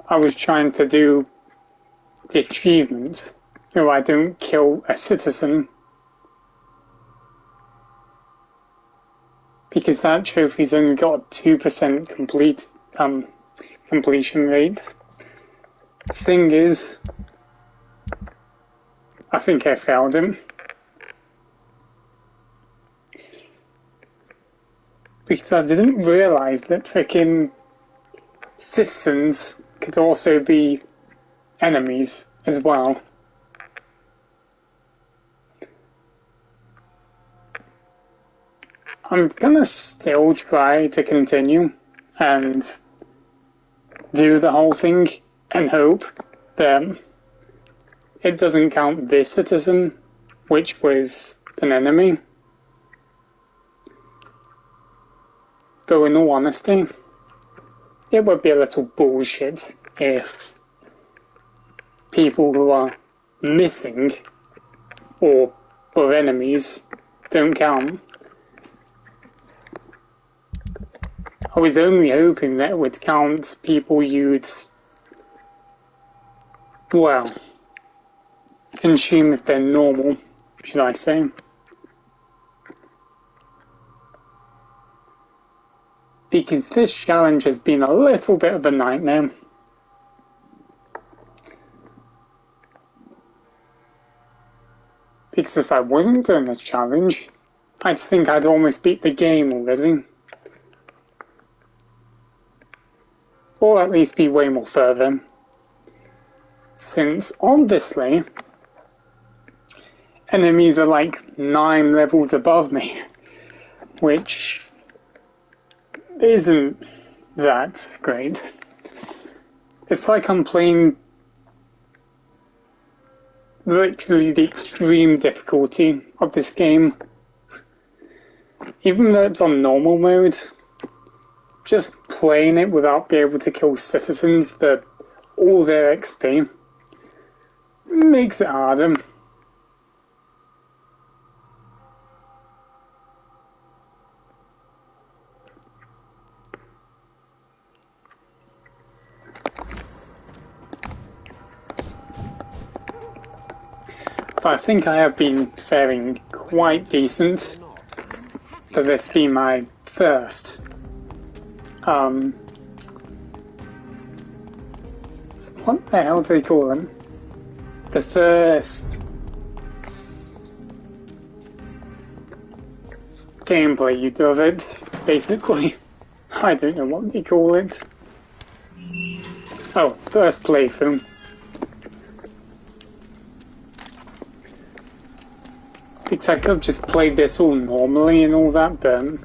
I was trying to do the achievement where I don't kill a citizen, because that trophy's only got a 2% completion rate. The thing is, I think I failed him. Because I didn't realise that frickin' citizens could also be enemies as well. I'm gonna still try to continue and do the whole thing and hope that it doesn't count this citizen, which was an enemy. But in all honesty, it would be a little bullshit if people who are missing or enemies don't count. I was only hoping that it would count people you'd, well, consume if they're normal, should I say. Because this challenge has been a little bit of a nightmare. Because if I wasn't doing this challenge, I'd think I'd almost beat the game already. Or at least be way more further. Since, obviously, enemies are like 9 levels above me, which isn't that great. It's like I'm playing literally the extreme difficulty of this game. Even though it's on normal mode, just playing it without being able to kill citizens that all their XP makes it harder. But I think I have been faring quite decent for this being my first. What the hell do they call them? The first gameplay you do of it, basically. I don't know what they call it. Oh, first playthrough. Because I could have just played this all normally and all that, but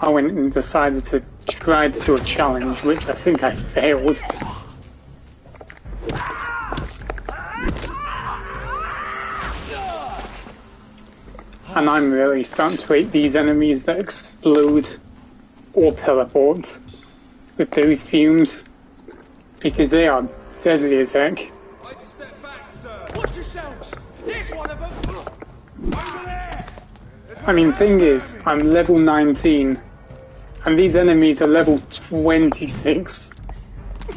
I went and decided to try to do a challenge, which I think I failed. And I'm really starting to hate these enemies that explode or teleport with those fumes, because they are deadly as heck. I'd step back, sir. Watch yourselves. There's one of them. Over there. I mean, thing is, I'm level 19, and these enemies are level 26.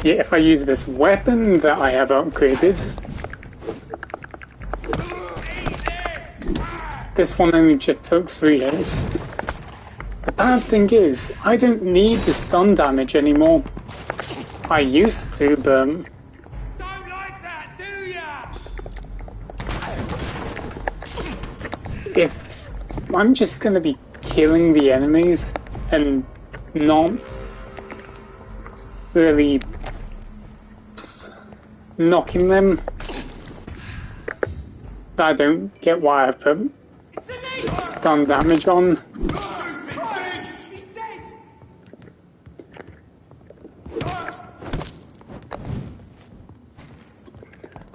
Yet if I use this weapon that I have upgraded, this one only just took 3 hits. The bad thing is, I don't need the stun damage anymore. I used to, but... Don't like that, do ya? If I'm just gonna be killing the enemies and not really knocking them, I don't get why I put stun damage on.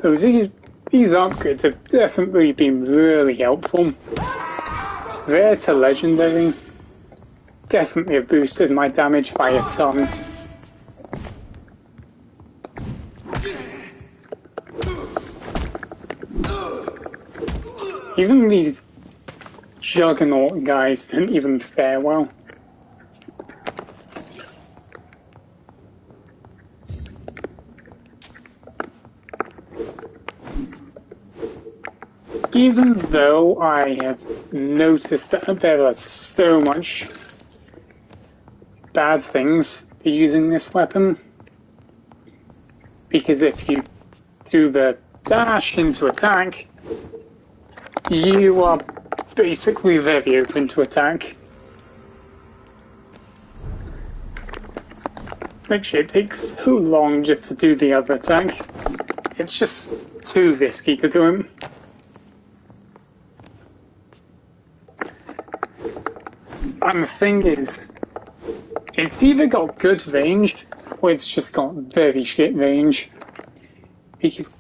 So these upgrades have definitely been really helpful. Rare to legendary. Definitely have boosted my damage by a ton. Even these Juggernaut guys don't even fare well. Even though I have noticed that there are so much bad things for using this weapon, because if you do the dash into attack, you are basically very open to attack. Actually, it takes so long just to do the other attack. It's just too risky to do it. And the thing is, it's either got good range, or it's just got very shit range. Because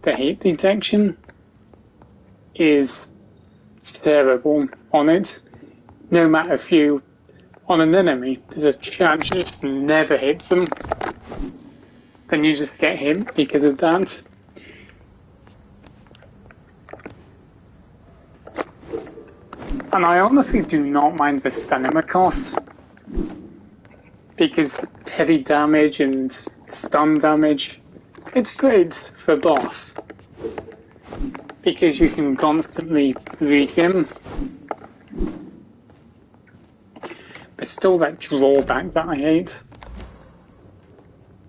the hit detection is terrible on it. No matter if you, on an enemy, there's a chance you just never hits them. Then you just get hit because of that. And I honestly do not mind the stamina cost, because heavy damage and stun damage, it's great for boss, because you can constantly regen. it's still that drawback that I hate.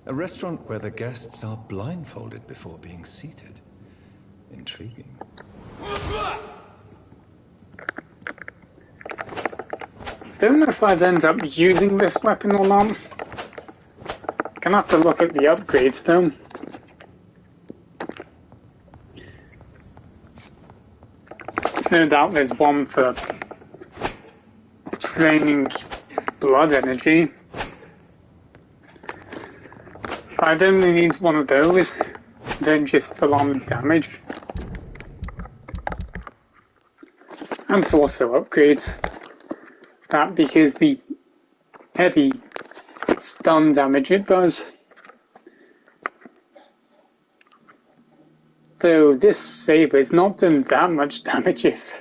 A restaurant where the guests are blindfolded before being seated. Intriguing. Don't know if I'd end up using this weapon or not. Gonna have to look at the upgrades though. No doubt there's one for training blood energy. I'd only need one of those, then just full on damage. And to also upgrade that because the heavy stun damage it does. Though this saber is not done that much damage if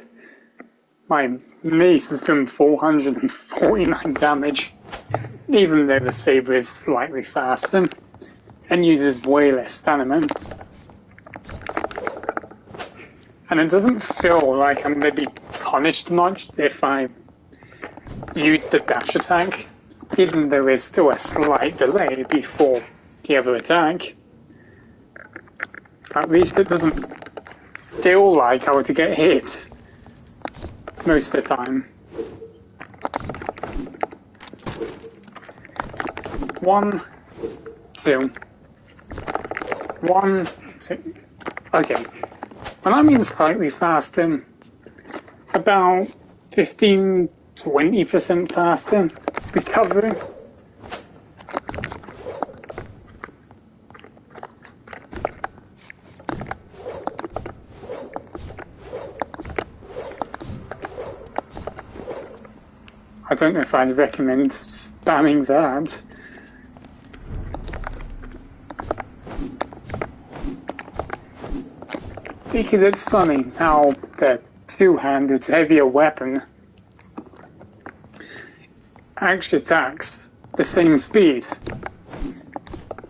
my mace has done 449 damage, even though the saber is slightly faster and uses way less stamina. And it doesn't feel like I'm going to be punished much if I use the dash attack, even though there's still a slight delay before the other attack. At least it doesn't feel like I were to get hit most of the time. 1, 2. 1, 2. Okay. When I mean slightly faster, about 15-20% faster recovery. I don't know if I'd recommend spamming that. Because it's funny how the two-handed heavier weapon actually attacks the same speed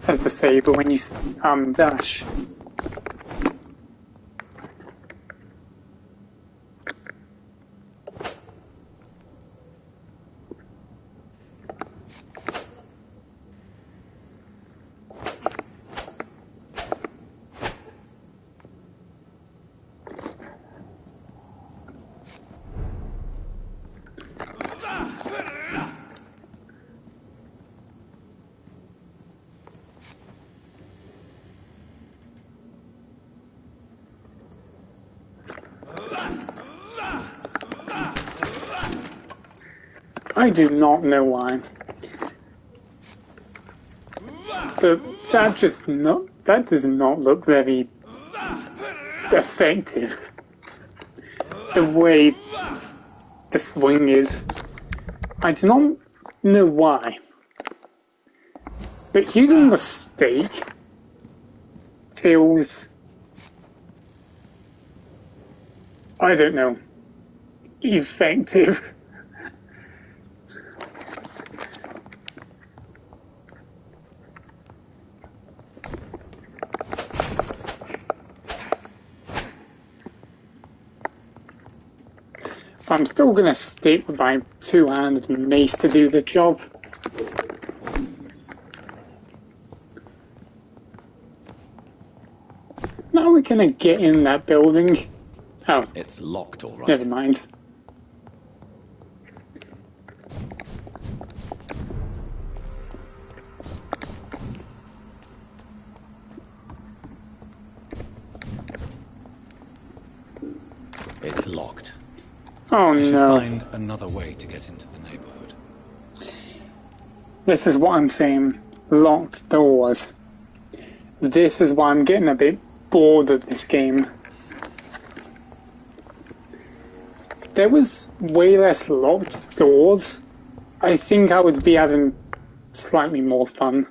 as the saber when you dash. I do not know why, but that does not look very effective. The way the swing is, I do not know why, but using the stake feels, I don't know, effective. I'm still going to stick with my two-handed mace to do the job. Now we're going to get in that building. Oh. It's locked, all right. Never mind. It's locked. Oh I should no. find another way to get into the neighborhood. This is what I'm saying. Locked doors. This is why I'm getting a bit bored of this game. If there was way less locked doors, I think I would be having slightly more fun.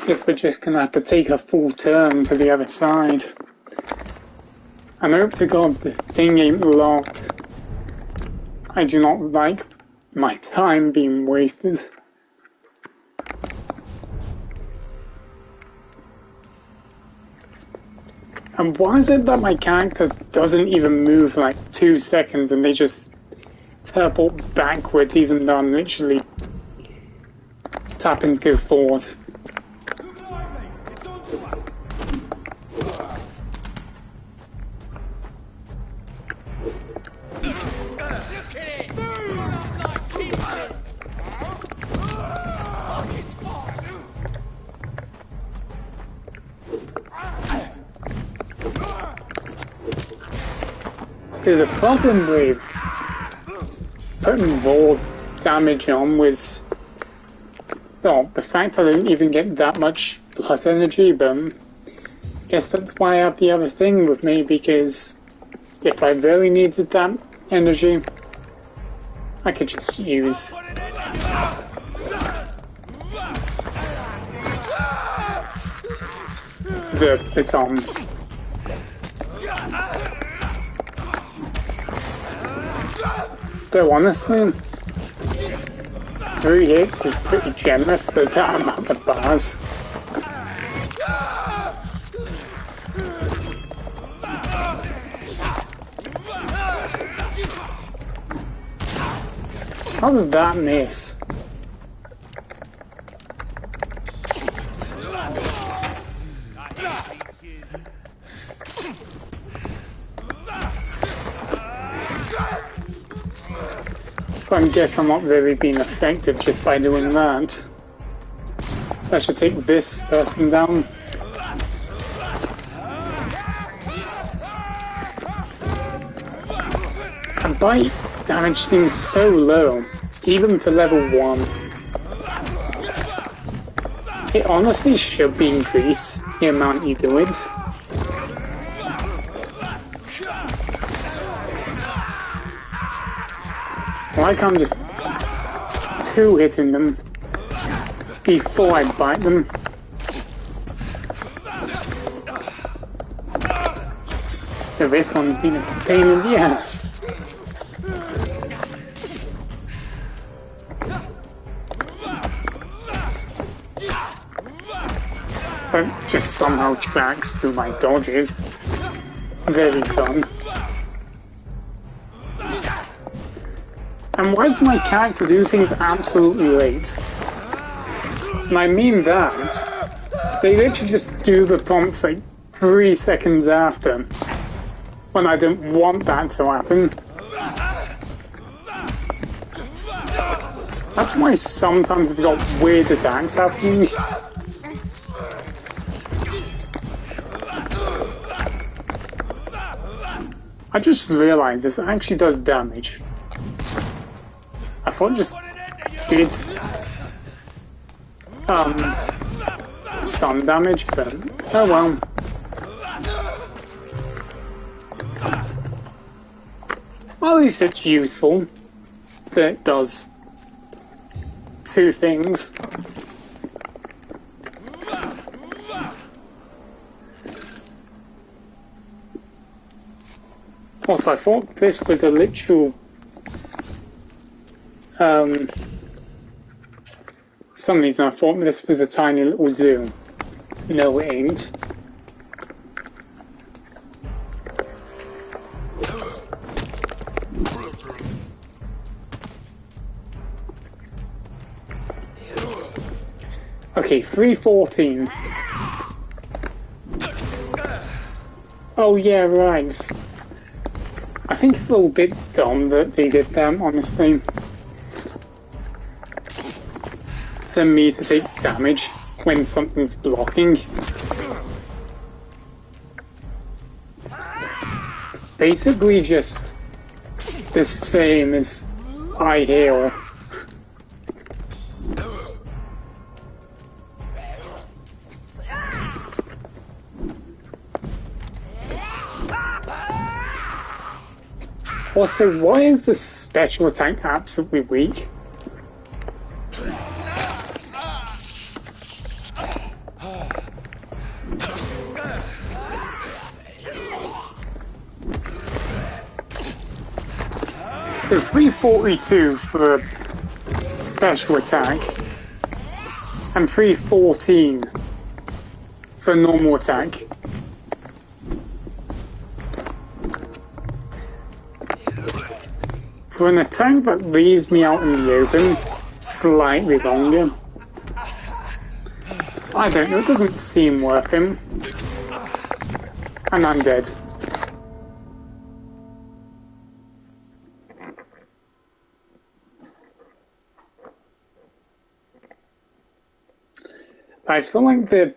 Guess we're just gonna have to take a full turn to the other side. And hope to God the thing ain't locked. I do not like my time being wasted. And why is it that my character doesn't even move like 2 seconds and they just teleport backwards even though I'm literally tapping to go forward? The problem with putting raw damage on was, well, the fact I don't even get that much blood energy, but I guess that's why I have the other thing with me, because if I really needed that energy, I could just use the baton. Though honestly, 3 hits is pretty generous for that amount of bars. How did that miss? I guess I'm not really being effective just by doing that. I should take this person down. And bite damage seems so low, even for level 1. It honestly should be increased, the amount you do it. Like I'm just 2 hitting them before I bite them. So this one's been a pain in the ass. But just somehow tracks through my dodges. Very fun. And why does my character do things absolutely late? And I mean that. They literally just do the prompts like 3 seconds after, when I don't want that to happen. That's why sometimes I've got weird attacks happening. I just realized this actually does damage. I thought it just did stun damage, but oh well. Well, at least it's useful that it does 2 things. Also, I thought this was a literal for some reason I thought this was a tiny little zoo. No, it ain't. Okay, 314. Oh yeah, right. I think it's a little bit dumb that they did that, honestly. For me to take damage when something's blocking. Basically just the same as I heal. Also, why is the special attack absolutely weak? So 342 for special attack and 314 for normal attack. For an attack that leaves me out in the open slightly longer, I don't know, it doesn't seem worth him. And I'm dead. I feel like the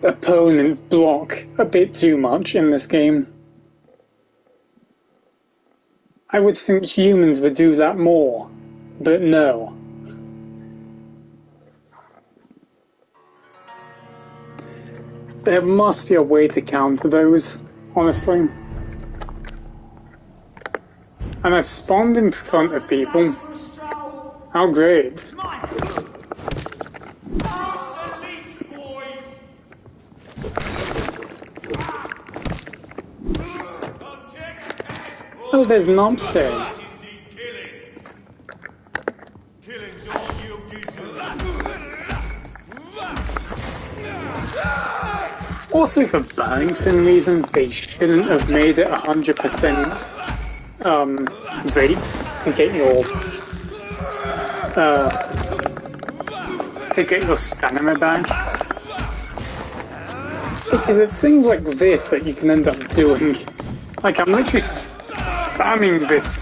opponents block a bit too much in this game. I would think humans would do that more, but no. There must be a way to counter those, honestly. And I've spawned in front of people. How great. Oh, there's an upstairs. Also, for balancing reasons, they shouldn't have made it 100% rape to get your stamina back. Because it's things like this that you can end up doing. Like, I'm literally spamming this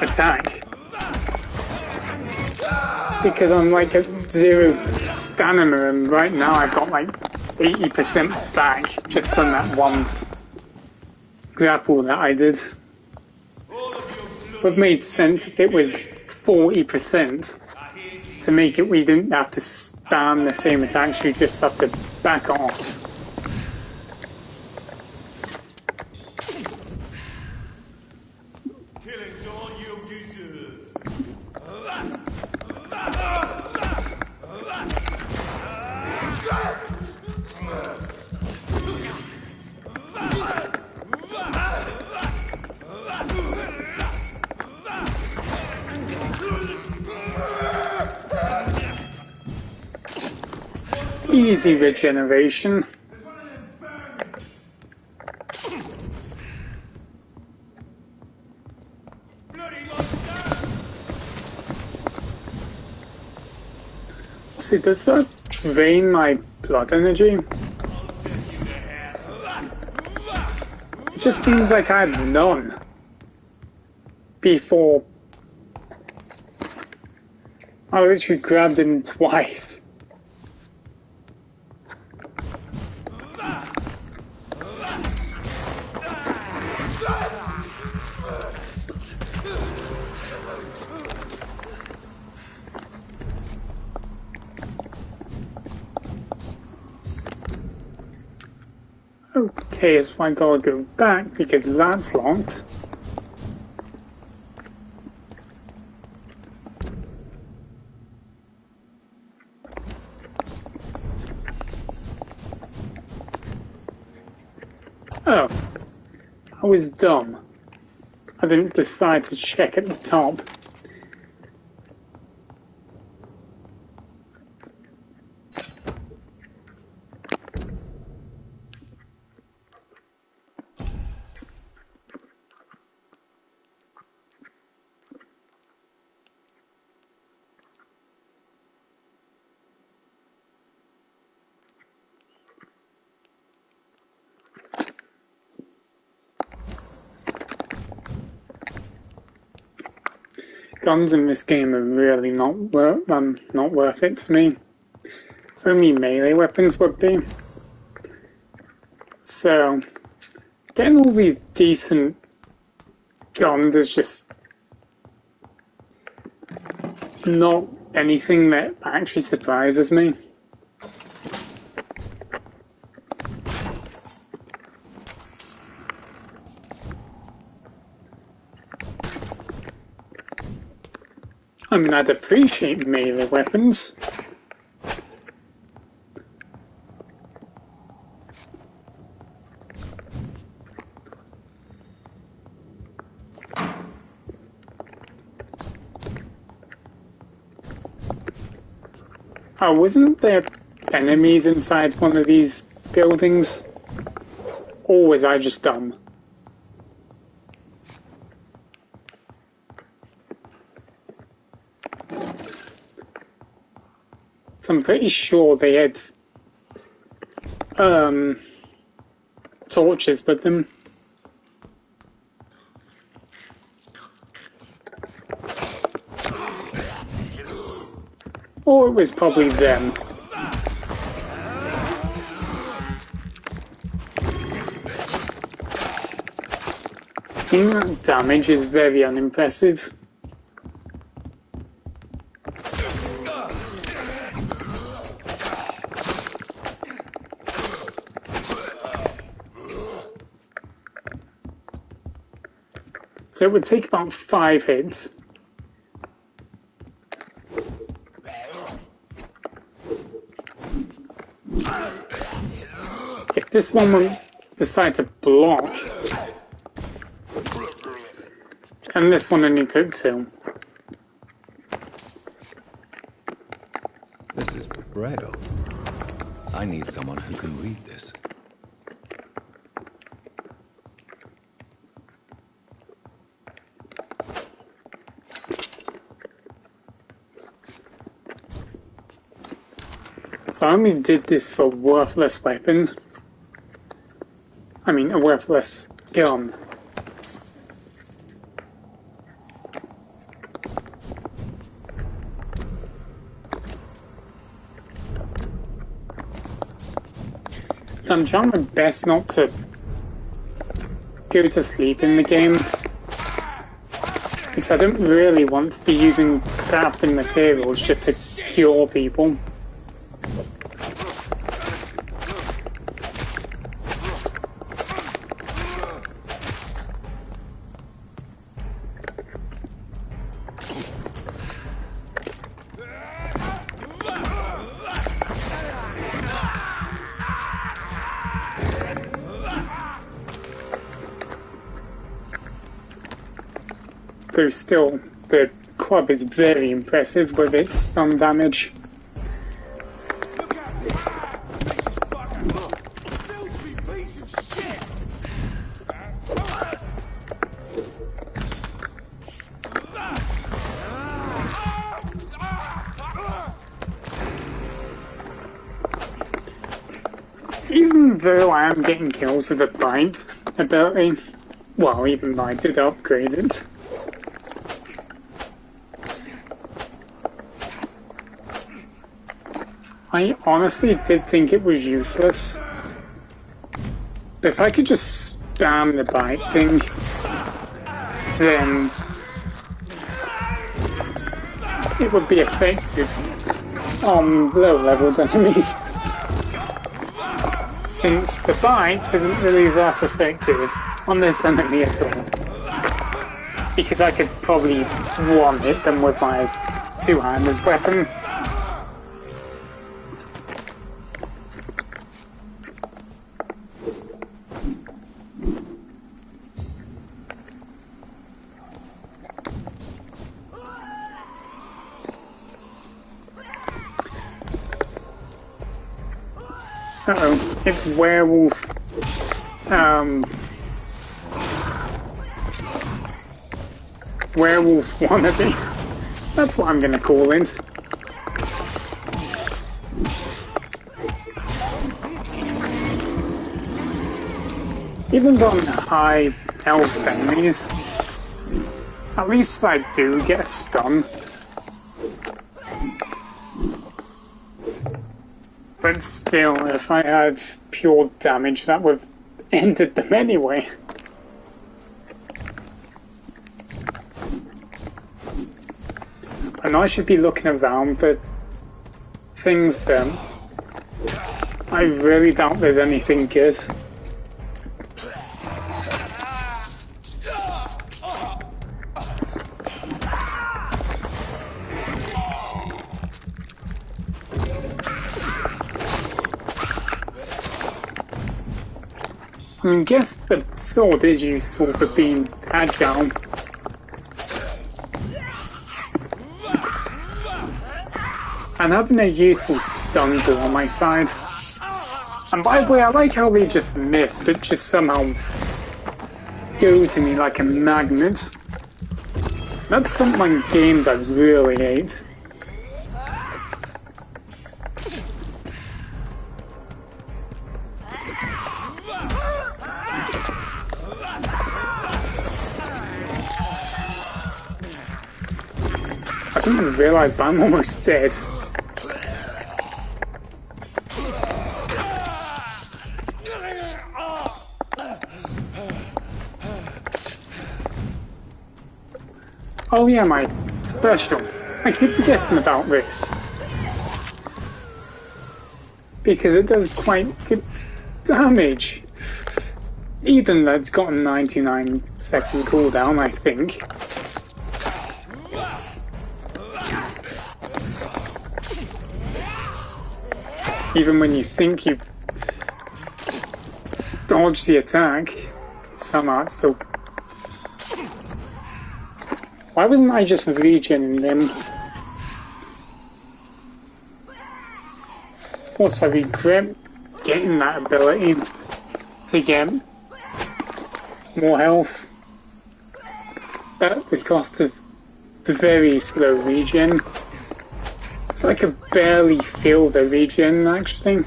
attack because I'm like at 0 stamina, and right now I've got like 80% back just from that one grapple that I did. Would have made sense if it was 40% to make it we didn't have to spam the same attacks, you just have to back off. Easy regeneration. So does that drain my blood energy? It just seems like I had none before. I literally grabbed him twice. Okay, so I gotta go back because that's locked. Oh, I was dumb. I didn't decide to check at the top. Guns in this game are really not worth it to me. Only melee weapons would be. So, getting all these decent guns is just not anything that actually surprises me. I mean, I'd appreciate melee weapons. Oh, wasn't there enemies inside one of these buildings? Or was I just dumb? I'm pretty sure they had torches with them. Or it was probably them. Seeing that damage is very unimpressive. So it would take about 5 hits. If this one would decide to block, and this one only took 2. This is Braille. I need someone who can read this. So I only did this for a worthless weapon. I mean, a worthless gun. I'm trying my best not to go to sleep in the game. Because I don't really want to be using crafting materials just to cure people. Though still, the club is very impressive with its stun damage. Even though I am getting kills with the bite ability, well, even though I did upgrade it, I honestly did think it was useless. But if I could just spam the bite thing, then it would be effective on low-level enemies. Since the bite isn't really that effective on this enemy at all. Because I could probably one-hit them with my two-handed weapon. Uh-oh, it's werewolf, werewolf wannabe. That's what I'm gonna call it. Even on high health enemies, at least I do get a stun. But still, if I had pure damage, that would have ended them anyway. And I should be looking around for things, but I really doubt there's anything good. I guess the sword is useful for being agile. and having a useful stun ball on my side. And by the way, I like how they just miss, but just somehow go to me like a magnet. That's something in games I really hate. I didn't realise, but I'm almost dead. Oh yeah, my special. I keep forgetting about this. Because it does quite good damage. Even though it's got a 99-second cooldown, I think. Even when you think you've dodged the attack, somehow it's still... Why wasn't I just regening them? Also, I regret getting that ability to get more health. At the cost of very slow regen. It's like I barely feel the regen, actually.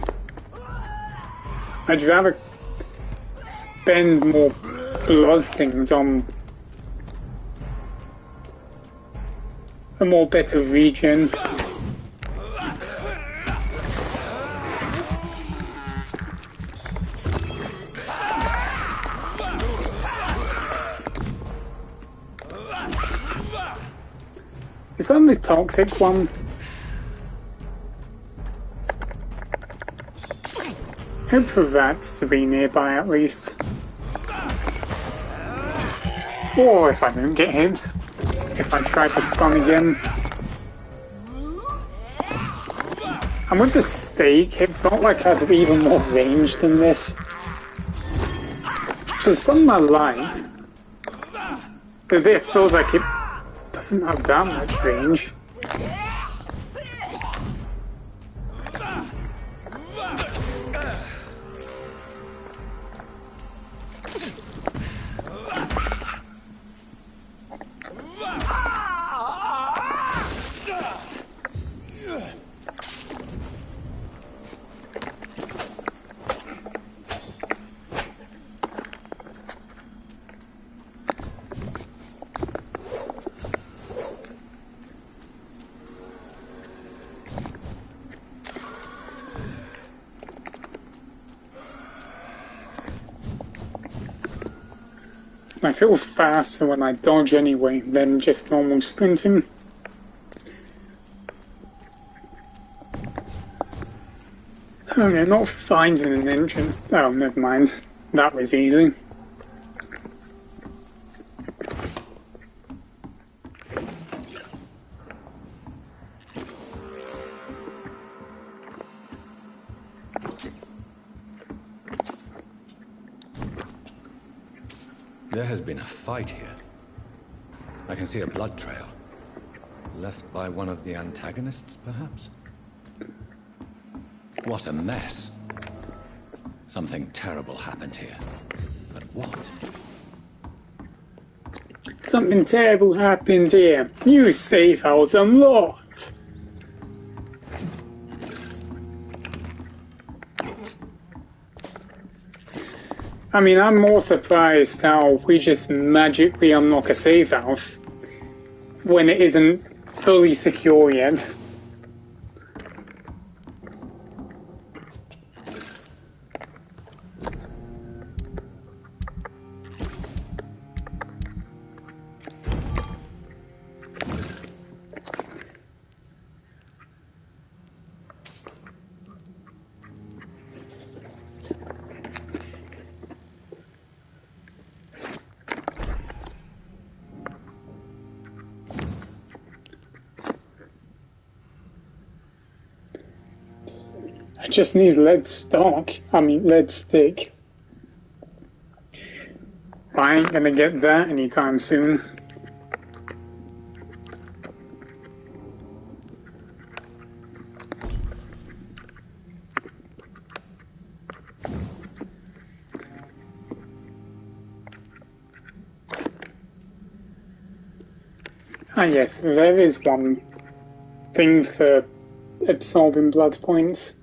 I'd rather spend more blood things on a more better regen. Is that the toxic one? Hope for rats to be nearby at least. Or if I don't get hit. If I try to stun again. And with the stake, it felt like I had even more range than this. Which is something I liked. But this feels like it doesn't have that much range. I feel faster when I dodge anyway than just normal sprinting. Okay, not finding an entrance. Oh, never mind. That was easy. There has been a fight here. I can see a blood trail. Left by one of the antagonists, perhaps? What a mess. Something terrible happened here. But what? Something terrible happened here. New safe house unlocked. I mean, I'm more surprised how we just magically unlock a safe house when it isn't fully secure yet. I just need lead stick. I ain't gonna get that anytime soon. Ah yes, there is one thing for absorbing blood points.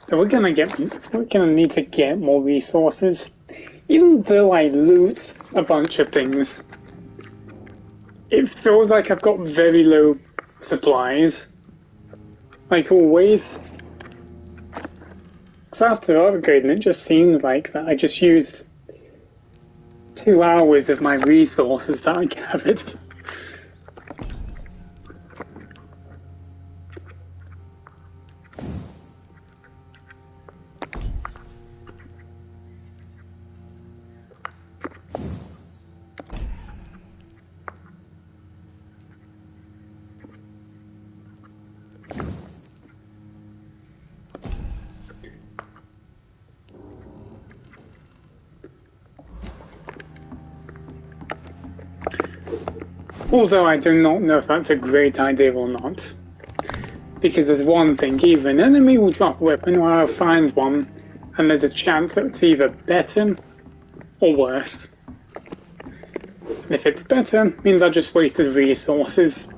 So we're gonna need to get more resources. Even though I loot a bunch of things, it feels like I've got very low supplies. Like always. Because after upgrading, it just seems like that I just used 2 hours of my resources that I gathered. Although I do not know if that's a great idea or not. Because there's one thing, either an enemy will drop a weapon or I'll find one, and there's a chance that it's either better or worse. And if it's better, it means I just wasted resources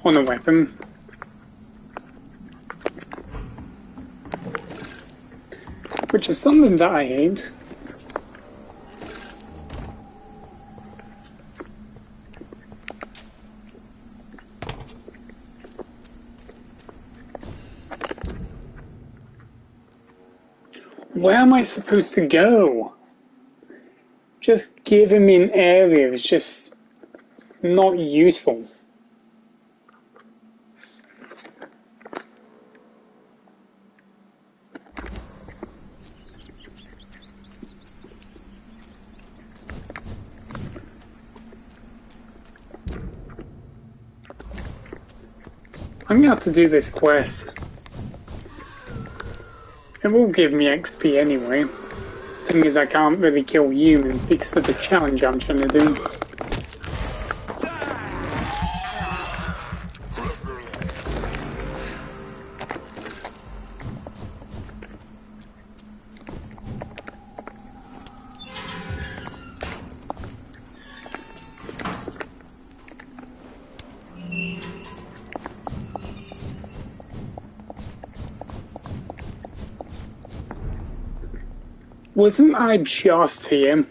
on a weapon. Which is something that I hate. Where am I supposed to go? Just giving me an area is just not useful. I'm gonna have to do this quest. It will give me XP anyway. Thing is, I can't really kill humans because of the challenge I'm trying to do. Wasn't I just here?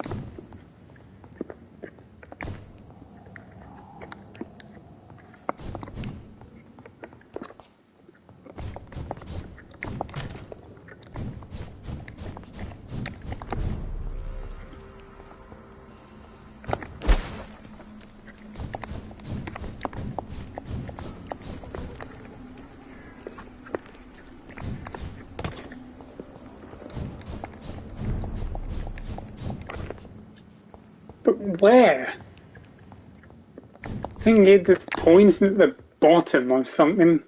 Where? I think it's pointing at the bottom or something.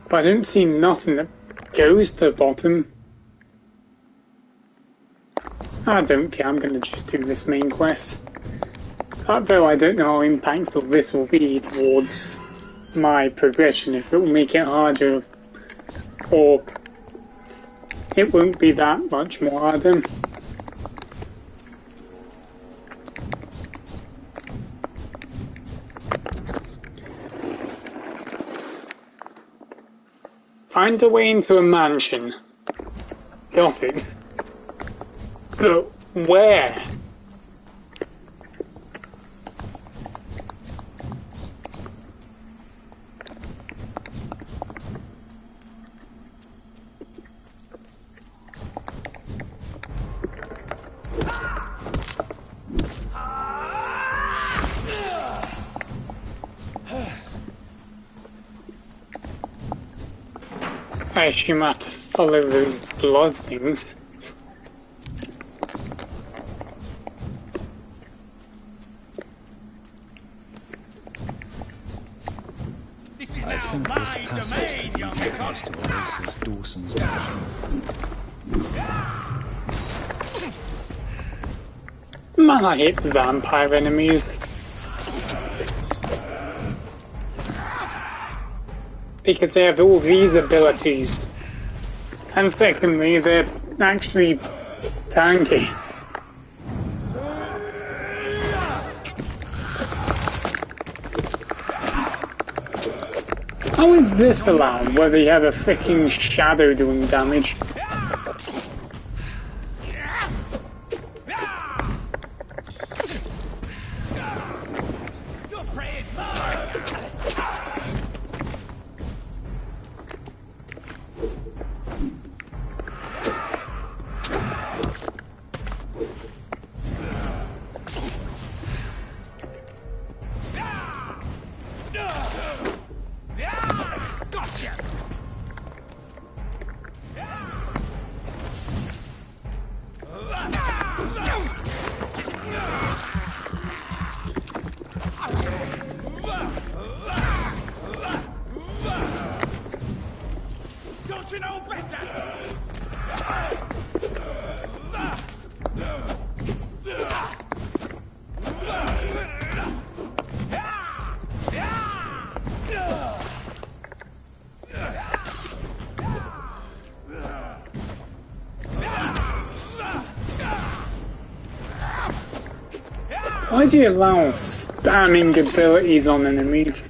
But I don't see nothing that goes to the bottom. I don't care, I'm gonna just do this main quest. Though I don't know how impactful this will be towards my progression, if it will make it harder or it won't be that much more harder. Find a way into a mansion. Got it. But where? I assume I have to follow those blood things. I think this passage leads us to Oasis Dawson's mansion. Man, I hate vampire enemies. Because they have all these abilities. And secondly, they're actually tanky. How is this allowed, where they have a freaking shadow doing damage? Why do you allow spamming abilities on enemies?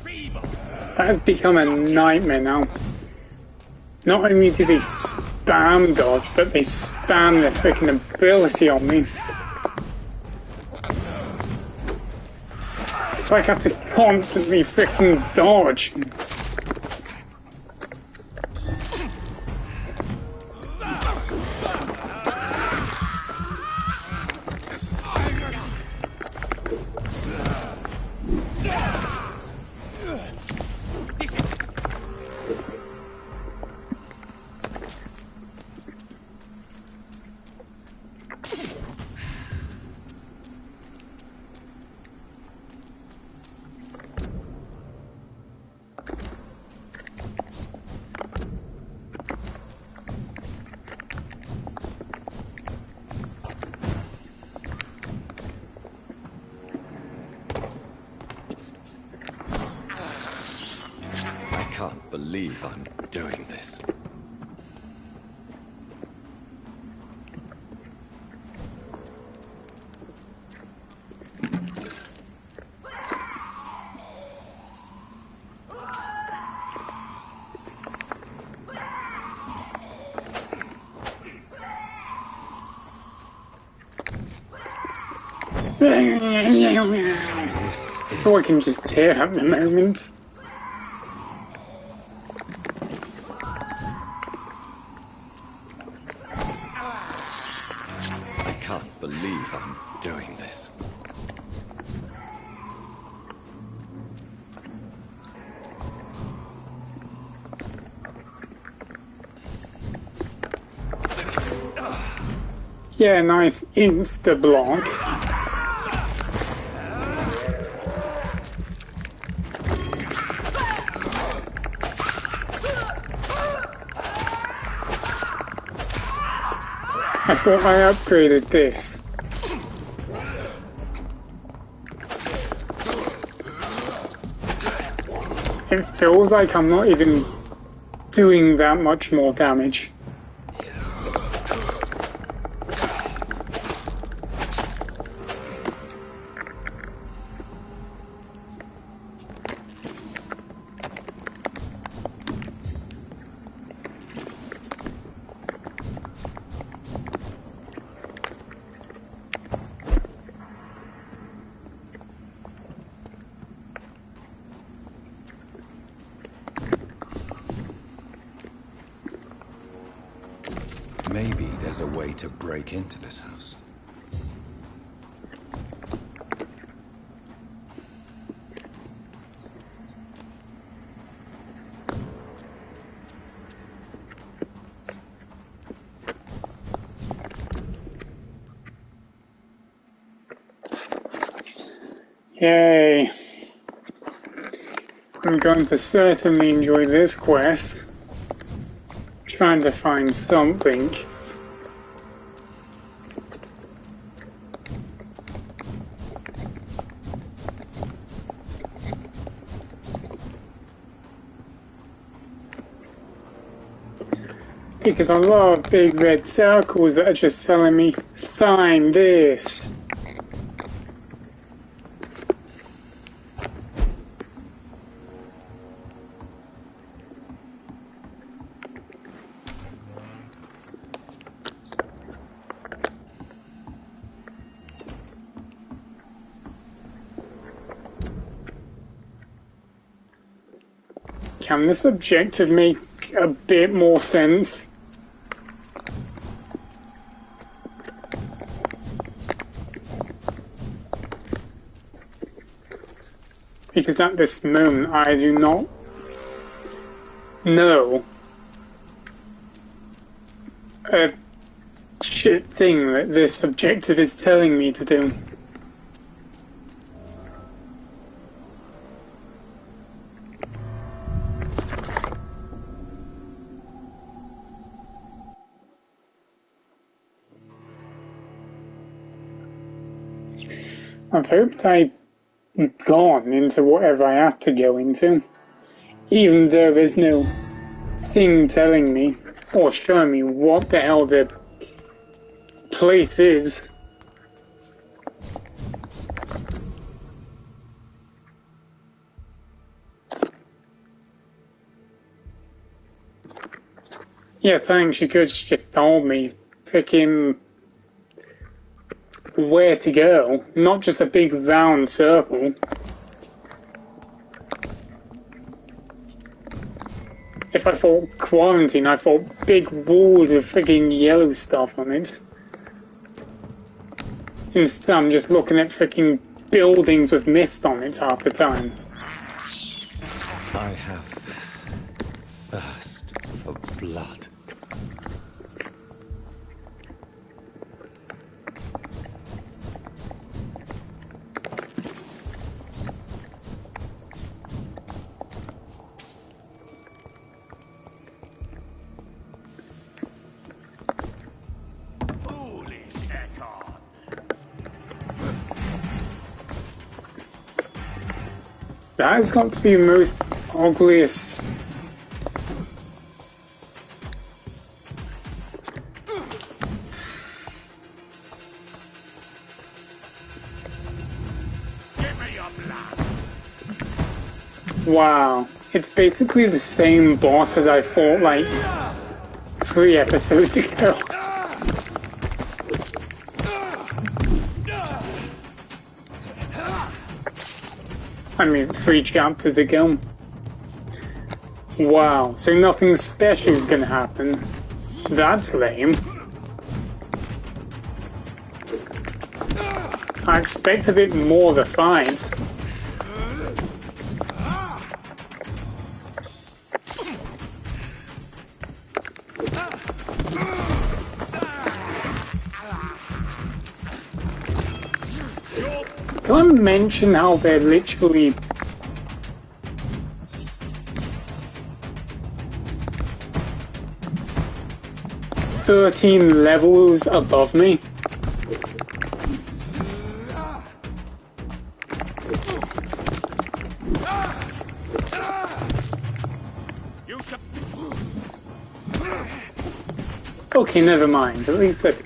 That has become a nightmare now. Not only do they spam dodge, but they spam their freaking ability on me. It's like I have to constantly freaking dodge. I can't believe I'm doing this. So I can just tear at the moment. I can't believe I'm doing this. Yeah, nice insta-block. I thought I upgraded this. It feels like I'm not even doing that much more damage. Maybe there's a way to break into this house. Yay. I'm going to certainly enjoy this quest. Trying to find something. Because I love big red circles that are just telling me, find this. Can this objective make a bit more sense? Because at this moment I do not know a shit thing that this objective is telling me to do. I've hoped I'd gone into whatever I had to go into, even though there's no thing telling me or showing me what the hell the place is. Yeah, thanks, you could just told me freaking where to go, not just a big round circle. If I thought quarantine, I thought big walls with freaking yellow stuff on it. Instead, I'm just looking at freaking buildings with mist on it half the time. I have this thirst for blood. That has got to be the most ugliest. Wow, it's basically the same boss as I fought like 3 episodes ago. I mean, 3 chapters ago. Wow, so nothing special is gonna happen. That's lame. I expect a bit more of a fight. Can I mention how they're literally levels above me? Okay, never mind. At least the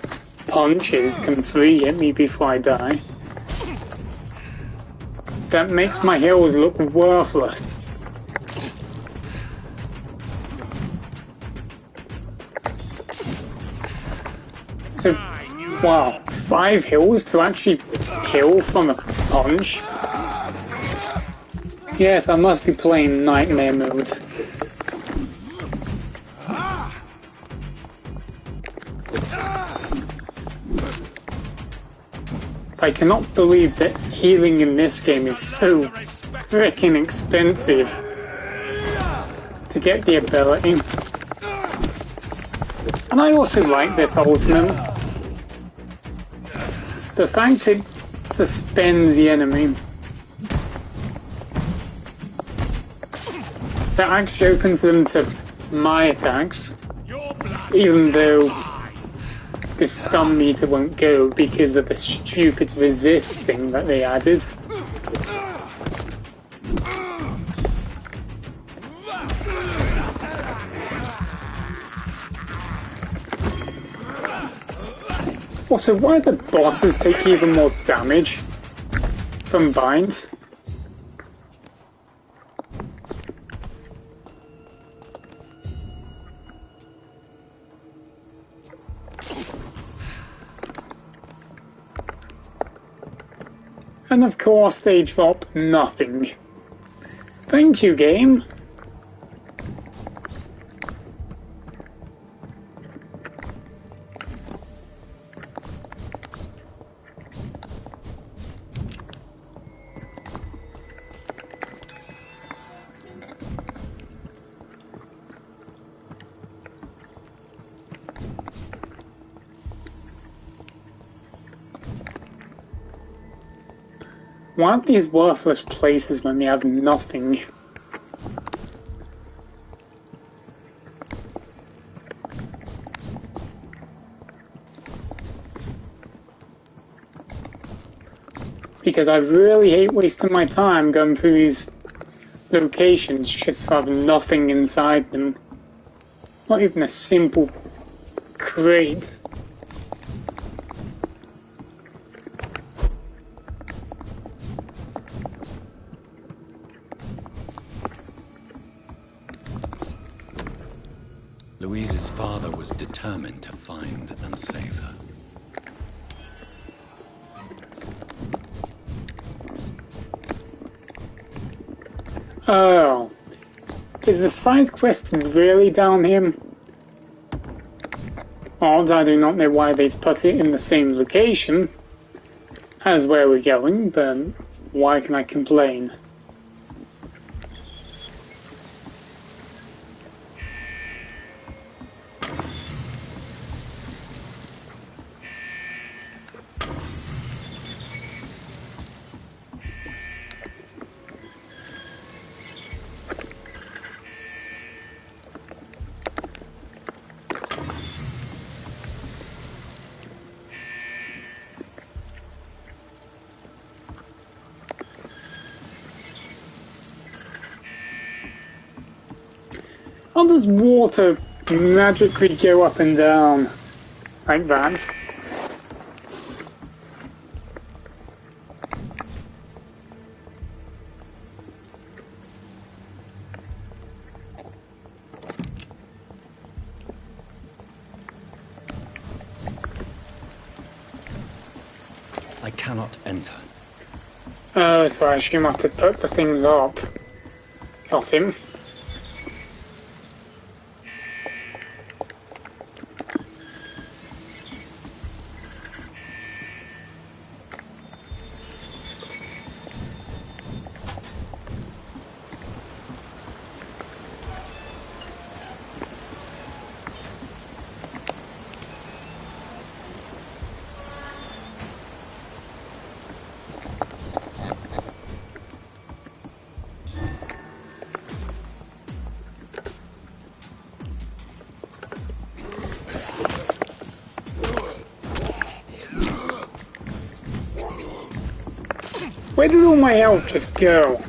punches can free hit me before I die. That makes my heals look worthless. So, wow, 5 heals to actually heal from a punch? Yes, I must be playing Nightmare mode. I cannot believe that healing in this game is so freaking expensive to get the ability. And I also like this ultimate. The fact it suspends the enemy So it actually opens them to my attacks, even though the stun meter won't go because of the stupid resist thing that they added. Also, why do the bosses take even more damage from binds? And of course they drop nothing. Thank you, game. Why are these worthless places when they have nothing? Because I really hate wasting my time going through these locations just to have nothing inside them. Not even a simple crate. Louise's father was determined to find and save her. Oh. Is the side quest really down here? Odds I do not know why they'd put it in the same location as where we're going, but why can I complain? How does water magically go up and down like that? I cannot enter. Oh, so I assume I have to put the things up. Got him. Where did all my health just go?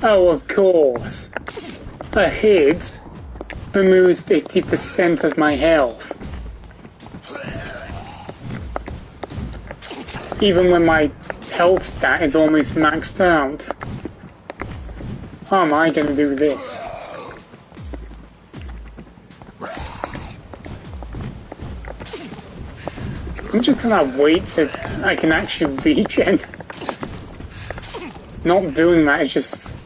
Oh, of course. A hit removes 50% of my health. Even when my health stat is almost maxed out. How am I going to do this? I'm just going to wait till I can actually regen. Not doing that is just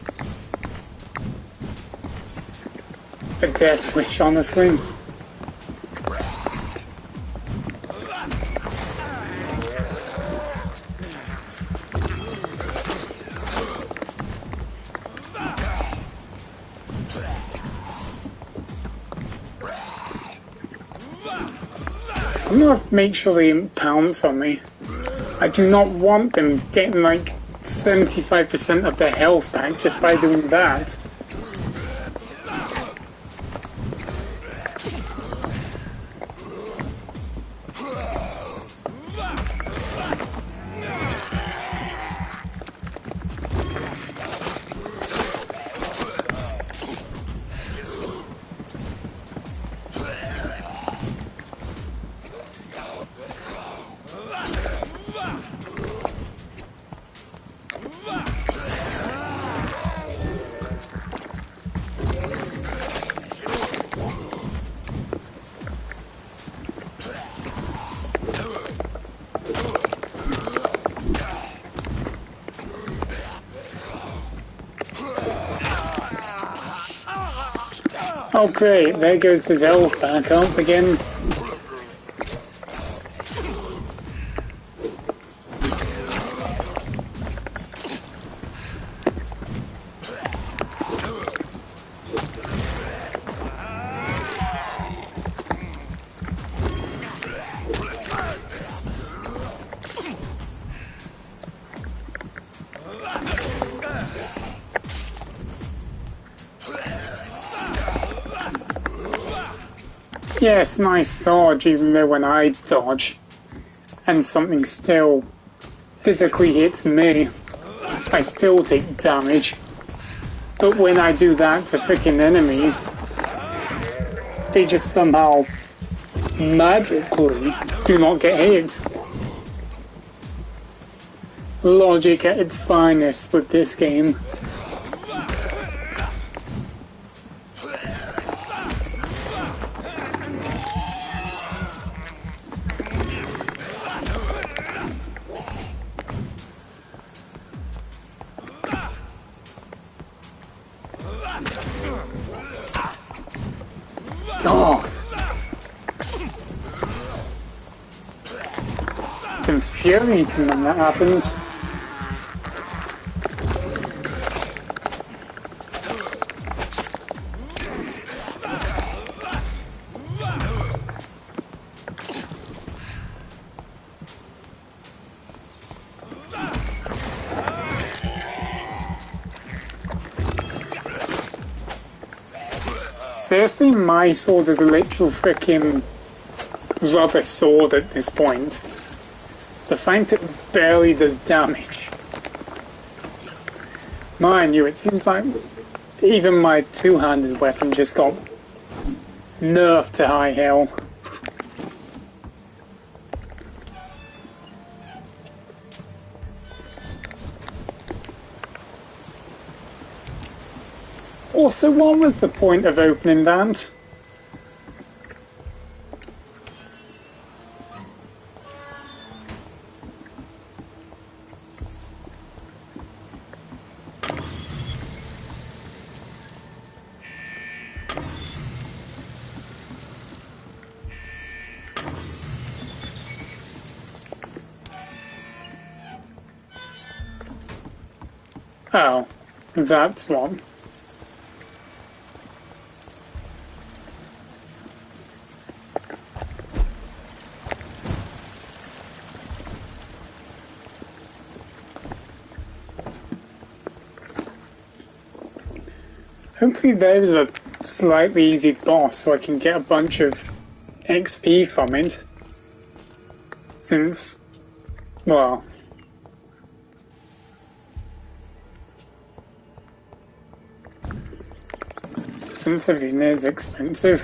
a death wish, honestly. I'm gonna make sure they don't pounce on me. I do not want them getting like 75% of their health back just by doing that. Oh great, there goes his health back up again. Yes, nice dodge, even though when I dodge and something still physically hits me, I still take damage. But when I do that to freaking enemies, they just somehow magically do not get hit. Logic at its finest with this game. God! It's infuriating when that happens. Seriously, my sword is a literal frickin' rubber sword at this point. The fact it barely does damage. Mind you, it seems like even my two-handed weapon just got nerfed to high hell. Also, what was the point of opening that? Oh, that's one. Hopefully there's a slightly easy boss so I can get a bunch of XP from it. Since, well... since everything is expensive.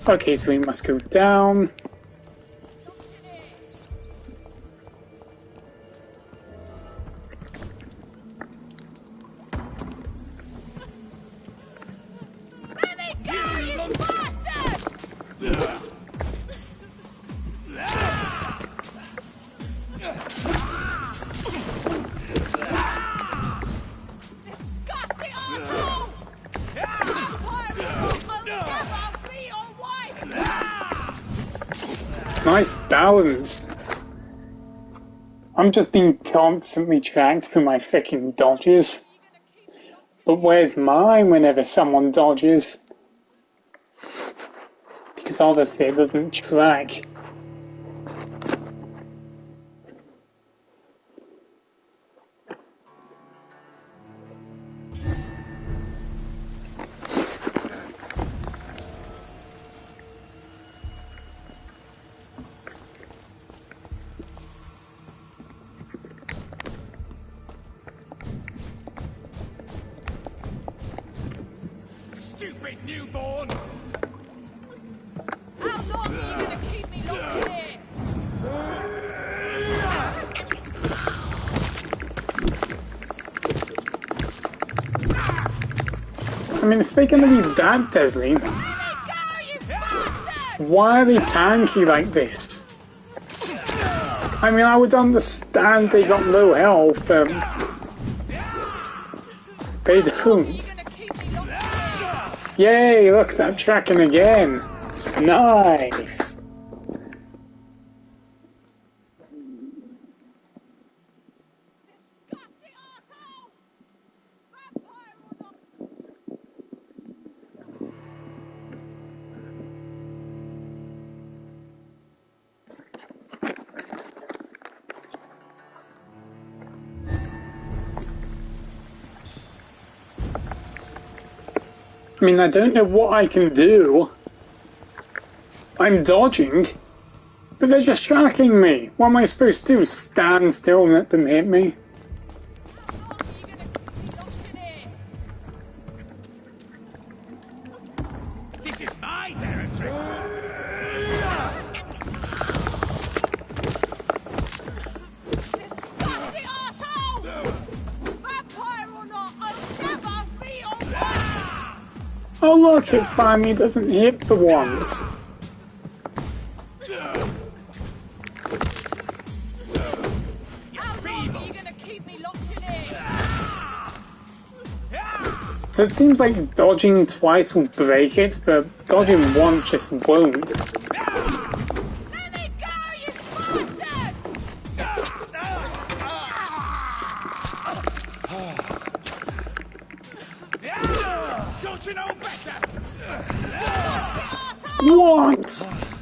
Okay, so we must go down. Nice balance. I'm just being constantly tracked for my freaking dodges. But where's mine whenever someone dodges? It's obviously it doesn't track. Stupid newborn! How long are you gonna keep me locked in here? I mean, if they're gonna be that deadly, why are they tanky like this? I mean, I would understand they got low health, but they don't. Yay, look, that tracking again. Nice. I mean, I don't know what I can do. I'm dodging, but they're just tracking me. What am I supposed to do? Stand still and let them hit me? This is my territory! Disgusting asshole! Vampire or not, I'll never be your wife! Oh look, it finally doesn't hit the ones. So it seems like dodging twice will break it, but dodging once just won't. Don't you know better? What?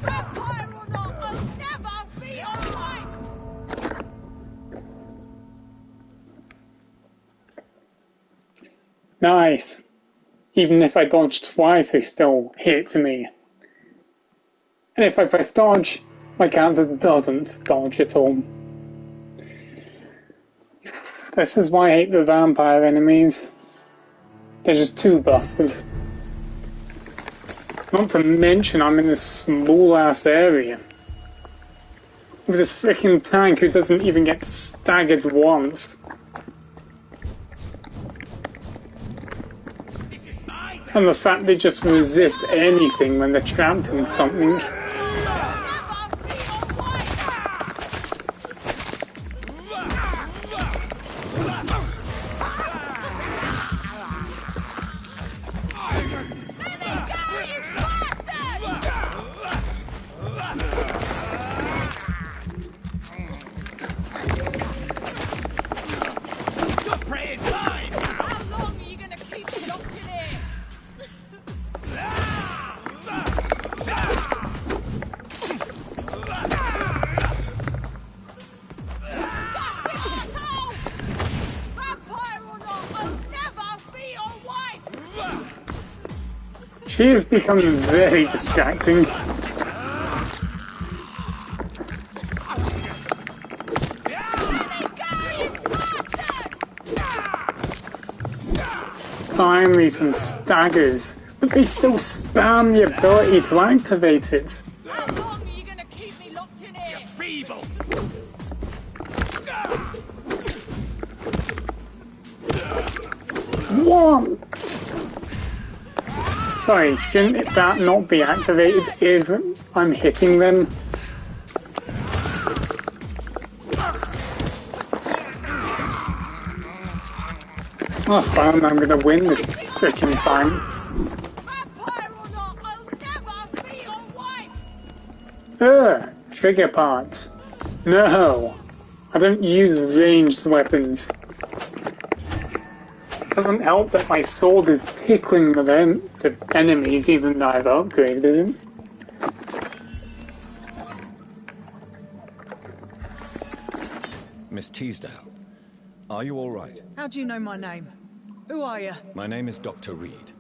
Vampire or not, I'll never be your wife! Nice. Even if I dodge twice, they still hit me. And if I press dodge, my character doesn't dodge at all. This is why I hate the vampire enemies. They're just too busted. Not to mention I'm in this small ass area. With this freaking tank who doesn't even get staggered once. And the fact they just resist anything when they're trapped in something. She is becoming very distracting. Finally some staggers, but they still spam the ability to activate it. How long are you gonna keep me locked in here? You're feeble! What? Sorry, shouldn't that not be activated if I'm hitting them? Oh, fine, I'm gonna win this freaking fight. Trigger part. No, I don't use ranged weapons. It doesn't help that my sword is tickling the enemies even though I've upgraded it. Miss Teasdale, are you all right? How do you know my name? Who are you? My name is Dr. Reed.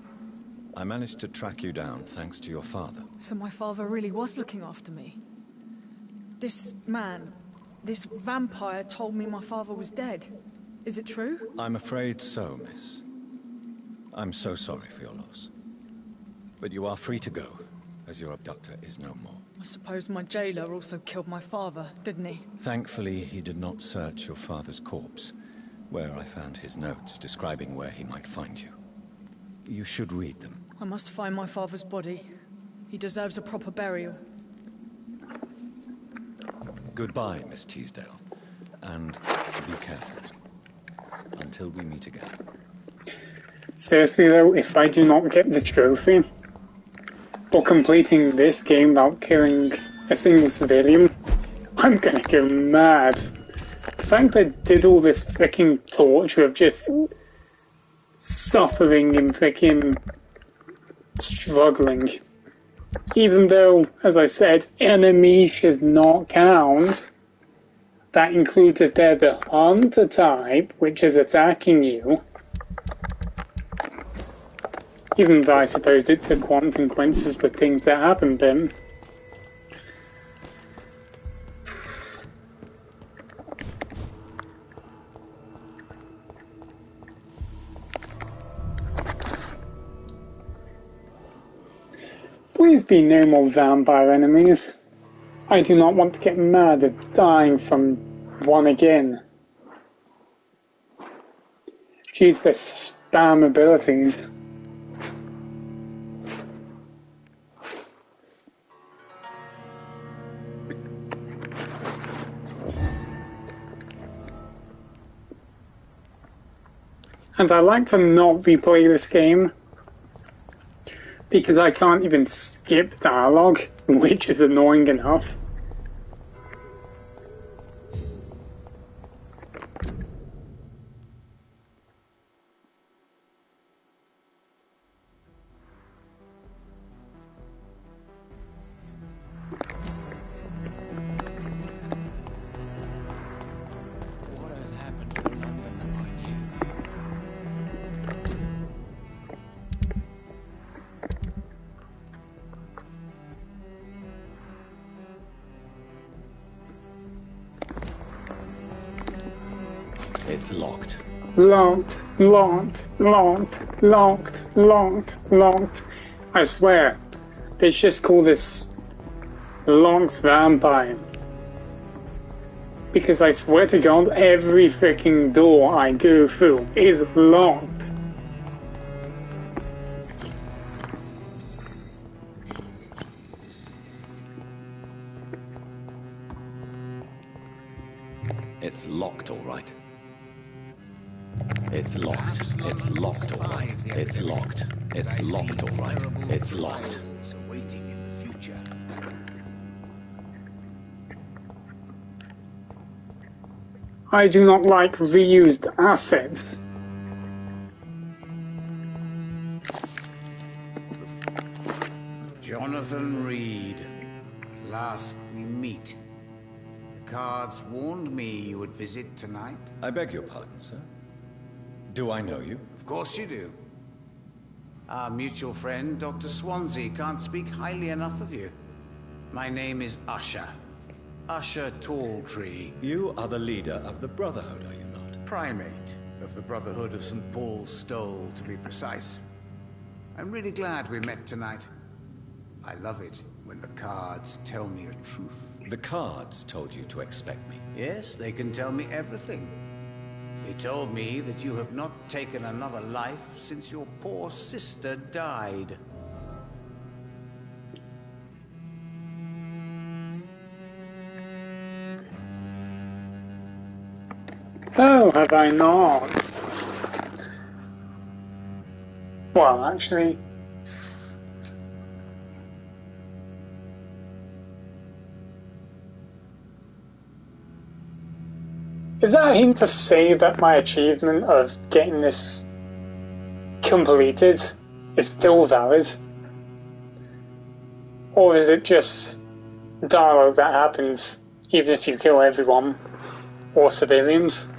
I managed to track you down thanks to your father. So my father really was looking after me. This man, this vampire told me my father was dead. Is it true? I'm afraid so, miss. I'm so sorry for your loss. But you are free to go, as your abductor is no more. I suppose my jailer also killed my father, didn't he? Thankfully, he did not search your father's corpse, where I found his notes describing where he might find you. You should read them. I must find my father's body. He deserves a proper burial. Goodbye, Miss Teasdale. And be careful. Until we meet again. Seriously though, if I do not get the trophy for completing this game without killing a single civilian, I'm gonna go mad. The fact that I did all this freaking torture of just suffering and freaking struggling. Even though, as I said, enemy should not count. That includes if they're the hunter type, which is attacking you. Even though I suppose it's the consequences for things that happen then. Please be no more vampire enemies. I do not want to get mad at dying from one again. Due to their spam abilities. And I like to not replay this game because I can't even skip dialogue, which is annoying enough. It's locked. Locked, locked, locked, locked, locked, locked. I swear, they should just call this Locked Vampire. Because I swear to God, every freaking door I go through is locked. It's locked, all right. It's locked. It's locked, all right. It's locked. It's locked, all right. It's locked. Awaiting in the future. I do not like reused assets. Jonathan Reed. At last we meet. The cards warned me you would visit tonight. I beg your pardon, sir. Do I know you? Of course you do. Our mutual friend, Dr. Swansea, can't speak highly enough of you. My name is Usher. Usher Talltree. You are the leader of the Brotherhood, are you not? Primate of the Brotherhood of St. Paul's Stole, to be precise. I'm really glad we met tonight. I love it when the cards tell me a truth. The cards told you to expect me. Yes, they can tell me everything. They told me that you have not taken another life since your poor sister died. Oh, have I not? Well, actually... Is that a hint to say that my achievement of getting this completed is still valid? Or is it just dialogue that happens even if you kill everyone? Or civilians.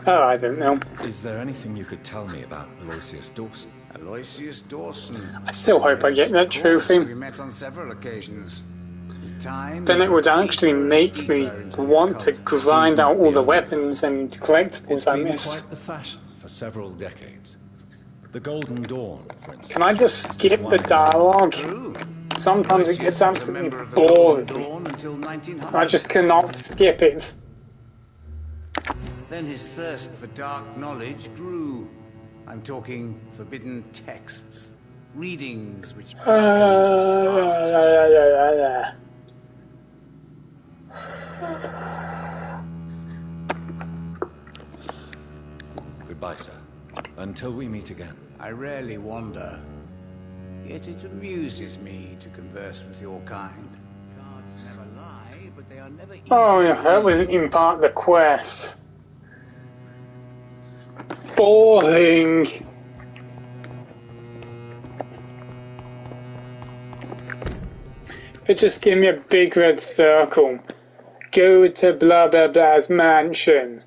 Oh, I don't know. Is there anything you could tell me about Aloysius Dawson? Aloysius Dawson. I still hope I get that Of course, trophy. we met on several occasions. With time, Then we it would got actually deeper and make deeper me into the want to occult. grind out all the weapons and collectibles It's I been missed. quite the fashion for several decades. The Golden Dawn, for instance. Can I just skip the dialogue? Sometimes it gets absolutely boring. I just cannot skip it. Then his thirst for dark knowledge grew. I'm talking forbidden texts, readings which Goodbye, sir. Until we meet again. I rarely wander, yet it amuses me to converse with your kind. Cards never lie, but they are never easy Oh, to yeah, that read. wasn't even part of the quest. Boring. They just give me a big red circle. Go to blah blah blah's mansion.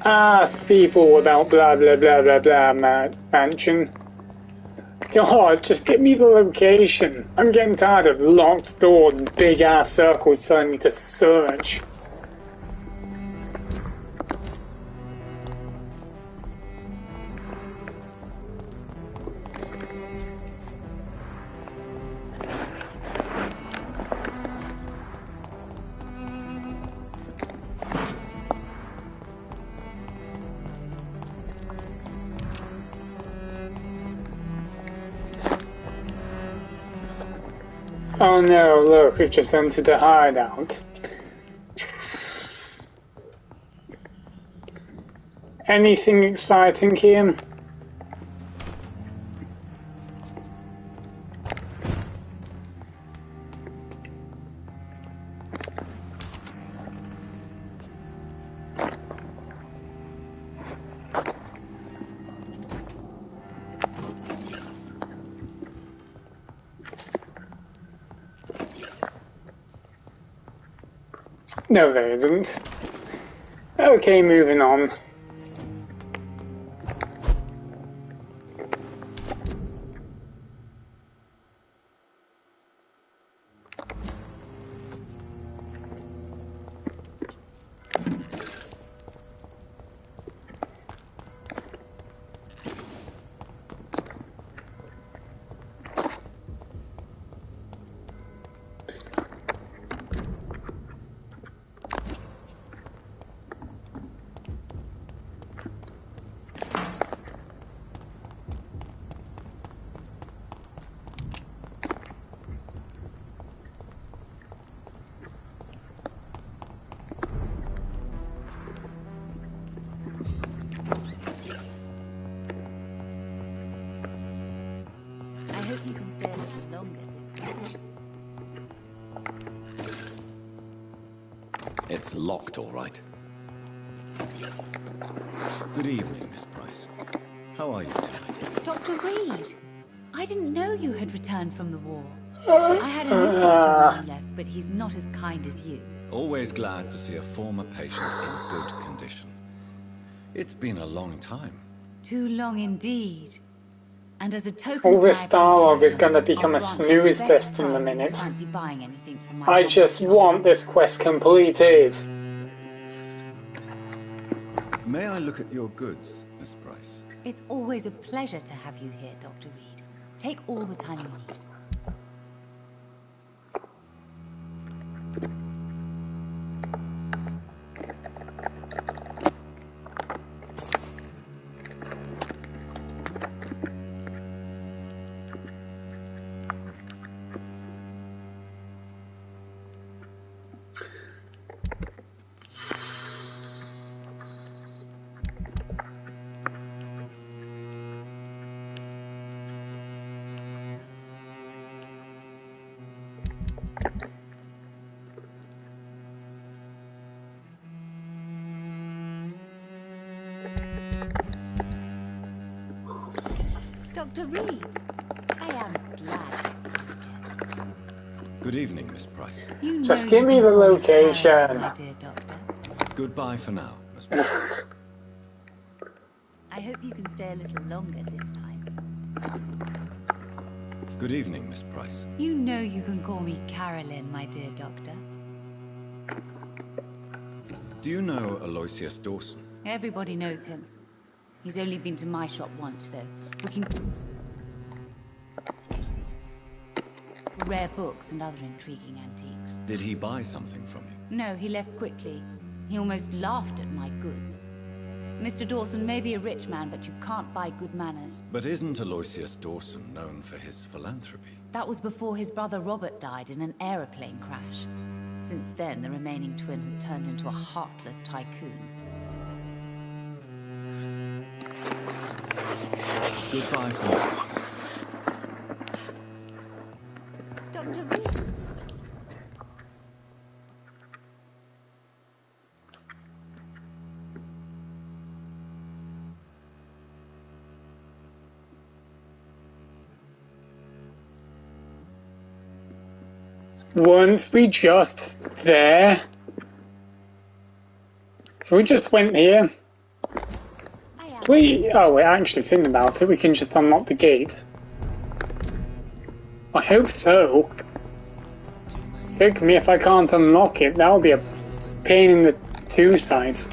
Ask people about blah blah blah blah blah mansion. God, just give me the location. I'm getting tired of locked doors and big ass circles telling me to search. Oh no, look, we've just entered the hideout. Anything exciting here? No, there isn't. Okay, moving on. I hope you can stay a little longer this week. It's locked, all right. Good evening, Miss Price. How are you tonight? Dr. Reed, I didn't know you had returned from the war. I had a new doctor when you left, but he's not as kind as you. Always glad to see a former patient in good condition. It's been a long time. Too long indeed. And as a token All of this my dialogue is appreciation, gonna become I'll a grant you snooze the best fest in a price if you minute. fancy buying anything from my I just want this quest completed. May I look at your goods, Miss Price? It's always a pleasure to have you here, Dr. Reed. Take all the time you need. Dr. Reed, I am glad to see you again. Good evening, Miss Price. You know Just give me the location. my dear doctor. Goodbye for now, Miss Price. I hope you can stay a little longer this time. Good evening, Miss Price. You know you can call me Carolyn, my dear doctor. Do you know Aloysius Dawson? Everybody knows him. He's only been to my shop once, though, looking for rare books and other intriguing antiques. Did he buy something from you? No, he left quickly. He almost laughed at my goods. Mr. Dawson may be a rich man, but you can't buy good manners. But isn't Aloysius Dawson known for his philanthropy? That was before his brother Robert died in an aeroplane crash. Since then, the remaining twin has turned into a heartless tycoon. Goodbye for now. Dr. Reed. Weren't we just there? So we just went here. Oh, wait, actually thinking about it, we can just unlock the gate. I hope so. Forgive me if I can't unlock it, that'll be a pain in the two sides.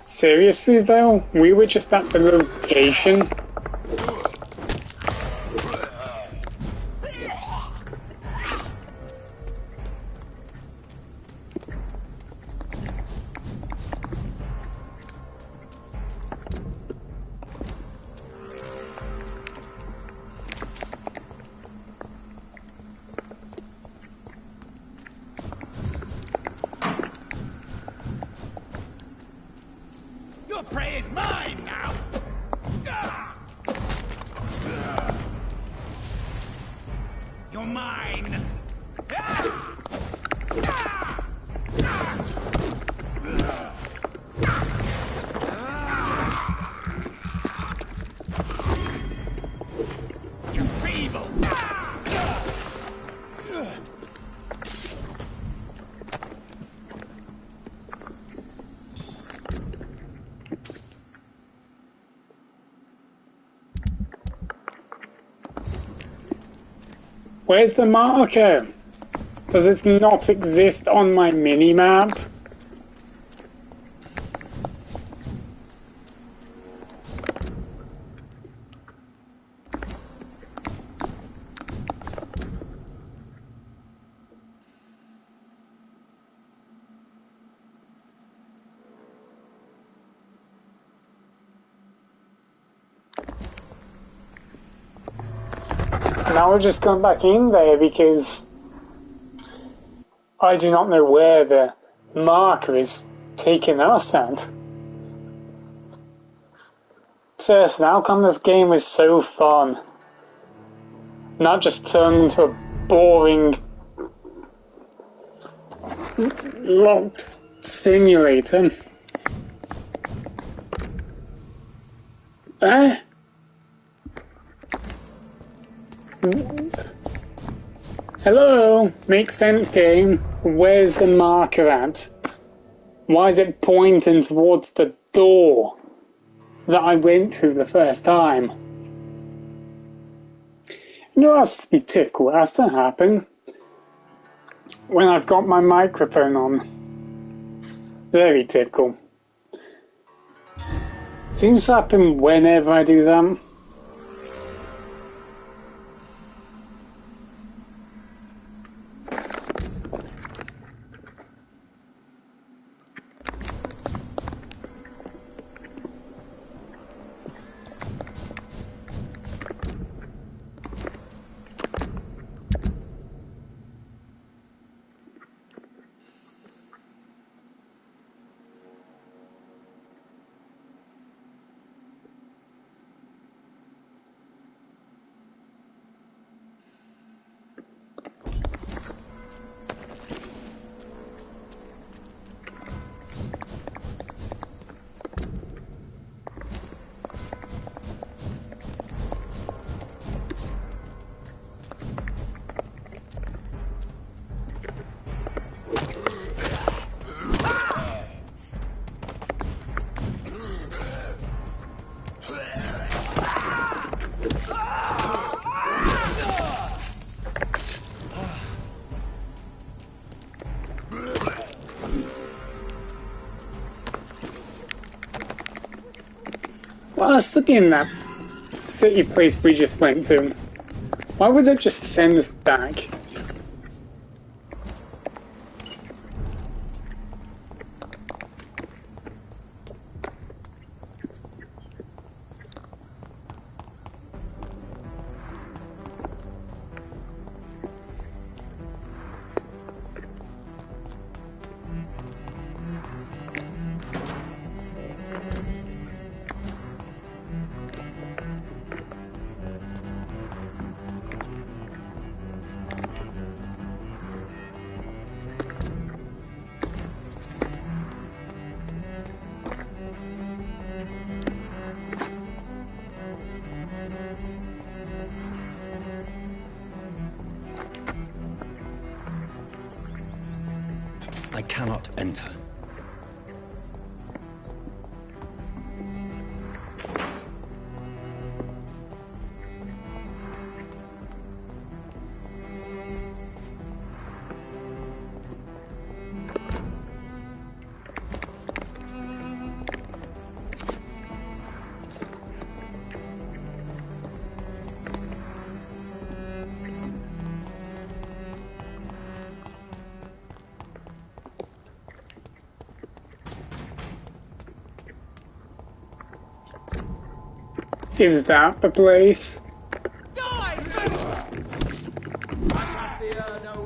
Seriously though, we were just at the location. Your prey is mine now! You're mine! You're feeble! Where's the marker? Does it not exist on my mini-map? Now we're just going back in there because I do not know where the marker is taking us at. Seriously, how come this game is so fun? Not just turned into a boring locked simulator. Hello? Makes sense, game. Where's the marker at? Why is it pointing towards the door that I went through the first time? You know, that's to be typical. It has to happen when I've got my microphone on. Very typical. Seems to happen whenever I do that. Well, I was looking in that city place we just went to. Why would they just send us back? I cannot enter. Is that the place?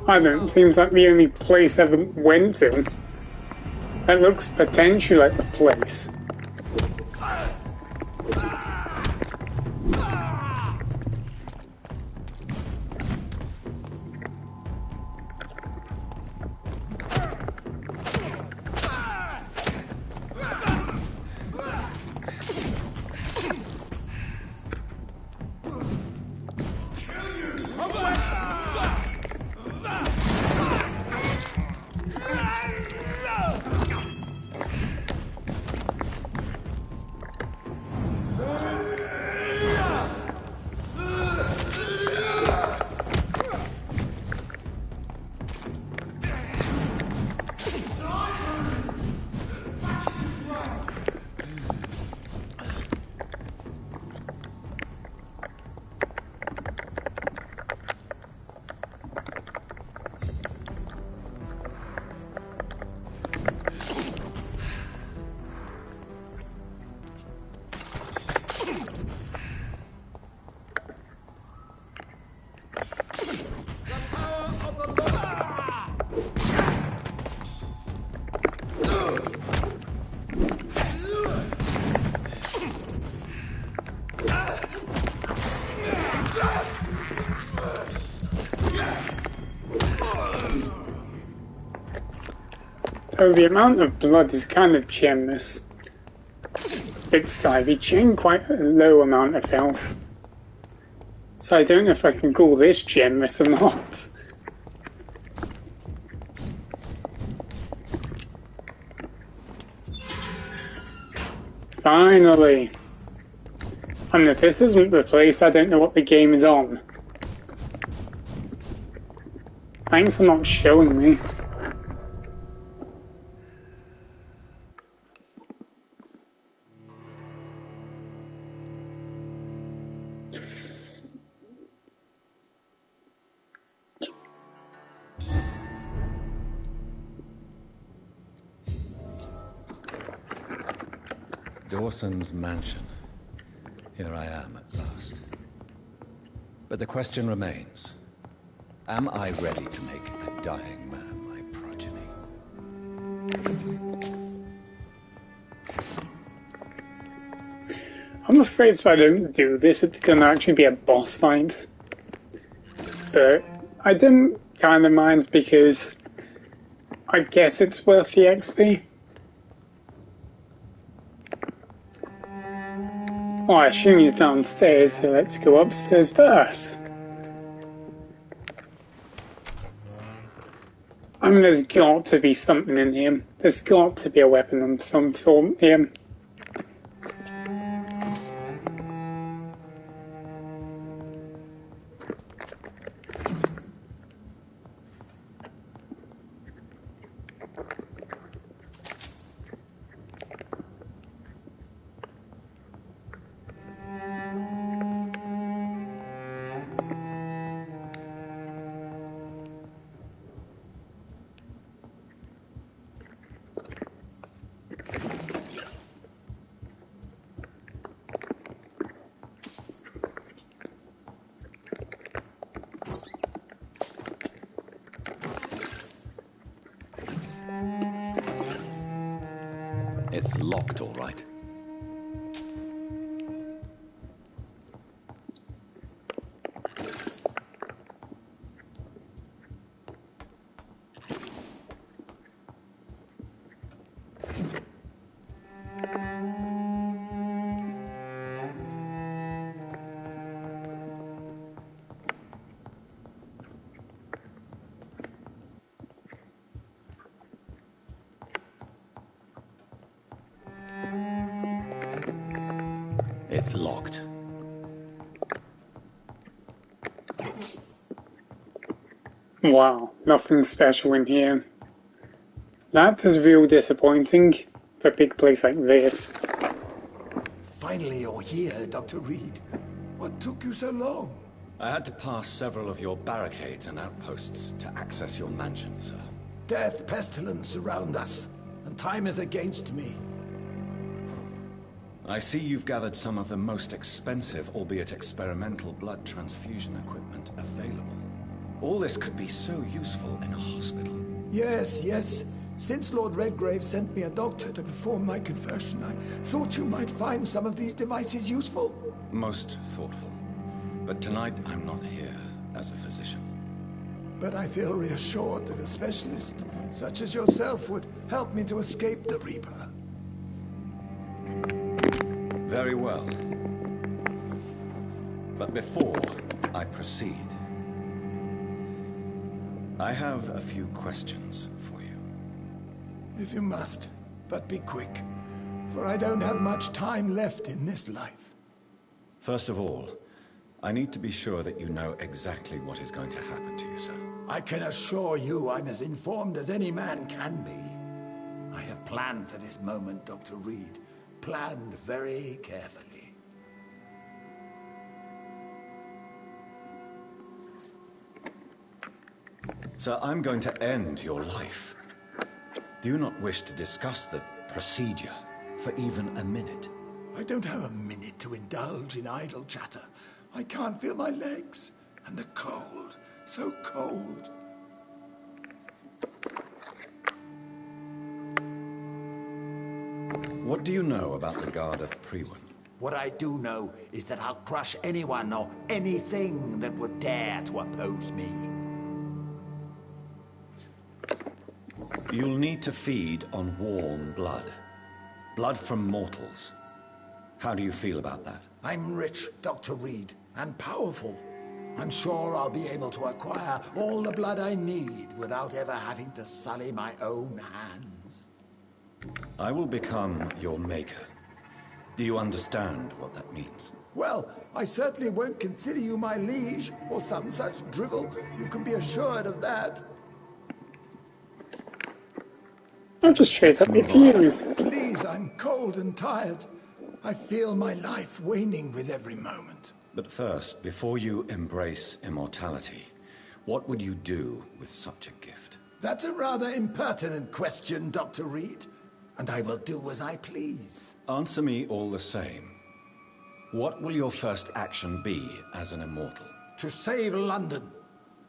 I don't know, it seems like the only place I ever went to. That looks potentially like the place. Oh, the amount of blood is kind of generous. It's Ivy Chain, quite a low amount of health. So I don't know if I can call this generous or not. Finally! And if this isn't the place, I don't know what the game is on. Thanks for not showing me. Dawson's mansion. Here I am at last. But the question remains, am I ready to make a dying man my progeny? I'm afraid if I don't do this, it's going to actually be a boss fight. But I don't kind of mind because I guess it's worth the XP. Well, I assume he's downstairs, so let's go upstairs first. I mean, there's got to be something in here. There's got to be a weapon of some sort here. It's locked, all right. It's locked. Wow, nothing special in here. That is real disappointing for a big place like this. Finally you're here, Dr. Reed. What took you so long? I had to pass several of your barricades and outposts to access your mansion, sir. Death, pestilence surround us, and time is against me. I see you've gathered some of the most expensive, albeit experimental, blood transfusion equipment available. All this could be so useful in a hospital. Yes, yes. Since Lord Redgrave sent me a doctor to perform my conversion, I thought you might find some of these devices useful. Most thoughtful. But tonight I'm not here as a physician. But I feel reassured that a specialist such as yourself would help me to escape the Reaper. Very well. But before I proceed, I have a few questions for you. If you must, but be quick, for I don't have much time left in this life. First of all, I need to be sure that you know exactly what is going to happen to you, sir. I can assure you I'm as informed as any man can be. I have planned for this moment, Dr. Reed. Planned very carefully. Sir, I'm going to end your life. Do you not wish to discuss the procedure for even a minute? I don't have a minute to indulge in idle chatter. I can't feel my legs, and the cold, so cold. What do you know about the Guard of Priwen? What I do know is that I'll crush anyone or anything that would dare to oppose me. You'll need to feed on warm blood. Blood from mortals. How do you feel about that? I'm rich, Dr. Reed, and powerful. I'm sure I'll be able to acquire all the blood I need without ever having to sully my own hands. I will become your maker. Do you understand what that means? Well, I certainly won't consider you my liege, or some such drivel. You can be assured of that. I'm just straight up refused. Please, I'm cold and tired. I feel my life waning with every moment. But first, before you embrace immortality, what would you do with such a gift? That's a rather impertinent question, Dr. Reed. And I will do as I please. Answer me all the same. What will your first action be as an immortal? To save London.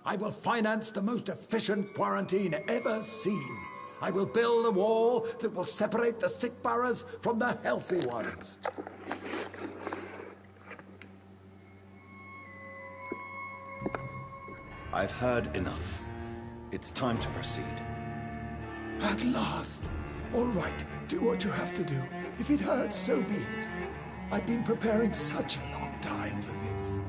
I will finance the most efficient quarantine ever seen. I will build a wall that will separate the sick boroughs from the healthy ones. I've heard enough. It's time to proceed. At last. All right, do what you have to do. If it hurts, so be it. I've been preparing such a long time for this.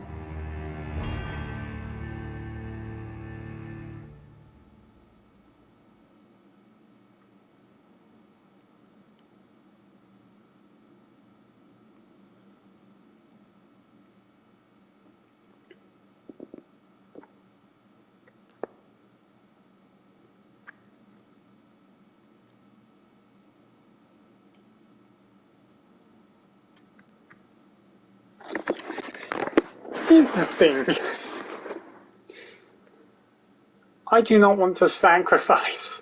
Here's the thing. I do not want to sacrifice.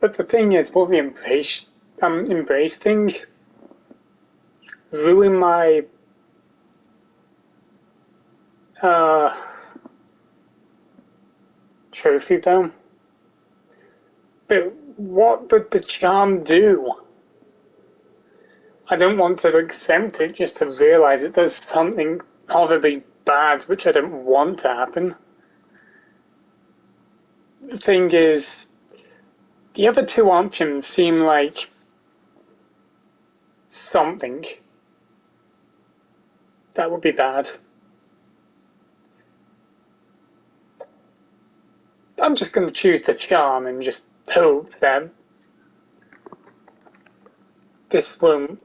But the thing is, what the embrace thing ruined my trophy though. But what did the charm do? I don't want to accept it just to realise it does something horribly bad, which I don't want to happen. The thing is, the other two options seem like something that would be bad. I'm just going to choose the charm and just hope that this won't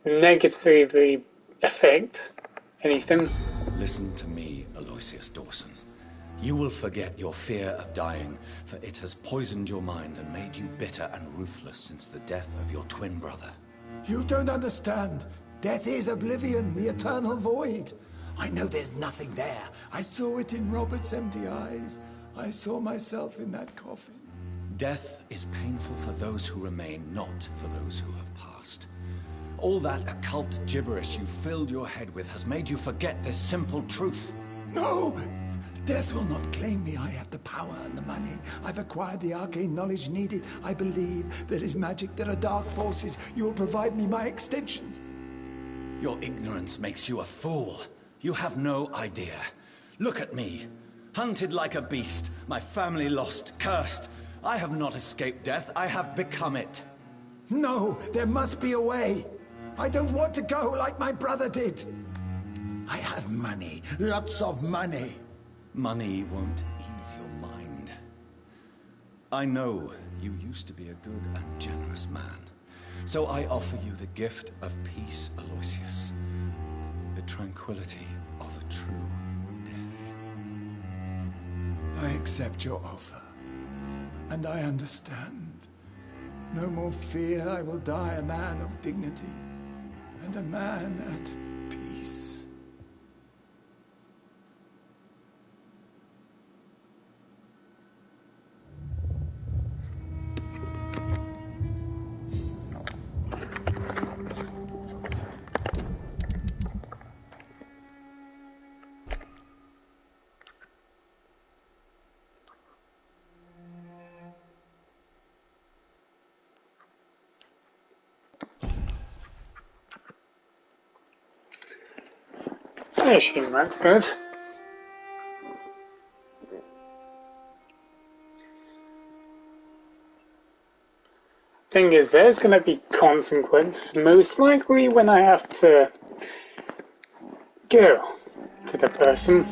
negatively affect anything. Listen to me, Aloysius Dawson. You will forget your fear of dying, for it has poisoned your mind and made you bitter and ruthless since the death of your twin brother. You don't understand. Death is oblivion, the eternal void. I know there's nothing there. I saw it in Robert's empty eyes. I saw myself in that coffin. Death is painful for those who remain, not for those who have passed. All that occult gibberish you filled your head with has made you forget this simple truth. No! Death will not claim me. I have the power and the money. I've acquired the arcane knowledge needed. I believe there is magic, there are dark forces. You will provide me my extension. Your ignorance makes you a fool. You have no idea. Look at me. Hunted like a beast, my family lost, cursed. I have not escaped death, I have become it. No, there must be a way. I don't want to go like my brother did. I have money, lots of money. Money won't ease your mind. I know you used to be a good and generous man. So I offer you the gift of peace, Aloysius. The tranquility of a true death. I accept your offer. And I understand. No more fear, I will die a man of dignity. And a man at peace. I assume that's good. Thing is, there's going to be consequences, most likely when I have to go to the person.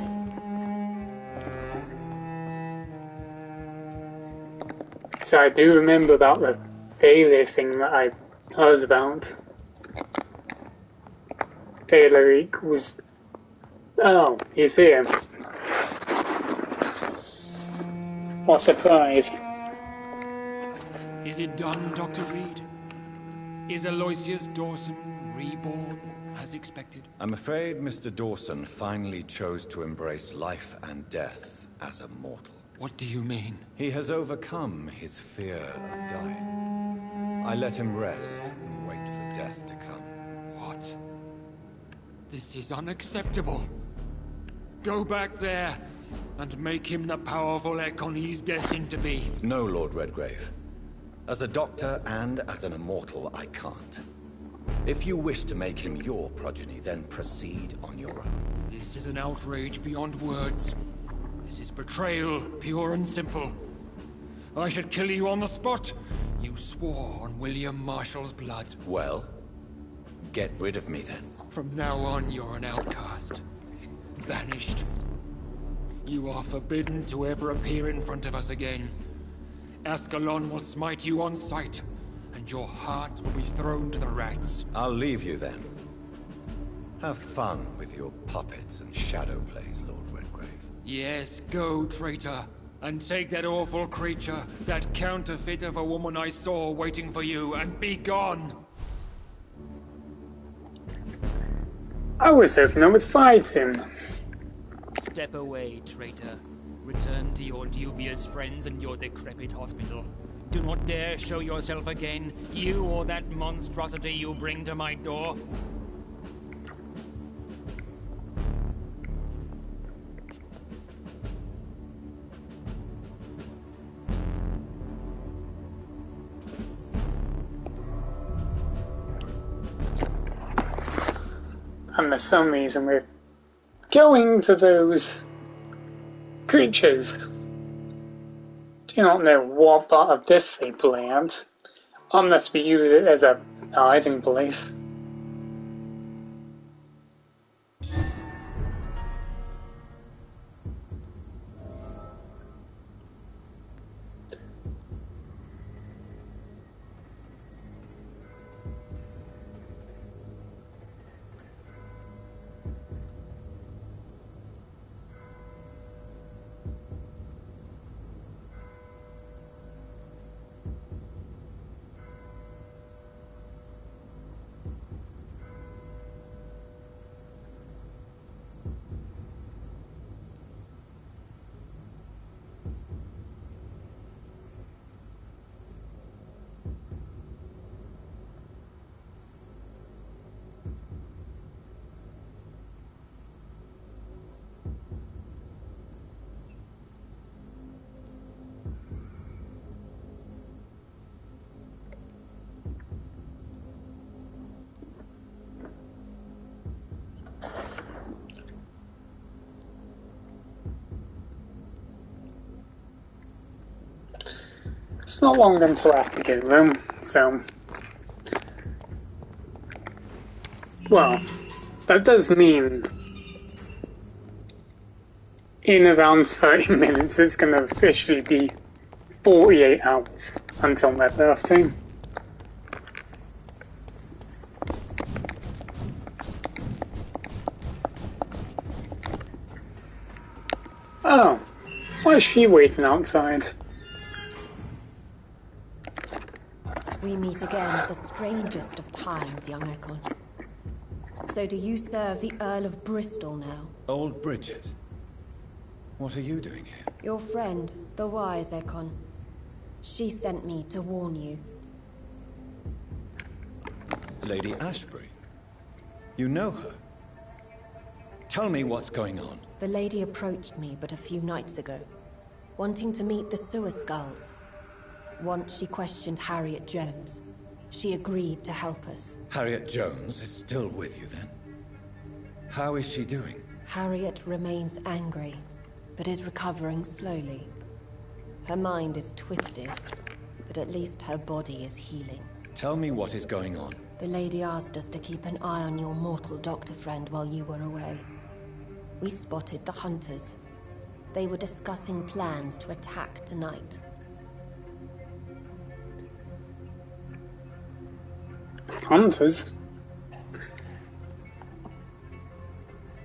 So I do remember about the Bailey thing that I heard about. Bailey was... Oh, he's here. What a surprise. Is it done, Dr. Reed? Is Aloysius Dawson reborn as expected? I'm afraid Mr. Dawson finally chose to embrace life and death as a mortal. What do you mean? He has overcome his fear of dying. I let him rest and wait for death to come. What? This is unacceptable. Go back there and make him the powerful Ekon he's destined to be. No, Lord Redgrave. As a doctor and as an immortal, I can't. If you wish to make him your progeny, then proceed on your own. This is an outrage beyond words. This is betrayal, pure and simple. I should kill you on the spot. You swore on William Marshall's blood. Well, get rid of me then. From now on, you're an outcast. Banished. You are forbidden to ever appear in front of us again. Ascalon will smite you on sight, and your heart will be thrown to the rats. I'll leave you then. Have fun with your puppets and shadow plays, Lord Redgrave. Yes, go, traitor, and take that awful creature, that counterfeit of a woman I saw waiting for you, and be gone! I was hoping I was fighting. Step away, traitor. Return to your dubious friends and your decrepit hospital. Do not dare show yourself again, you or that monstrosity you bring to my door. And for some reason we're going to those creatures. Do not know what part of this they play at, unless we use it as a hiding place. It's not long until I have to get them, so... Well, that does mean in around 30 minutes it's going to officially be 48 hours until my birthday. Oh, why is she waiting outside? We meet again at the strangest of times, young Ekon. So do you serve the Earl of Bristol now? Old Bridget? What are you doing here? Your friend, the wise Ekon. She sent me to warn you. Lady Ashbury? You know her? Tell me what's going on. The lady approached me but a few nights ago, wanting to meet the sewer skulls. Once she questioned Harriet Jones. She agreed to help us. Harriet Jones is still with you then? How is she doing? Harriet remains angry, but is recovering slowly. Her mind is twisted, but at least her body is healing. Tell me what is going on. The lady asked us to keep an eye on your mortal doctor friend while you were away. We spotted the hunters. They were discussing plans to attack tonight. Hunters?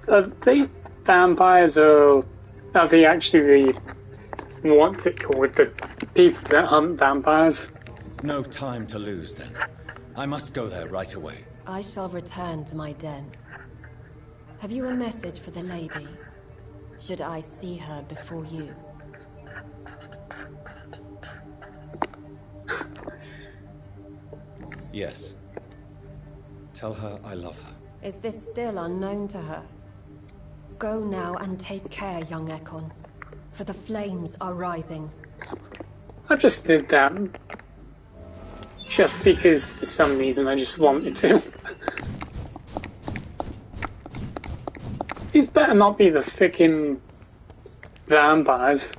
Are they vampires, or are they actually the... what's it called? The people that hunt vampires? No time to lose then. I must go there right away. I shall return to my den. Have you a message for the lady? Should I see her before you? Yes. Tell her I love her. Is this still unknown to her? Go now and take care, young Ekon, for the flames are rising. I just did that. Just because, for some reason, I just wanted to. These better not be the frickin' vampires.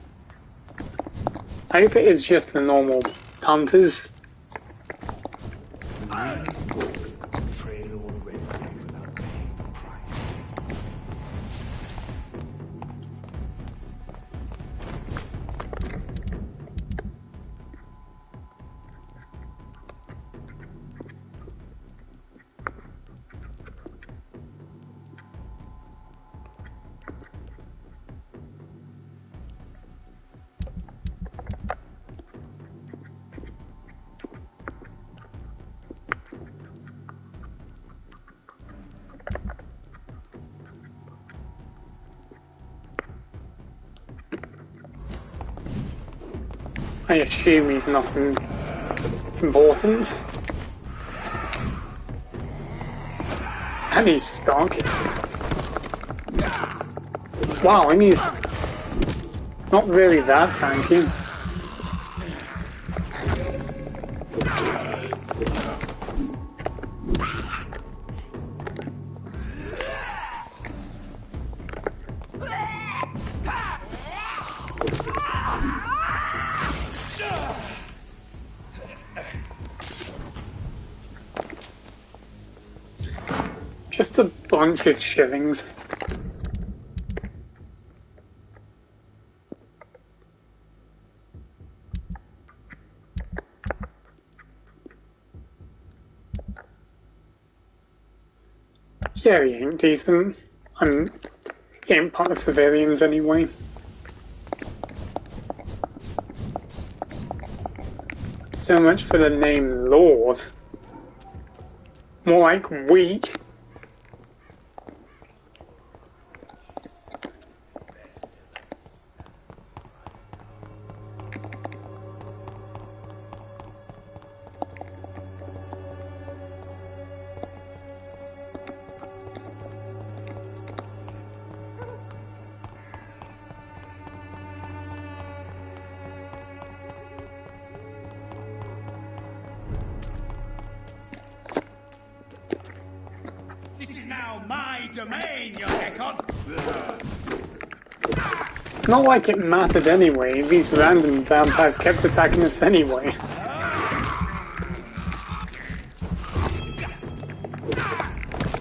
I hope it is just the normal hunters. I assume he's nothing important. And he's stuck. Wow, and he's not really that tanky. Just a bunch of shillings. Yeah, he ain't decent. He ain't part of civilians anyway. So much for the name Lord. More like weak. Not like it mattered anyway, these random vampires kept attacking us anyway.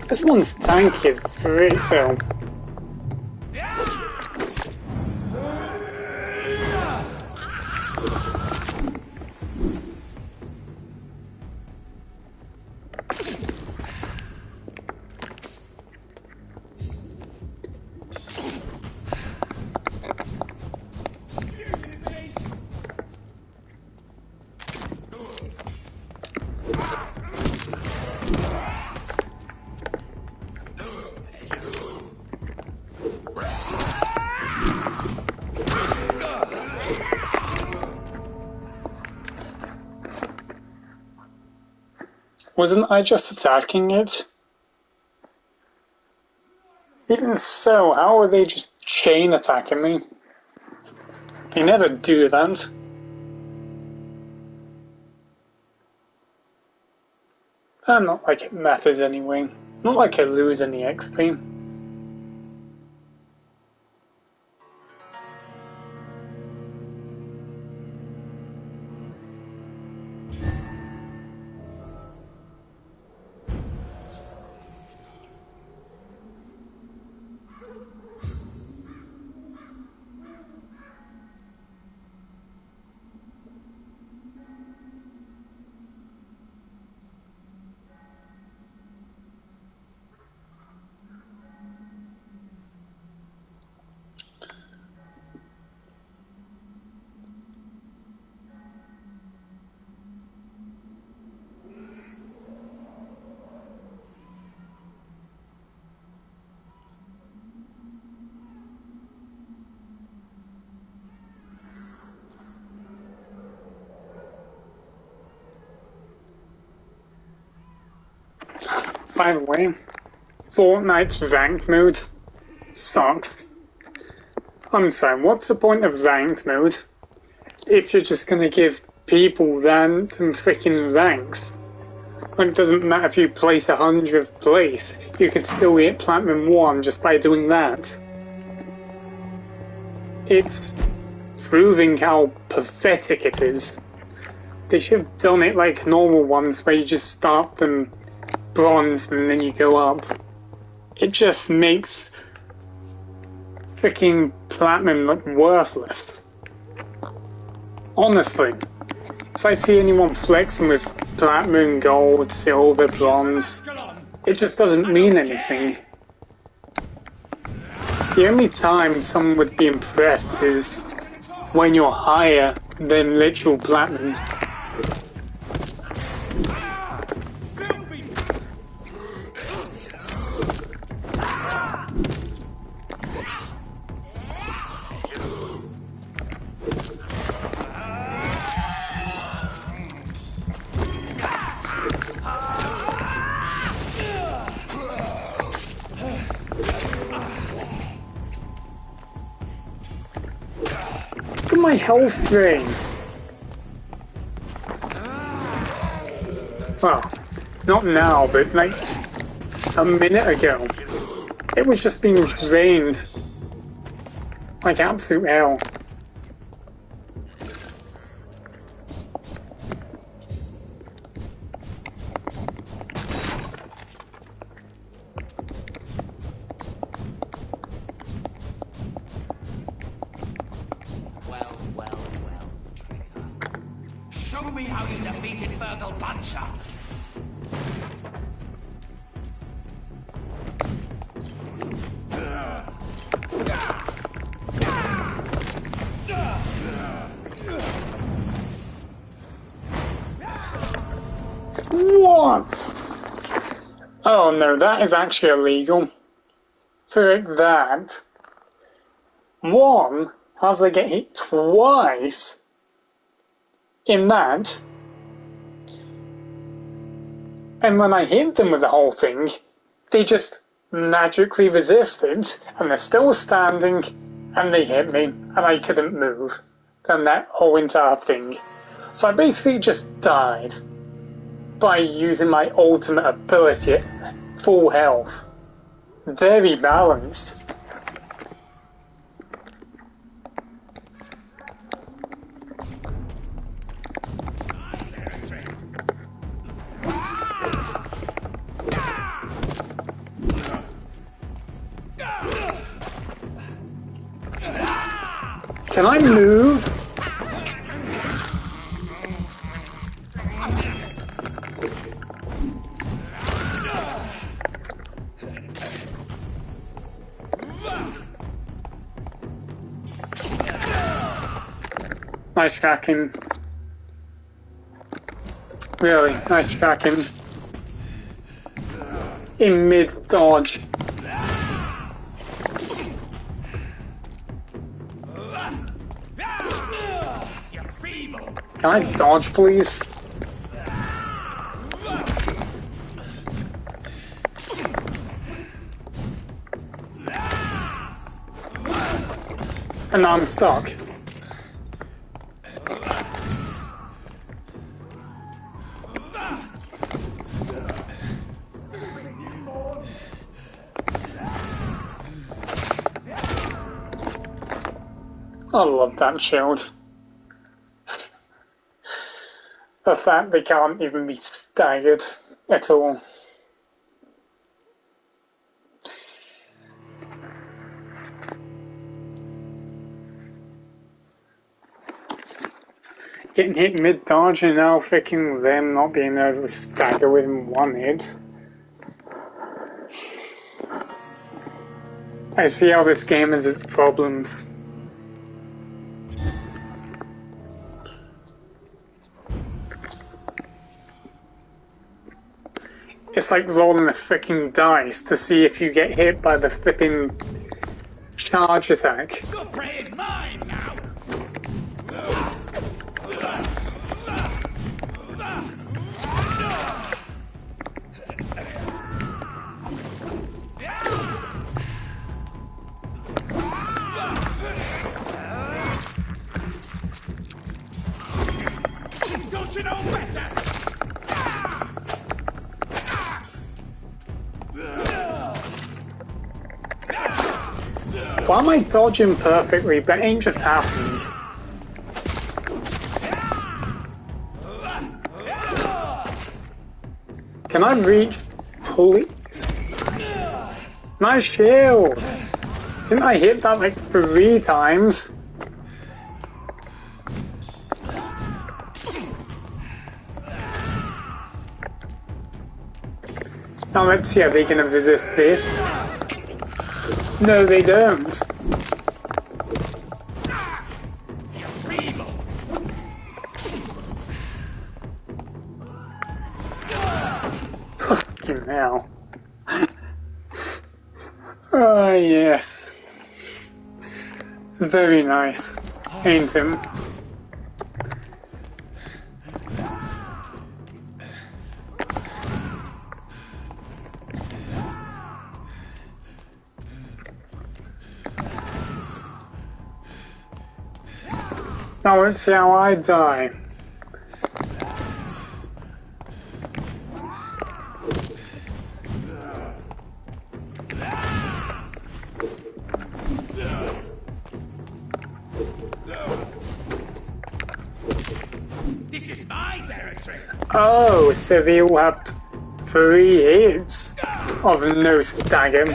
This one's tank is great though. Wasn't I just attacking it? Even so, how are they just chain attacking me? They never do that. Not like it matters anyway. Not like I lose any XP. By the way, Fortnite's ranked mode sucks. I'm sorry, what's the point of ranked mode if you're just gonna give people random freaking ranks? Like, it doesn't matter if you place 100th place, you could still get Platinum 1 just by doing that. It's proving how pathetic it is. They should have done it like normal ones where you just start them bronze and then you go up. It just makes freaking platinum look worthless. Honestly, if I see anyone flexing with platinum, gold, silver, bronze, it just doesn't mean anything. The only time someone would be impressed is when you're higher than literal platinum. at my health thing. Well, not now, but like a minute ago. It was just being drained. Like absolute hell. Well, traitor. Show me how you defeated Virgil Buncher. What? Oh no, that is actually illegal. Frick that. One, how did I get hit twice in that? And when I hit them with the whole thing, they just magically resisted, and they're still standing, and they hit me, and I couldn't move. Then that whole entire thing. So I basically just died by using my ultimate ability at full health. Very balanced. Can I move? Nice tracking. Really, nice tracking. In mid-dodge. Can I dodge, please? And now I'm stuck. I love that shield. The fact they can't even be staggered at all. Getting hit mid-dodge and now freaking them not being able to stagger within one hit. I see how this game has its problems. It's like rolling a freaking dice to see if you get hit by the flipping charge attack. Your prey is mine now. Don't you know better? Why am I dodging perfectly, but it ain't just happening? Can I reach, please? Nice shield! Didn't I hit that like 3 times? Now let's see, are they gonna resist this? No, they don't. Fucking hell. Ah, yes. Very nice. Ain't him? Now let's see how I die. This is my territory. Oh, so they all have 3 hits of no stagger.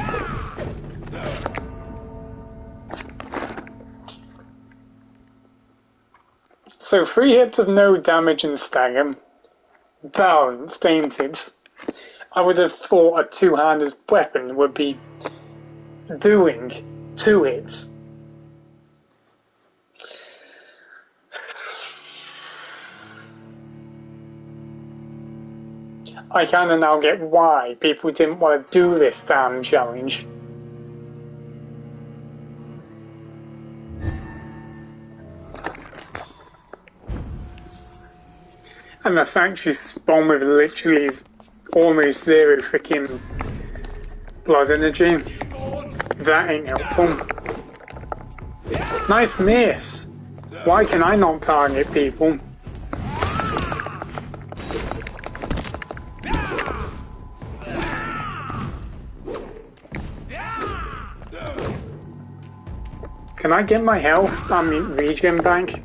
So 3 hits of no damage and stagger. Balanced, ain't it? I would have thought a 2-handed weapon would be doing 2 hits. I kinda now get why people didn't want to do this damn challenge. And the fact you spawn with literally almost 0 freaking blood energy, that ain't helpful. Nice miss! Why can I not target people? Can I get my health, regen back?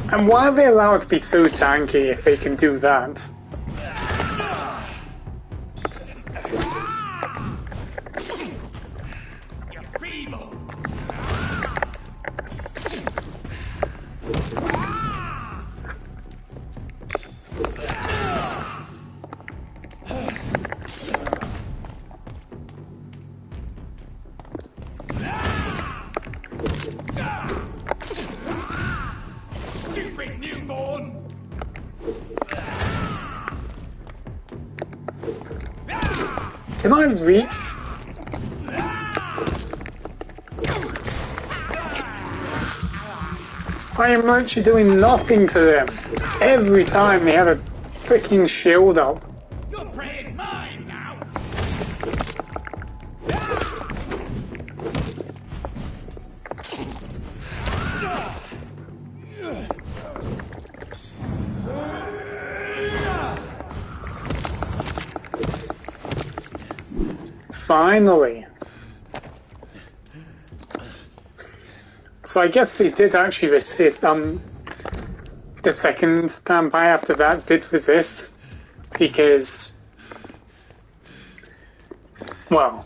And why are they allowed to be so tanky if they can do that? You're feeble. Stupid newborn. Can I reach? I am actually doing nothing to them. Every time they have a freaking shield up. Your prey is mine now. Finally. So I guess they did actually resist, the second vampire after that did resist, because, well,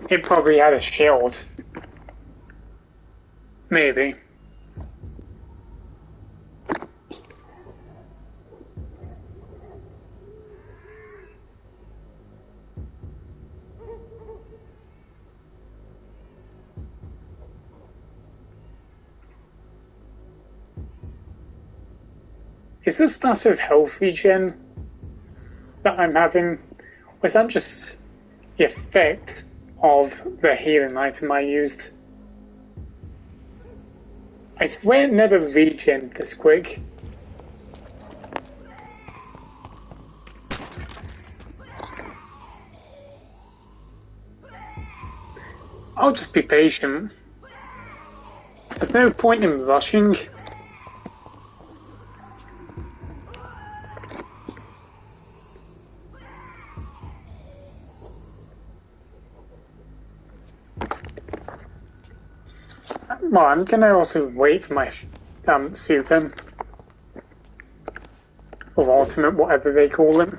it probably had a shield, maybe. Is this massive health regen that I'm having, or is that just the effect of the healing item I used? I swear it never regen this quick. I'll just be patient. There's no point in rushing. Well, I'm gonna also wait for my super or ultimate, whatever they call it.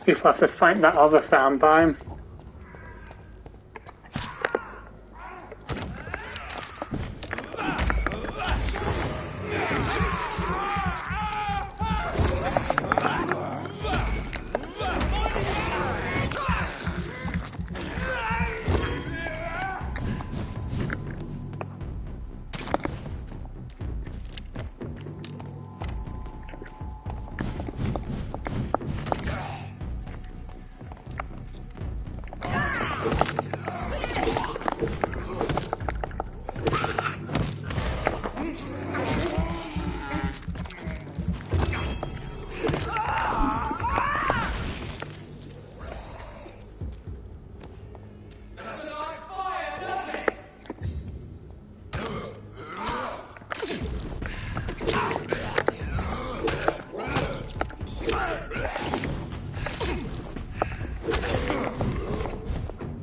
If I have to fight that other vampire.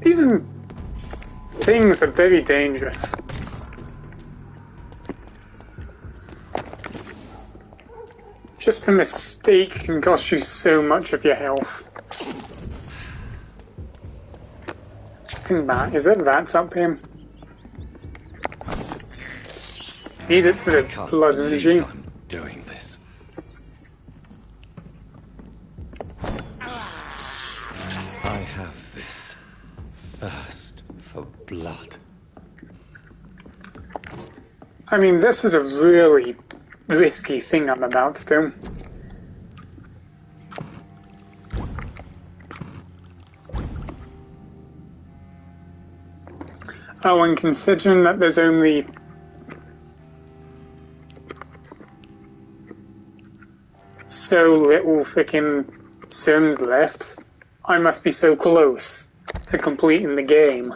These things are very dangerous. Just a mistake can cost you so much of your health. Just think back, is there rats up here? Need it for the blood energy. I'm doing this. I have this thirst for blood. I mean, this is a really risky thing I'm about to do. Oh, and considering that there's only so little freaking Sims left, I must be so close to completing the game.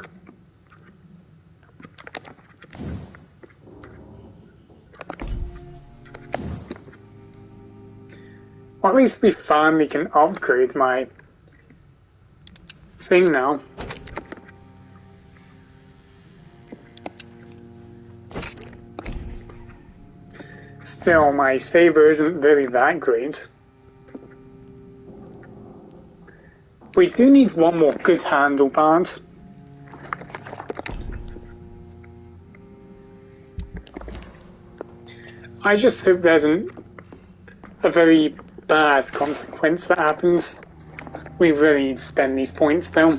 Well, at least we finally can upgrade my thing now. Still, my saber isn't really that great. We do need one more good handle part. I just hope there isn't a very bad consequence that happens. We really need to spend these points though.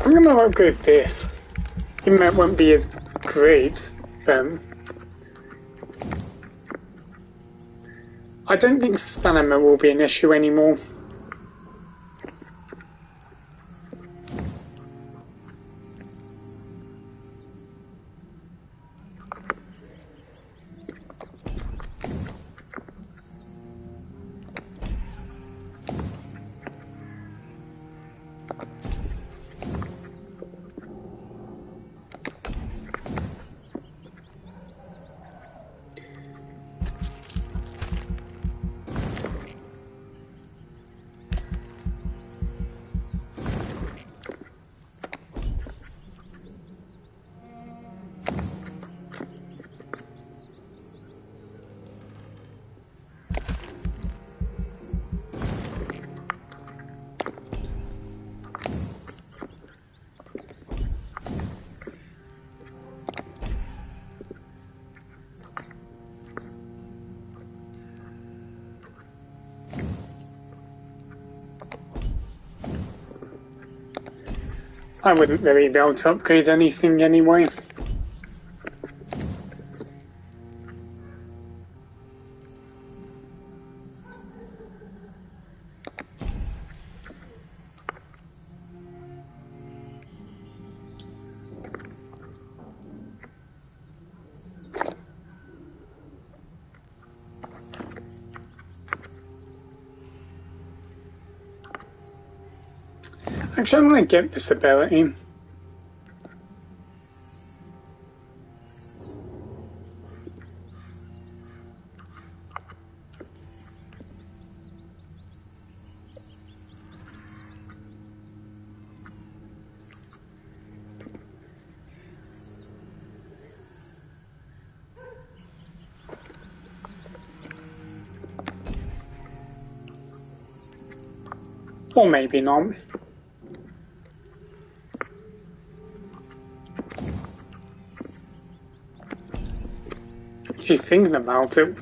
I'm gonna upgrade this, even though it won't be as great then. I don't think stamina will be an issue anymore. I wouldn't really be able to upgrade anything anyway. Actually, I'm going to get this ability. Or maybe not. Actually thinking about it,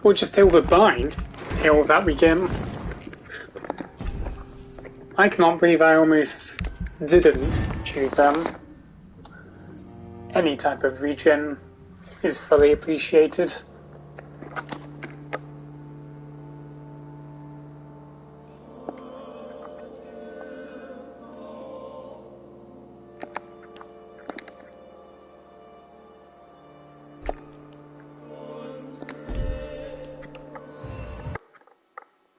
we'll just overbind hill that we get. I cannot believe I almost didn't choose them. Any type of regen is fully appreciated.